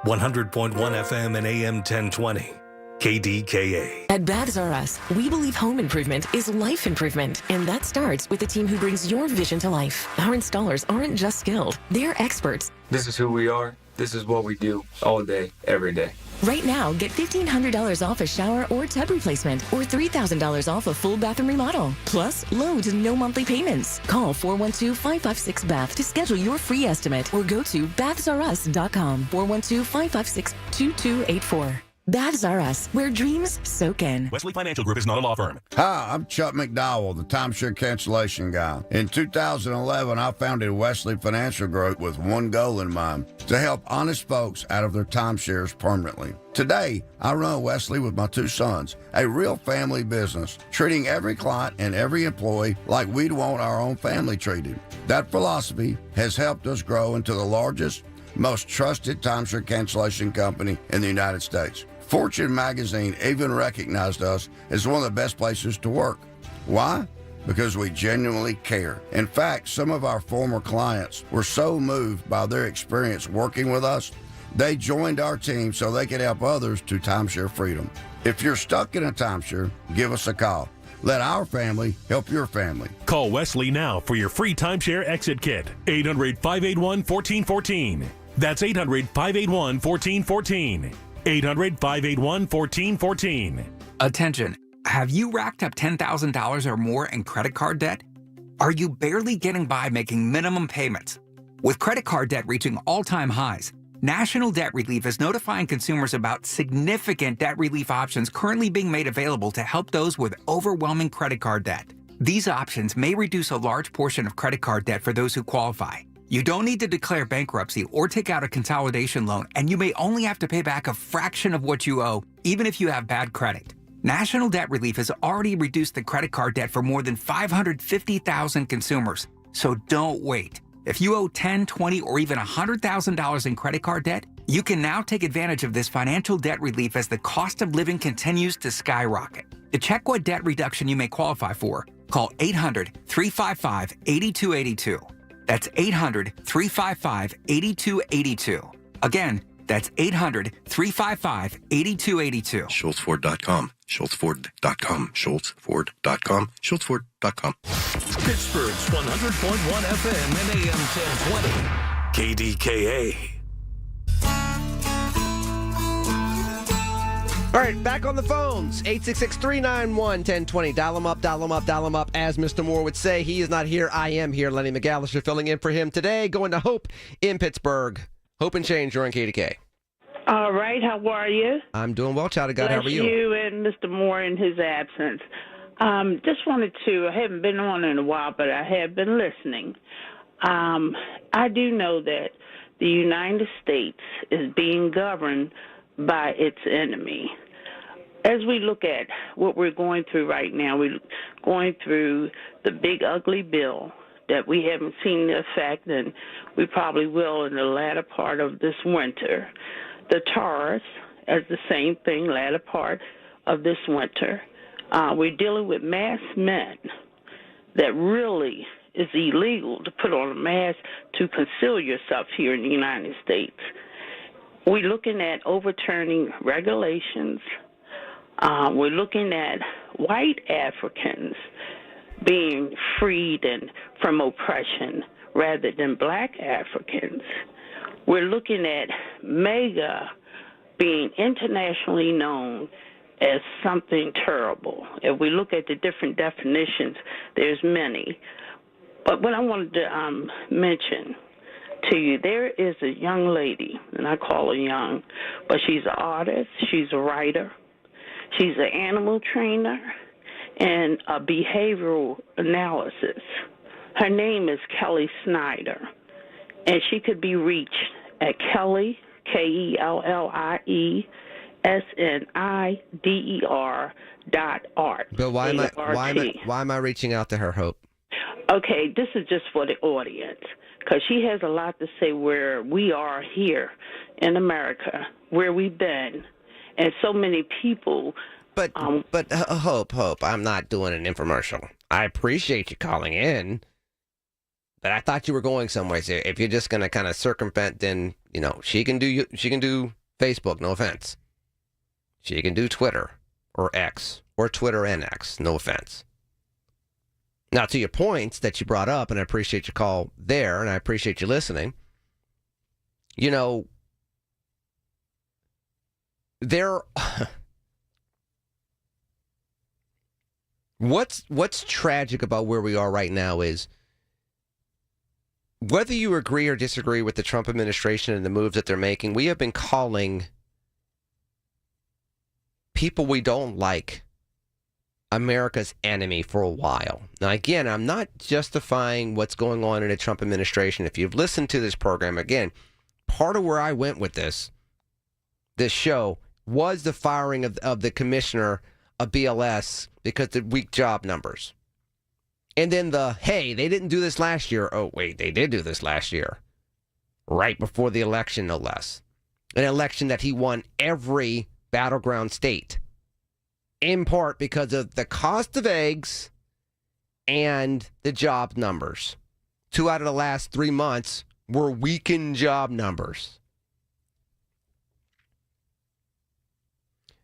100.1 FM and AM 1020. KDKA. At Baths R Us, we believe home improvement is life improvement, and that starts with the team who brings your vision to life. Our installers aren't just skilled, they're experts. This is who we are. This is what we do all day, every day. Right now, get $1,500 off a shower or tub replacement or $3,000 off a full bathroom remodel. Plus, loads and no monthly payments. Call 412-556-BATH to schedule your free estimate or go to bathsrus.com. 412-556-2284. Baths R Us, where dreams soak in. Wesley Financial Group is not a law firm. Hi, I'm Chuck McDowell, the timeshare cancellation guy. In 2011, I founded Wesley Financial Group with one goal in mind, to help honest folks out of their timeshares permanently. Today, I run Wesley with my two sons, a real family business, treating every client and every employee like we'd want our own family treated. That philosophy has helped us grow into the largest, most trusted timeshare cancellation company in the United States. Fortune magazine even recognized us as one of the best places to work. Why? Because we genuinely care. In fact, some of our former clients were so moved by their experience working with us, they joined our team so they could help others to timeshare freedom. If you're stuck in a timeshare, give us a call. Let our family help your family. Call Wesley now for your free timeshare exit kit. 800-581-1414. That's 800-581-1414. 800-581-1414. Attention. Have you racked up $10,000 or more in credit card debt? Are you barely getting by making minimum payments? With credit card debt reaching all-time highs, National Debt Relief is notifying consumers about significant debt relief options currently being made available to help those with overwhelming credit card debt. These options may reduce a large portion of credit card debt for those who qualify. You don't need to declare bankruptcy or take out a consolidation loan, and you may only have to pay back a fraction of what you owe, even if you have bad credit. National Debt Relief has already reduced the credit card debt for more than 550,000 consumers. So don't wait. If you owe $10, $20, or even $100,000 in credit card debt, you can now take advantage of this financial debt relief as the cost of living continues to skyrocket. To check what debt reduction you may qualify for, call 800-355-8282. That's 800-355-8282. Again, that's 800-355-8282. SchultzFord.com. SchultzFord.com. SchultzFord.com. SchultzFord.com. Pittsburgh's 100.1 FM and AM 1020. KDKA. All right, back on the phones. 866-391-1020. Dial them up, dial them up, dial them up. As Mr. Moore would say, he is not here. I am here. Lenny McAllister filling in for him today. Going to Hope in Pittsburgh. Hope and Change during KDK. All right, how are you? I'm doing well, child of God. How are you? You and Mr. Moore in his absence. Just wanted to, I haven't been on in a while, but I have been listening. I do know that the United States is being governed by its enemy. As we look at what we're going through right now, we're going through the big ugly bill that we haven't seen the effect, and we probably will in the latter part of this winter. The tariffs, as the same thing, latter part of this winter. We're dealing with masked men that really is illegal to put on a mask to conceal yourself here in the United States. We're looking at overturning regulations. We're looking at white Africans being freed from oppression rather than black Africans. We're looking at MAGA being internationally known as something terrible. If we look at the different definitions, there's many. But what I wanted to mention to you, there is a young lady, and I call her young, but she's an artist, she's a writer, she's an animal trainer, and a behavioral analysis. Her name is Kelly Snyder, and she could be reached at Kelly, KellySnider.art. But why am I reaching out to her, Hope? Okay, this is just for the audience, because she has a lot to say where we are here in America, where we've been, and so many people. But Hope, I'm not doing an infomercial. I appreciate you calling in, but I thought you were going somewhere. So if you're just going to kind of circumvent, then she can do Facebook. No offense. She can do Twitter or X or Twitter and X. No offense. Now, to your points that you brought up, and I appreciate your call there, and I appreciate you listening. What's tragic about where we are right now is whether you agree or disagree with the Trump administration and the moves that they're making, we have been calling people we don't like America's enemy for a while. Now, again, I'm not justifying what's going on in the Trump administration. If you've listened to this program, again, part of where I went with this show was the firing of the commissioner of BLS because of the weak job numbers. And then hey, they didn't do this last year. Oh, wait, they did do this last year. Right before the election, no less. An election that he won every battleground state. In part because of the cost of eggs and the job numbers. 2 out of the last 3 months were weakened job numbers.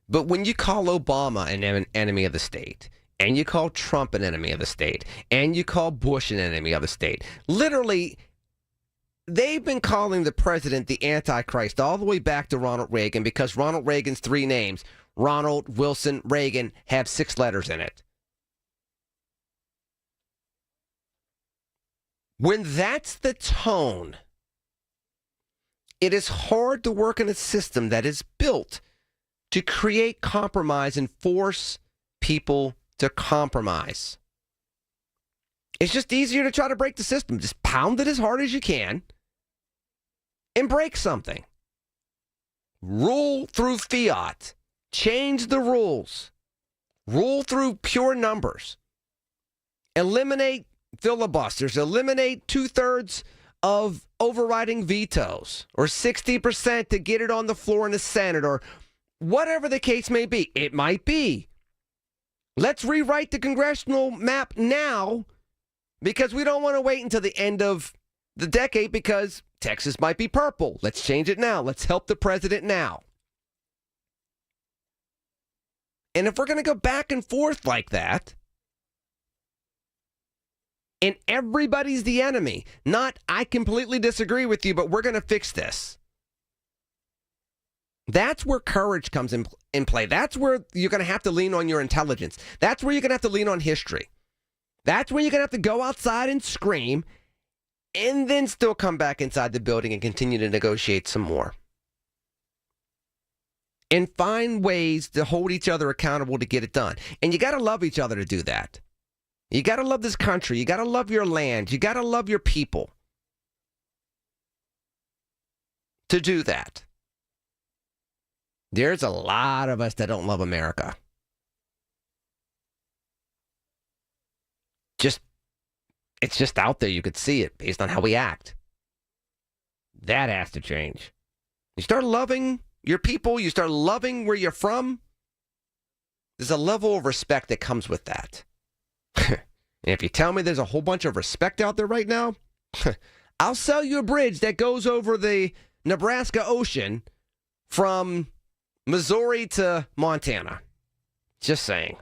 But when you call Obama an enemy of the state, and you call Trump an enemy of the state, and you call Bush an enemy of the state, literally, they've been calling the president the Antichrist all the way back to Ronald Reagan because Ronald Reagan's 3 names, Ronald, Wilson, Reagan, have 6 letters in it. When that's the tone It is hard to work in a system that is built to create compromise and force people to compromise. It's just easier to try to break the system. Just pound it as hard as you can and break something. Rule through fiat. Change the rules. Rule through pure numbers. Eliminate filibusters. Eliminate 2/3 of overriding vetoes, or 60% to get it on the floor in the Senate, or whatever the case may be. It might be. Let's rewrite the congressional map now, because we don't want to wait until the end of the decade because Texas might be purple. Let's change it now. Let's help the president now. And if we're going to go back and forth like that, and everybody's the enemy, not I completely disagree with you, but we're going to fix this. That's where courage comes in play. That's where you're going to have to lean on your intelligence. That's where you're going to have to lean on history. That's where you're going to have to go outside and scream and then still come back inside the building and continue to negotiate some more. And find ways to hold each other accountable to get it done. And you got to love each other to do that. You got to love this country. You got to love your land. You got to love your people to do that. There's a lot of us that don't love America. It's just out there. You could see it based on how we act. That has to change. You start loving your people. You start loving where you're from. There's a level of respect that comes with that. And if you tell me there's a whole bunch of respect out there right now, I'll sell you a bridge that goes over the Nebraska Ocean from Missouri to Montana. Just saying.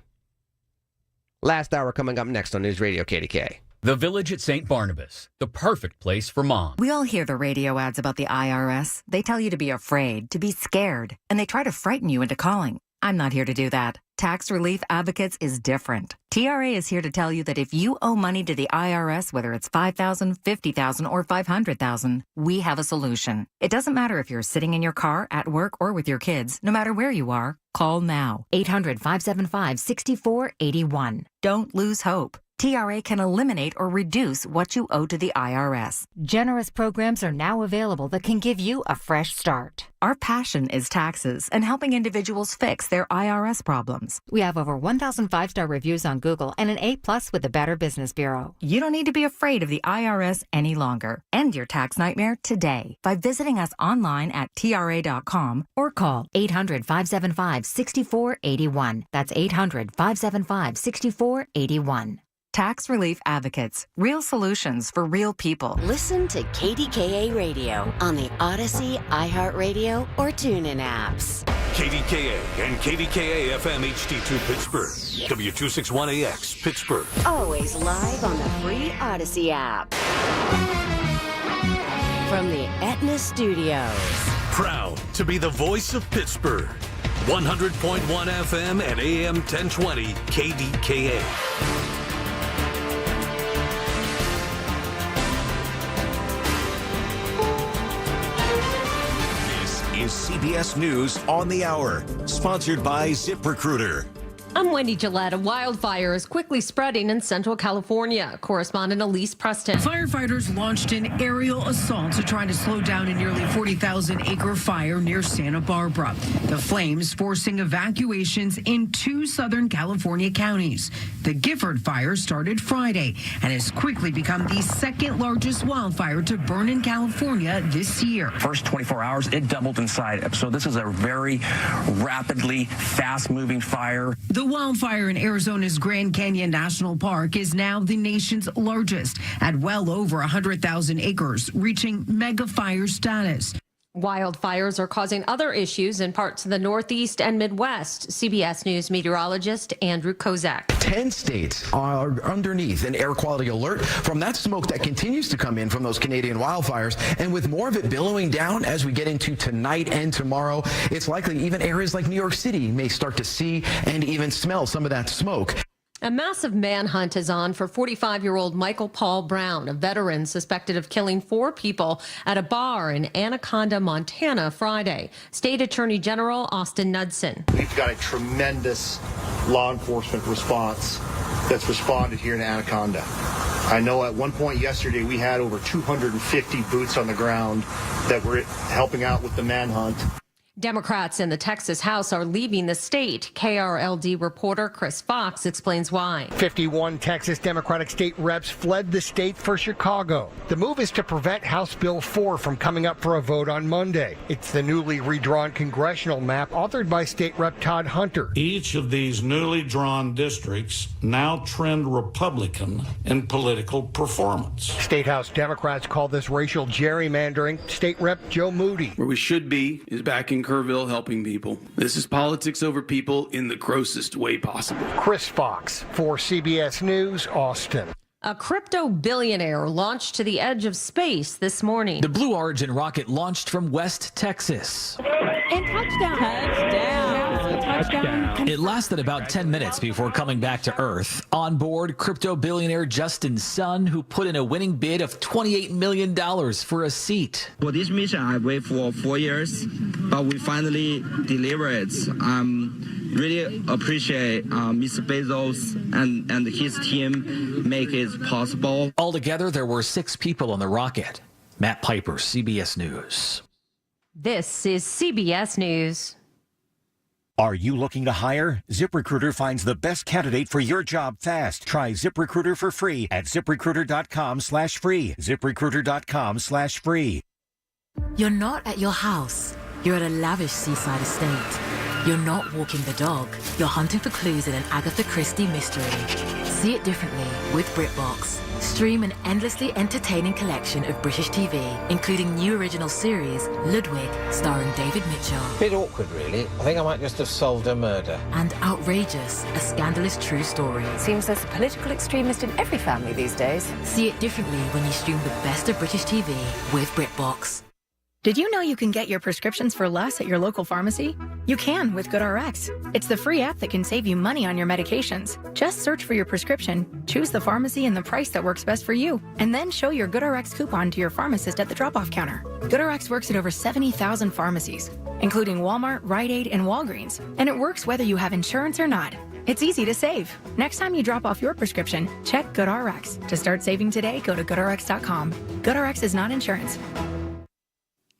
Last hour coming up next on News Radio KDKA. The Village at St. Barnabas, the perfect place for mom. We all hear the radio ads about the IRS. They tell you to be afraid, to be scared, and they try to frighten you into calling. I'm not here to do that. Tax Relief Advocates is different. TRA is here to tell you that if you owe money to the IRS, whether it's $5,000, $50,000, or $500,000, we have a solution. It doesn't matter if you're sitting in your car, at work, or with your kids. No matter where you are, call now. 800-575-6481. Don't lose hope. TRA can eliminate or reduce what you owe to the IRS. Generous programs are now available that can give you a fresh start. Our passion is taxes and helping individuals fix their IRS problems. We have over 1,000 5-star reviews on Google and an A+ with the Better Business Bureau. You don't need to be afraid of the IRS any longer. End your tax nightmare today by visiting us online at TRA.com or call 800-575-6481. That's 800-575-6481. Tax Relief Advocates. Real solutions for real people. Listen to KDKA Radio on the Odyssey, iHeartRadio, or TuneIn apps. KDKA and KDKA-FM HD2 Pittsburgh. W261AX Pittsburgh. Always live on the free Odyssey app. From the Aetna Studios. Proud to be the voice of Pittsburgh. 100.1 FM and AM 1020 KDKA. Is CBS News on the Hour, sponsored by ZipRecruiter. I'm Wendy Gillette. A wildfire is quickly spreading in Central California. Correspondent Elise Preston. Firefighters launched an aerial assault to try to slow down a nearly 40,000-acre fire near Santa Barbara. The flames forcing evacuations in 2 Southern California counties. The Gifford fire started Friday and has quickly become the second largest wildfire to burn in California this year. First 24 hours, it doubled in size. So this is a very rapidly fast-moving fire. The wildfire in Arizona's Grand Canyon National Park is now the nation's largest at well over 100,000 acres, reaching mega fire status. Wildfires are causing other issues in parts of the Northeast and Midwest. CBS News meteorologist Andrew Kozak. 10 states are underneath an air quality alert from that smoke that continues to come in from those Canadian wildfires. And with more of it billowing down as we get into tonight and tomorrow, it's likely even areas like New York City may start to see and even smell some of that smoke. A massive manhunt is on for 45-year-old Michael Paul Brown, a veteran suspected of killing 4 people at a bar in Anaconda, Montana, Friday. State Attorney General Austin Knudsen. We've got a tremendous law enforcement response that's responded here in Anaconda. I know at one point yesterday we had over 250 boots on the ground that were helping out with the manhunt. Democrats in the Texas House are leaving the state. KRLD reporter Chris Fox explains why. 51 Texas Democratic state reps fled the state for Chicago. The move is to prevent House Bill 4 from coming up for a vote on Monday. It's the newly redrawn congressional map authored by State Rep Todd Hunter. Each of these newly drawn districts now trend Republican in political performance. State House Democrats call this racial gerrymandering. State Rep Joe Moody. Where we should be is back in Kerrville helping people. This is politics over people in the grossest way possible. Chris Fox for CBS News, Austin. A crypto billionaire launched to the edge of space this morning. The Blue Origin rocket launched from West Texas. And touchdown. It lasted about 10 minutes before coming back to Earth. On board, crypto billionaire Justin Sun, who put in a winning bid of $28 million for a seat. For this mission, I waited for 4 years, but we finally delivered it. Really appreciate Mr. Bezos and his team make it possible. Altogether, there were 6 people on the rocket. Matt Piper, CBS News. This is CBS News. Are you looking to hire? ZipRecruiter finds the best candidate for your job fast. Try ZipRecruiter for free at ZipRecruiter.com/free. ZipRecruiter.com/free. You're not at your house. You're at a lavish seaside estate. You're not walking the dog. You're hunting for clues in an Agatha Christie mystery. See it differently with BritBox. Stream an endlessly entertaining collection of British TV, including new original series, Ludwig, starring David Mitchell. Bit awkward, really. I think I might just have solved a murder. And Outrageous, a scandalous true story. Seems there's a political extremist in every family these days. See it differently when you stream the best of British TV with BritBox. Did you know you can get your prescriptions for less at your local pharmacy? You can with GoodRx. It's the free app that can save you money on your medications. Just search for your prescription, choose the pharmacy and the price that works best for you, and then show your GoodRx coupon to your pharmacist at the drop-off counter. GoodRx works at over 70,000 pharmacies, including Walmart, Rite Aid, and Walgreens, and it works whether you have insurance or not. It's easy to save. Next time you drop off your prescription, check GoodRx. To start saving today, go to GoodRx.com. GoodRx is not insurance.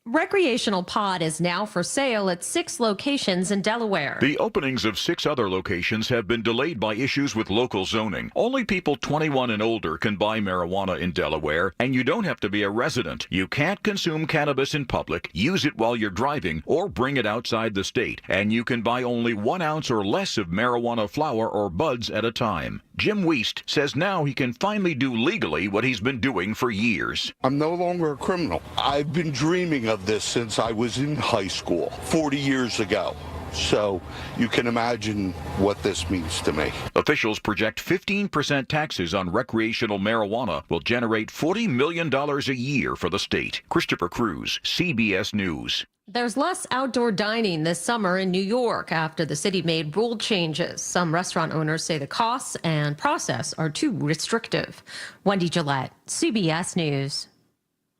Recreational pot is now for sale at 6 locations in Delaware. The openings of 6 other locations have been delayed by issues with local zoning. Only people 21 and older can buy marijuana in Delaware, and you don't have to be a resident. You can't consume cannabis in public, use it while you're driving, or bring it outside the state. And you can buy only 1 ounce or less of marijuana flower or buds at a time. Jim Wiest says now he can finally do legally what he's been doing for years. I'm no longer a criminal. I've been dreaming of this since I was in high school 40 years ago. So you can imagine what this means to me. Officials project 15% taxes on recreational marijuana will generate $40 million a year for the state. Christopher Cruz, CBS News. There's less outdoor dining this summer in New York after the city made rule changes. Some restaurant owners say the costs and process are too restrictive. Wendy Gillette, CBS News.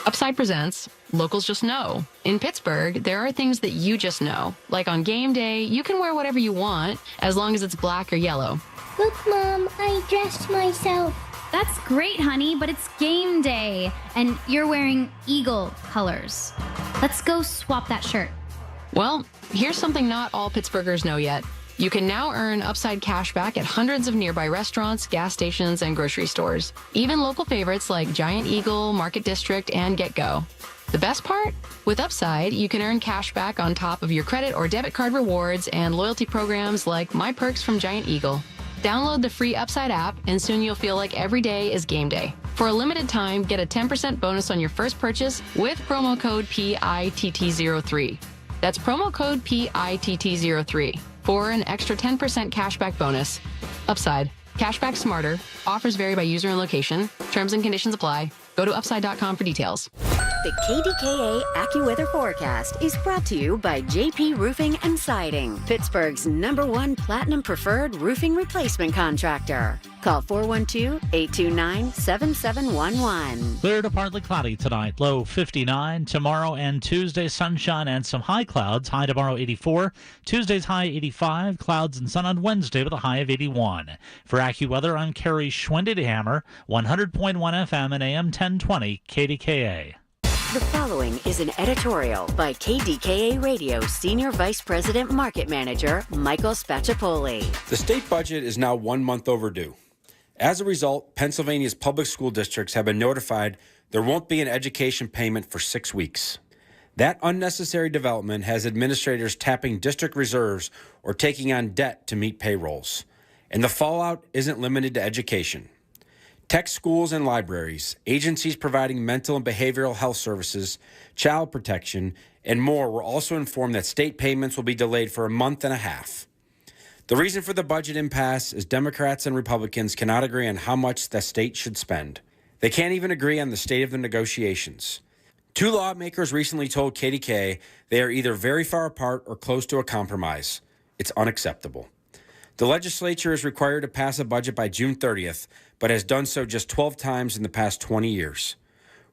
Upside presents Locals Just Know. In Pittsburgh, there are things that you just know. Like on game day, you can wear whatever you want, as long as it's black or yellow. Look, Mom, I dressed myself. That's great, honey, but it's game day, and you're wearing eagle colors. Let's go swap that shirt. Well, here's something not all Pittsburghers know yet. You can now earn Upside cash back at hundreds of nearby restaurants, gas stations, and grocery stores. Even local favorites like Giant Eagle, Market District, and Get Go. The best part? With Upside, you can earn cash back on top of your credit or debit card rewards and loyalty programs like My Perks from Giant Eagle. Download the free Upside app, and soon you'll feel like every day is game day. For a limited time, get a 10% bonus on your first purchase with promo code PITT03. That's promo code PITT03 for an extra 10% cashback bonus. Upside. Cashback smarter. Offers vary by user and location. Terms and conditions apply. Go to upside.com for details. The KDKA AccuWeather forecast is brought to you by JP Roofing and Siding, Pittsburgh's #1 Platinum Preferred roofing replacement contractor. Call 412-829-7711. Clear to partly cloudy tonight, low 59. Tomorrow and Tuesday, sunshine and some high clouds. High tomorrow 84. Tuesday's high 85. Clouds and sun on Wednesday with a high of 81. For AccuWeather, I'm Kerry Schwendehammer, 100.1 FM and AM 1020 KDKA. The following is an editorial by KDKA Radio Senior Vice President Market Manager Michael Spacciapoli. The state budget is now 1 month overdue. As a result, Pennsylvania's public school districts have been notified there won't be an education payment for 6 weeks. That unnecessary development has administrators tapping district reserves or taking on debt to meet payrolls. And the fallout isn't limited to education. Tech schools and libraries, agencies providing mental and behavioral health services, child protection, and more were also informed that state payments will be delayed for a month and a half. The reason for the budget impasse is Democrats and Republicans cannot agree on how much the state should spend. They can't even agree on the state of the negotiations. Two lawmakers recently told KDKA they are either very far apart or close to a compromise. It's unacceptable. The legislature is required to pass a budget by June 30th, but has done so just 12 times in the past 20 years.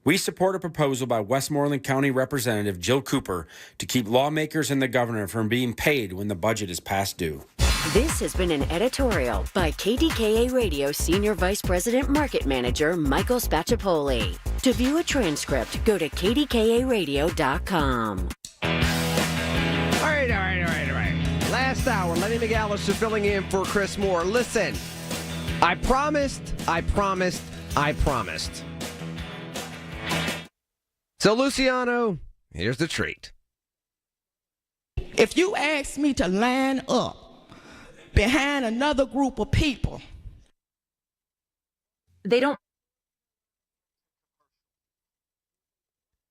We support a proposal by Westmoreland County Representative Jill Cooper to keep lawmakers and the governor from being paid when the budget is past due. This has been an editorial by KDKA Radio Senior Vice President Market Manager Michael Spacciapoli. To view a transcript, go to kdkaradio.com. All right. Last hour, Lenny McAllister filling in for Chris Moore. Listen, I promised. So, Luciano, here's the treat. If you ask me to line up behind another group of people, they don't.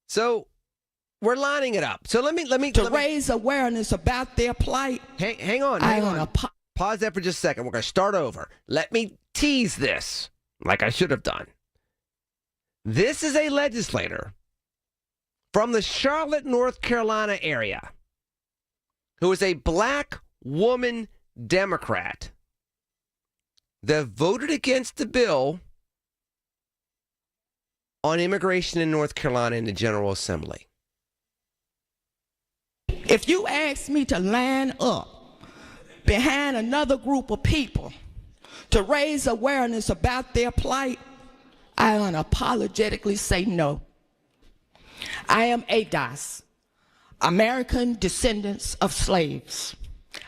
So, we're lining it up. So let me raise awareness about their plight. Hang on. Pause that for just a second. We're going to start over. Let me tease this like I should have done. This is a legislator from the Charlotte, North Carolina area who is a black woman Democrat that voted against the bill on immigration in North Carolina in the General Assembly. If you ask me to line up behind another group of people to raise awareness about their plight, I unapologetically say no. I am ADOS, American Descendants of Slaves.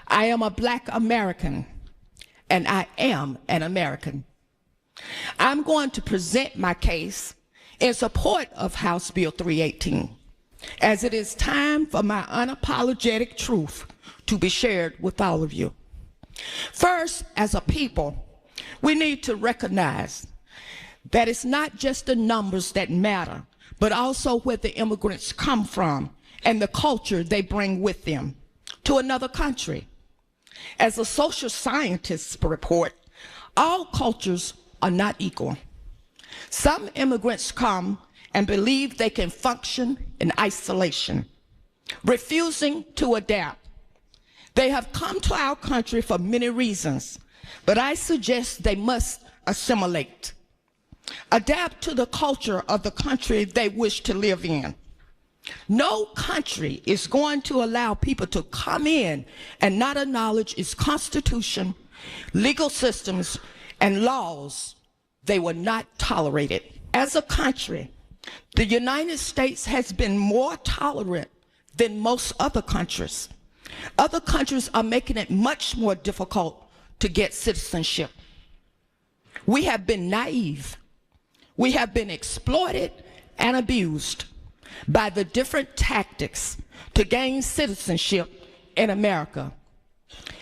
I am a black American, and I am an American. I'm going to present my case in support of House Bill 318. As it is time for my unapologetic truth to be shared with all of you. First, as a people, we need to recognize that it's not just the numbers that matter, but also where the immigrants come from and the culture they bring with them to another country. As the social scientists report, all cultures are not equal. Some immigrants come and believe they can function in isolation, refusing to adapt. They have come to our country for many reasons, but I suggest they must assimilate, adapt to the culture of the country they wish to live in. No country is going to allow people to come in and not acknowledge its constitution, legal systems, and laws. They will not tolerate it. As a country, the United States has been more tolerant than most other countries. Other countries are making it much more difficult to get citizenship. We have been naive. We have been exploited and abused by the different tactics to gain citizenship in America.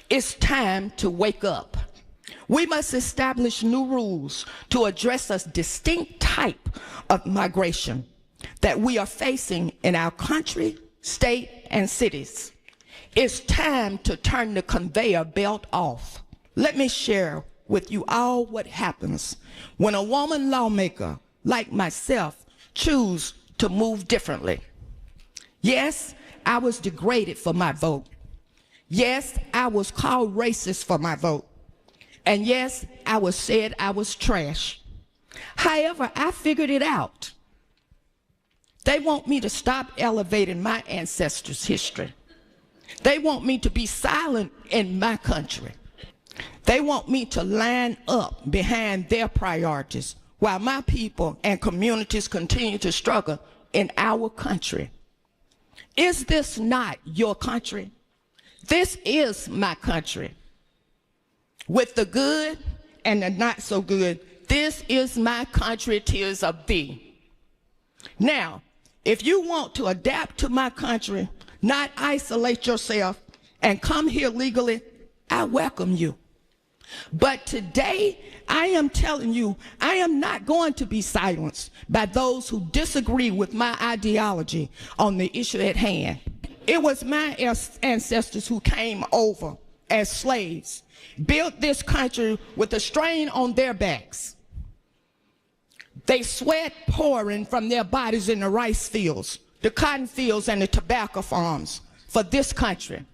It's time to wake up. We must establish new rules to address a distinct type of migration that we are facing in our country, state, and cities. It's time to turn the conveyor belt off. Let me share with you all what happens when a woman lawmaker like myself chooses to move differently. Yes, I was degraded for my vote. Yes, I was called racist for my vote. And yes, I was said I was trash. However, I figured it out. They want me to stop elevating my ancestors' history. They want me to be silent in my country. They want me to line up behind their priorities while my people and communities continue to struggle in our country. Is this not your country? This is my country. With the good and the not so good, this is my country, 'tis of thee. Now, if you want to adapt to my country, not isolate yourself and come here legally, I welcome you. But today, I am telling you, I am not going to be silenced by those who disagree with my ideology on the issue at hand. It was my ancestors who came over as slaves, built this country with a strain on their backs. They sweat pouring from their bodies in the rice fields, the cotton fields, and the tobacco farms for this country.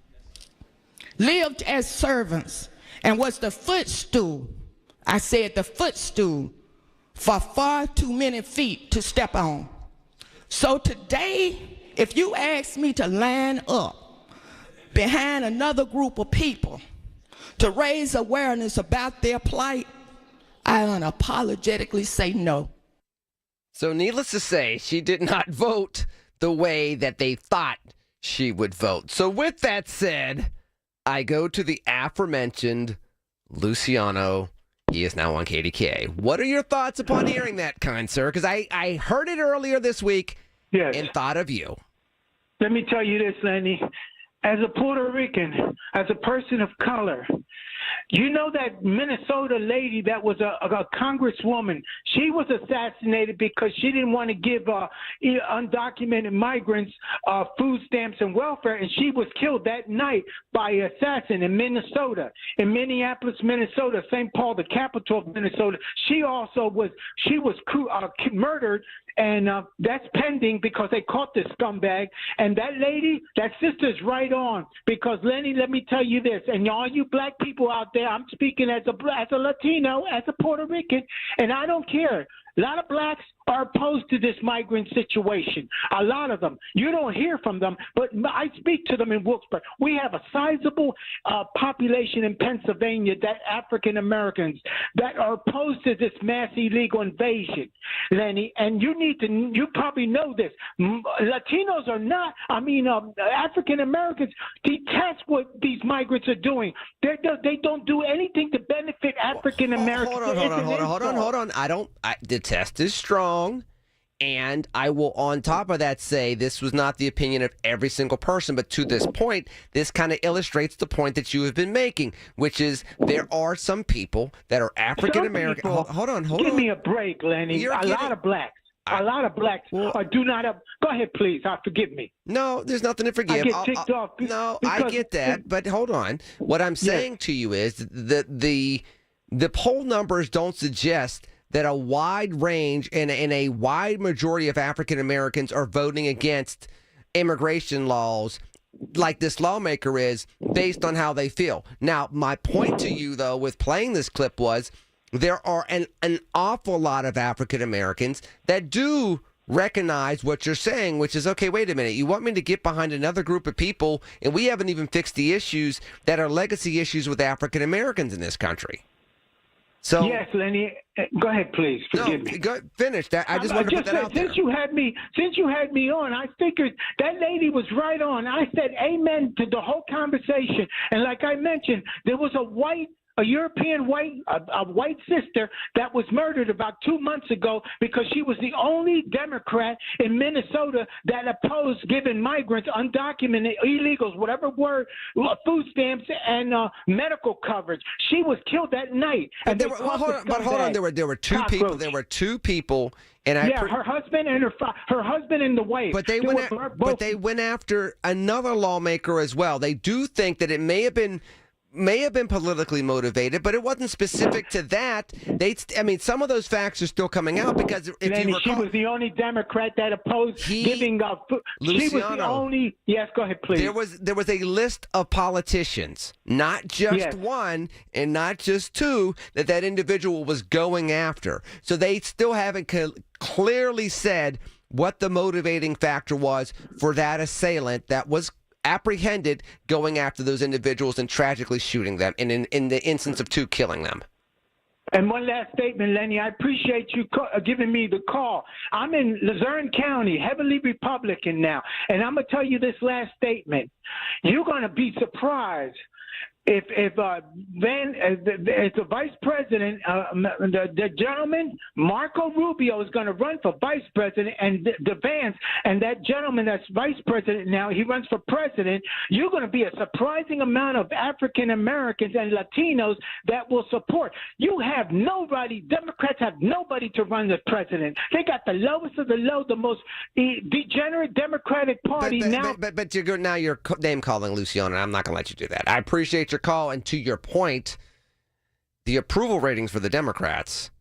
Lived as servants and was the footstool, I said the footstool, for far too many feet to step on. So today, if you ask me to line up behind another group of people to raise awareness about their plight, I unapologetically say no. So needless to say, she did not vote the way that they thought she would vote. So with that said, I go to the aforementioned Luciano. He is now on KDKA. What are your thoughts upon hearing that, kind sir? Because I heard it earlier this week and thought of you. Let me tell you this, Lenny. As a Puerto Rican, as a person of color, you know that Minnesota lady that was a congresswoman, she was assassinated because she didn't want to give undocumented migrants food stamps and welfare, and she was killed that night by an assassin in Minnesota, in Minneapolis, Minnesota, St. Paul, the capital of Minnesota. She was murdered, and that's pending because they caught this scumbag. And that lady, that sister's right on. Because, Lenny, let me tell you this, and all you black people out there, I'm speaking as a Latino, as a Puerto Rican, and I don't care. A lot of blacks are opposed to this migrant situation. A lot of them. You don't hear from them, but I speak to them in Wilkesburg. We have a sizable population in Pennsylvania, that African Americans, that are opposed to this mass illegal invasion, Lenny. And you probably know this. Latinos are not, African Americans detest what these migrants are doing. They don't do anything to benefit African Americans. Hold on. The test is strong, and I will, on top of that, say this was not the opinion of every single person, but to this point, this kind of illustrates the point that you have been making, which is there are some people that are African American. Hold on. Give me a break, Lenny. A lot of blacks do not have. Go ahead, please. Forgive me. No, there's nothing to forgive. I get ticked off. No, I get that, but hold on. What I'm saying to you is that the poll numbers don't suggest that a wide range and a wide majority of African Americans are voting against immigration laws like this lawmaker is based on how they feel. Now, my point to you, though, with playing this clip was there are an awful lot of African Americans that do recognize what you're saying, which is, okay, wait a minute. You want me to get behind another group of people, and we haven't even fixed the issues that are legacy issues with African Americans in this country. So yes, Lenny, go ahead, please. Forgive me. Go finish that. I just want to put that out there. Since you had me on, I figured that lady was right on. I said amen to the whole conversation. And like I mentioned, there was a European white sister that was murdered about 2 months ago because she was the only Democrat in Minnesota that opposed giving migrants, undocumented illegals, whatever word, food stamps and medical coverage. She was killed that night. And hold on. There were two people. There were two people. And her husband and her husband and the wife. But they went after another lawmaker as well. They do think that it may have been may have been politically motivated, but it wasn't specific to that. Some of those facts are still coming out because if Lenny, you recall, she was the only Democrat that opposed giving up. Luciano, she was the only. Yes, go ahead, please. There was a list of politicians, not just one and not just two, that individual was going after. So they still haven't clearly said what the motivating factor was for that assailant that was apprehended going after those individuals and tragically shooting them, and in the instance of two, killing them. And one last statement, Lenny. I appreciate you giving me the call. I'm in Luzerne County, heavily Republican now, and I'm going to tell you this last statement. You're going to be surprised if the vice president, the gentleman, Marco Rubio, is going to run for vice president, and the Vance, and that gentleman that's vice president now, he runs for president, you're going to be a surprising amount of African Americans and Latinos that will support. You have nobody, Democrats have nobody to run the president. They got the lowest of the low, the most degenerate Democratic Party now. But you're name calling, Luciano, and I'm not going to let you do that. I appreciate your call, and to your point, the approval ratings for the Democrats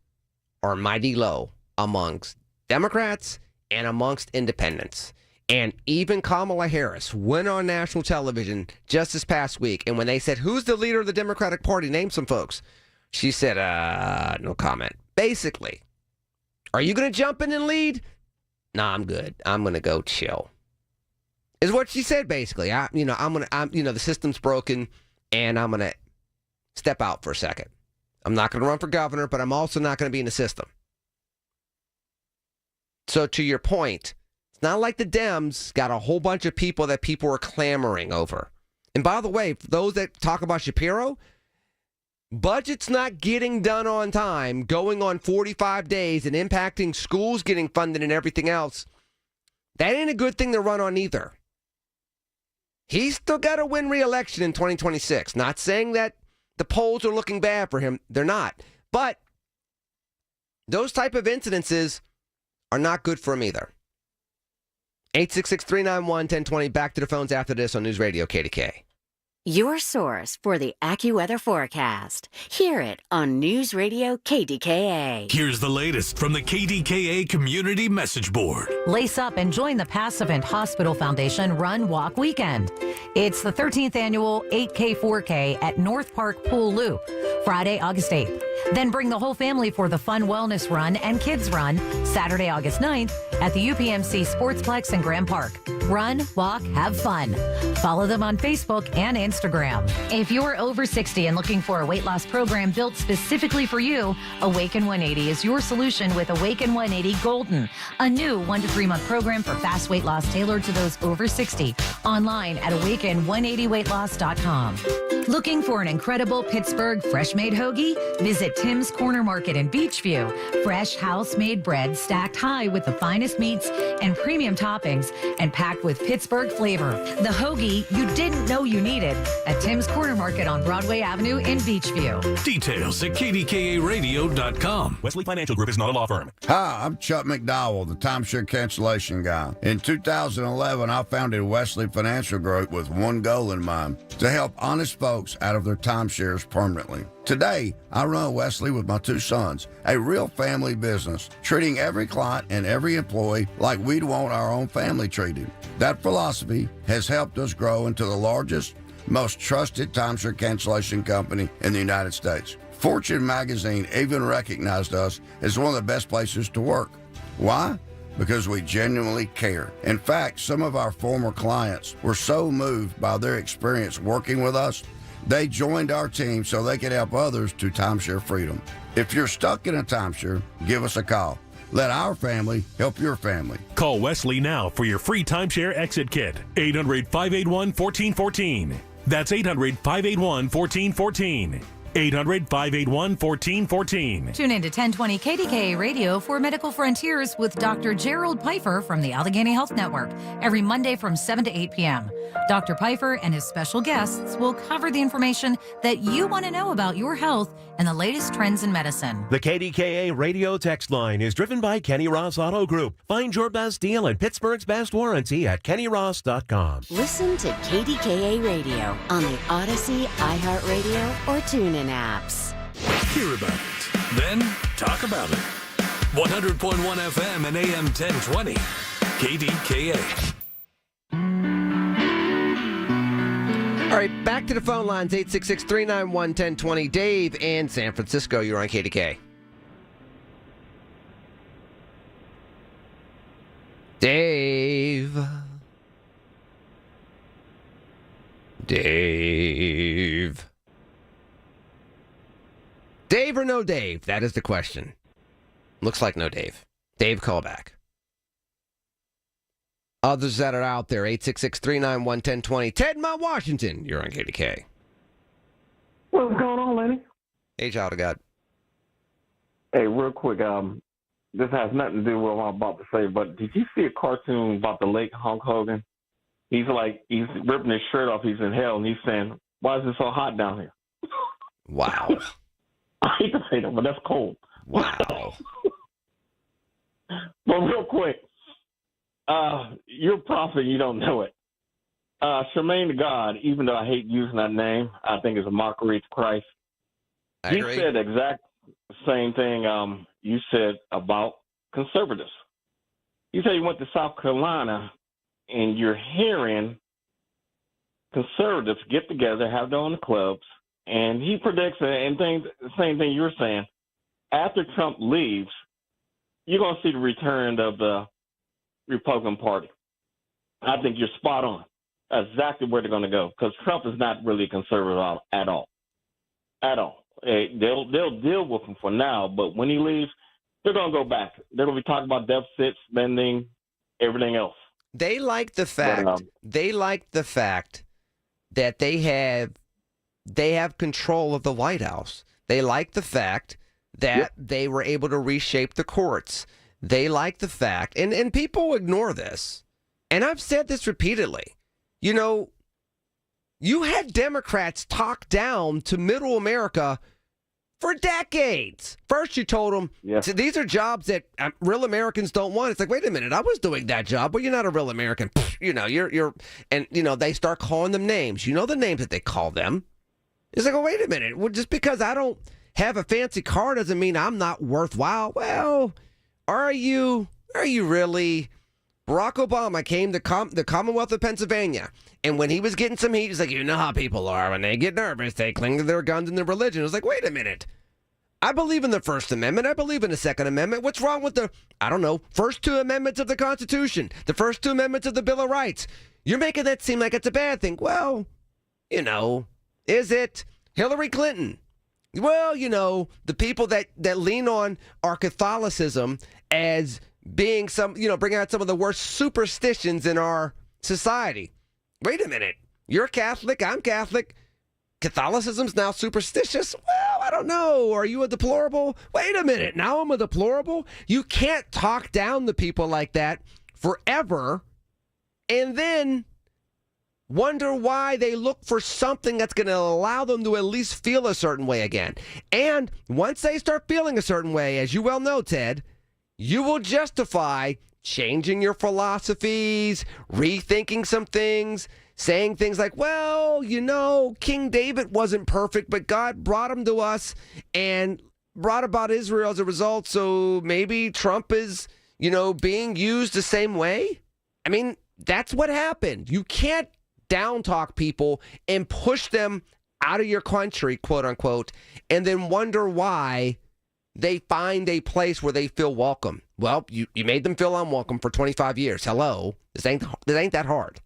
are mighty low amongst Democrats and amongst independents. And even Kamala Harris went on national television just this past week, and when they said, who's the leader of the Democratic Party, name some folks, she said, no comment. Basically, are you going to jump in and lead? Nah, I'm good. I'm going to go chill. Is what she said, basically. The system's broken, and I'm going to step out for a second. I'm not going to run for governor, but I'm also not going to be in the system. So to your point, it's not like the Dems got a whole bunch of people that people are clamoring over. And by the way, for those that talk about Shapiro, budget's not getting done on time, going on 45 days and impacting schools getting funded and everything else. That ain't a good thing to run on either. He's still got to win re-election in 2026. Not saying that the polls are looking bad for him. They're not. But those type of incidences are not good for him either. 866-391-1020. Back to the phones after this on News Radio KDKA. Your source for the AccuWeather forecast. Hear it on News Radio KDKA. Here's the latest from the KDKA Community Message Board. Lace up and join the Passavant Hospital Foundation Run Walk Weekend. It's the 13th annual 8K4K at North Park Pool Loop, Friday, August 8th. Then bring the whole family for the Fun Wellness Run and Kids Run, Saturday, August 9th at the UPMC Sportsplex in Graham Park. Run, walk, have fun. Follow them on Facebook and Instagram. If you're over 60 and looking for a weight loss program built specifically for you, Awaken 180 is your solution with Awaken 180 Golden, a new 1 to 3 month program for fast weight loss tailored to those over 60. Online at awaken180weightloss.com. Looking for an incredible Pittsburgh fresh-made hoagie? Visit Tim's Corner Market in Beachview. Fresh house-made bread stacked high with the finest meats and premium toppings and packed with Pittsburgh flavor. The hoagie you didn't know you needed at Tim's Corner Market on Broadway Avenue in Beachview. Details at KDKARadio.com. Wesley Financial Group is not a law firm. Hi, I'm Chuck McDowell, the timeshare cancellation guy. In 2011, I founded Wesley Financial Group with one goal in mind, to help honest folks out of their timeshares permanently. Today, I run Wesley with my two sons, a real family business, treating every client and every employee like we'd want our own family treated. That philosophy has helped us grow into the largest, most trusted timeshare cancellation company in the United States. Fortune magazine even recognized us as one of the best places to work. Why? Because we genuinely care. In fact, some of our former clients were so moved by their experience working with us, they joined our team so they could help others to timeshare freedom. If you're stuck in a timeshare, give us a call. Let our family help your family. Call Wesley now for your free timeshare exit kit. 800-581-1414. That's 800-581-1414. 800-581-1414. Tune in to 1020 KDKA Radio for Medical Frontiers with Dr. Gerald Pfeiffer from the Allegheny Health Network every Monday from 7 to 8 p.m. Dr. Pfeiffer and his special guests will cover the information that you want to know about your health and the latest trends in medicine. The KDKA radio text line is driven by Kenny Ross Auto Group. Find your best deal and Pittsburgh's best warranty at kennyross.com. Listen to KDKA Radio on the Odyssey, iHeartRadio, or TuneIn apps. Hear about it, then talk about it. 100.1 FM and AM 1020. KDKA. All right, back to the phone lines, 866-391-1020. Dave in San Francisco, you're on KDK. Dave. Dave or no Dave? That is the question. Looks like no Dave. Dave, call back. Others that are out there, 866-391-1020. Ted in Mount Washington, you're on KDK. What's going on, Lenny? Hey, child of God. Hey, real quick, this has nothing to do with what I'm about to say, but did you see a cartoon about the late Hulk Hogan? He's ripping his shirt off, he's in hell, and he's saying, why is it so hot down here? Wow. I hate to say that, but that's cold. Wow. But real quick, you're a prophet, you don't know it. Charmaine the God, even though I hate using that name, I think it's a mockery to Christ. I agree. You said the exact same thing you said about conservatives. You said you went to South Carolina and you're hearing conservatives get together, have their own clubs, and he predicts the same thing you were saying. After Trump leaves, you're going to see the return of the Republican Party. I think you're spot on. That's exactly where they're going to go, because Trump is not really a conservative at all. At all. They'll deal with him for now, but when he leaves, they're going to go back. They're going to be talking about deficit, spending, everything else. They like the fact that they have control of the White House. They like the fact that they were able to reshape the courts. They like the fact, and people ignore this, and I've said this repeatedly. You know, you had Democrats talk down to middle America for decades. First, you told them, these are jobs that real Americans don't want. It's like, wait a minute, I was doing that job, but you're not a real American. You know, they start calling them names. You know the names that they call them. It's like, oh, wait a minute. Well, just because I don't have a fancy car doesn't mean I'm not worthwhile. Well, are you really? Barack Obama came to the Commonwealth of Pennsylvania, and when he was getting some heat, he's like, you know how people are. When they get nervous, they cling to their guns and their religion. It was like, wait a minute. I believe in the First Amendment. I believe in the Second Amendment. What's wrong with the, first two amendments of the Constitution, the first two amendments of the Bill of Rights? You're making that seem like it's a bad thing. Well, is it? Hillary Clinton. Well, the people that lean on our Catholicism as being bringing out some of the worst superstitions in our society. Wait a minute. You're Catholic. I'm Catholic. Catholicism's now superstitious? Well, I don't know. Are you a deplorable? Wait a minute. Now I'm a deplorable? You can't talk down to people like that forever and then wonder why they look for something that's going to allow them to at least feel a certain way again. And once they start feeling a certain way, as you well know, Ted, you will justify changing your philosophies, rethinking some things, saying things like, well, King David wasn't perfect, but God brought him to us and brought about Israel as a result, so maybe Trump is, being used the same way? I mean, that's what happened. You can't down-talk people and push them out of your country, quote unquote, and then wonder why they find a place where they feel welcome. Well, you made them feel unwelcome for 25 years. Hello. This ain't that hard.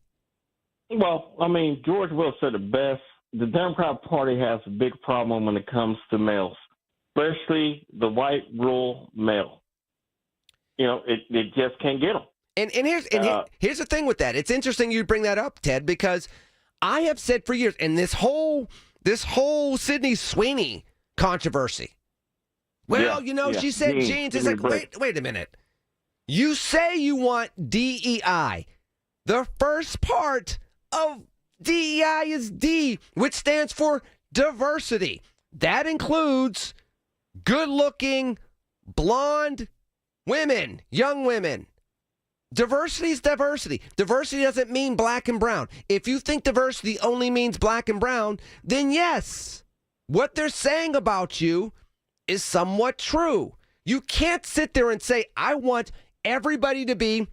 Well, George Will said it best. The Democrat Party has a big problem when it comes to males, especially the white rural male. It just can't get them. And here's the thing with that. It's interesting you bring that up, Ted, because I have said for years, and this whole Sydney Sweeney controversy. Well, she said jeans. It's like, wait a minute. You say you want DEI. The first part of DEI is D, which stands for diversity. That includes good-looking, blonde women, young women. Diversity is diversity. Diversity doesn't mean black and brown. If you think diversity only means black and brown, then yes, what they're saying about you is somewhat true. You can't sit there and say, I want everybody to be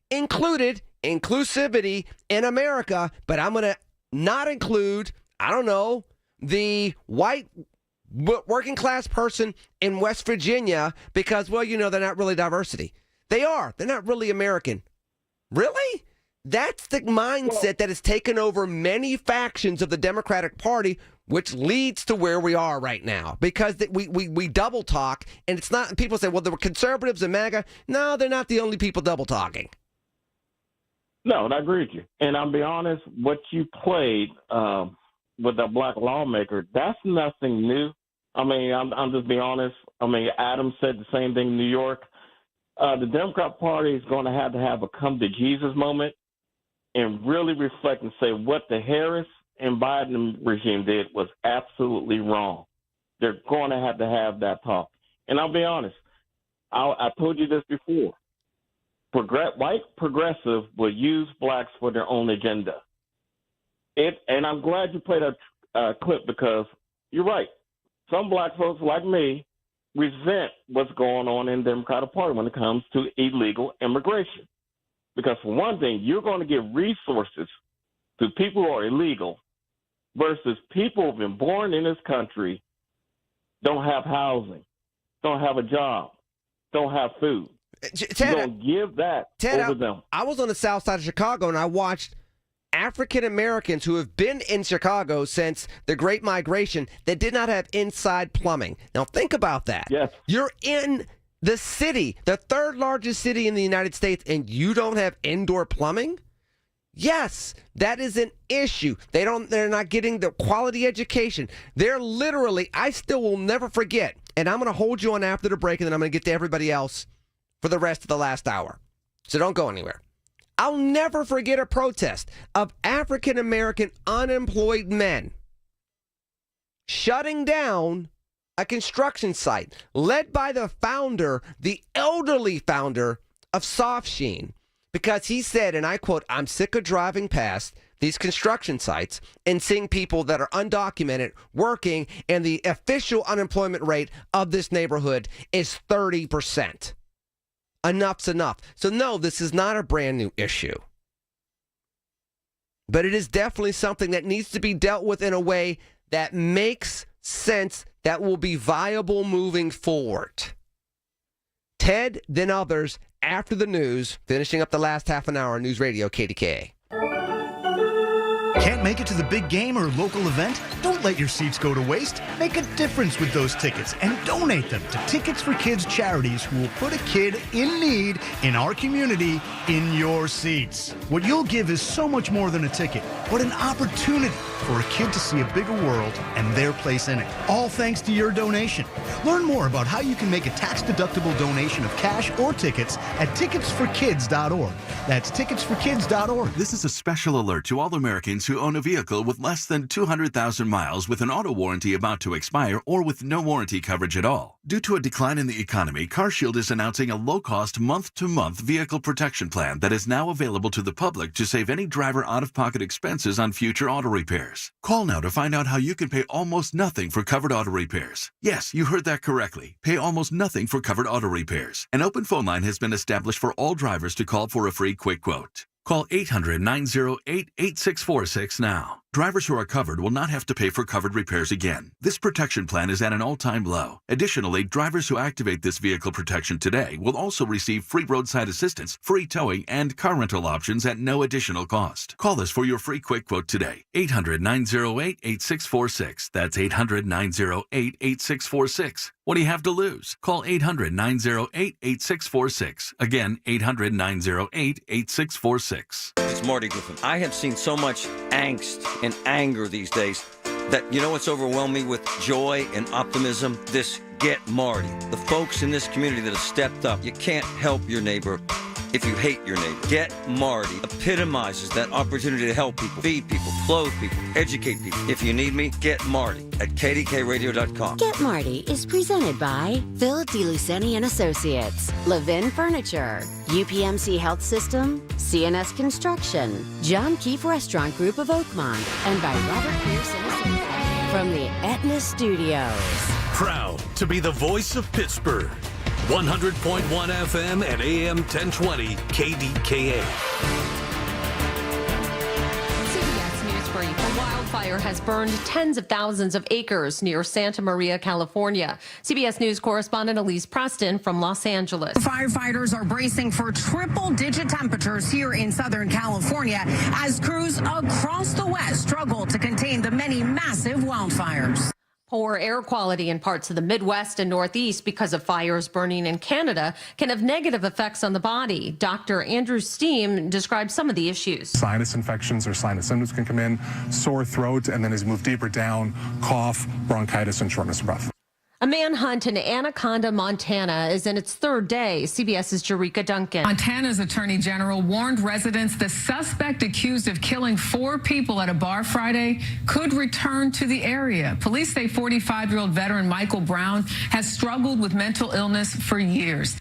included, inclusivity in America, but I'm going to not include, I don't know, the white working class person in West Virginia because, well, you know, they're not really diversity. They are. They're not really American. Really? That's the mindset that has taken over many factions of the Democratic Party, which leads to where we are right now. Because we double talk, and it's not, people say, well, there were conservatives and MAGA. No, they're not the only people double talking. No, I agree with you. And I'll be honest, what you played with the black lawmaker, that's nothing new. I mean, I'm just being honest. I mean, Adam said the same thing in New York. The Democrat Party is going to have a come to Jesus moment and really reflect and say what the Harris and Biden regime did was absolutely wrong. They're going to have that talk. And I'll be honest, I told you this before. White progressive will use blacks for their own agenda. And I'm glad you played a clip because you're right. Some black folks like me resent what's going on in the Democratic Party when it comes to illegal immigration. Because for one thing, you're going to give resources to people who are illegal versus people who have been born in this country, don't have housing, don't have a job, don't have food. You're going to give that over them. I was on the south side of Chicago, and I watched African Americans who have been in Chicago since the Great Migration that did not have inside plumbing. Now, think about that. Yes. You're in the city, the third largest city in the United States, and you don't have indoor plumbing? Yes, that is an issue. They're not getting the quality education. They're literally, I still will never forget, and I'm going to hold you on after the break, and then I'm going to get to everybody else for the rest of the last hour. So don't go anywhere. I'll never forget a protest of African American unemployed men shutting down a construction site led by the founder, the elderly founder of Soft Sheen, because he said, and I quote, I'm sick of driving past these construction sites and seeing people that are undocumented working, and the official unemployment rate of this neighborhood is 30%. Enough's enough. So no, this is not a brand new issue. But it is definitely something that needs to be dealt with in a way that makes sense, that will be viable moving forward. Ted, then others, after the news, finishing up the last half an hour on News Radio KDKA. Can't make it to the big game or local event? Don't let your seats go to waste. Make a difference with those tickets and donate them to Tickets for Kids charities who will put a kid in need in our community in your seats. What you'll give is so much more than a ticket, but an opportunity for a kid to see a bigger world and their place in it. All thanks to your donation. Learn more about how you can make a tax-deductible donation of cash or tickets at ticketsforkids.org. That's ticketsforkids.org. This is a special alert to all Americans who own a vehicle with less than 200,000 miles with an auto warranty about to expire or with no warranty coverage at all. Due to a decline in the economy, CarShield is announcing a low-cost month-to-month vehicle protection plan that is now available to the public to save any driver out-of-pocket expenses on future auto repairs. Call now to find out how you can pay almost nothing for covered auto repairs. Yes, you heard that correctly. Pay almost nothing for covered auto repairs. An open phone line has been established for all drivers to call for a free quick quote. Call 800-908-8646 now. Drivers who are covered will not have to pay for covered repairs again. This protection plan is at an all-time low. Additionally, drivers who activate this vehicle protection today will also receive free roadside assistance, free towing, and car rental options at no additional cost. Call us for your free quick quote today. 800-908-8646. That's 800-908-8646. What do you have to lose? Call 800-908-8646. Again, 800-908-8646. It's Marty Griffin. I have seen so much angst and anger these days that, you know what's overwhelmed me with joy and optimism? This Get Marty. The folks in this community that have stepped up. You can't help your neighbor if you hate your neighbor. Get Marty epitomizes that opportunity to help people, feed people, clothe people, educate people. If you need me, get Marty at KDKRadio.com. Get Marty is presented by Phil DeLuceni and Associates, Levin Furniture, UPMC Health System, CNS Construction, John Keefe Restaurant Group of Oakmont, and by Robert Pierce and Associates from the Etna Studios. Proud to be the voice of Pittsburgh. 100.1 FM and AM 1020 KDKA. CBS News Brief. A wildfire has burned tens of thousands of acres near Santa Maria, California. CBS News correspondent Elise Preston from Los Angeles. Firefighters are bracing for triple-digit temperatures here in Southern California as crews across the West struggle to contain the many massive wildfires. Poor air quality in parts of the Midwest and Northeast because of fires burning in Canada can have negative effects on the body. Dr. Andrew Steen describes some of the issues. Sinus infections or sinus symptoms can come in, sore throat, and then as you move deeper down, cough, bronchitis, and shortness of breath. A manhunt in Anaconda, Montana is in its third day. CBS's Jerika Duncan. Montana's Attorney General warned residents the suspect accused of killing 4 people at a bar Friday could return to the area. Police say 45-year-old veteran Michael Brown has struggled with mental illness for years.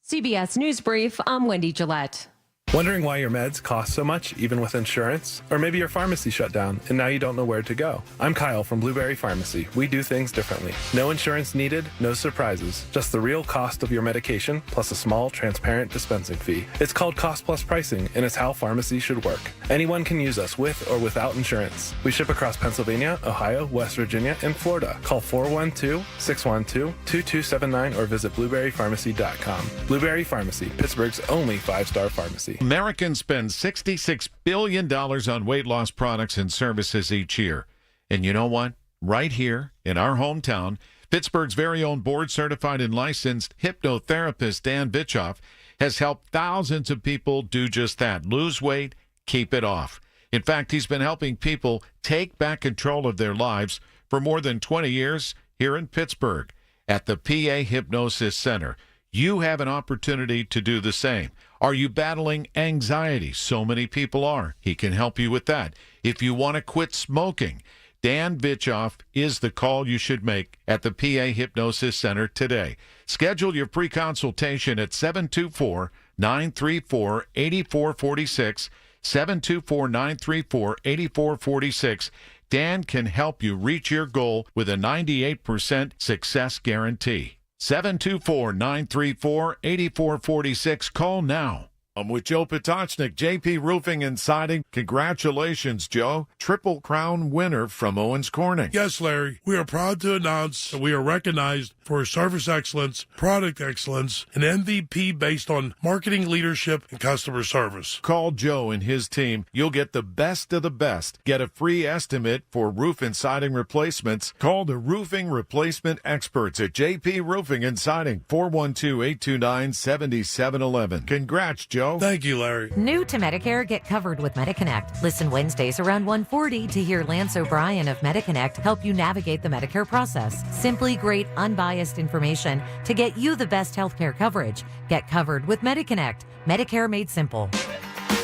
CBS News Brief, I'm Wendy Gillette. Wondering why your meds cost so much, even with insurance? Or maybe your pharmacy shut down and now you don't know where to go. I'm Kyle from Blueberry Pharmacy. We do things differently. No insurance needed, no surprises. Just the real cost of your medication plus a small, transparent dispensing fee. It's called Cost Plus Pricing, and it's how pharmacy should work. Anyone can use us with or without insurance. We ship across Pennsylvania, Ohio, West Virginia, and Florida. Call 412-612-2279 or visit blueberrypharmacy.com. Blueberry Pharmacy, Pittsburgh's only 5-star pharmacy. Americans spend $66 billion on weight loss products and services each year. And you know what? Right here in our hometown, Pittsburgh's very own board-certified and licensed hypnotherapist Dan Bitchoff has helped thousands of people do just that, lose weight, keep it off. In fact, he's been helping people take back control of their lives for more than 20 years here in Pittsburgh at the PA Hypnosis Center. You have an opportunity to do the same. Are you battling anxiety? So many people are. He can help you with that. If you want to quit smoking, Dan Bitchoff is the call you should make at the PA Hypnosis Center today. Schedule your pre-consultation at 724-934-8446, 724-934-8446. Dan can help you reach your goal with a 98% success guarantee. 724-934-8446. Call now. I'm with Joe Potocznik, JP Roofing and Siding. Congratulations, Joe. Triple Crown winner from Owens Corning. Yes, Larry. We are proud to announce that we are recognized for service excellence, product excellence, and MVP based on marketing leadership and customer service. Call Joe and his team. You'll get the best of the best. Get a free estimate for roof and siding replacements. Call the roofing replacement experts at JP Roofing and Siding, 412-829-7711. Congrats, Joe. Thank you, Larry. New to Medicare, get covered with MediConnect. Listen Wednesdays around 1:40 to hear Lance O'Brien of MediConnect help you navigate the Medicare process. Simply great, unbiased information to get you the best healthcare coverage. Get covered with MediConnect. Medicare made simple.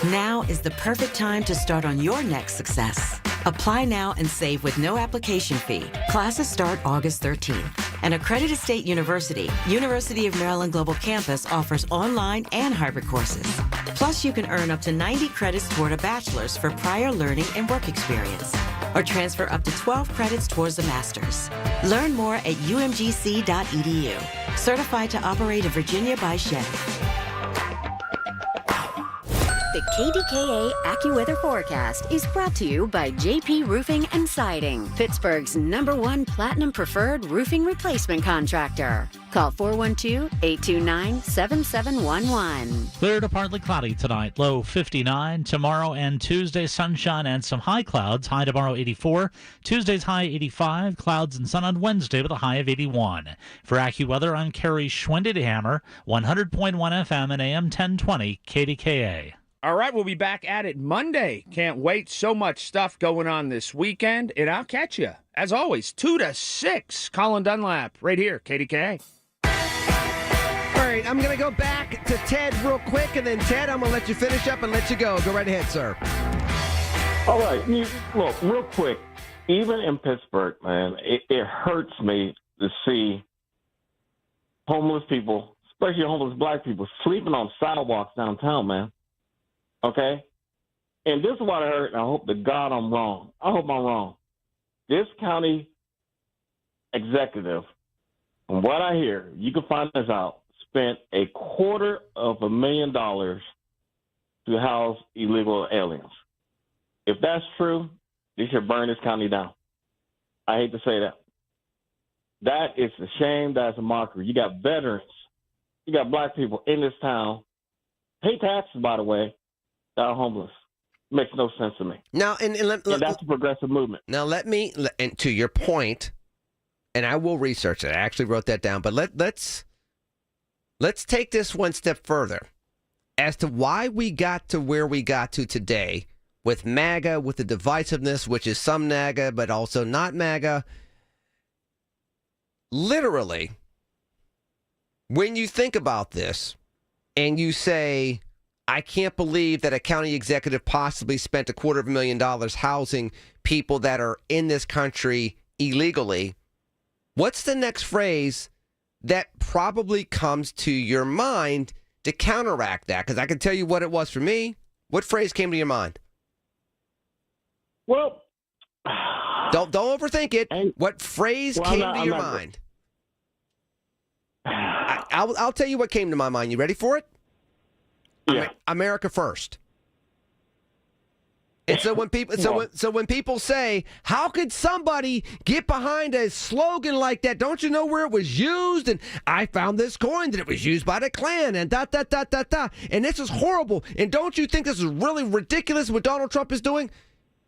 Now is the perfect time to start on your next success. Apply now and save with no application fee. Classes start August 13th. An accredited state university, University of Maryland Global Campus offers online and hybrid courses. Plus, you can earn up to 90 credits toward a bachelor's for prior learning and work experience, or transfer up to 12 credits towards a master's. Learn more at umgc.edu. Certified to operate in Virginia by Chevy. The KDKA AccuWeather forecast is brought to you by JP Roofing and Siding, Pittsburgh's #1 Platinum Preferred Roofing Replacement Contractor. Call 412-829-7711. Clear to partly cloudy tonight, low 59. Tomorrow and Tuesday, sunshine and some high clouds, high tomorrow 84. Tuesday's high 85, clouds and sun on Wednesday with a high of 81. For AccuWeather, I'm Kerry Schwendedhammer, 100.1 FM and AM 1020 KDKA. All right, we'll be back at it Monday. Can't wait. So much stuff going on this weekend, and I'll catch you, as always, 2 to 6. Colin Dunlap, right here, KDKA. All right, right, I'm going to go back to Ted real quick, and then, Ted, I'm going to let you finish up and let you go. Go right ahead, sir. All right. Look, real quick, even in Pittsburgh, man, it hurts me to see homeless people, especially homeless black people, sleeping on sidewalks downtown, man. Okay? And this is what I heard, and I hope to God I'm wrong. I hope I'm wrong. This county executive, from what I hear, you can find this out, spent $250,000 to house illegal aliens. If that's true, they should burn this county down. I hate to say that. That is a shame. That's a mockery. You got veterans. You got black people in this town, pay taxes, by the way, that are homeless. Makes no sense to me. Now, and that's a progressive movement. Now, and to your point, and I will research it. I actually wrote that down, but let's take this one step further as to why we got to where we got to today with MAGA, with the divisiveness, which is some MAGA, but also not MAGA. Literally, when you think about this and you say, I can't believe that a county executive possibly spent $250,000 housing people that are in this country illegally, what's the next phrase that probably comes to your mind to counteract that? Because I can tell you what it was for me. What phrase came to your mind? Well, don't overthink it. What phrase came to your mind? I'll tell you what came to my mind. You ready for it? Yeah. America first. And so when people when people say, how could somebody get behind a slogan like that? Don't you know where it was used? And I found this coin that it was used by the Klan and ... And this is horrible. And don't you think this is really ridiculous what Donald Trump is doing?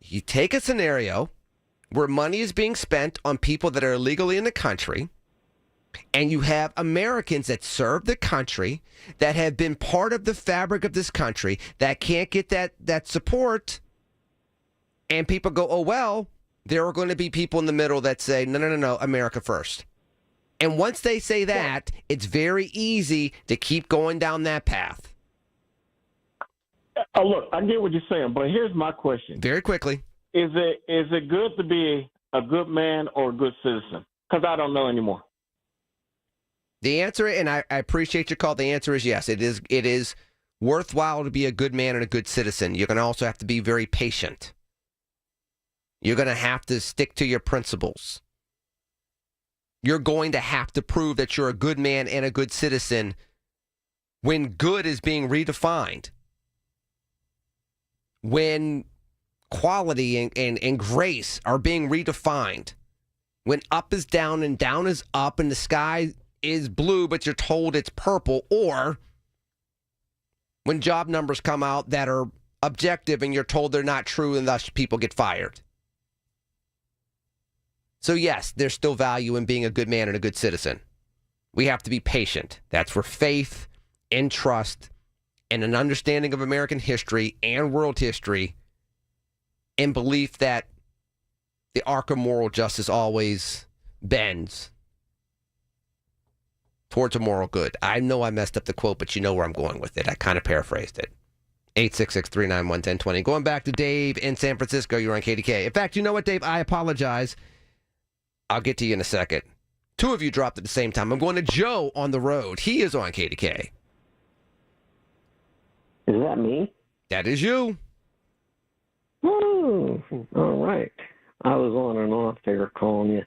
You take a scenario where money is being spent on people that are illegally in the country, and you have Americans that serve the country, that have been part of the fabric of this country, that can't get that support, and people go, oh, well, there are going to be people in the middle that say, no, America first. And once they say that, it's very easy to keep going down that path. Oh, look, I get what you're saying, but here's my question. Very quickly. Is it good to be a good man or a good citizen? Because I don't know anymore. The answer, and I appreciate your call, the answer is yes. It is worthwhile to be a good man and a good citizen. You're going to also have to be very patient. You're going to have to stick to your principles. You're going to have to prove that you're a good man and a good citizen when good is being redefined. When quality and grace are being redefined. When up is down and down is up and the sky is blue, but you're told it's purple, or when job numbers come out that are objective and you're told they're not true and thus people get fired. So yes, there's still value in being a good man and a good citizen. We have to be patient. That's where faith and trust and an understanding of American history and world history and belief that the arc of moral justice always bends towards a moral good. I know I messed up the quote, but you know where I'm going with it. I kind of paraphrased it. 866-391-1020. Going back to Dave in San Francisco. You're on KDK. In fact, you know what, Dave? I apologize. I'll get to you in a second. Two of you dropped at the same time. I'm going to Joe on the road. He is on KDK. Is that me? That is you. Oh, all right. I was on and off there calling you.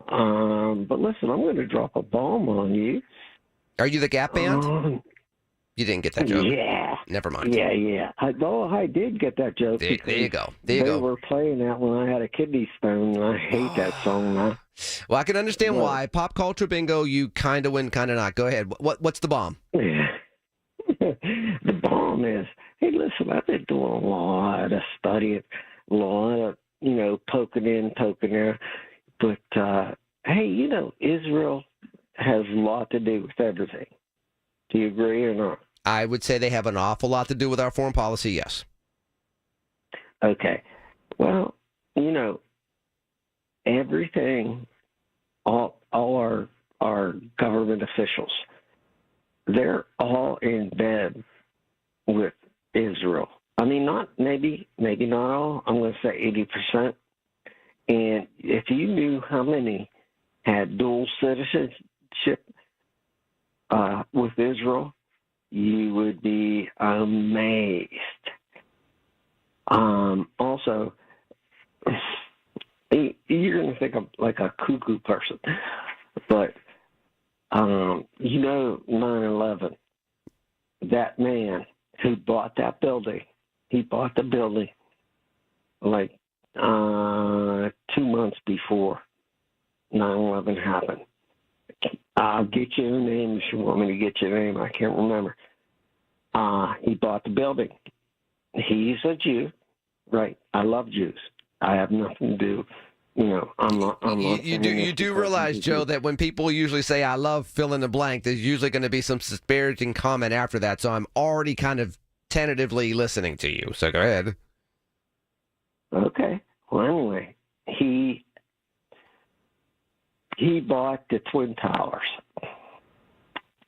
But listen, I'm going to drop a bomb on you. Are you the Gap Band? You didn't get that joke. Yeah. Never mind. Yeah. I did get that joke. There you go. They were playing that when I had a kidney stone, and I hate that song now. Well, I can understand why. Pop culture bingo, you kind of win, kind of not. Go ahead. What's the bomb? The bomb is, hey, listen, I've been doing a lot of studying, a lot of, poking in, poking there. But, hey, Israel has a lot to do with everything. Do you agree or not? I would say they have an awful lot to do with our foreign policy, yes. Okay. Well, everything, all our government officials, they're all in bed with Israel. I mean, maybe not all. I'm going to say 80%. And if you knew how many had dual citizenship with Israel, you would be amazed. Also, you're going to think I'm like a cuckoo person, but 9/11, that man who bought that building, he bought the building like 2 months before 9/11 happened. I'll get you the name if you want me to get you the name. I can't remember. He bought the building. He's a Jew, right? I love Jews. I have nothing to do. I'm not. You do realize, Joe, that when people usually say "I love fill in the blank," there's usually going to be some disparaging comment after that. So I'm already kind of tentatively listening to you. So go ahead. Okay. Well, anyway, he bought the Twin Towers.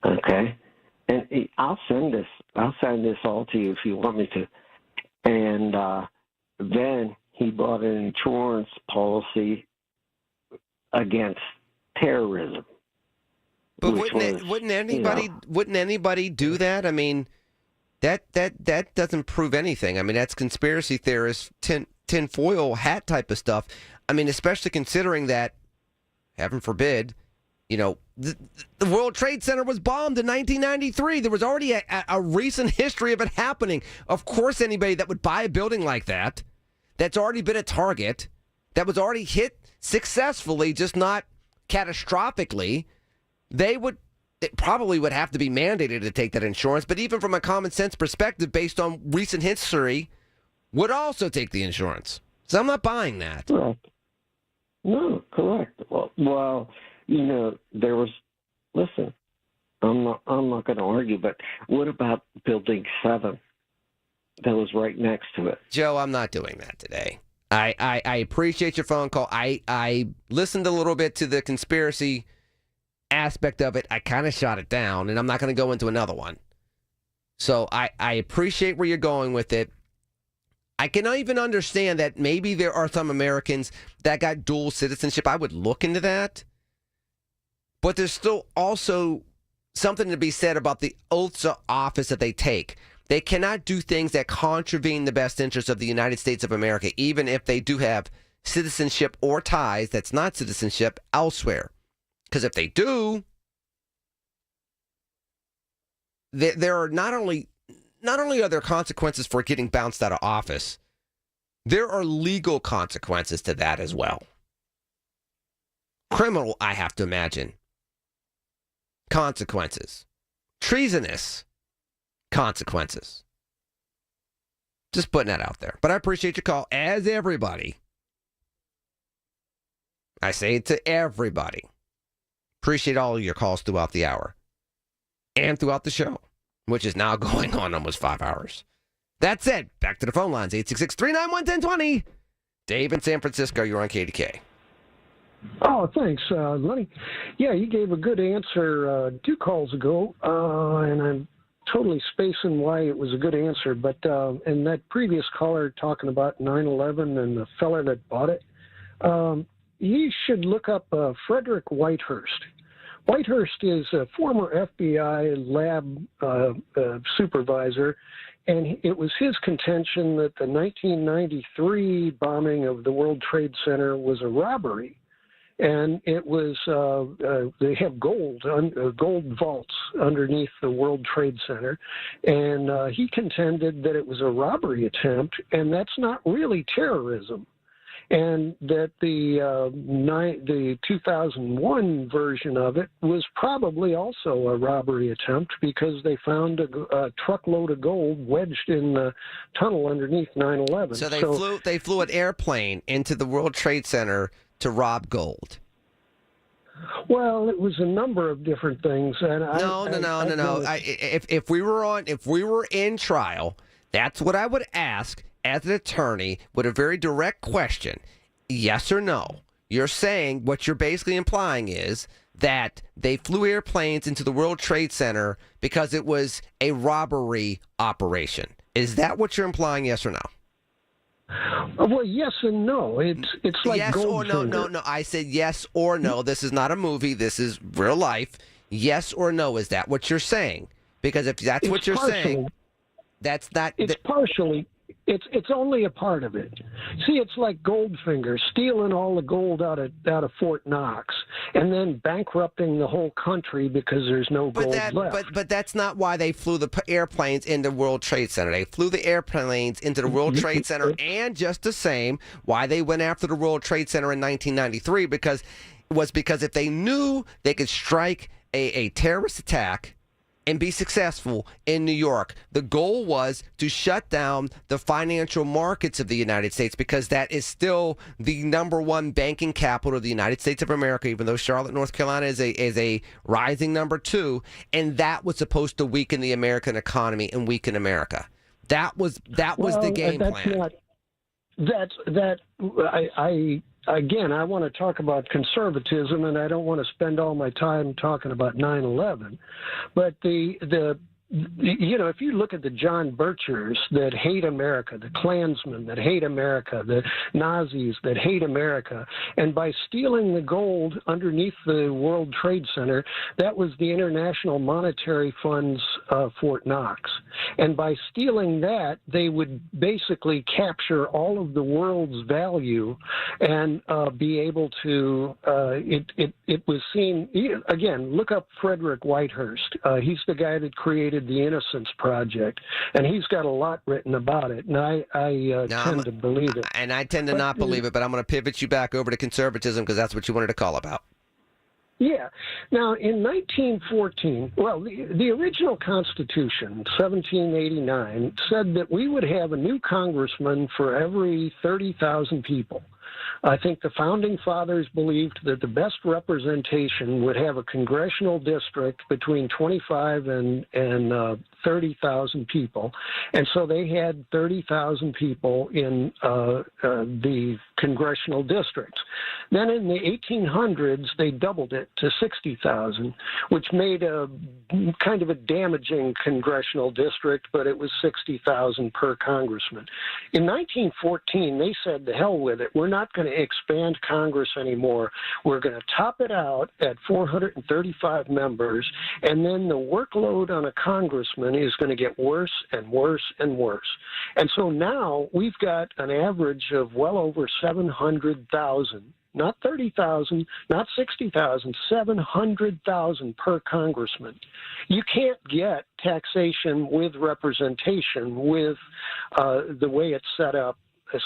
Okay, and I'll send this all to you if you want me to. And then he bought an insurance policy against terrorism. But wouldn't anybody do that? I mean, that doesn't prove anything. I mean, that's conspiracy theorist tinfoil hat type of stuff. I mean, especially considering that, heaven forbid, the World Trade Center was bombed in 1993. There was already a recent history of it happening. Of course, anybody that would buy a building like that, that's already been a target, that was already hit successfully, just not catastrophically, it probably would have to be mandated to take that insurance. But even from a common sense perspective, based on recent history, would also take the insurance. So I'm not buying that. Correct. No, correct. Well, there was. Listen, I'm not going to argue, but what about Building 7? That was right next to it. Joe, I'm not doing that today. I appreciate your phone call. I listened a little bit to the conspiracy aspect of it. I kind of shot it down, and I'm not going to go into another one. So I appreciate where you're going with it. I can even understand that maybe there are some Americans that got dual citizenship. I would look into that. But there's still also something to be said about the oaths of office that they take. They cannot do things that contravene the best interests of the United States of America, even if they do have citizenship or ties that's not citizenship elsewhere. Because if they do, there are not only are there consequences for getting bounced out of office, there are legal consequences to that as well. Criminal, I have to imagine. Consequences. Treasonous consequences. Just putting that out there. But I appreciate your call, as everybody. I say it to everybody. Appreciate all of your calls throughout the hour. And throughout the show, which is now going on almost 5 hours. That's it. Back to the phone lines, 866-391-1020. Dave in San Francisco, you're on KDK. Oh, thanks, Lenny. Yeah, you gave a good answer 2 calls ago, and I'm totally spacing why it was a good answer. But and that previous caller talking about 9/11 and the fella that bought it, you should look up Frederick Whitehurst. Whitehurst is a former FBI lab supervisor, and it was his contention that the 1993 bombing of the World Trade Center was a robbery. And it was, they have gold vaults underneath the World Trade Center. And he contended that it was a robbery attempt, and that's not really terrorism. And that the 2001 version of it was probably also a robbery attempt because they found a truckload of gold wedged in the tunnel underneath 9/11. So they flew an airplane into the World Trade Center to rob gold. Well, it was a number of different things. And No. If we were in trial, that's what I would ask as an attorney with a very direct question. Yes or no? You're saying what you're basically implying is that they flew airplanes into the World Trade Center because it was a robbery operation. Is that what you're implying, yes or no? Well, yes and no. It's like yes or no, no. I said yes or no. This is not a movie. This is real life. Yes or no. Is that what you're saying? Because if that's what you're saying, that's not. It's partially. It's only a part of it. See, it's like Goldfinger stealing all the gold out of Fort Knox and then bankrupting the whole country because there's no gold left. But that's not why they flew the airplanes into World Trade Center. They flew the airplanes into the World Trade Center, and just the same, why they went after the World Trade Center in 1993 because if they knew they could strike a terrorist attack and be successful in New York. The goal was to shut down the financial markets of the United States because that is still the number one banking capital of the United States of America, even though Charlotte, North Carolina is a rising number 2, and that was supposed to weaken the American economy and weaken America. That was the game plan. Again, I want to talk about conservatism, and I don't want to spend all my time talking about 9/11. But if you look at the John Birchers that hate America, the Klansmen that hate America, the Nazis that hate America, and by stealing the gold underneath the World Trade Center, that was the International Monetary Fund's Fort Knox. And by stealing that, they would basically capture all of the world's value and be able to, it was seen, again, look up Frederick Whitehurst. He's the guy that created the Innocence Project, and he's got a lot written about it, and I tend to believe it. And I tend to not believe it, but I'm going to pivot you back over to conservatism because that's what you wanted to call about. Yeah. Now, in 1914, well, the original Constitution, 1789, said that we would have a new congressman for every 30,000 people. I think the founding fathers believed that the best representation would have a congressional district between 25 and 30,000 people. And so they had 30,000 people in the congressional districts. Then in the 1800s, they doubled it to 60,000, which made a kind of a damaging congressional district, but it was 60,000 per congressman. In 1914, they said, to hell with it. We're not going to expand Congress anymore. We're going to top it out at 435 members, and then the workload on a congressman is going to get worse and worse and worse. And so now we've got an average of well over 700,000, not 30,000, not 60,000, 700,000 per congressman. You can't get taxation with representation with the way it's set up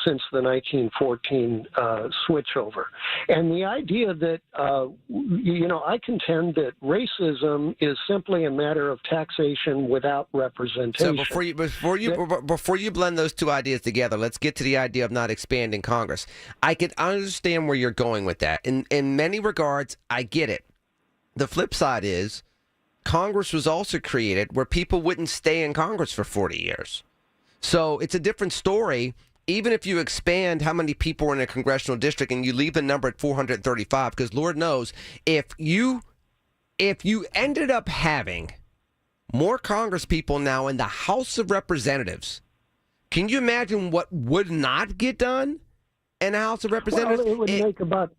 since the 1914 switchover. And the idea that, I contend that racism is simply a matter of taxation without representation. So before you blend those two ideas together, let's get to the idea of not expanding Congress. I can understand where you're going with that. In many regards, I get it. The flip side is Congress was also created where people wouldn't stay in Congress for 40 years. So it's a different story. Even if you expand how many people are in a congressional district and you leave the number at 435, because Lord knows, if you ended up having more Congress people now in the House of Representatives, can you imagine what would not get done in the House of Representatives? Well, it would make about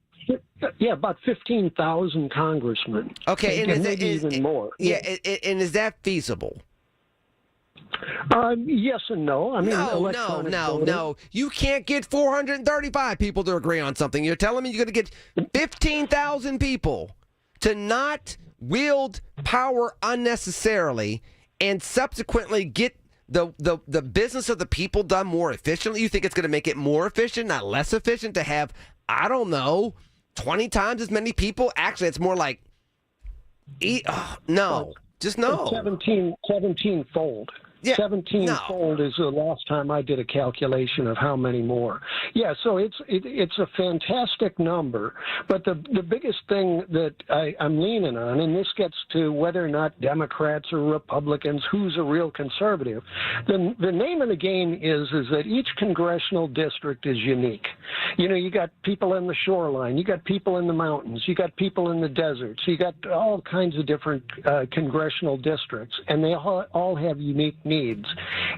15,000 congressmen. Okay, and maybe even more. Yeah, and is that feasible? Yes and no. I mean, no. You can't get 435 people to agree on something. You're telling me you're going to get 15,000 people to not wield power unnecessarily and subsequently get the business of the people done more efficiently? You think it's going to make it more efficient, not less efficient, to have, 20 times as many people? Actually, it's more like, no. Just no. 17-fold. 17-fold is the last time I did a calculation of how many more. Yeah, so it's a fantastic number, but the biggest thing that I'm leaning on, and this gets to whether or not Democrats or Republicans, who's a real conservative, the name of the game is that each congressional district is unique. You know, you got people in the shoreline, you got people in the mountains, you got people in the deserts, you got all kinds of different congressional districts, and they all have unique needs.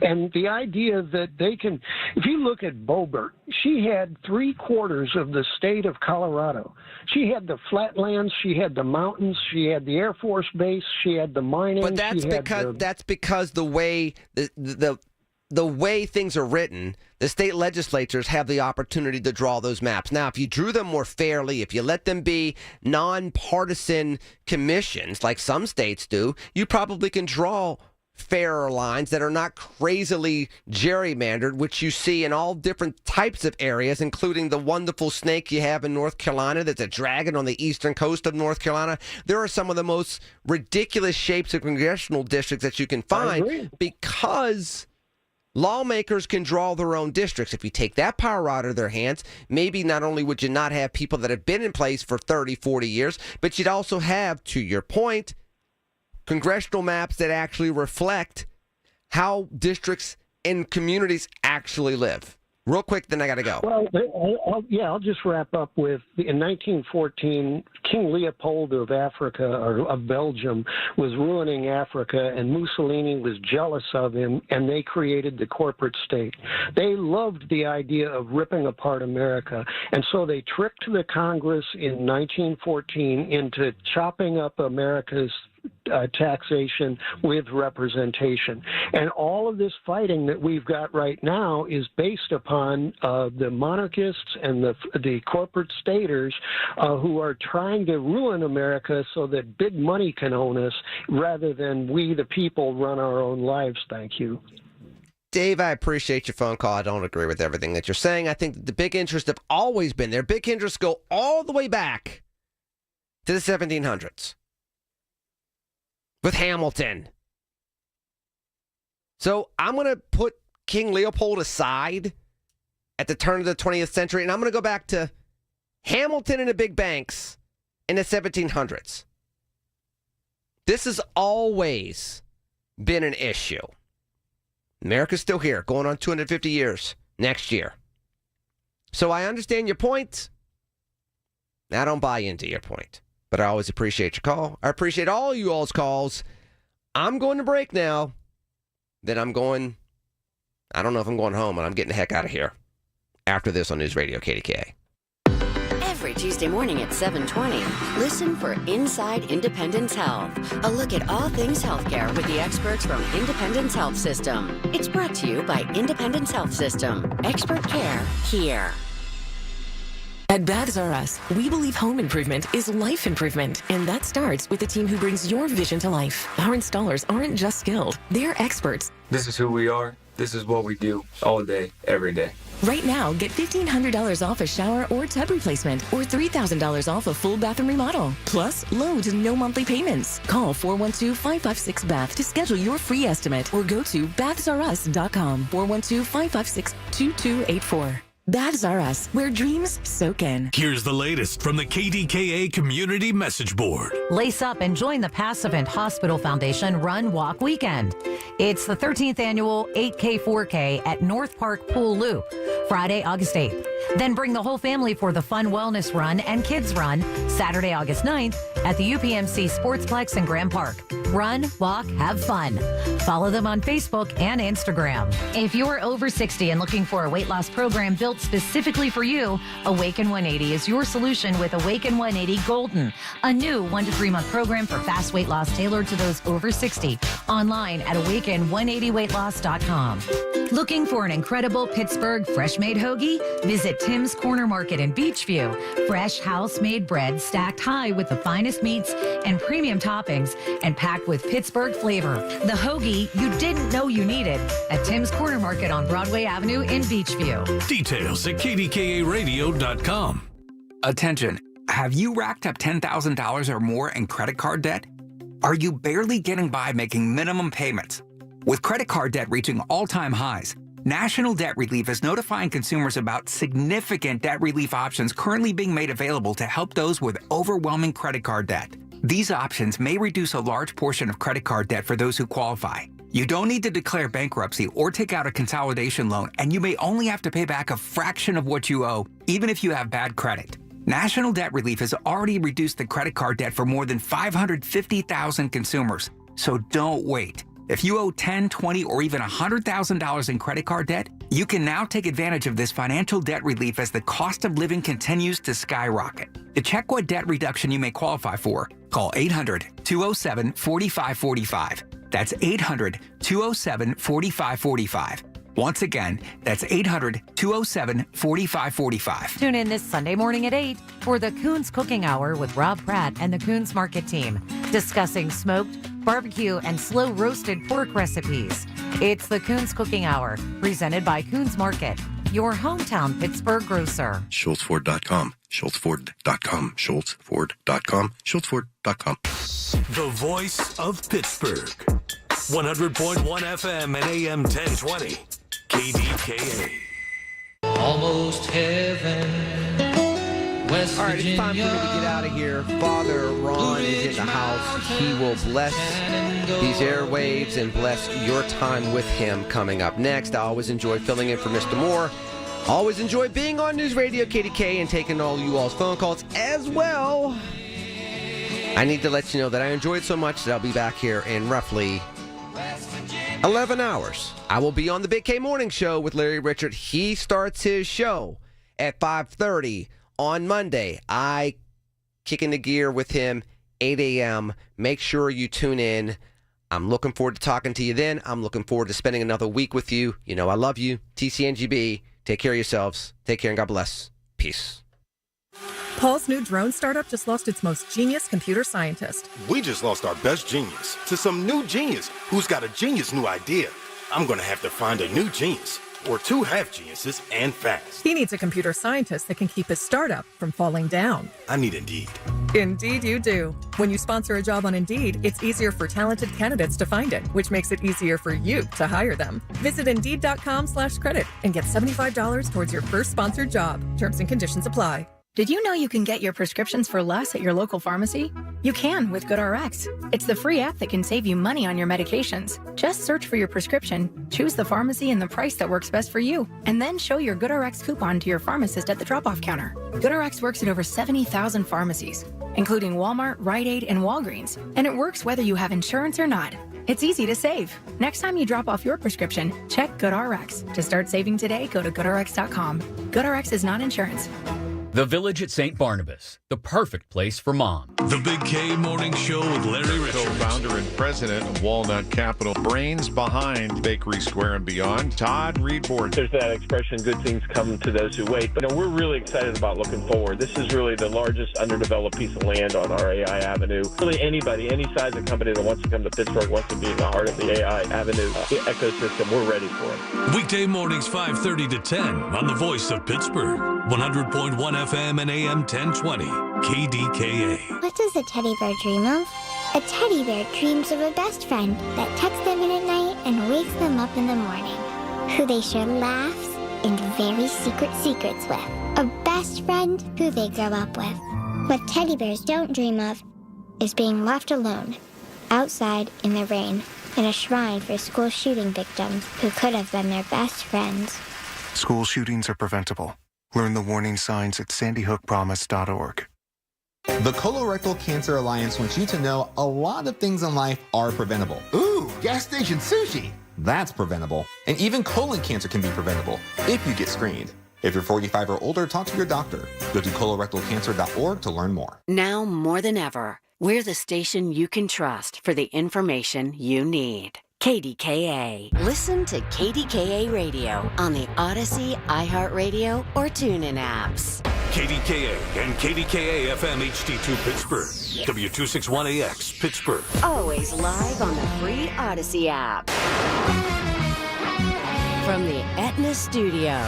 And the idea that they can, if you look at Boebert, she had 3/4 of the state of Colorado. She had the flatlands, she had the mountains, she had the Air Force Base, she had the mining. But that's because the way the way things are written, the state legislatures have the opportunity to draw those maps. Now, if you drew them more fairly, if you let them be nonpartisan commissions like some states do, you probably can draw fairer lines that are not crazily gerrymandered, which you see in all different types of areas, including the wonderful snake you have in North Carolina that's a dragon on the eastern coast of North Carolina. There are some of the most ridiculous shapes of congressional districts that you can find because lawmakers can draw their own districts. If you take that power out of their hands, maybe not only would you not have people that have been in place for 30, 40 years, but you'd also have, to your point, congressional maps that actually reflect how districts and communities actually live. Real quick, then I got to go. Well, I'll just wrap up with, in 1914, King Leopold of Africa, or of Belgium, was ruining Africa, and Mussolini was jealous of him, and they created the corporate state. They loved the idea of ripping apart America, and so they tricked the Congress in 1914 into chopping up America's taxation with representation. And all of this fighting that we've got right now is based upon the monarchists and the corporate staters who are trying to ruin America so that big money can own us rather than we, the people, run our own lives. Thank you. Dave, I appreciate your phone call. I don't agree with everything that you're saying. I think that the big interests have always been there. Big interests go all the way back to the 1700s. With Hamilton. So I'm going to put King Leopold aside at the turn of the 20th century, and I'm going to go back to Hamilton and the big banks in the 1700s. This has always been an issue. America's still here, going on 250 years next year. So I understand your point. I don't buy into your point. But I always appreciate your call. I appreciate all you all's calls. I'm going to break now. Then I don't know if I'm going home, and I'm getting the heck out of here after this on News Radio KDKA. Every Tuesday morning at 7:20, listen for Inside Independence Health, a look at all things healthcare with the experts from Independence Health System. It's brought to you by Independence Health System. Expert care here. At Baths R Us, we believe home improvement is life improvement, and that starts with the team who brings your vision to life. Our installers aren't just skilled, they're experts. This is who we are. This is what we do all day, every day. Right now, get $1,500 off a shower or tub replacement, or $3,000 off a full bathroom remodel. Plus, low to no monthly payments. Call 412-556-BATH to schedule your free estimate, or go to bathsrus.com, 412-556-2284. Baths R Us, where dreams soak in. Here's the latest from the KDKA Community Message Board. Lace up and join the Passive and Hospital Foundation Run Walk Weekend. It's the 13th annual 8K-4K at North Park Pool Loop, Friday, August 8th. Then bring the whole family for the Fun Wellness Run and Kids Run, Saturday, August 9th at the UPMC Sportsplex in Graham Park. Run, walk, have fun. Follow them on Facebook and Instagram. If you're over 60 and looking for a weight loss program built specifically for you, Awaken 180 is your solution with Awaken 180 Golden, a new 1 to 3 month program for fast weight loss tailored to those over 60. Online at awaken180weightloss.com. Looking for an incredible Pittsburgh fresh-made hoagie? Visit Tim's Corner Market in Beachview. Fresh house-made bread stacked high with the finest meats and premium toppings and packed with Pittsburgh flavor. The hoagie you didn't know you needed at Tim's Corner Market on Broadway Avenue in Beachview. Details at KDKARadio.com. Attention. Have you racked up $10,000 or more in credit card debt? Are you barely getting by making minimum payments? With credit card debt reaching all-time highs, National Debt Relief is notifying consumers about significant debt relief options currently being made available to help those with overwhelming credit card debt. These options may reduce a large portion of credit card debt for those who qualify. You don't need to declare bankruptcy or take out a consolidation loan, and you may only have to pay back a fraction of what you owe, even if you have bad credit. National Debt Relief has already reduced the credit card debt for more than 550,000 consumers. So don't wait. If you owe $10,000, $20,000, or even $100,000 in credit card debt, you can now take advantage of this financial debt relief as the cost of living continues to skyrocket. To check what debt reduction you may qualify for, call 800-207-4545. That's 800-207-4545. Once again, that's 800-207-4545. Tune in this Sunday morning at 8 for the Coons Cooking Hour with Rob Pratt and the Coons Market team, discussing smoked, barbecue, and slow roasted pork recipes. It's the Coons Cooking Hour, presented by Coons Market, your hometown Pittsburgh grocer. SchultzFord.com, SchultzFord.com, SchultzFord.com, SchultzFord.com. The voice of Pittsburgh. 100.1 FM and AM 1020. KDKA. Almost heaven. West All right, it's time for me to get out of here. Father Ron is in the house. He will bless these airwaves and bless your time with him coming up next. I always enjoy filling in for Mr. Moore. Always enjoy being on News Radio KDK and taking all you all's phone calls as well. I need to let you know that I enjoy it so much that I'll be back here in roughly 11 hours. I will be on the Big K Morning Show with Larry Richert. He starts his show at 5:30 on Monday. I kick into gear with him 8 a.m. Make sure you tune in. I'm looking forward to talking to you then. I'm looking forward to spending another week with you. You know I love you. TCNGB. Take care of yourselves. Take care and God bless. Peace. Paul's new drone startup just lost its most genius computer scientist. We just lost our best genius to some new genius who's got a genius new idea. I'm going to have to find a new genius, or two half geniuses, and fast. He needs a computer scientist that can keep his startup from falling down. I need Indeed. Indeed you do. When you sponsor a job on Indeed, it's easier for talented candidates to find it, which makes it easier for you to hire them. Visit Indeed.com/credit and get $75 towards your first sponsored job. Terms and conditions apply. Did you know you can get your prescriptions for less at your local pharmacy? You can with GoodRx. It's the free app that can save you money on your medications. Just search for your prescription, choose the pharmacy and the price that works best for you, and then show your GoodRx coupon to your pharmacist at the drop-off counter. GoodRx works at over 70,000 pharmacies, including Walmart, Rite Aid, and Walgreens, and it works whether you have insurance or not. It's easy to save. Next time you drop off your prescription, check GoodRx. To start saving today, go to GoodRx.com. GoodRx is not insurance. The Village at St. Barnabas, the perfect place for mom. The Big K Morning Show with Larry Richert. Co-founder and president of Walnut Capital, brains behind Bakery Square and beyond, Todd Reedborn. There's that expression, good things come to those who wait. But we're really excited about looking forward. This is really the largest underdeveloped piece of land on our AI Avenue. Really anybody, any size of company that wants to come to Pittsburgh, wants to be in the heart of the AI Avenue ecosystem, we're ready for it. Weekday mornings 5:30 to 10 on the Voice of Pittsburgh. 100.1 FM and AM 1020. KDKA. What does a teddy bear dream of? A teddy bear dreams of a best friend that tucks them in at night and wakes them up in the morning, who they share laughs and very secret secrets with. A best friend who they grow up with. What teddy bears don't dream of is being left alone, outside in the rain, in a shrine for school shooting victims who could have been their best friends. School shootings are preventable. Learn the warning signs at sandyhookpromise.org. The Colorectal Cancer Alliance wants you to know a lot of things in life are preventable. Ooh, gas station sushi. That's preventable. And even colon cancer can be preventable if you get screened. If you're 45 or older, talk to your doctor. Go to colorectalcancer.org to learn more. Now more than ever, we're the station you can trust for the information you need. KDKA. Listen to KDKA Radio on the Odyssey, iHeartRadio, or TuneIn apps. KDKA and KDKA FM HD2 Pittsburgh. W261AX Pittsburgh. Always live on the free Odyssey app. From the Aetna Studio.